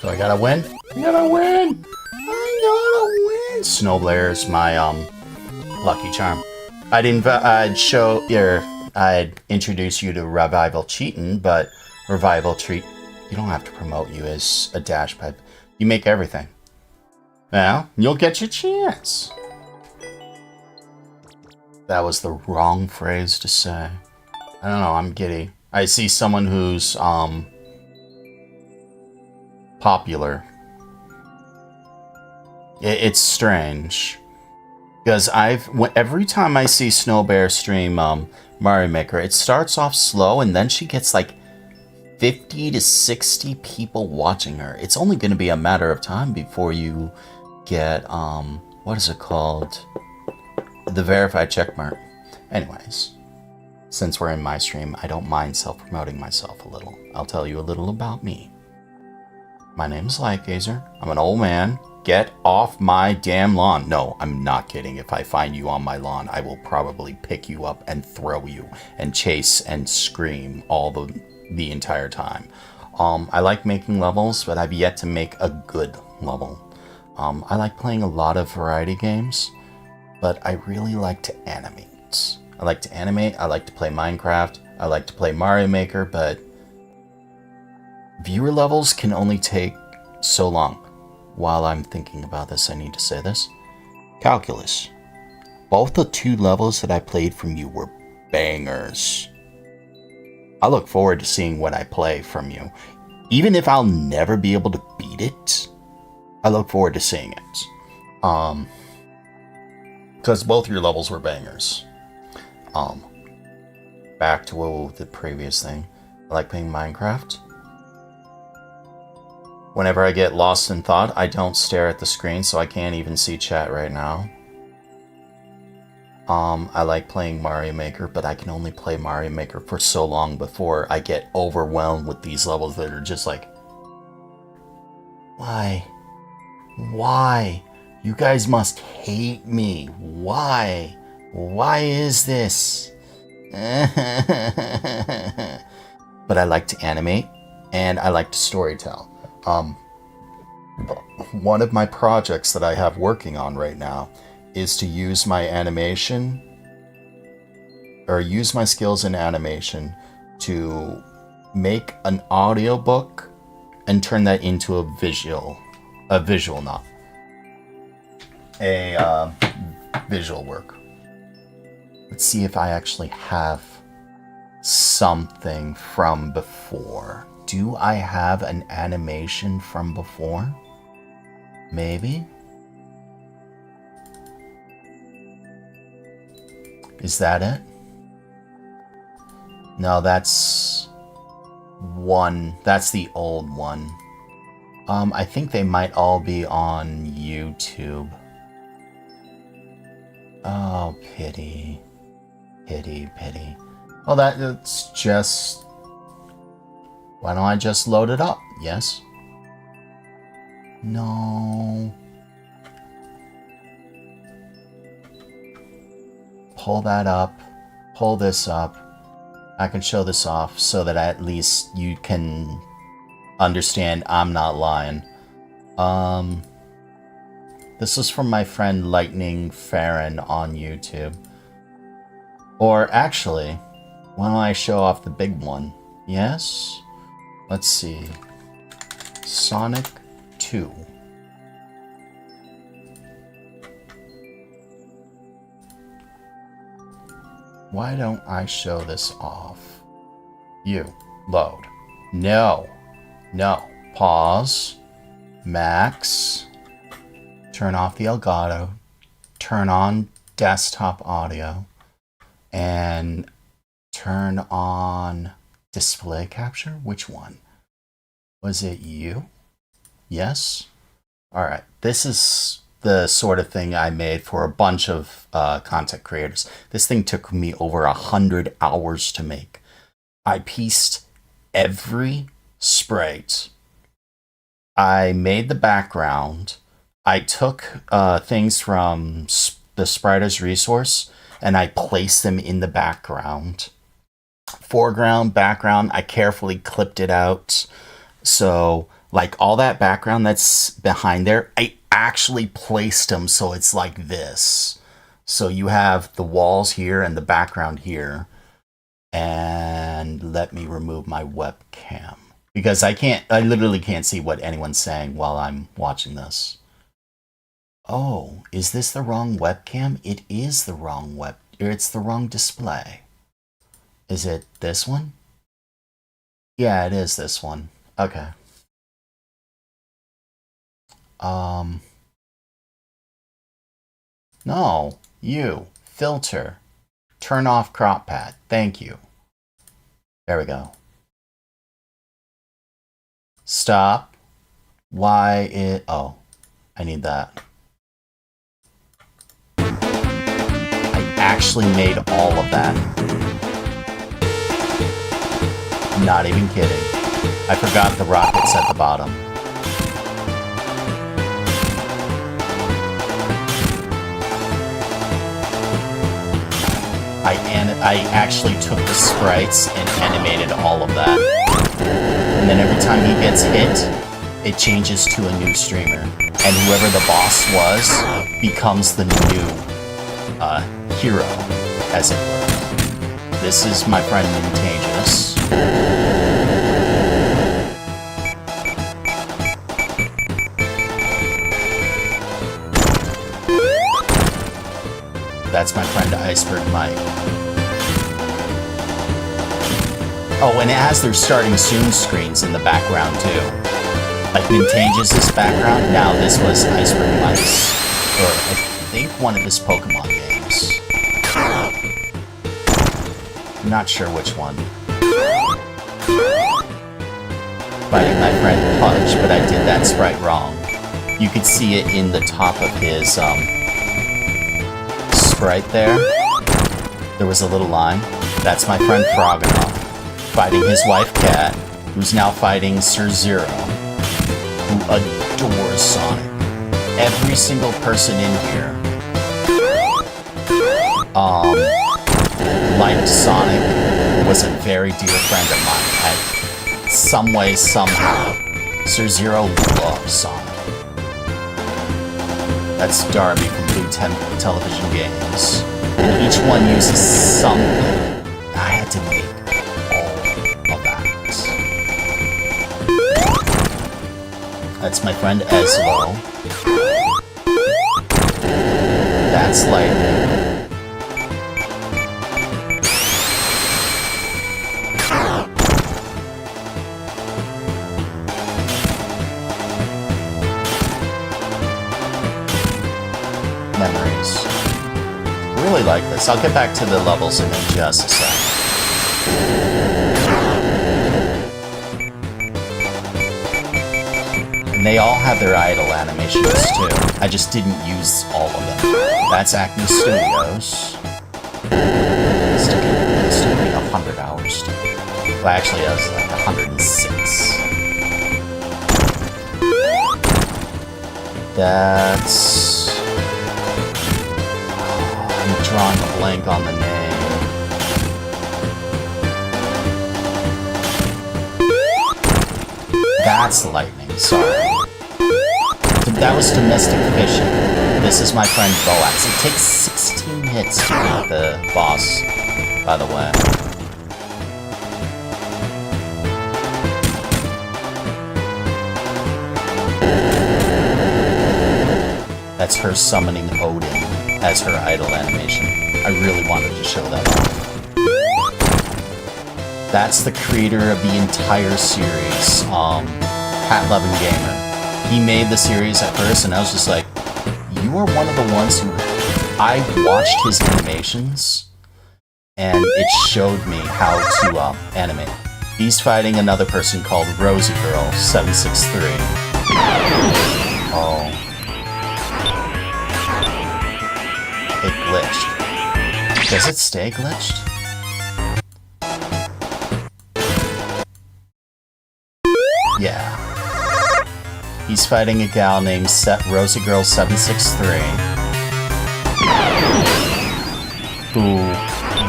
So I gotta win. I gotta win. I gotta win. Snowblare's my lucky charm. I'd introduce you to Revival Cheatin', but Revival Treat, you don't have to promote you as a dash pipe. You make everything. Well, you'll get your chance. That was the wrong phrase to say. I don't know, I'm giddy. I see someone who's, popular. It's strange. Because every time I see Snowbear stream Mario Maker, it starts off slow and then she gets like 50 to 60 people watching her. It's only going to be a matter of time before you get, what is it called? The verified checkmark. Anyways, since we're in my stream, I don't mind self-promoting myself a little. I'll tell you a little about me. My name's Lightgazer. I'm an old man. Get off my damn lawn. No, I'm not kidding. If I find you on my lawn, I will probably pick you up and throw you and chase and scream all the entire time. I like making levels, but I've yet to make a good level. I like playing a lot of variety games, but I really like to animate. I like to animate. I like to play Minecraft. I like to play Mario Maker, but viewer levels can only take so long. While I'm thinking about this, I need to say this. Calculus. Both the 2 levels that I played from you were bangers. I look forward to seeing what I play from you. Even if I'll never be able to beat it, I look forward to seeing it. Because both your levels were bangers. Back to the previous thing. I like playing Minecraft. Whenever I get lost in thought, I don't stare at the screen, so I can't even see chat right now. I like playing Mario Maker, but I can only play Mario Maker for so long before I get overwhelmed with these levels that are just like, why? Why? You guys must hate me. Why? Why is this? But I like to animate, and I like to storytell. One of my projects that I have working on right now is to use my animation, or use my skills in animation to make an audiobook and turn that into a visual work. Let's see if I actually have something from before. Do I have an animation from before? Maybe? Is that it? No, that's one. That's the old one. I think they might all be on YouTube. Oh, pity. Pity, pity. Well, that's just... Why don't I just load it up? Yes? No. Pull that up. Pull this up. I can show this off so that at least you can understand I'm not lying. This is from my friend Lightning Farron on YouTube. Or actually, why don't I show off the big one? Yes? Let's see. Sonic 2. Why don't I show this off? You. Load. No. No. Pause. Max. Turn off the Elgato. Turn on desktop audio. And turn on display capture? Which one? Was it you? Yes? Alright, this is the sort of thing I made for a bunch of content creators. This thing took me over 100 hours to make. I pieced every sprite. I made the background. I took things from the Spriter's resource and I placed them in the background. Foreground, background, I carefully clipped it out. So Like all that background that's behind there, I actually placed them so it's like this. So you have the walls here and the background here. And let me remove my webcam because I literally can't see what anyone's saying while I'm watching this. Oh, is this the wrong webcam? It is the wrong it's the wrong display. Is it this one? Yeah, it is this one. Okay. No, filter, turn off crop pad. Thank you. There we go. Stop. Oh, I need that. I actually made all of that. Not even kidding. I forgot the rockets at the bottom. I actually took the sprites and animated all of that. And then every time he gets hit, it changes to a new streamer. And whoever the boss was becomes the new hero, as it were. This is my friend Mintagious. That's my friend Iceberg Mike. Oh, and it has their starting soon screens in the background too. Like Mintagious' background. Now this was Iceberg Mike's, or I think one of his Pokemon games. I'm not sure which one. Fighting my friend Pudge, but I did that sprite wrong. You could see it in the top of his sprite there. There was a little line. That's my friend Froganoff, fighting his wife Cat, who's now fighting Sir Zero, who adores Sonic. Every single person in here liked Sonic, was a very dear friend of mine. At some way, somehow, Sir Zero loves Sonic. That's Darby from Blue Television Games. And each one uses something. I had to make all of that. That's my friend Ezlo. That's Lightning. Memories. Really like this. I'll get back to the levels in just a sec. And they all have their idle animations too. I just didn't use all of them. That's Acme Studios. It's took me 100 hours to... Well, actually, I was like 106. That's... I'm drawing a blank on the name. That's Lightning, sorry. That was Domestic Fishing. This is my friend Boax. It takes 16 hits to beat the boss, by the way. That's her summoning Odin as her idle animation. I really wanted to show that off. That's the creator of the entire series, Pat Levin Gamer. He made the series at first, and I was just like, you are one of the ones who... I watched his animations, and it showed me how to animate. He's fighting another person called Rosie Girl 763. Oh. It glitched. Does it stay glitched? Yeah. He's fighting a gal named Rosie Girl 763. Who,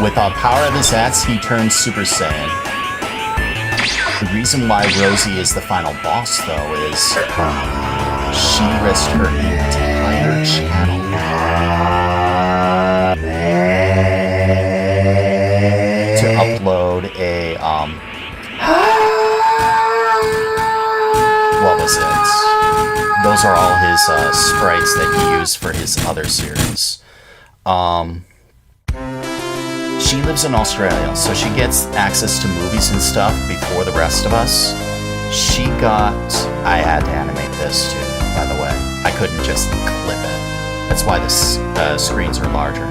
with the power of his axe, he turns Super Saiyan. The reason why Rosie is the final boss, though, is she risked her entire channel to upload a, what was it? Those are all his sprites that he used for his other series. She lives in Australia, so she gets access to movies and stuff before the rest of us. She got... I had to animate this too, by the way. I couldn't just clip it. That's why the screens are larger.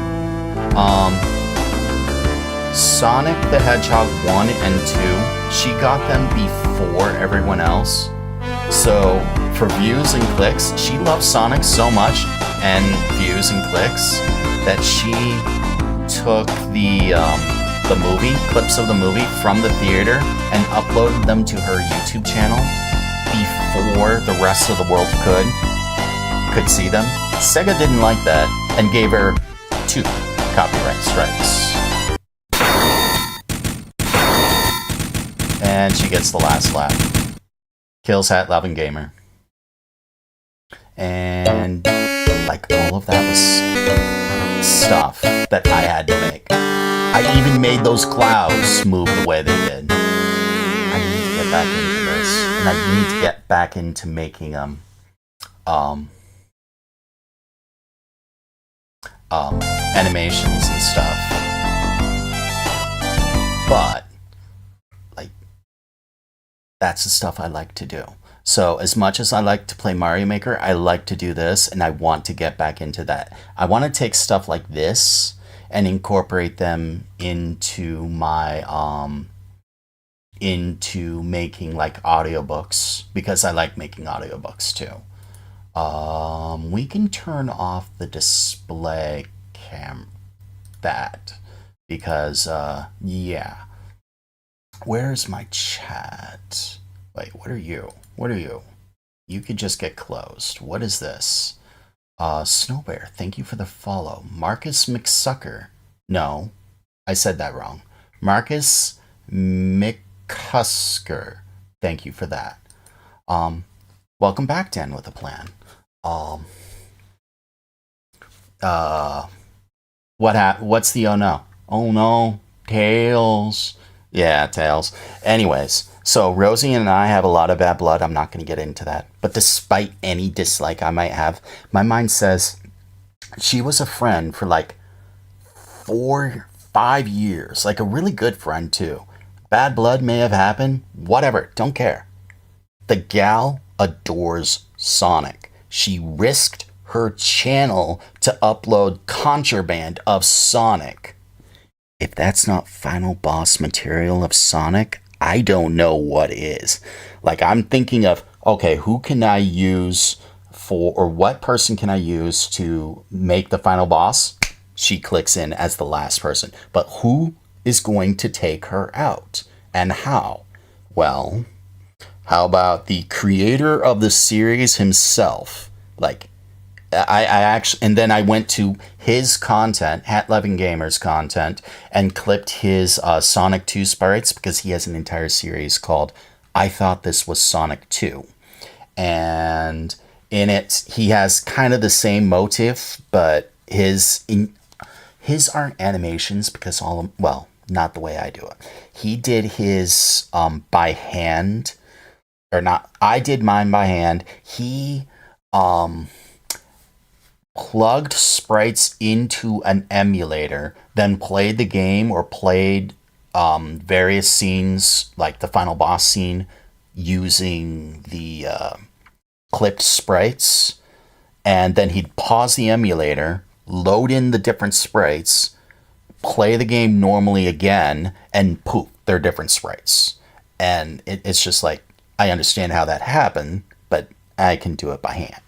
Sonic the Hedgehog 1 and 2, she got them before everyone else. So, for views and clicks, she loves Sonic so much, and views and clicks, that she took the movie, clips of the movie from the theater, and uploaded them to her YouTube channel before the rest of the world could see them. Sega didn't like that and gave her 2 copyright strikes. And she gets the last laugh. Kills Hat Loving Gamer. And like all of that was stuff that I had to make. I even made those clouds move the way they did. I need to get back into this. And I need to get back into making animations and stuff. But like that's the stuff I like to do. So as much as I like to play Mario Maker, I like to do this, and I want to get back into that. I want to take stuff like this and incorporate them into my into making like audiobooks, because I like making audiobooks too. We can turn off the display cam because yeah. Where's my chat? Wait, what are you? What are you? You could just get closed. What is this? Snowbear, thank you for the follow. Marcus McSucker. No, I said that wrong. Marcus McCusker. Thank you for that. Welcome back, Dan with a Plan. What's the oh no? Oh no, Tails. Yeah, Tails. Anyways, so Rosie and I have a lot of bad blood. I'm not going to get into that. But despite any dislike I might have, my mind says she was a friend for like 4-5 years. Like a really good friend too. Bad blood may have happened. Whatever. Don't care. The gal adores Sonic. She risked her channel to upload contraband of Sonic. If that's not final boss material of Sonic, I don't know what is. Like, I'm thinking of, okay, who can I use or what person can I use to make the final boss? She clicks in as the last person. But who is going to take her out? And how? Well, how about the creator of the series himself? Like, I actually, and then I went to his content, Hat Loving Gamer's content, and clipped his Sonic 2 sprites, because he has an entire series called I Thought This Was Sonic 2. And in it, he has kind of the same motif, but his aren't animations, because well, not the way I do it. He did his by hand, or not, I did mine by hand. He plugged sprites into an emulator, then played the game or played various scenes, like the final boss scene, using the clipped sprites, and then he'd pause the emulator, load in the different sprites, play the game normally again, and poof, they're different sprites. And it's just like, I understand how that happened, but I can do it by hand.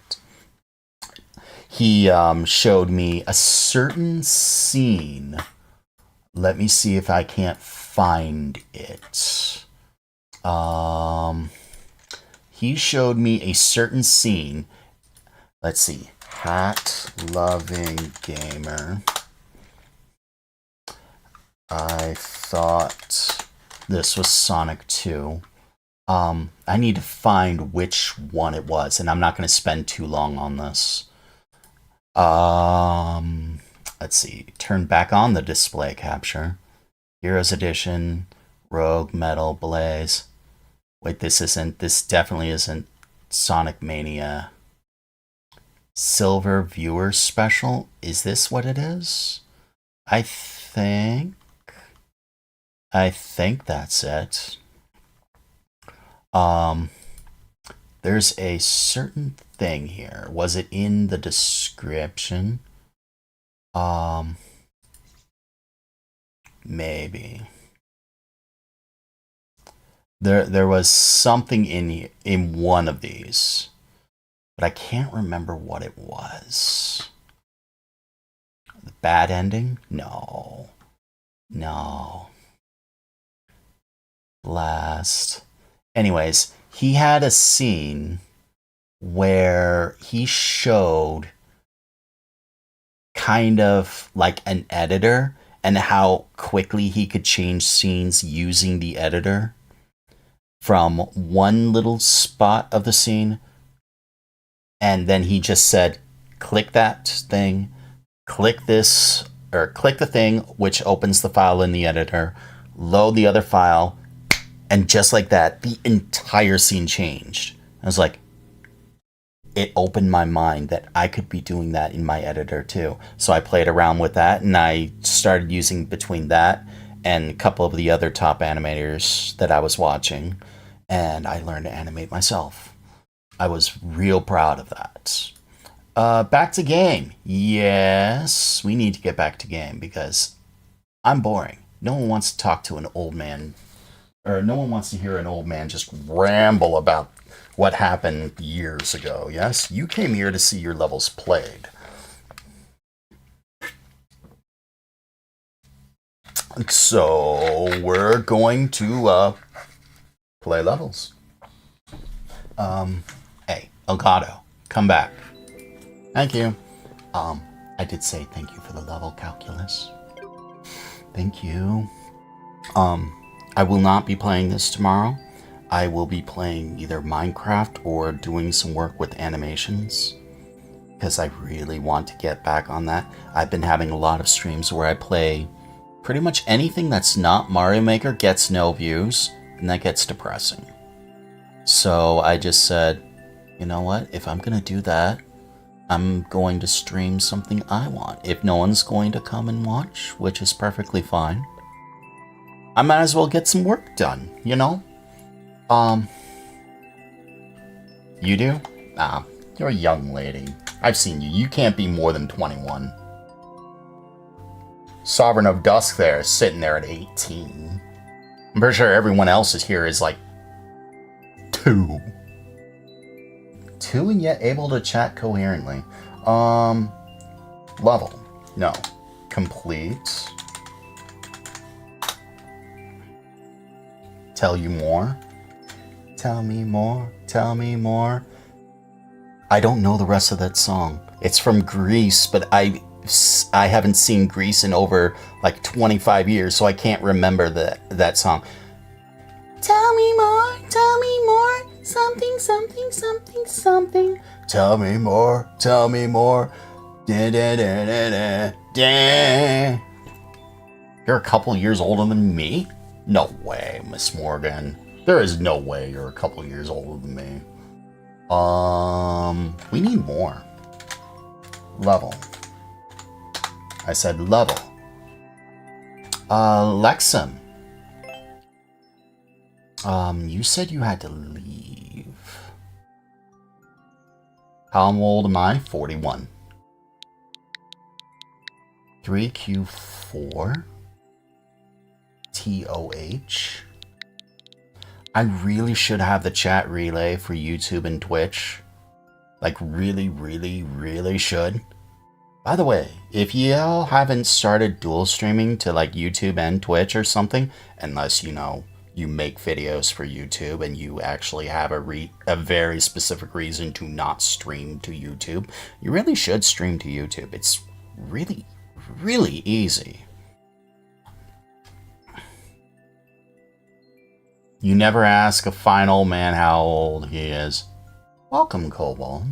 He showed me a certain scene. Let me see if I can't find it. He showed me a certain scene. Let's see. Hat Loving Gamer. I thought this was Sonic 2. I need to find which one it was, and I'm not going to spend too long on this. Let's see. Turn back on the display capture. Heroes Edition, Rogue, Metal, Blaze. Wait, this definitely isn't Sonic Mania. Silver Viewer Special? Is this what it is? I think that's it. There's a certain thing here. Was it in the description? Maybe. There was something in one of these, but I can't remember what it was. The bad ending? No. Last. Anyways, he had a scene where he showed kind of like an editor and how quickly he could change scenes using the editor from one little spot of the scene, and then he just said, click that thing, click this, or click the thing which opens the file in the editor, load the other file, and just like that, the entire scene changed. I was like, it opened my mind that I could be doing that in my editor too. So I played around with that, and I started using between that and a couple of the other top animators that I was watching, and I learned to animate myself. I was real proud of that. Back to game. Yes, we need to get back to game because I'm boring. No one wants to talk to an old man, or no one wants to hear an old man just ramble about what happened years ago. Yes, you came here to see your levels played. So we're going to play levels. Hey, Elgato, come back. Thank you. I did say thank you for the level, Calculus. Thank you. I will not be playing this tomorrow. I will be playing either Minecraft or doing some work with animations, because I really want to get back on that. I've been having a lot of streams where I play pretty much anything that's not Mario Maker gets no views, and that gets depressing. So I just said, you know what, if I'm gonna do that, I'm going to stream something I want. If no one's going to come and watch, which is perfectly fine, I might as well get some work done, you know? You do? Nah, you're a young lady. I've seen you. You can't be more than 21. Sovereign of Dusk there, sitting there at 18. I'm pretty sure everyone else is here is like 2. 2 and yet able to chat coherently. Level. No. Complete. Tell you more. Tell me more. Tell me more. I don't know the rest of that song. It's from Greece, but I haven't seen Greece in over like 25 years, so I can't remember that song. Tell me more, something, something, something, something. Tell me more, tell me more. Da, da, da, da, da, da. You're a couple years older than me? No way, Miss Morgan. There is no way you're a couple years older than me. We need more. Level. I said level. Lexum. You said you had to leave. How old am I? 41. 3Q4. TOH. I really should have the chat relay for YouTube and Twitch. Like, really, really, really should. By the way, if y'all haven't started dual streaming to like YouTube and Twitch or something, unless, you know, you make videos for YouTube and you actually have a very specific reason to not stream to YouTube, you really should stream to YouTube. It's really, really easy. You never ask a fine old man how old he is. Welcome, Kobold.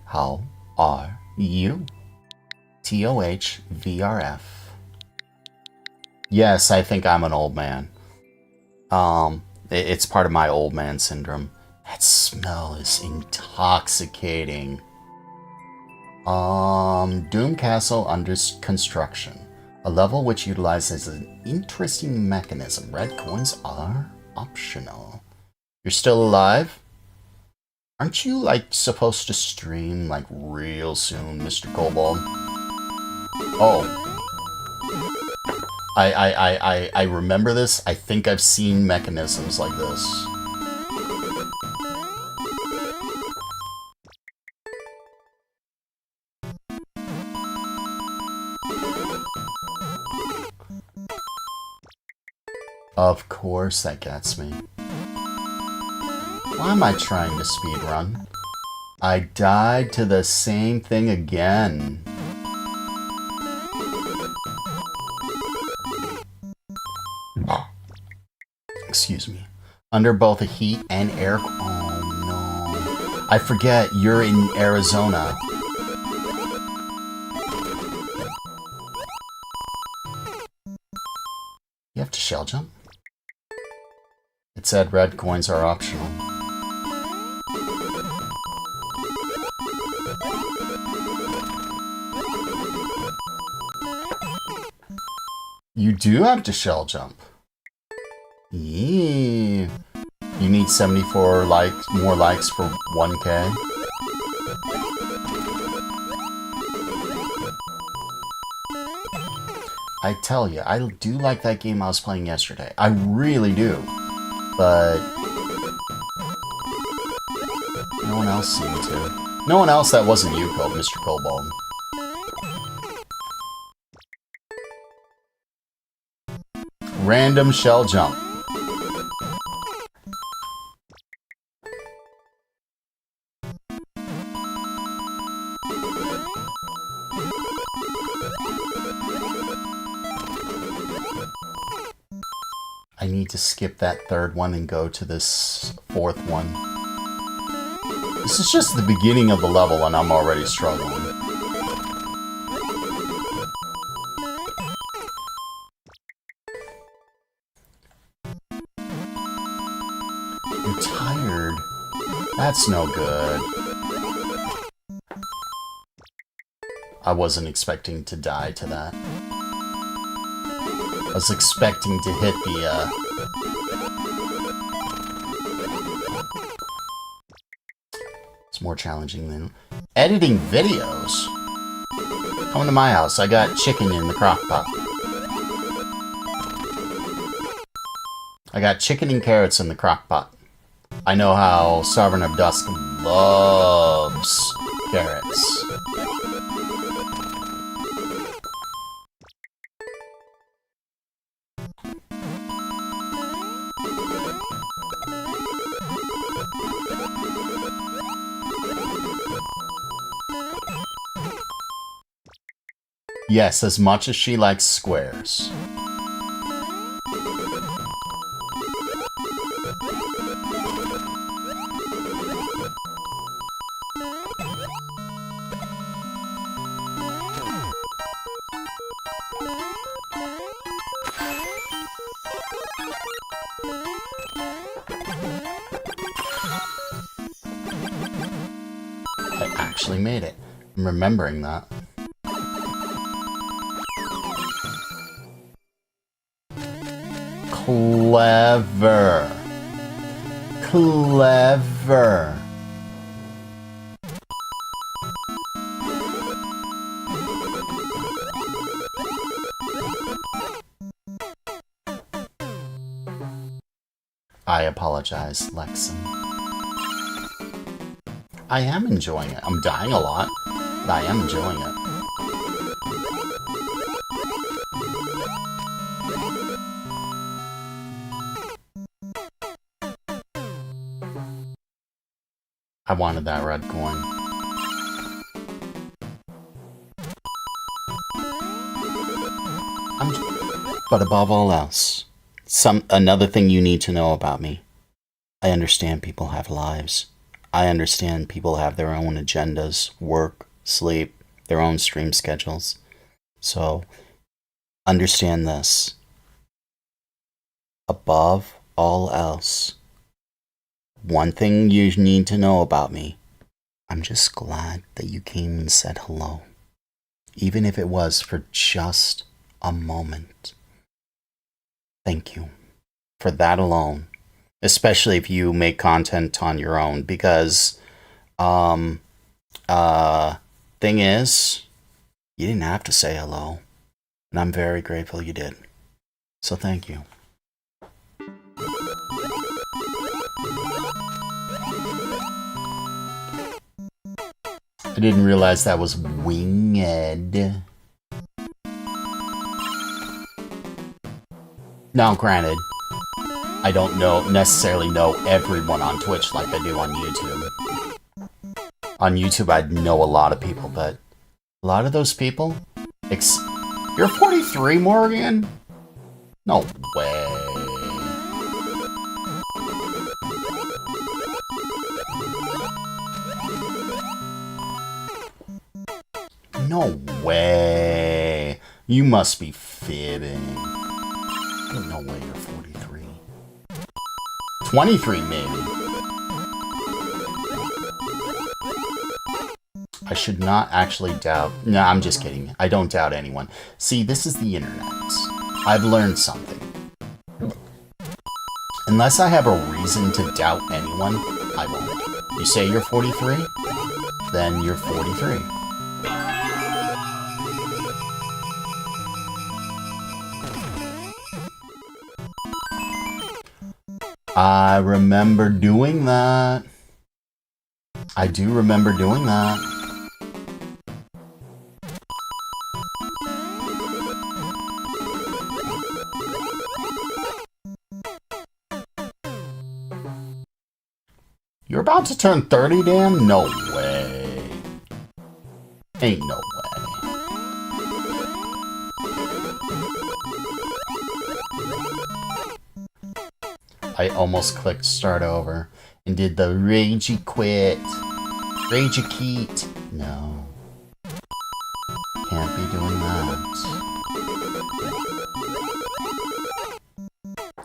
How are you? TOHVRF. Yes, I think I'm an old man. It's part of my old man syndrome. That smell is intoxicating. Doom Castle under construction. A level which utilizes an interesting mechanism. Red coins are optional. You're still alive? Aren't you, like, supposed to stream, like, real soon, Mr. Kobold? Oh. I remember this. I think I've seen mechanisms like this. Of course that gets me. Why am I trying to speedrun? I died to the same thing again. Excuse me. Under both a heat and air... Oh no. I forget, you're in Arizona. You have to shell jump? It said red coins are optional. You do have to shell jump. Yeah. You need 74 more likes for 1K. I tell you, I do like that game I was playing yesterday. I really do. But no one else seemed to. No one else that wasn't you, Mr. Kobold. Random shell jump. I need to skip that third one and go to this fourth one. This is just the beginning of the level and I'm already struggling. You're tired. That's no good. I wasn't expecting to die to that. I was expecting to hit the, It's more challenging than... Editing videos? Come to my house, I got chicken in the crock pot. I got chicken and carrots in the crock pot. I know how Sovereign of Dusk loves carrots. Yes, as much as she likes squares. I actually made it. I'm remembering that. Clever. Clever. I apologize, Lexan. I am enjoying it. I'm dying a lot, but I am enjoying it. I wanted that red coin. But above all else, Another thing you need to know about me. I understand people have lives. I understand people have their own agendas, work, sleep, their own stream schedules. So, understand this. Above all else, one thing you need to know about me. I'm just glad that you came and said hello. Even if it was for just a moment. Thank you for that alone. Especially if you make content on your own, because thing is, you didn't have to say hello, and I'm very grateful you did. So thank you. I didn't realize that was Winged. Now, granted, I don't necessarily know everyone on Twitch like I do on YouTube. On YouTube, I know a lot of people, but a lot of those people... You're 43, Morgan? No way. No way. You must be fibbing. No way you're 43. 23, maybe. I should not actually doubt... No, I'm just kidding. I don't doubt anyone. See, this is the internet. I've learned something. Unless I have a reason to doubt anyone, I won't. You say you're 43? Then you're 43. I remember doing that. I do remember doing that. You're about to turn 30, Dan? No way. Ain't no way. I almost clicked start over and did the ragey quit. Ragey quit. No. Can't be doing that.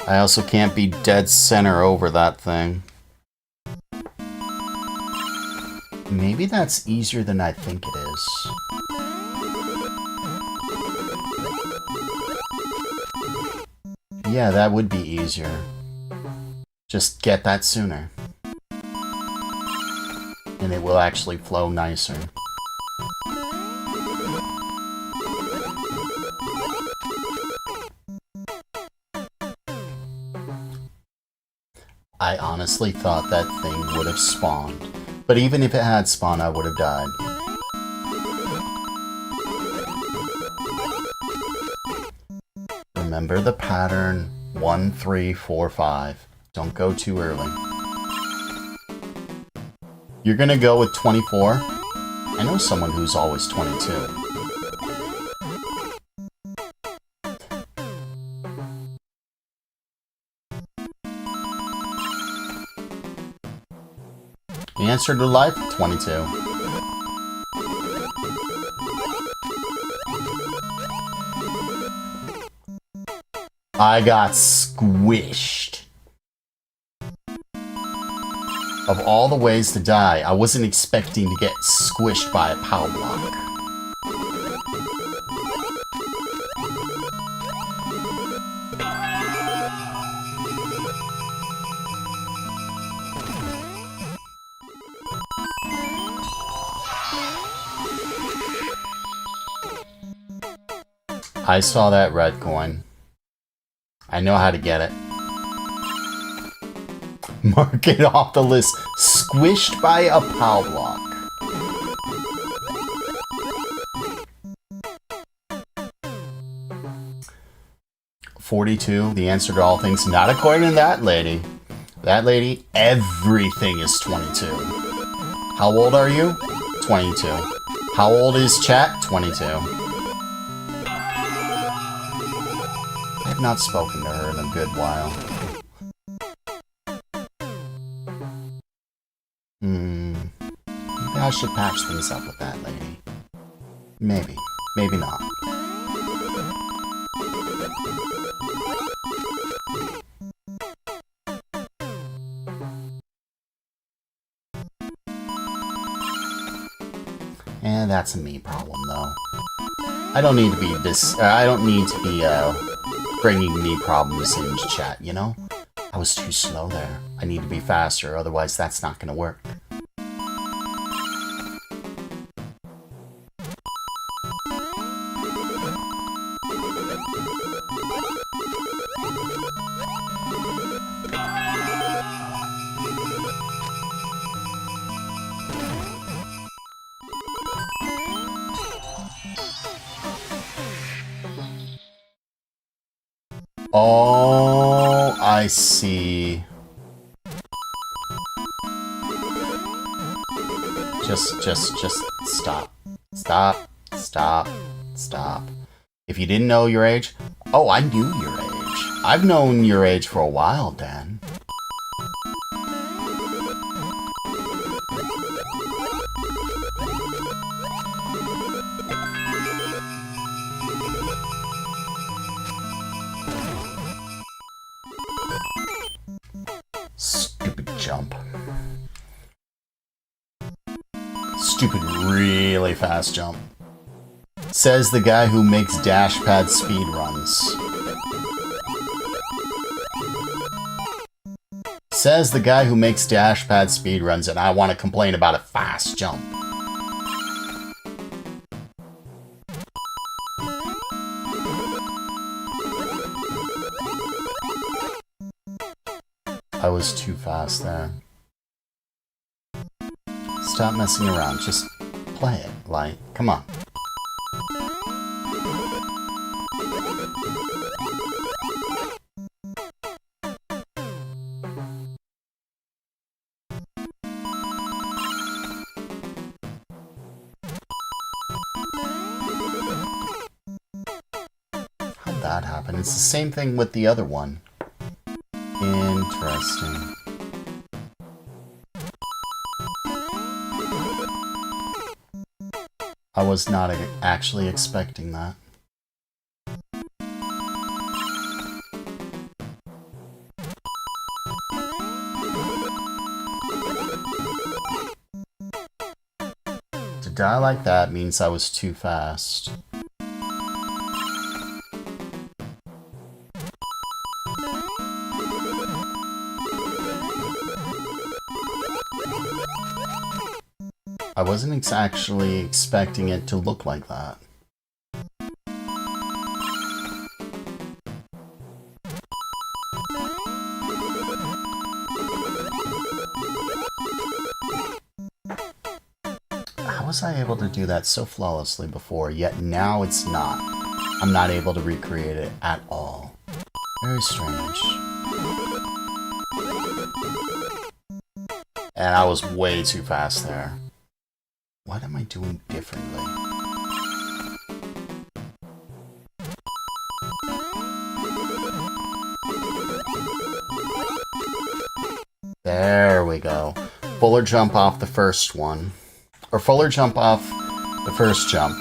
I also can't be dead center over that thing. Maybe that's easier than I think it is. Yeah, that would be easier. Just get that sooner. And it will actually flow nicer. I honestly thought that thing would have spawned. But even if it had spawned, I would have died. Remember the pattern 1, 3, 4, 5. Don't go too early. You're gonna go with 24? I know someone who's always 22. The answer to life? 22. I got squished. Of all the ways to die, I wasn't expecting to get squished by a power block. I saw that red coin. I know how to get it. Mark it off the list. Squished by a POW block. $42, the answer to all things. Not according to that lady. That lady, everything is 22. How old are you? 22. How old is chat? 22. I've not spoken to her in a good while. Maybe I should patch things up with that lady. Maybe. Maybe not. And that's a me problem, though. I don't need to be bringing me problems into chat, you know? I was too slow there. I need to be faster, otherwise that's not gonna work. Oh, I see. Just stop. Stop. If you didn't know your age, oh, I knew your age. I've known your age for a while, Dan. Stupid jump. Stupid, really fast jump. Says the guy who makes dashpad speedruns. Says the guy who makes dashpad speedruns, and I want to complain about a fast jump. I was too fast there. Stop messing around, just play it, like, come on. How'd that happen? It's the same thing with the other one. Interesting. I was not actually expecting that. To die like that means I was too fast. I wasn't actually expecting it to look like that. How was I able to do that so flawlessly before, yet now it's not? I'm not able to recreate it at all. Very strange. And I was way too fast there. What am I doing differently? There we go. Fuller jump off the first one. Or fuller jump off the first jump.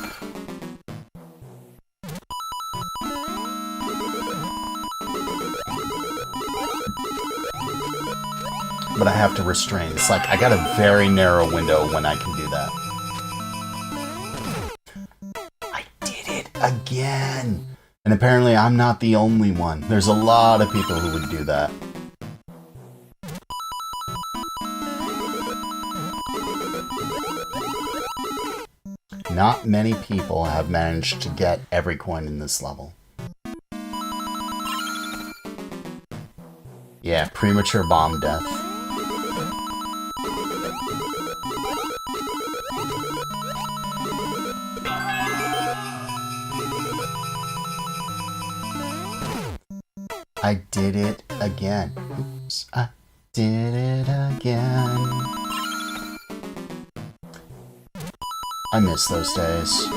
But I have to restrain. It's like I got a very narrow window when I can do that. Again! And apparently I'm not the only one. There's a lot of people who would do that. Not many people have managed to get every coin in this level. Yeah, premature bomb death. I did it again. Oops, I did it again. I miss those days.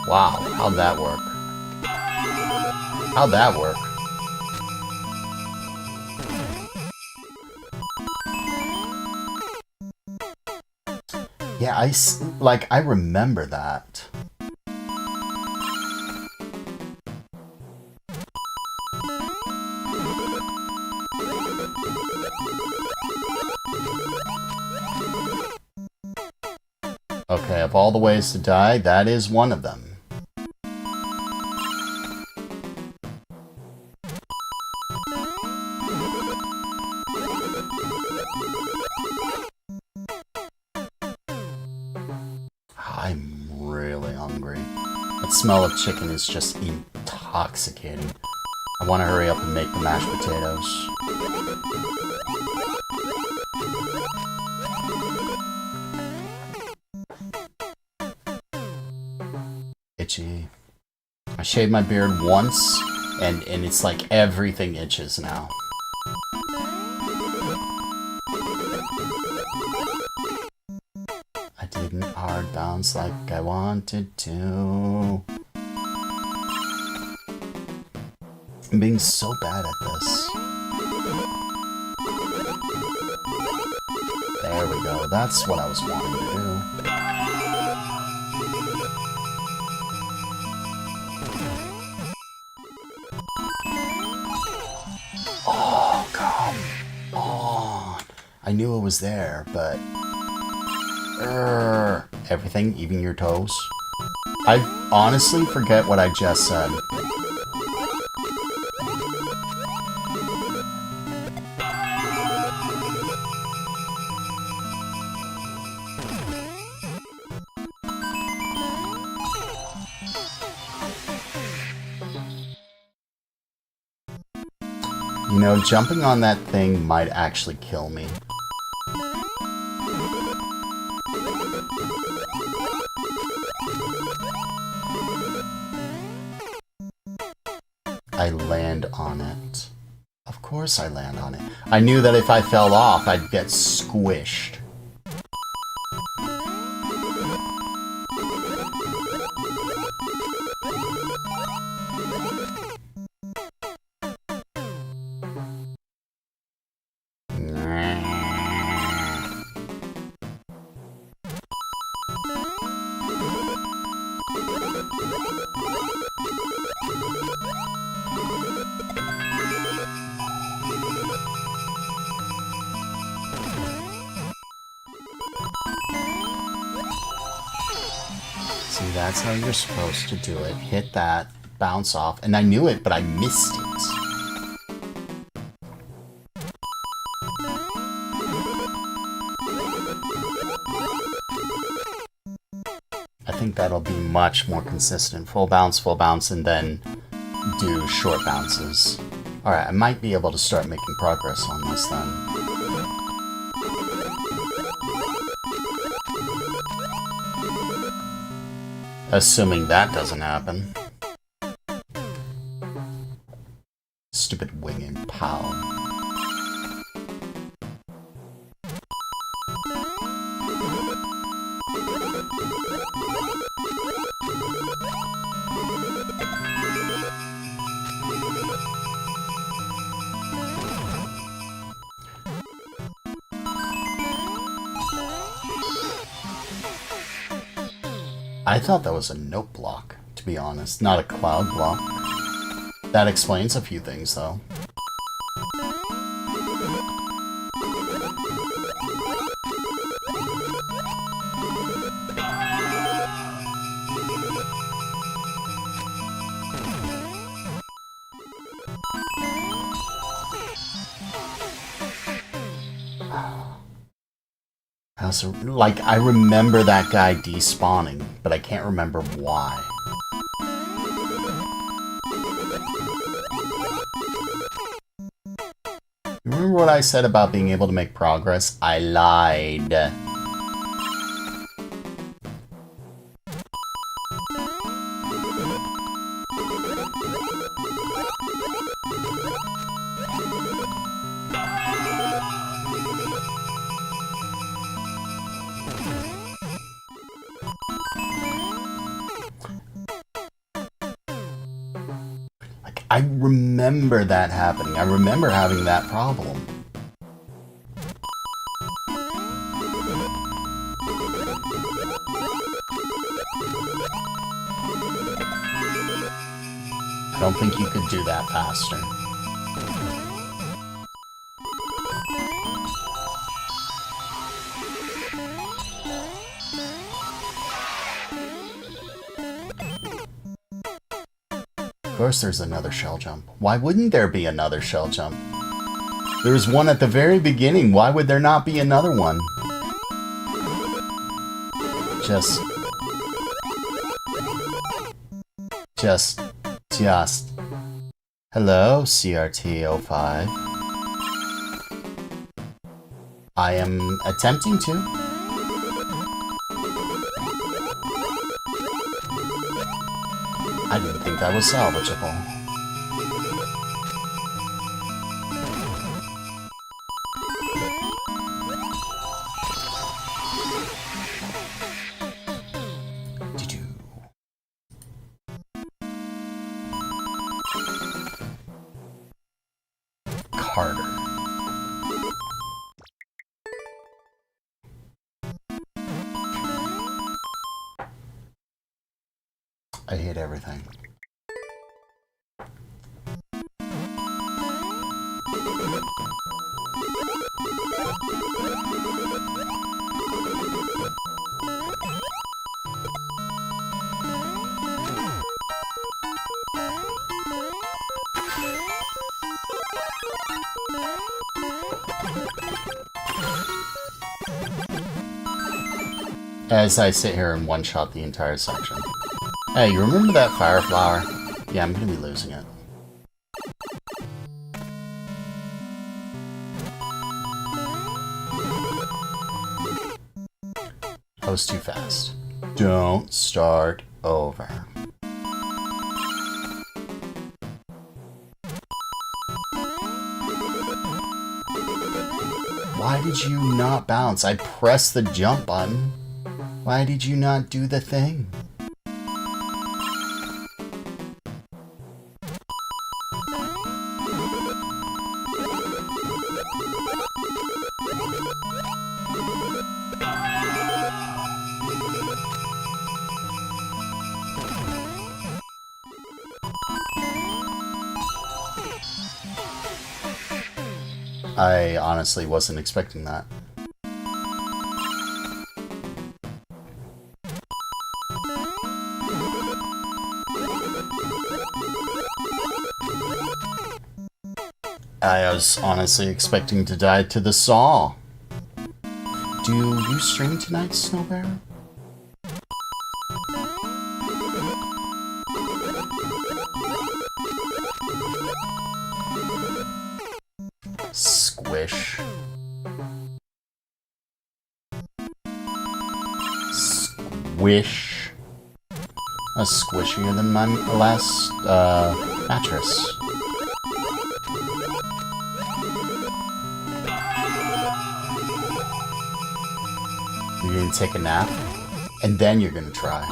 Wow, how'd that work? How'd that work? Yeah, I remember that. Okay, of all the ways to die, that is one of them. I'm really hungry. That smell of chicken is just intoxicating. I want to hurry up and make the mashed potatoes. Itchy. I shaved my beard once, and it's like everything itches now. I didn't hard bounce like I wanted to. I'm being so bad at this. There we go. That's what I was wanting to do. Oh, come on. I knew it was there, but... everything, even your toes. I honestly forget what I just said. You know, jumping on that thing might actually kill me. I land on it. Of course I land on it. I knew that if I fell off, I'd get squished. See, that's how you're supposed to do it. Hit that, bounce off, and I knew it, but I missed it. I think that'll be much more consistent. Full bounce, and then do short bounces. Alright, I might be able to start making progress on this then. Assuming that doesn't happen. Stupid winging pal. I thought that was a note block, to be honest, not a cloud block. That explains a few things, though. I remember that guy despawning, but I can't remember why. Remember what I said about being able to make progress? I lied. I remember that happening. I remember having that problem. I don't think you could do that faster. Of course there's another shell jump. Why wouldn't there be another shell jump? There's one at the very beginning. Why would there not be another one? Just. Hello, CRT05. I am attempting to. I didn't think that was salvageable. Carter. I hate everything. As I sit here and one-shot the entire section. Hey, you remember that fire flower? Yeah, I'm gonna be losing it. I was too fast. Don't start over. Why did you not bounce? I pressed the jump button. Why did you not do the thing? I honestly wasn't expecting that. I was honestly expecting to die to the saw. Do you stream tonight, Snowbear? Squish. Squish. That's squishier than my last mattress. You're gonna take a nap, and then you're gonna try.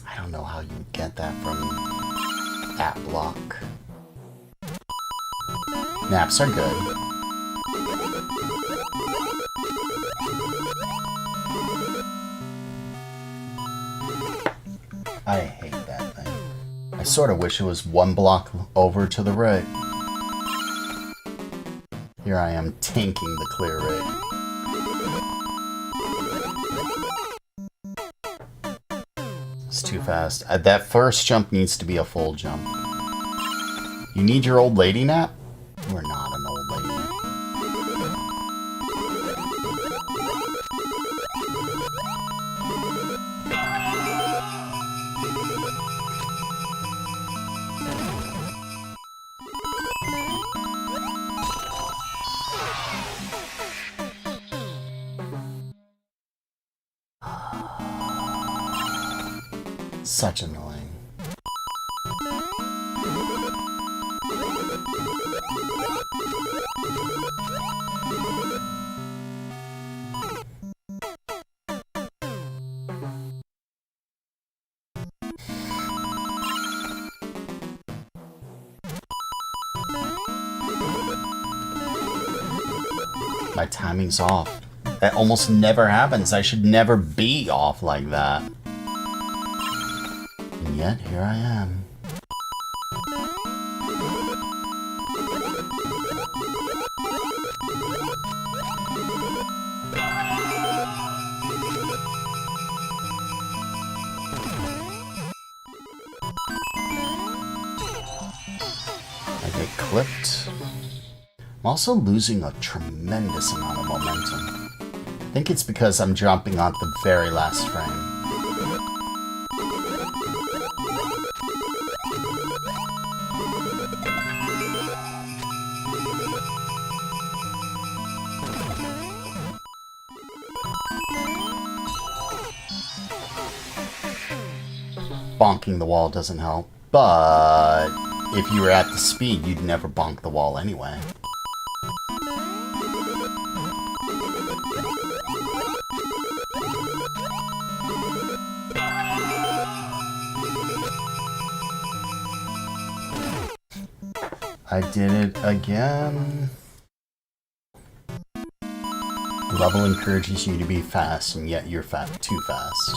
I don't know how you get that from that block. Naps are good. I hate that thing. I sort of wish it was one block over to the right. Here I am tanking the clear rate. It's too fast. That first jump needs to be a full jump. You need your old lady nap? You are not an old lady. Such annoying. My timing's off. That almost never happens. I should never be off like that. And yet, here I am. I get clipped. I'm also losing a tremendous amount of momentum. I think it's because I'm jumping on the very last frame. Bonking the wall doesn't help, but if you were at the speed, you'd never bonk the wall anyway. I did it again. The level encourages you to be fast, and yet you're too fast.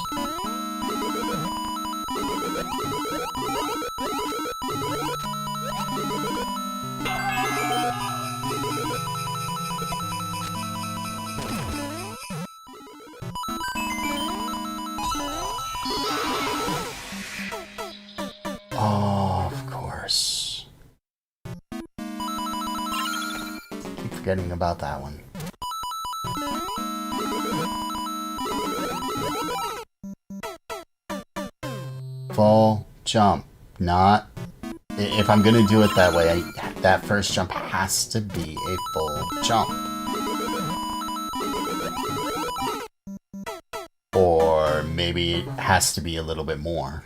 Oh, of course. Keep forgetting about that one. Full jump. Not... If I'm gonna do it that way, that first jump has to be a full jump. Or maybe it has to be a little bit more.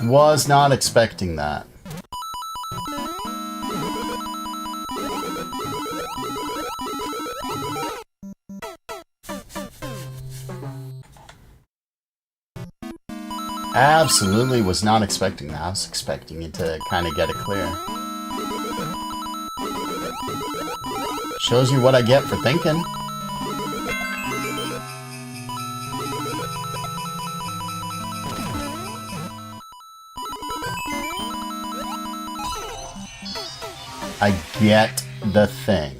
Was not expecting that. Absolutely was not expecting that. I was expecting it to kind of get it clear. Shows you what I get for thinking. I get the thing.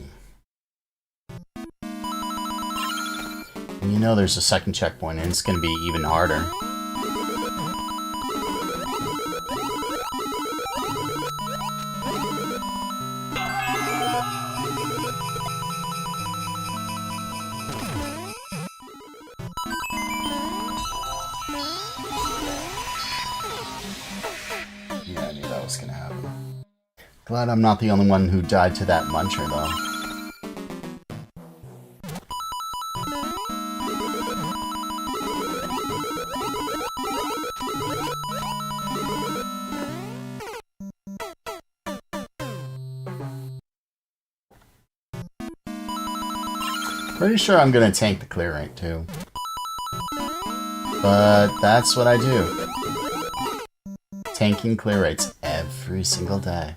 And you know there's a second checkpoint and it's going to be even harder. Yeah, I knew that was going to happen. Glad I'm not the only one who died to that muncher, though. Pretty sure I'm gonna tank the clear rate, too. But that's what I do. Tanking clear rates every single day.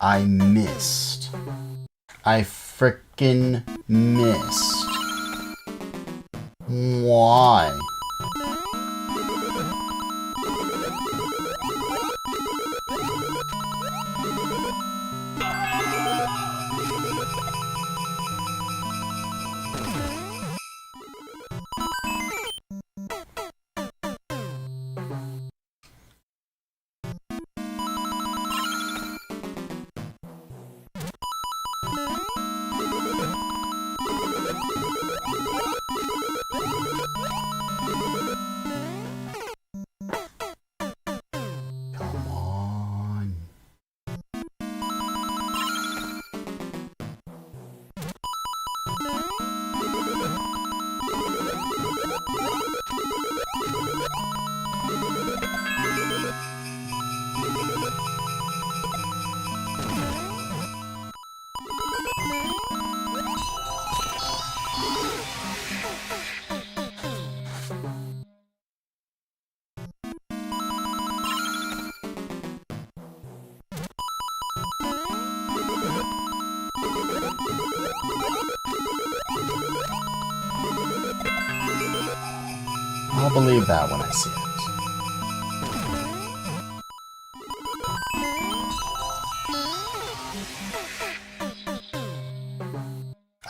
I missed. I frickin' missed. Why? I'll believe that when I see it.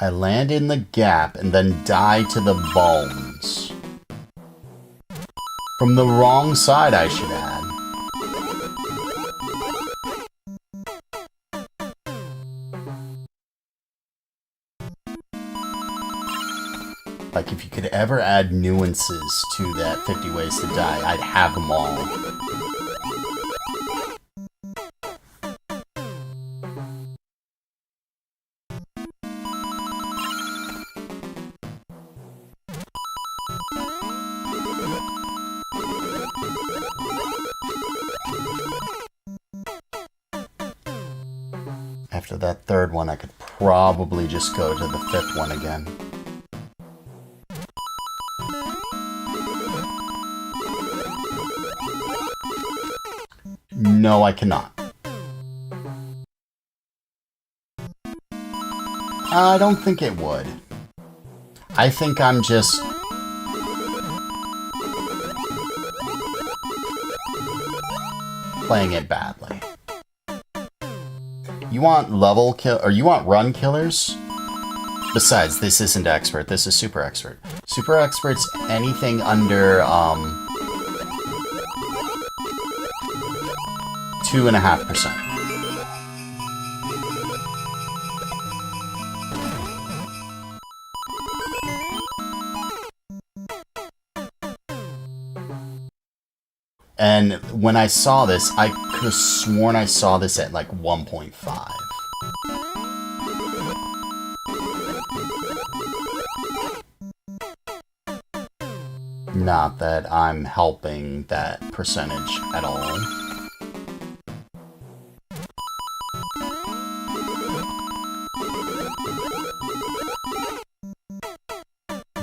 I land in the gap and then die to the bones. From the wrong side, I should add. Like, if you could ever add nuances to that 50 Ways to Die, I'd have them all. After that third one, I could probably just go to the fifth one again. No, I cannot. I don't think it would. I think I'm just... playing it badly. You want level kill, or you want run killers? Besides, this isn't expert, this is super expert. Super expert's anything under, 2.5%. And when I saw this, I could have sworn I saw this at like 1.5. Not that I'm helping that percentage at all.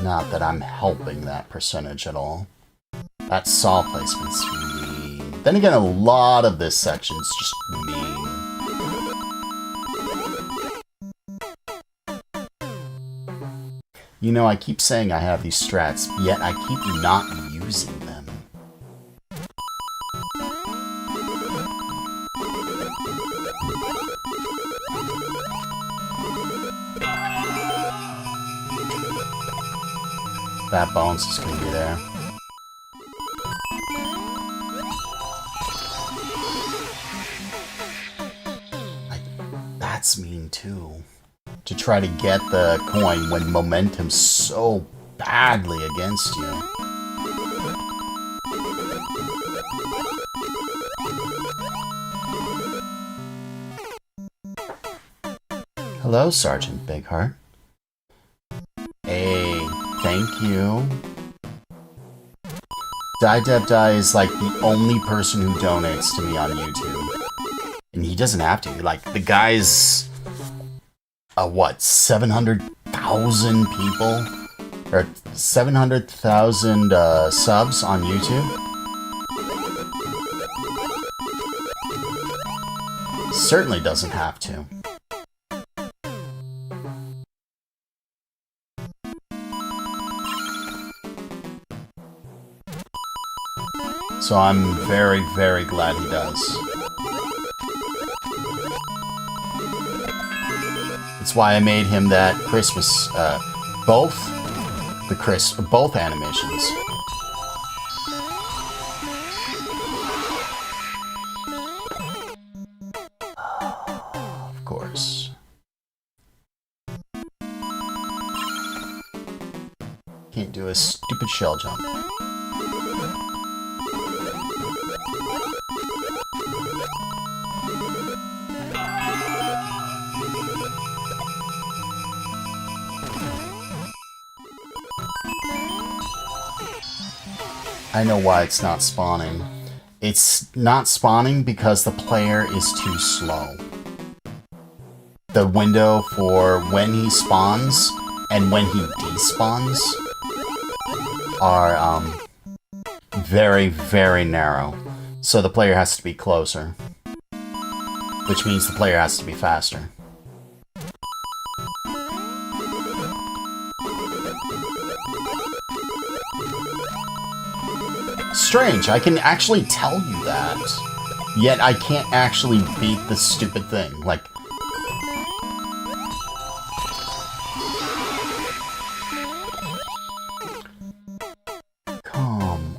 Not that I'm helping that percentage at all. That saw placement's mean. Then again, a lot of this section's just mean. You know, I keep saying I have these strats, yet I keep not using them. That bounce is gonna be there. That's mean too. To try to get the coin when momentum's so badly against you. Hello, Sergeant Bigheart. Hey, thank you. Die is like the only person who donates to me on YouTube. And he doesn't have to. Like, the guy's... what? 700,000 people? Or 700,000 subs on YouTube? Certainly doesn't have to. So I'm very, very glad he does. That's why I made him that Christmas, both animations. Of course. Can't do a stupid shell jump. I know why it's not spawning. It's not spawning because the player is too slow. The window for when he spawns and when he despawns are very, very narrow. So the player has to be closer. Which means the player has to be faster. Strange, I can actually tell you that. Yet I can't actually beat the stupid thing. Like... Come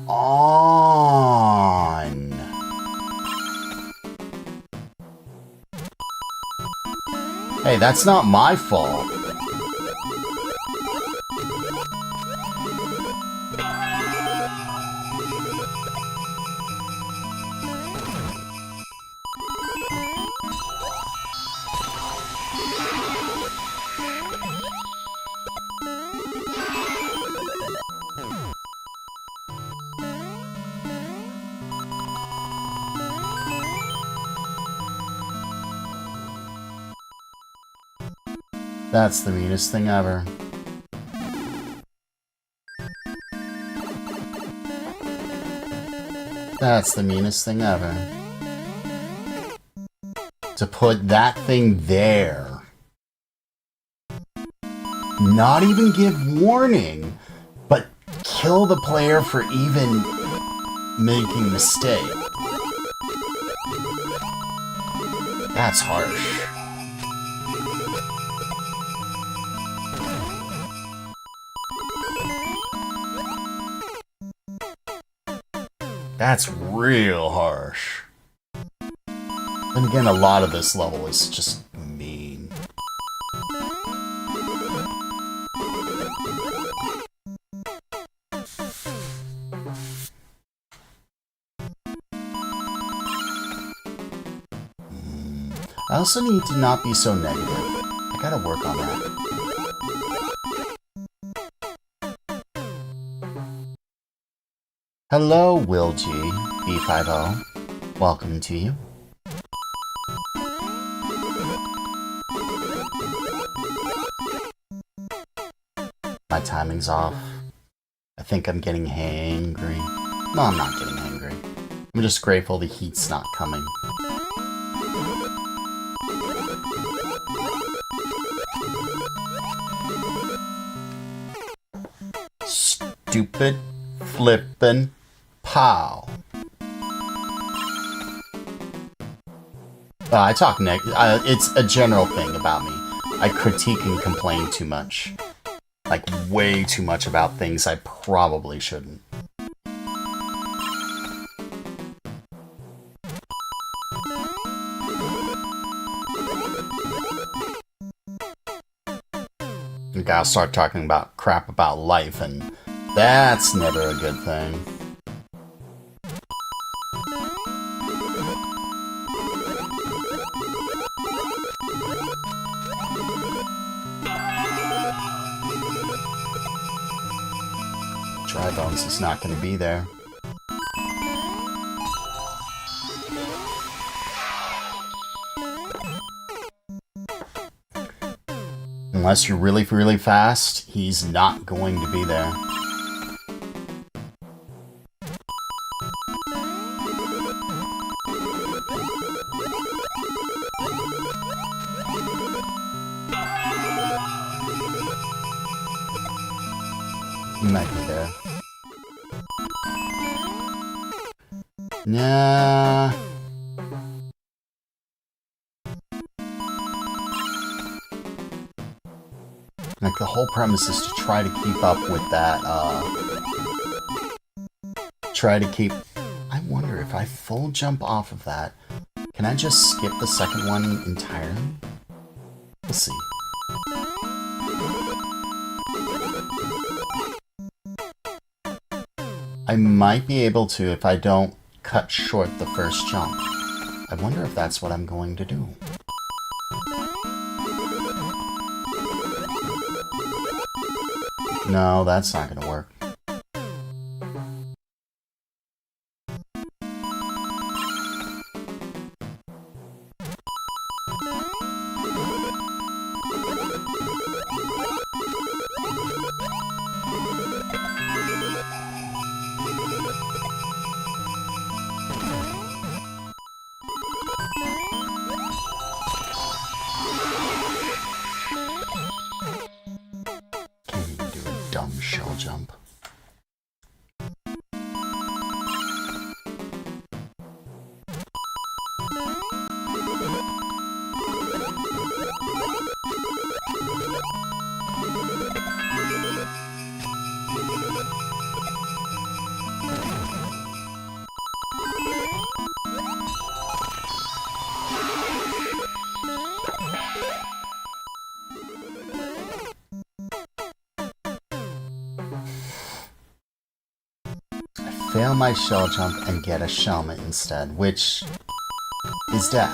on. Hey, that's not my fault. That's the meanest thing ever. That's the meanest thing ever. To put that thing there. Not even give warning, but kill the player for even making a mistake. That's harsh. That's real harsh. And again, a lot of this level is just mean. I also need to not be so negative. I gotta work on that. Hello, Will G, B50. Welcome to you. My timing's off. I think I'm getting hangry. No, I'm not getting hangry. I'm just grateful the heat's not coming. Stupid flippin' pow. I talk it's a general thing about me. I critique and complain too much. Like, way too much about things I probably shouldn't. You gotta start talking about crap about life, and that's never a good thing. Dry Bones is not going to be there. Unless you're really, really fast, he's not going to be there. He might be there. Nah. Like, the whole premise is to try to keep up with that, I wonder if I full jump off of that, can I just skip the second one entirely? We'll see. I might be able to if I don't cut short the first jump. I wonder if that's what I'm going to do. No, that's not going to work. fail my shell jump and get a Shelmet instead, which is death.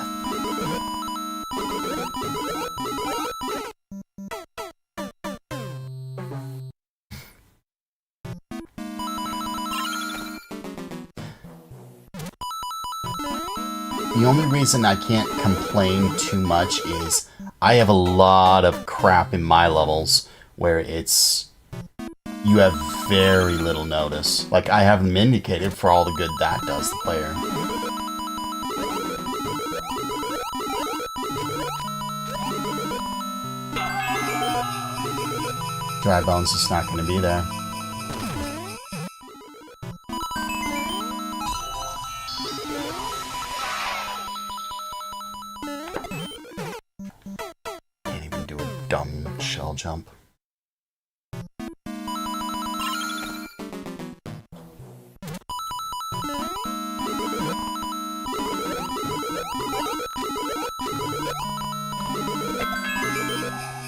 The only reason I can't complain too much is I have a lot of crap in my levels where you have very little notice. Like, I have them indicated for all the good that does the player. Dry Bones is not going to be there. Can't even do a dumb shell jump.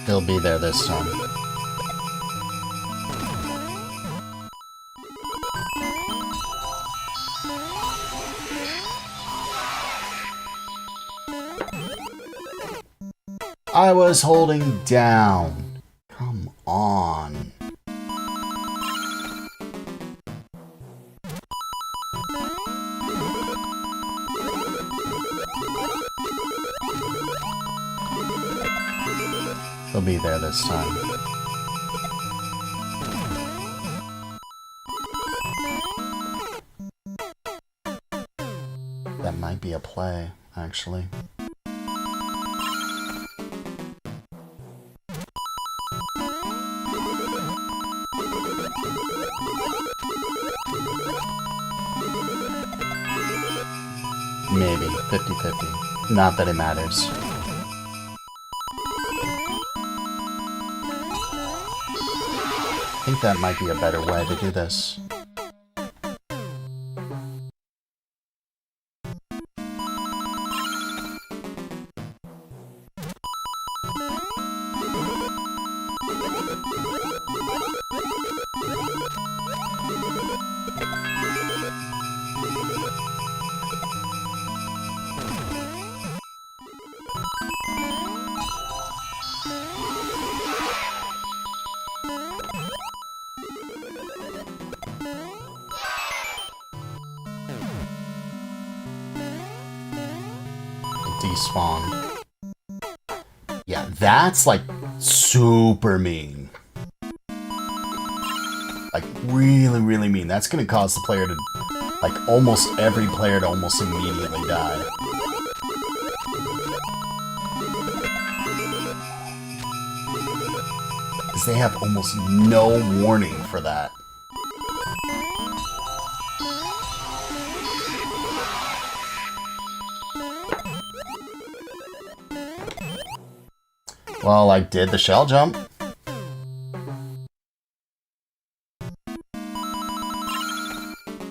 He'll be there this time. I was holding down. Come on. He'll be there this time. That might be a play, actually. Maybe 50-50. Not that it matters. I think that might be a better way to do this. Despawned. Yeah, that's like super mean. Like really, really mean. That's gonna cause the player to, like almost every player to almost immediately die. Because they have almost no warning for that. Well, I did the shell jump.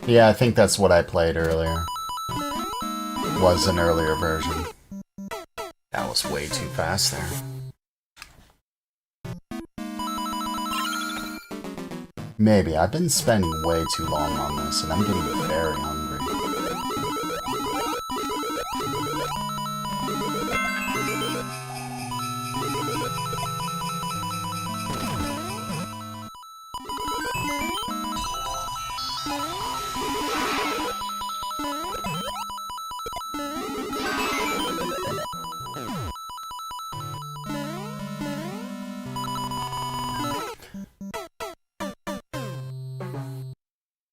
Yeah, I think that's what I played earlier. Was an earlier version. That was way too fast there. Maybe. I've been spending way too long on this, and I'm getting very hungry.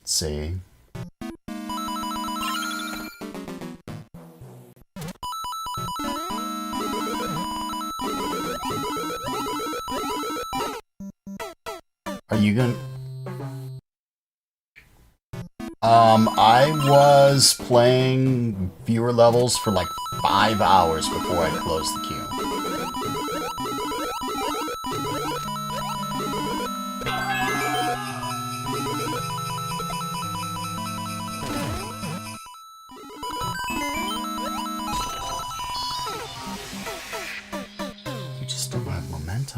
See. Are you gonna... I was playing viewer levels for like 5 hours before I closed the queue.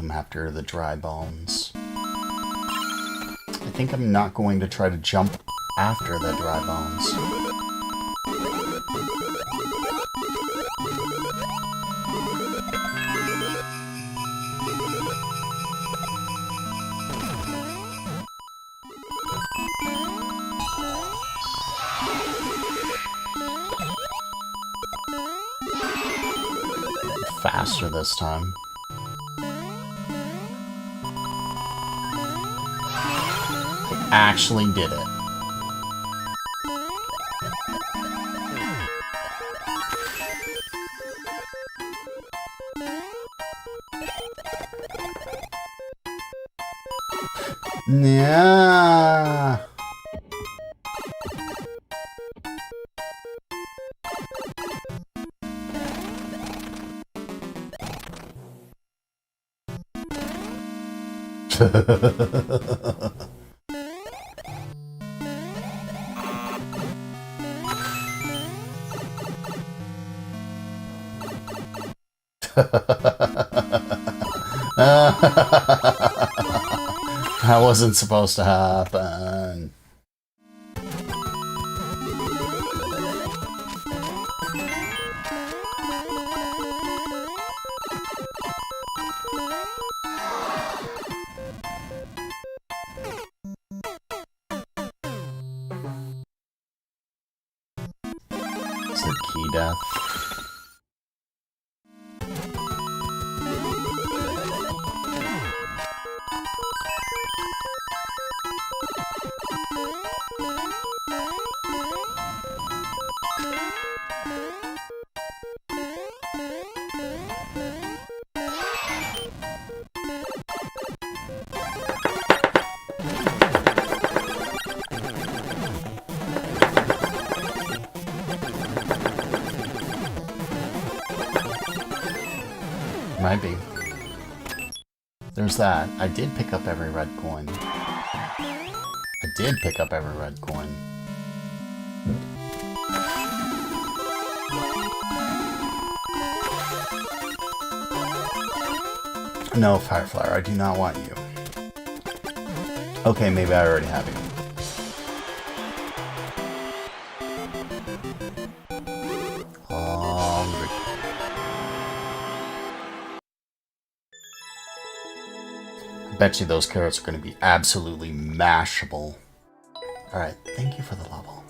After the dry bones. I think I'm not going to try to jump after the dry bones. Faster this time. I actually did it. Yeah. That wasn't supposed to happen. It's the key death. Might be. There's that. I did pick up every red coin. I did pick up every red coin. No, Fireflower, I do not want you. Okay, maybe I already have you. Bet you those carrots are going to be absolutely mashable. Alright, thank you for the level.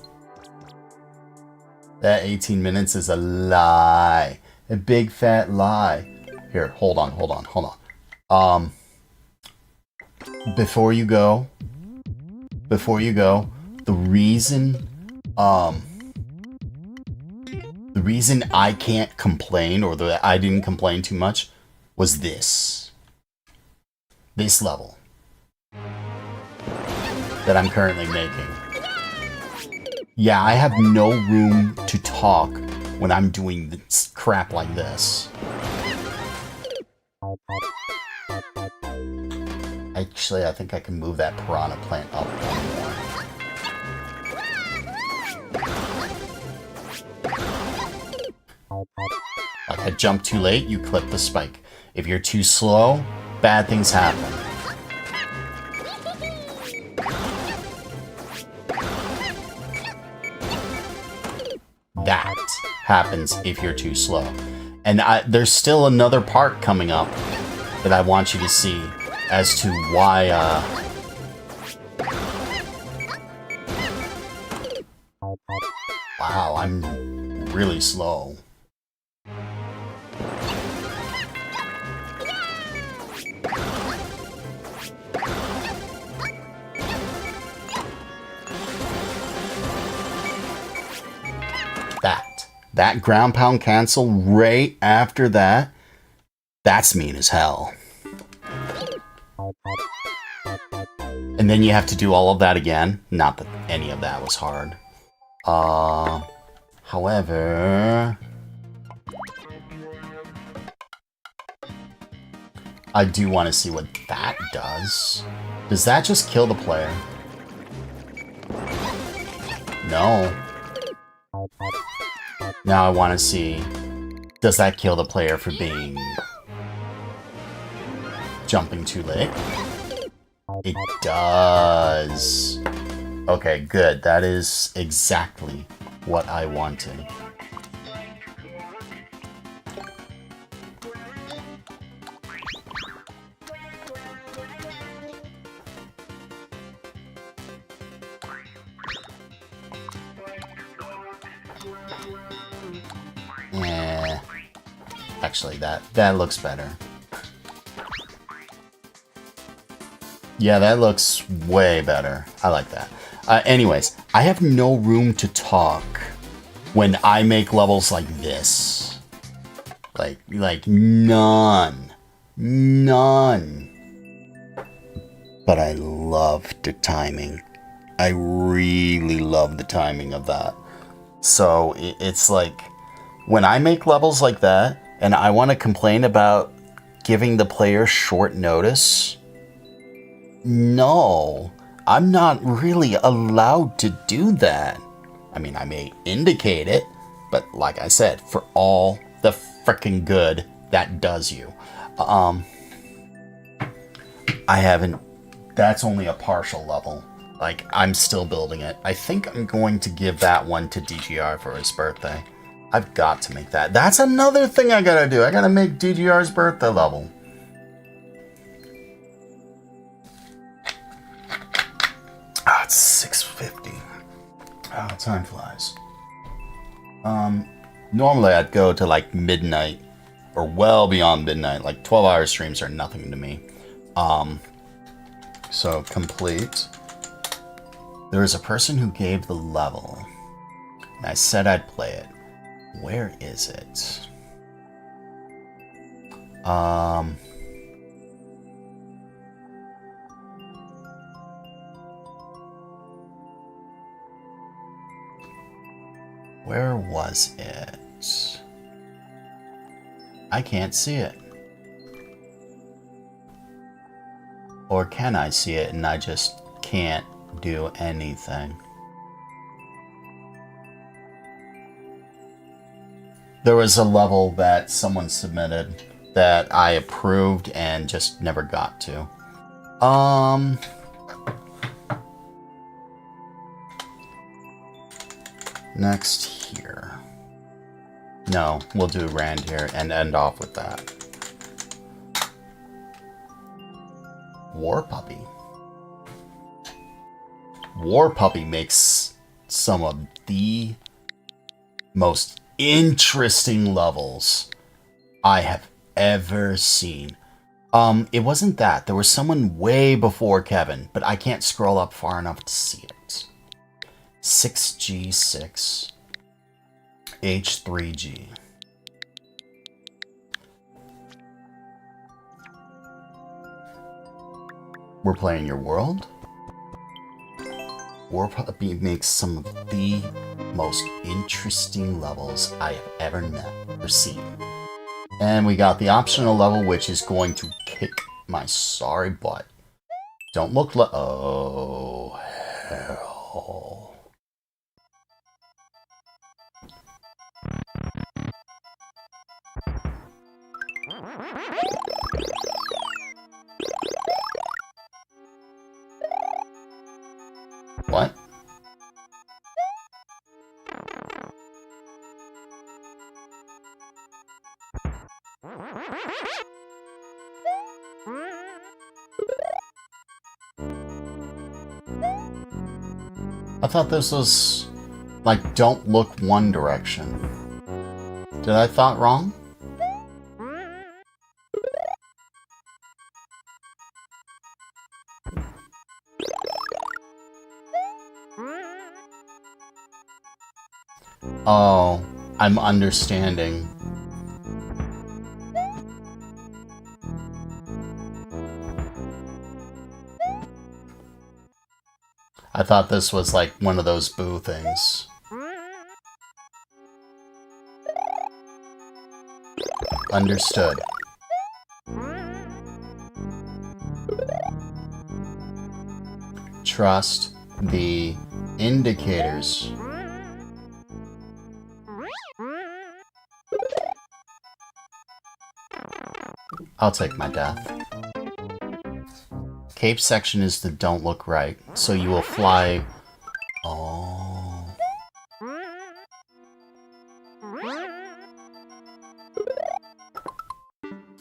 That 18 minutes is a lie. A big fat lie. Here, hold on. Before you go, the reason I can't complain, or that I didn't complain too much, was this level that I'm currently making. Yeah, I have no room to talk when I'm doing this crap like this. Actually, I think I can move that piranha plant up one more. Like, I jump too late, you clip the spike. If you're too slow, bad things happen. That happens if you're too slow. And there's still another part coming up that I want you to see as to why, wow, I'm really slow. That ground pound cancel right after that, that's mean as hell. And then you have to do all of that again. Not that any of that was hard. However, I do want to see what that does. Does that just kill the player? No. Now I want to see, does that kill the player for being jumping too late? It does. Okay, good. That is exactly what I wanted. Actually, that looks better. Yeah, that looks way better. I like that. Anyways, I have no room to talk when I make levels like this. Like none. None. But I love the timing. I really love the timing of that. So it's like, when I make levels like that, and I want to complain about giving the player short notice, no, I'm not really allowed to do that. I mean, I may indicate it, but like I said, for all the frickin' good that does you. I haven't, that's only a partial level. Like, I'm still building it. I think I'm going to give that one to DGR for his birthday. I've got to make that. That's another thing I gotta do. I gotta make DGR's birthday level. Ah, it's 6:50. Oh, time flies. Normally I'd go to like midnight or well beyond midnight. Like 12-hour streams are nothing to me. So complete. There is a person who gave the level, and I said I'd play it. Where is it? Where was it? I can't see it. Or can I see it and I just can't do anything? There was a level that someone submitted that I approved and just never got to. Next here. No, we'll do Rand here and end off with that. War Puppy. War Puppy makes some of the most interesting levels I have ever seen. It wasn't that. There was someone way before Kevin, but I can't scroll up far enough to see it. 6G6 H3G. We're playing your world? War Puppy makes some of the most interesting levels I have ever met or seen. And we got the optional level, which is going to kick my sorry butt. Don't look like... Oh, hell. What? I thought this was, like, don't look one direction. Did I thought wrong? Oh, I'm understanding. I thought this was like one of those boo things. Understood. Trust the indicators. I'll take my death. Cape section is the don't look right, so you will fly Oh.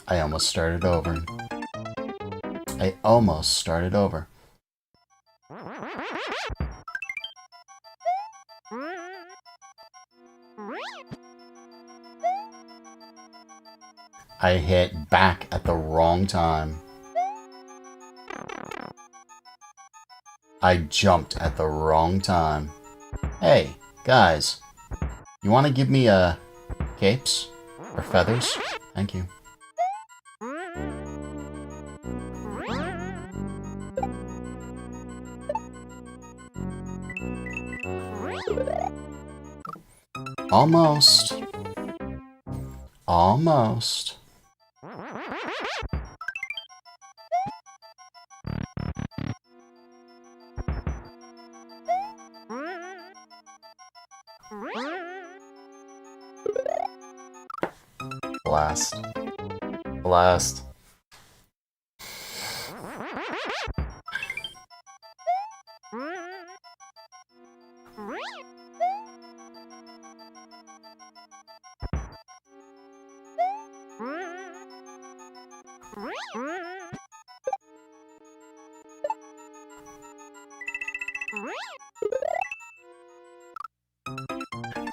I almost started over. I almost started over. I hit back at the wrong time. I jumped at the wrong time. Hey, guys. You want to give me capes? Or feathers? Thank you. Almost. Almost. Blast. Blast.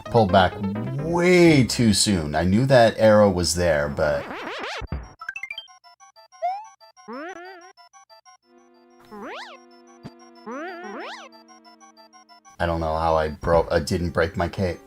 Pulled back way too soon. I knew that arrow was there, but... I don't know how I didn't break my cape.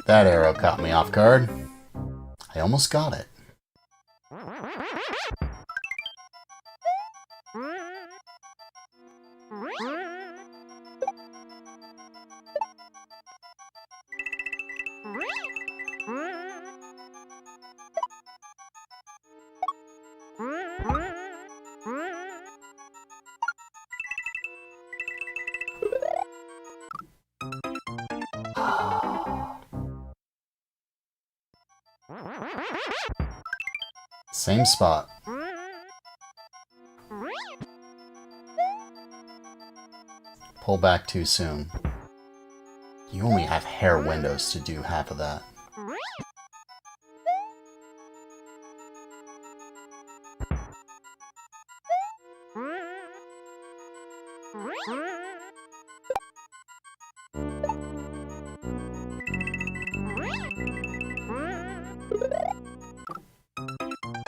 That arrow caught me off guard. I almost got it. Same spot. Pull back too soon. You only have hair windows to do half of that.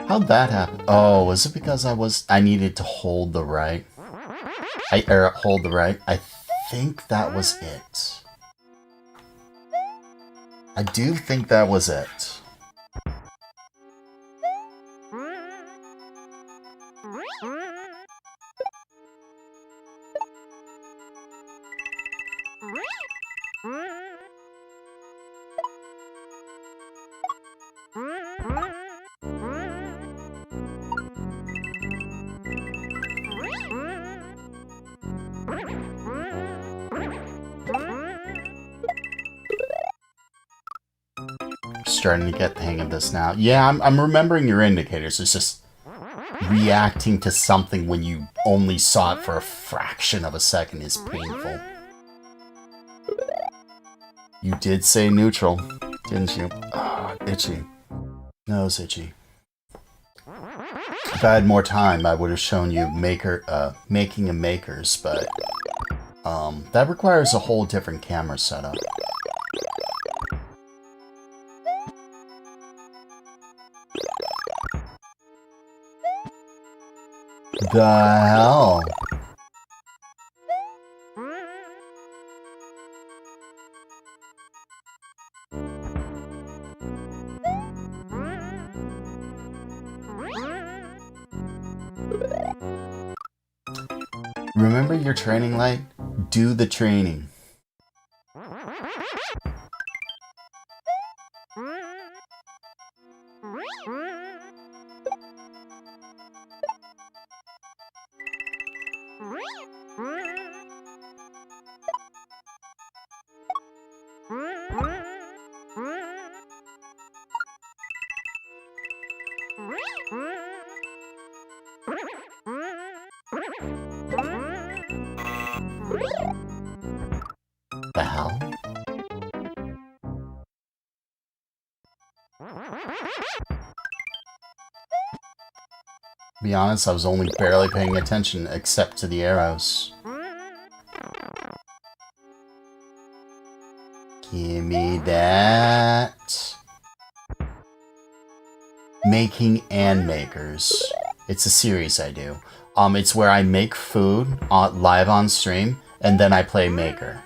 How'd that happen? Oh, was it because I needed to hold the right? Hold the right. I think that was it. I do think that was it. Starting to get the hang of this now. Yeah, I'm remembering your indicators. It's just reacting to something when you only saw it for a fraction of a second is painful. You did say neutral, didn't you? Oh, itchy. Nose itchy. If I had more time, I would have shown you making a makers, but that requires a whole different camera setup. The hell? Remember your training light? Do the training. The hell? To be honest, I was only barely paying attention except to the arrows. Give me that. Making and makers. It's a series I do. It's where I make food live on stream, and then I play maker.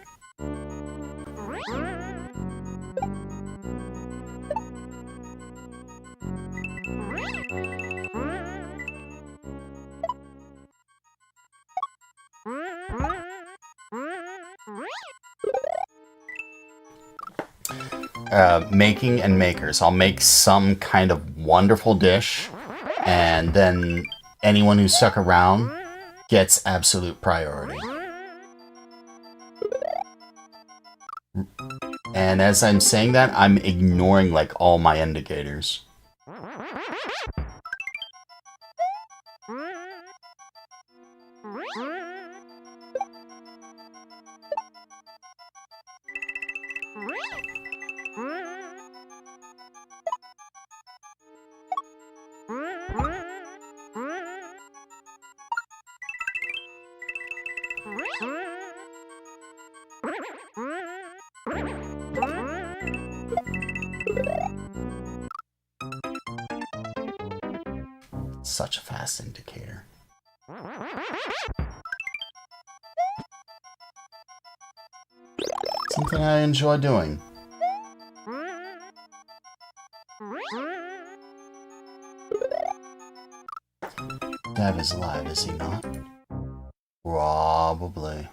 Making and makers. I'll make some kind of wonderful dish, and then anyone who stuck around gets absolute priority. And as I'm saying that, I'm ignoring, like, all my indicators. Such a fast indicator. Something I enjoy doing. Dev is alive, is he not? Probably.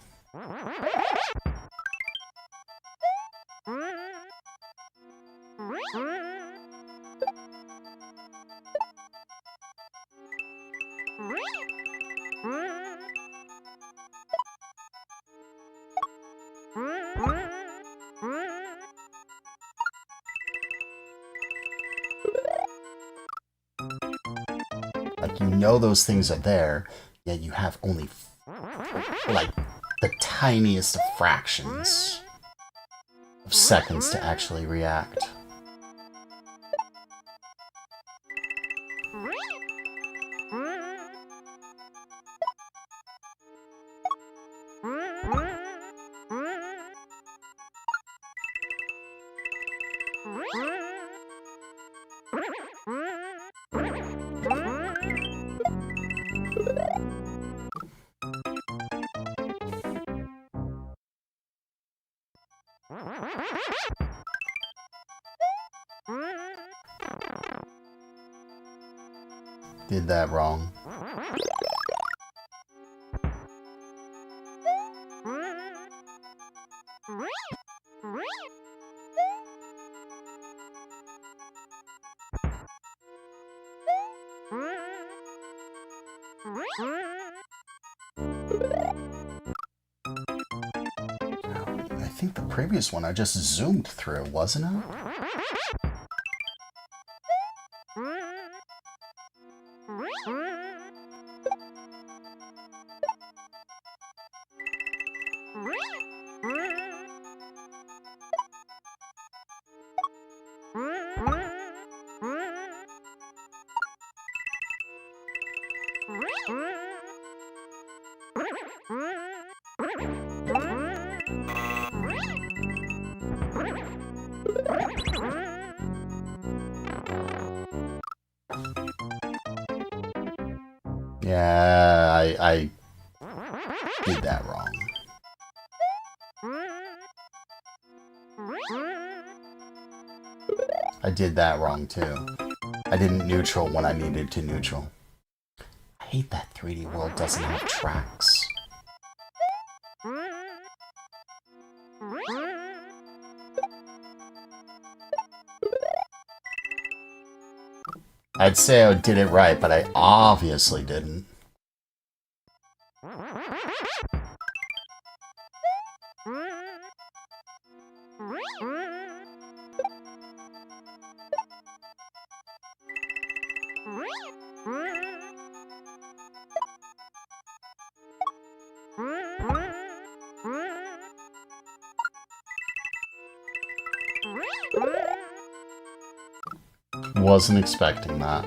Like, you know those things are there, yet you have only, like, the tiniest of fractions of seconds to actually react. Did that wrong. I think the previous one I just zoomed through, wasn't it? Yeah, I did that wrong. I did that wrong too. I didn't neutral when I needed to neutral. I hate that 3D world doesn't have tracks. I'd say I did it right, but I obviously didn't. Wasn't expecting that.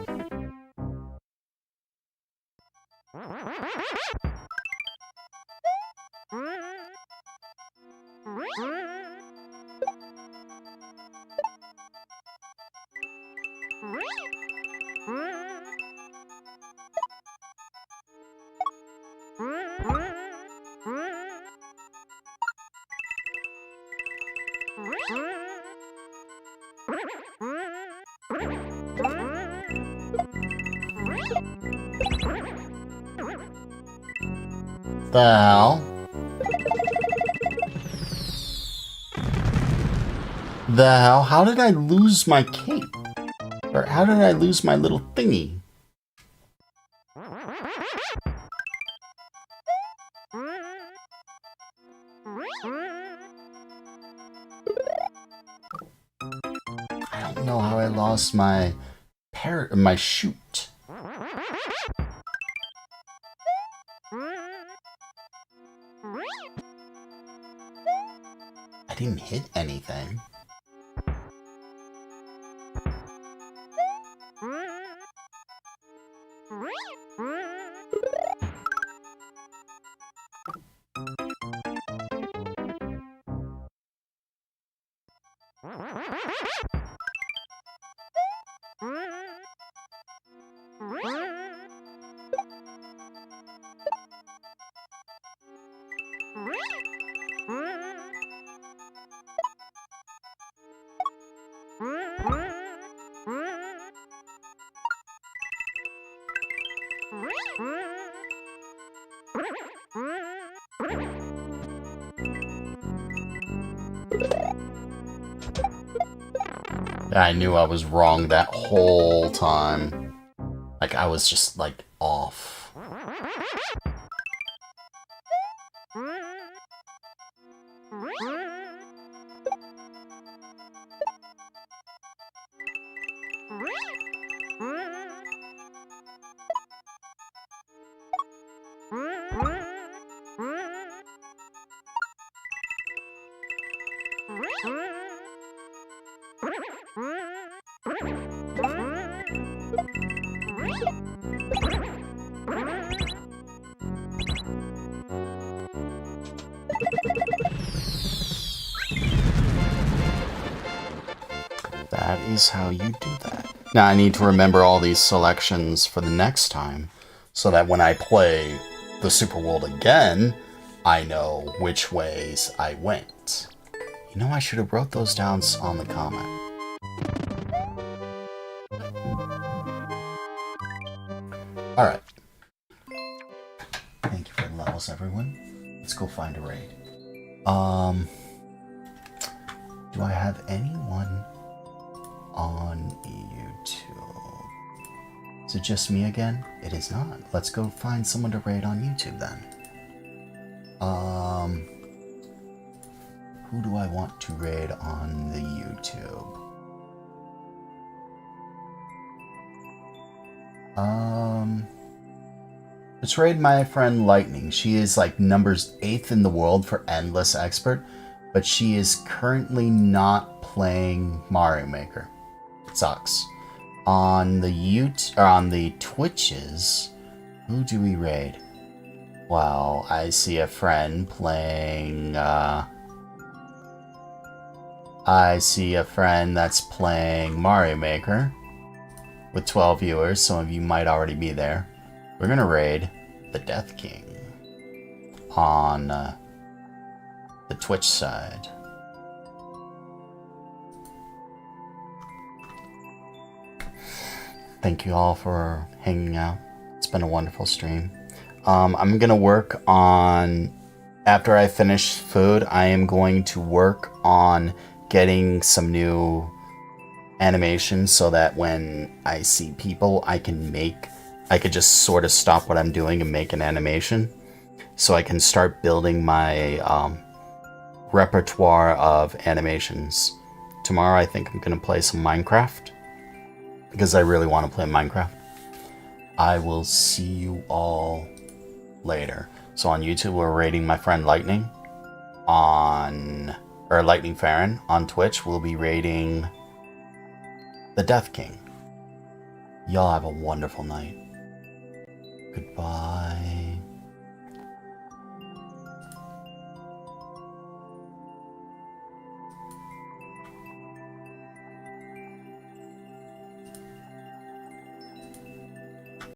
The hell? The hell? How did I lose my cape? Or how did I lose my little thingy? I don't know how I lost my my chute. I didn't hit anything. I knew I was wrong that whole time. Like, I was just, like, off. That is how you do that. Now I need to remember all these selections for the next time, so that when I play the Super World again, I know which ways I went. You know, I should have wrote those down on the comment. Alright. Thank you for the levels, everyone. Let's go find a raid. Do I have anyone on YouTube? Is it just me again? It is not. Let's go find someone to raid on YouTube then. Who do I want to raid on the YouTube? Let's raid my friend Lightning. She is like numbers 8th in the world for Endless Expert, but she is currently not playing Mario Maker. It sucks. On the Twitches, who do we raid? Well, I see a friend playing, I see a friend that's playing Mario Maker with 12 viewers. Some of you might already be there. We're gonna raid the Death King on the Twitch side. Thank you all for hanging out. It's been a wonderful stream. I'm gonna work on, after I finish food, I am going to work on getting some new animations so that when I see people, I could just sort of stop what I'm doing and make an animation. So I can start building my repertoire of animations. Tomorrow I think I'm gonna play some Minecraft, because I really want to play Minecraft. I will see you all later. So on YouTube, we're rating my friend Lightning. Or Lightning Farron. On Twitch, we'll be rating the Death King. Y'all have a wonderful night. Goodbye.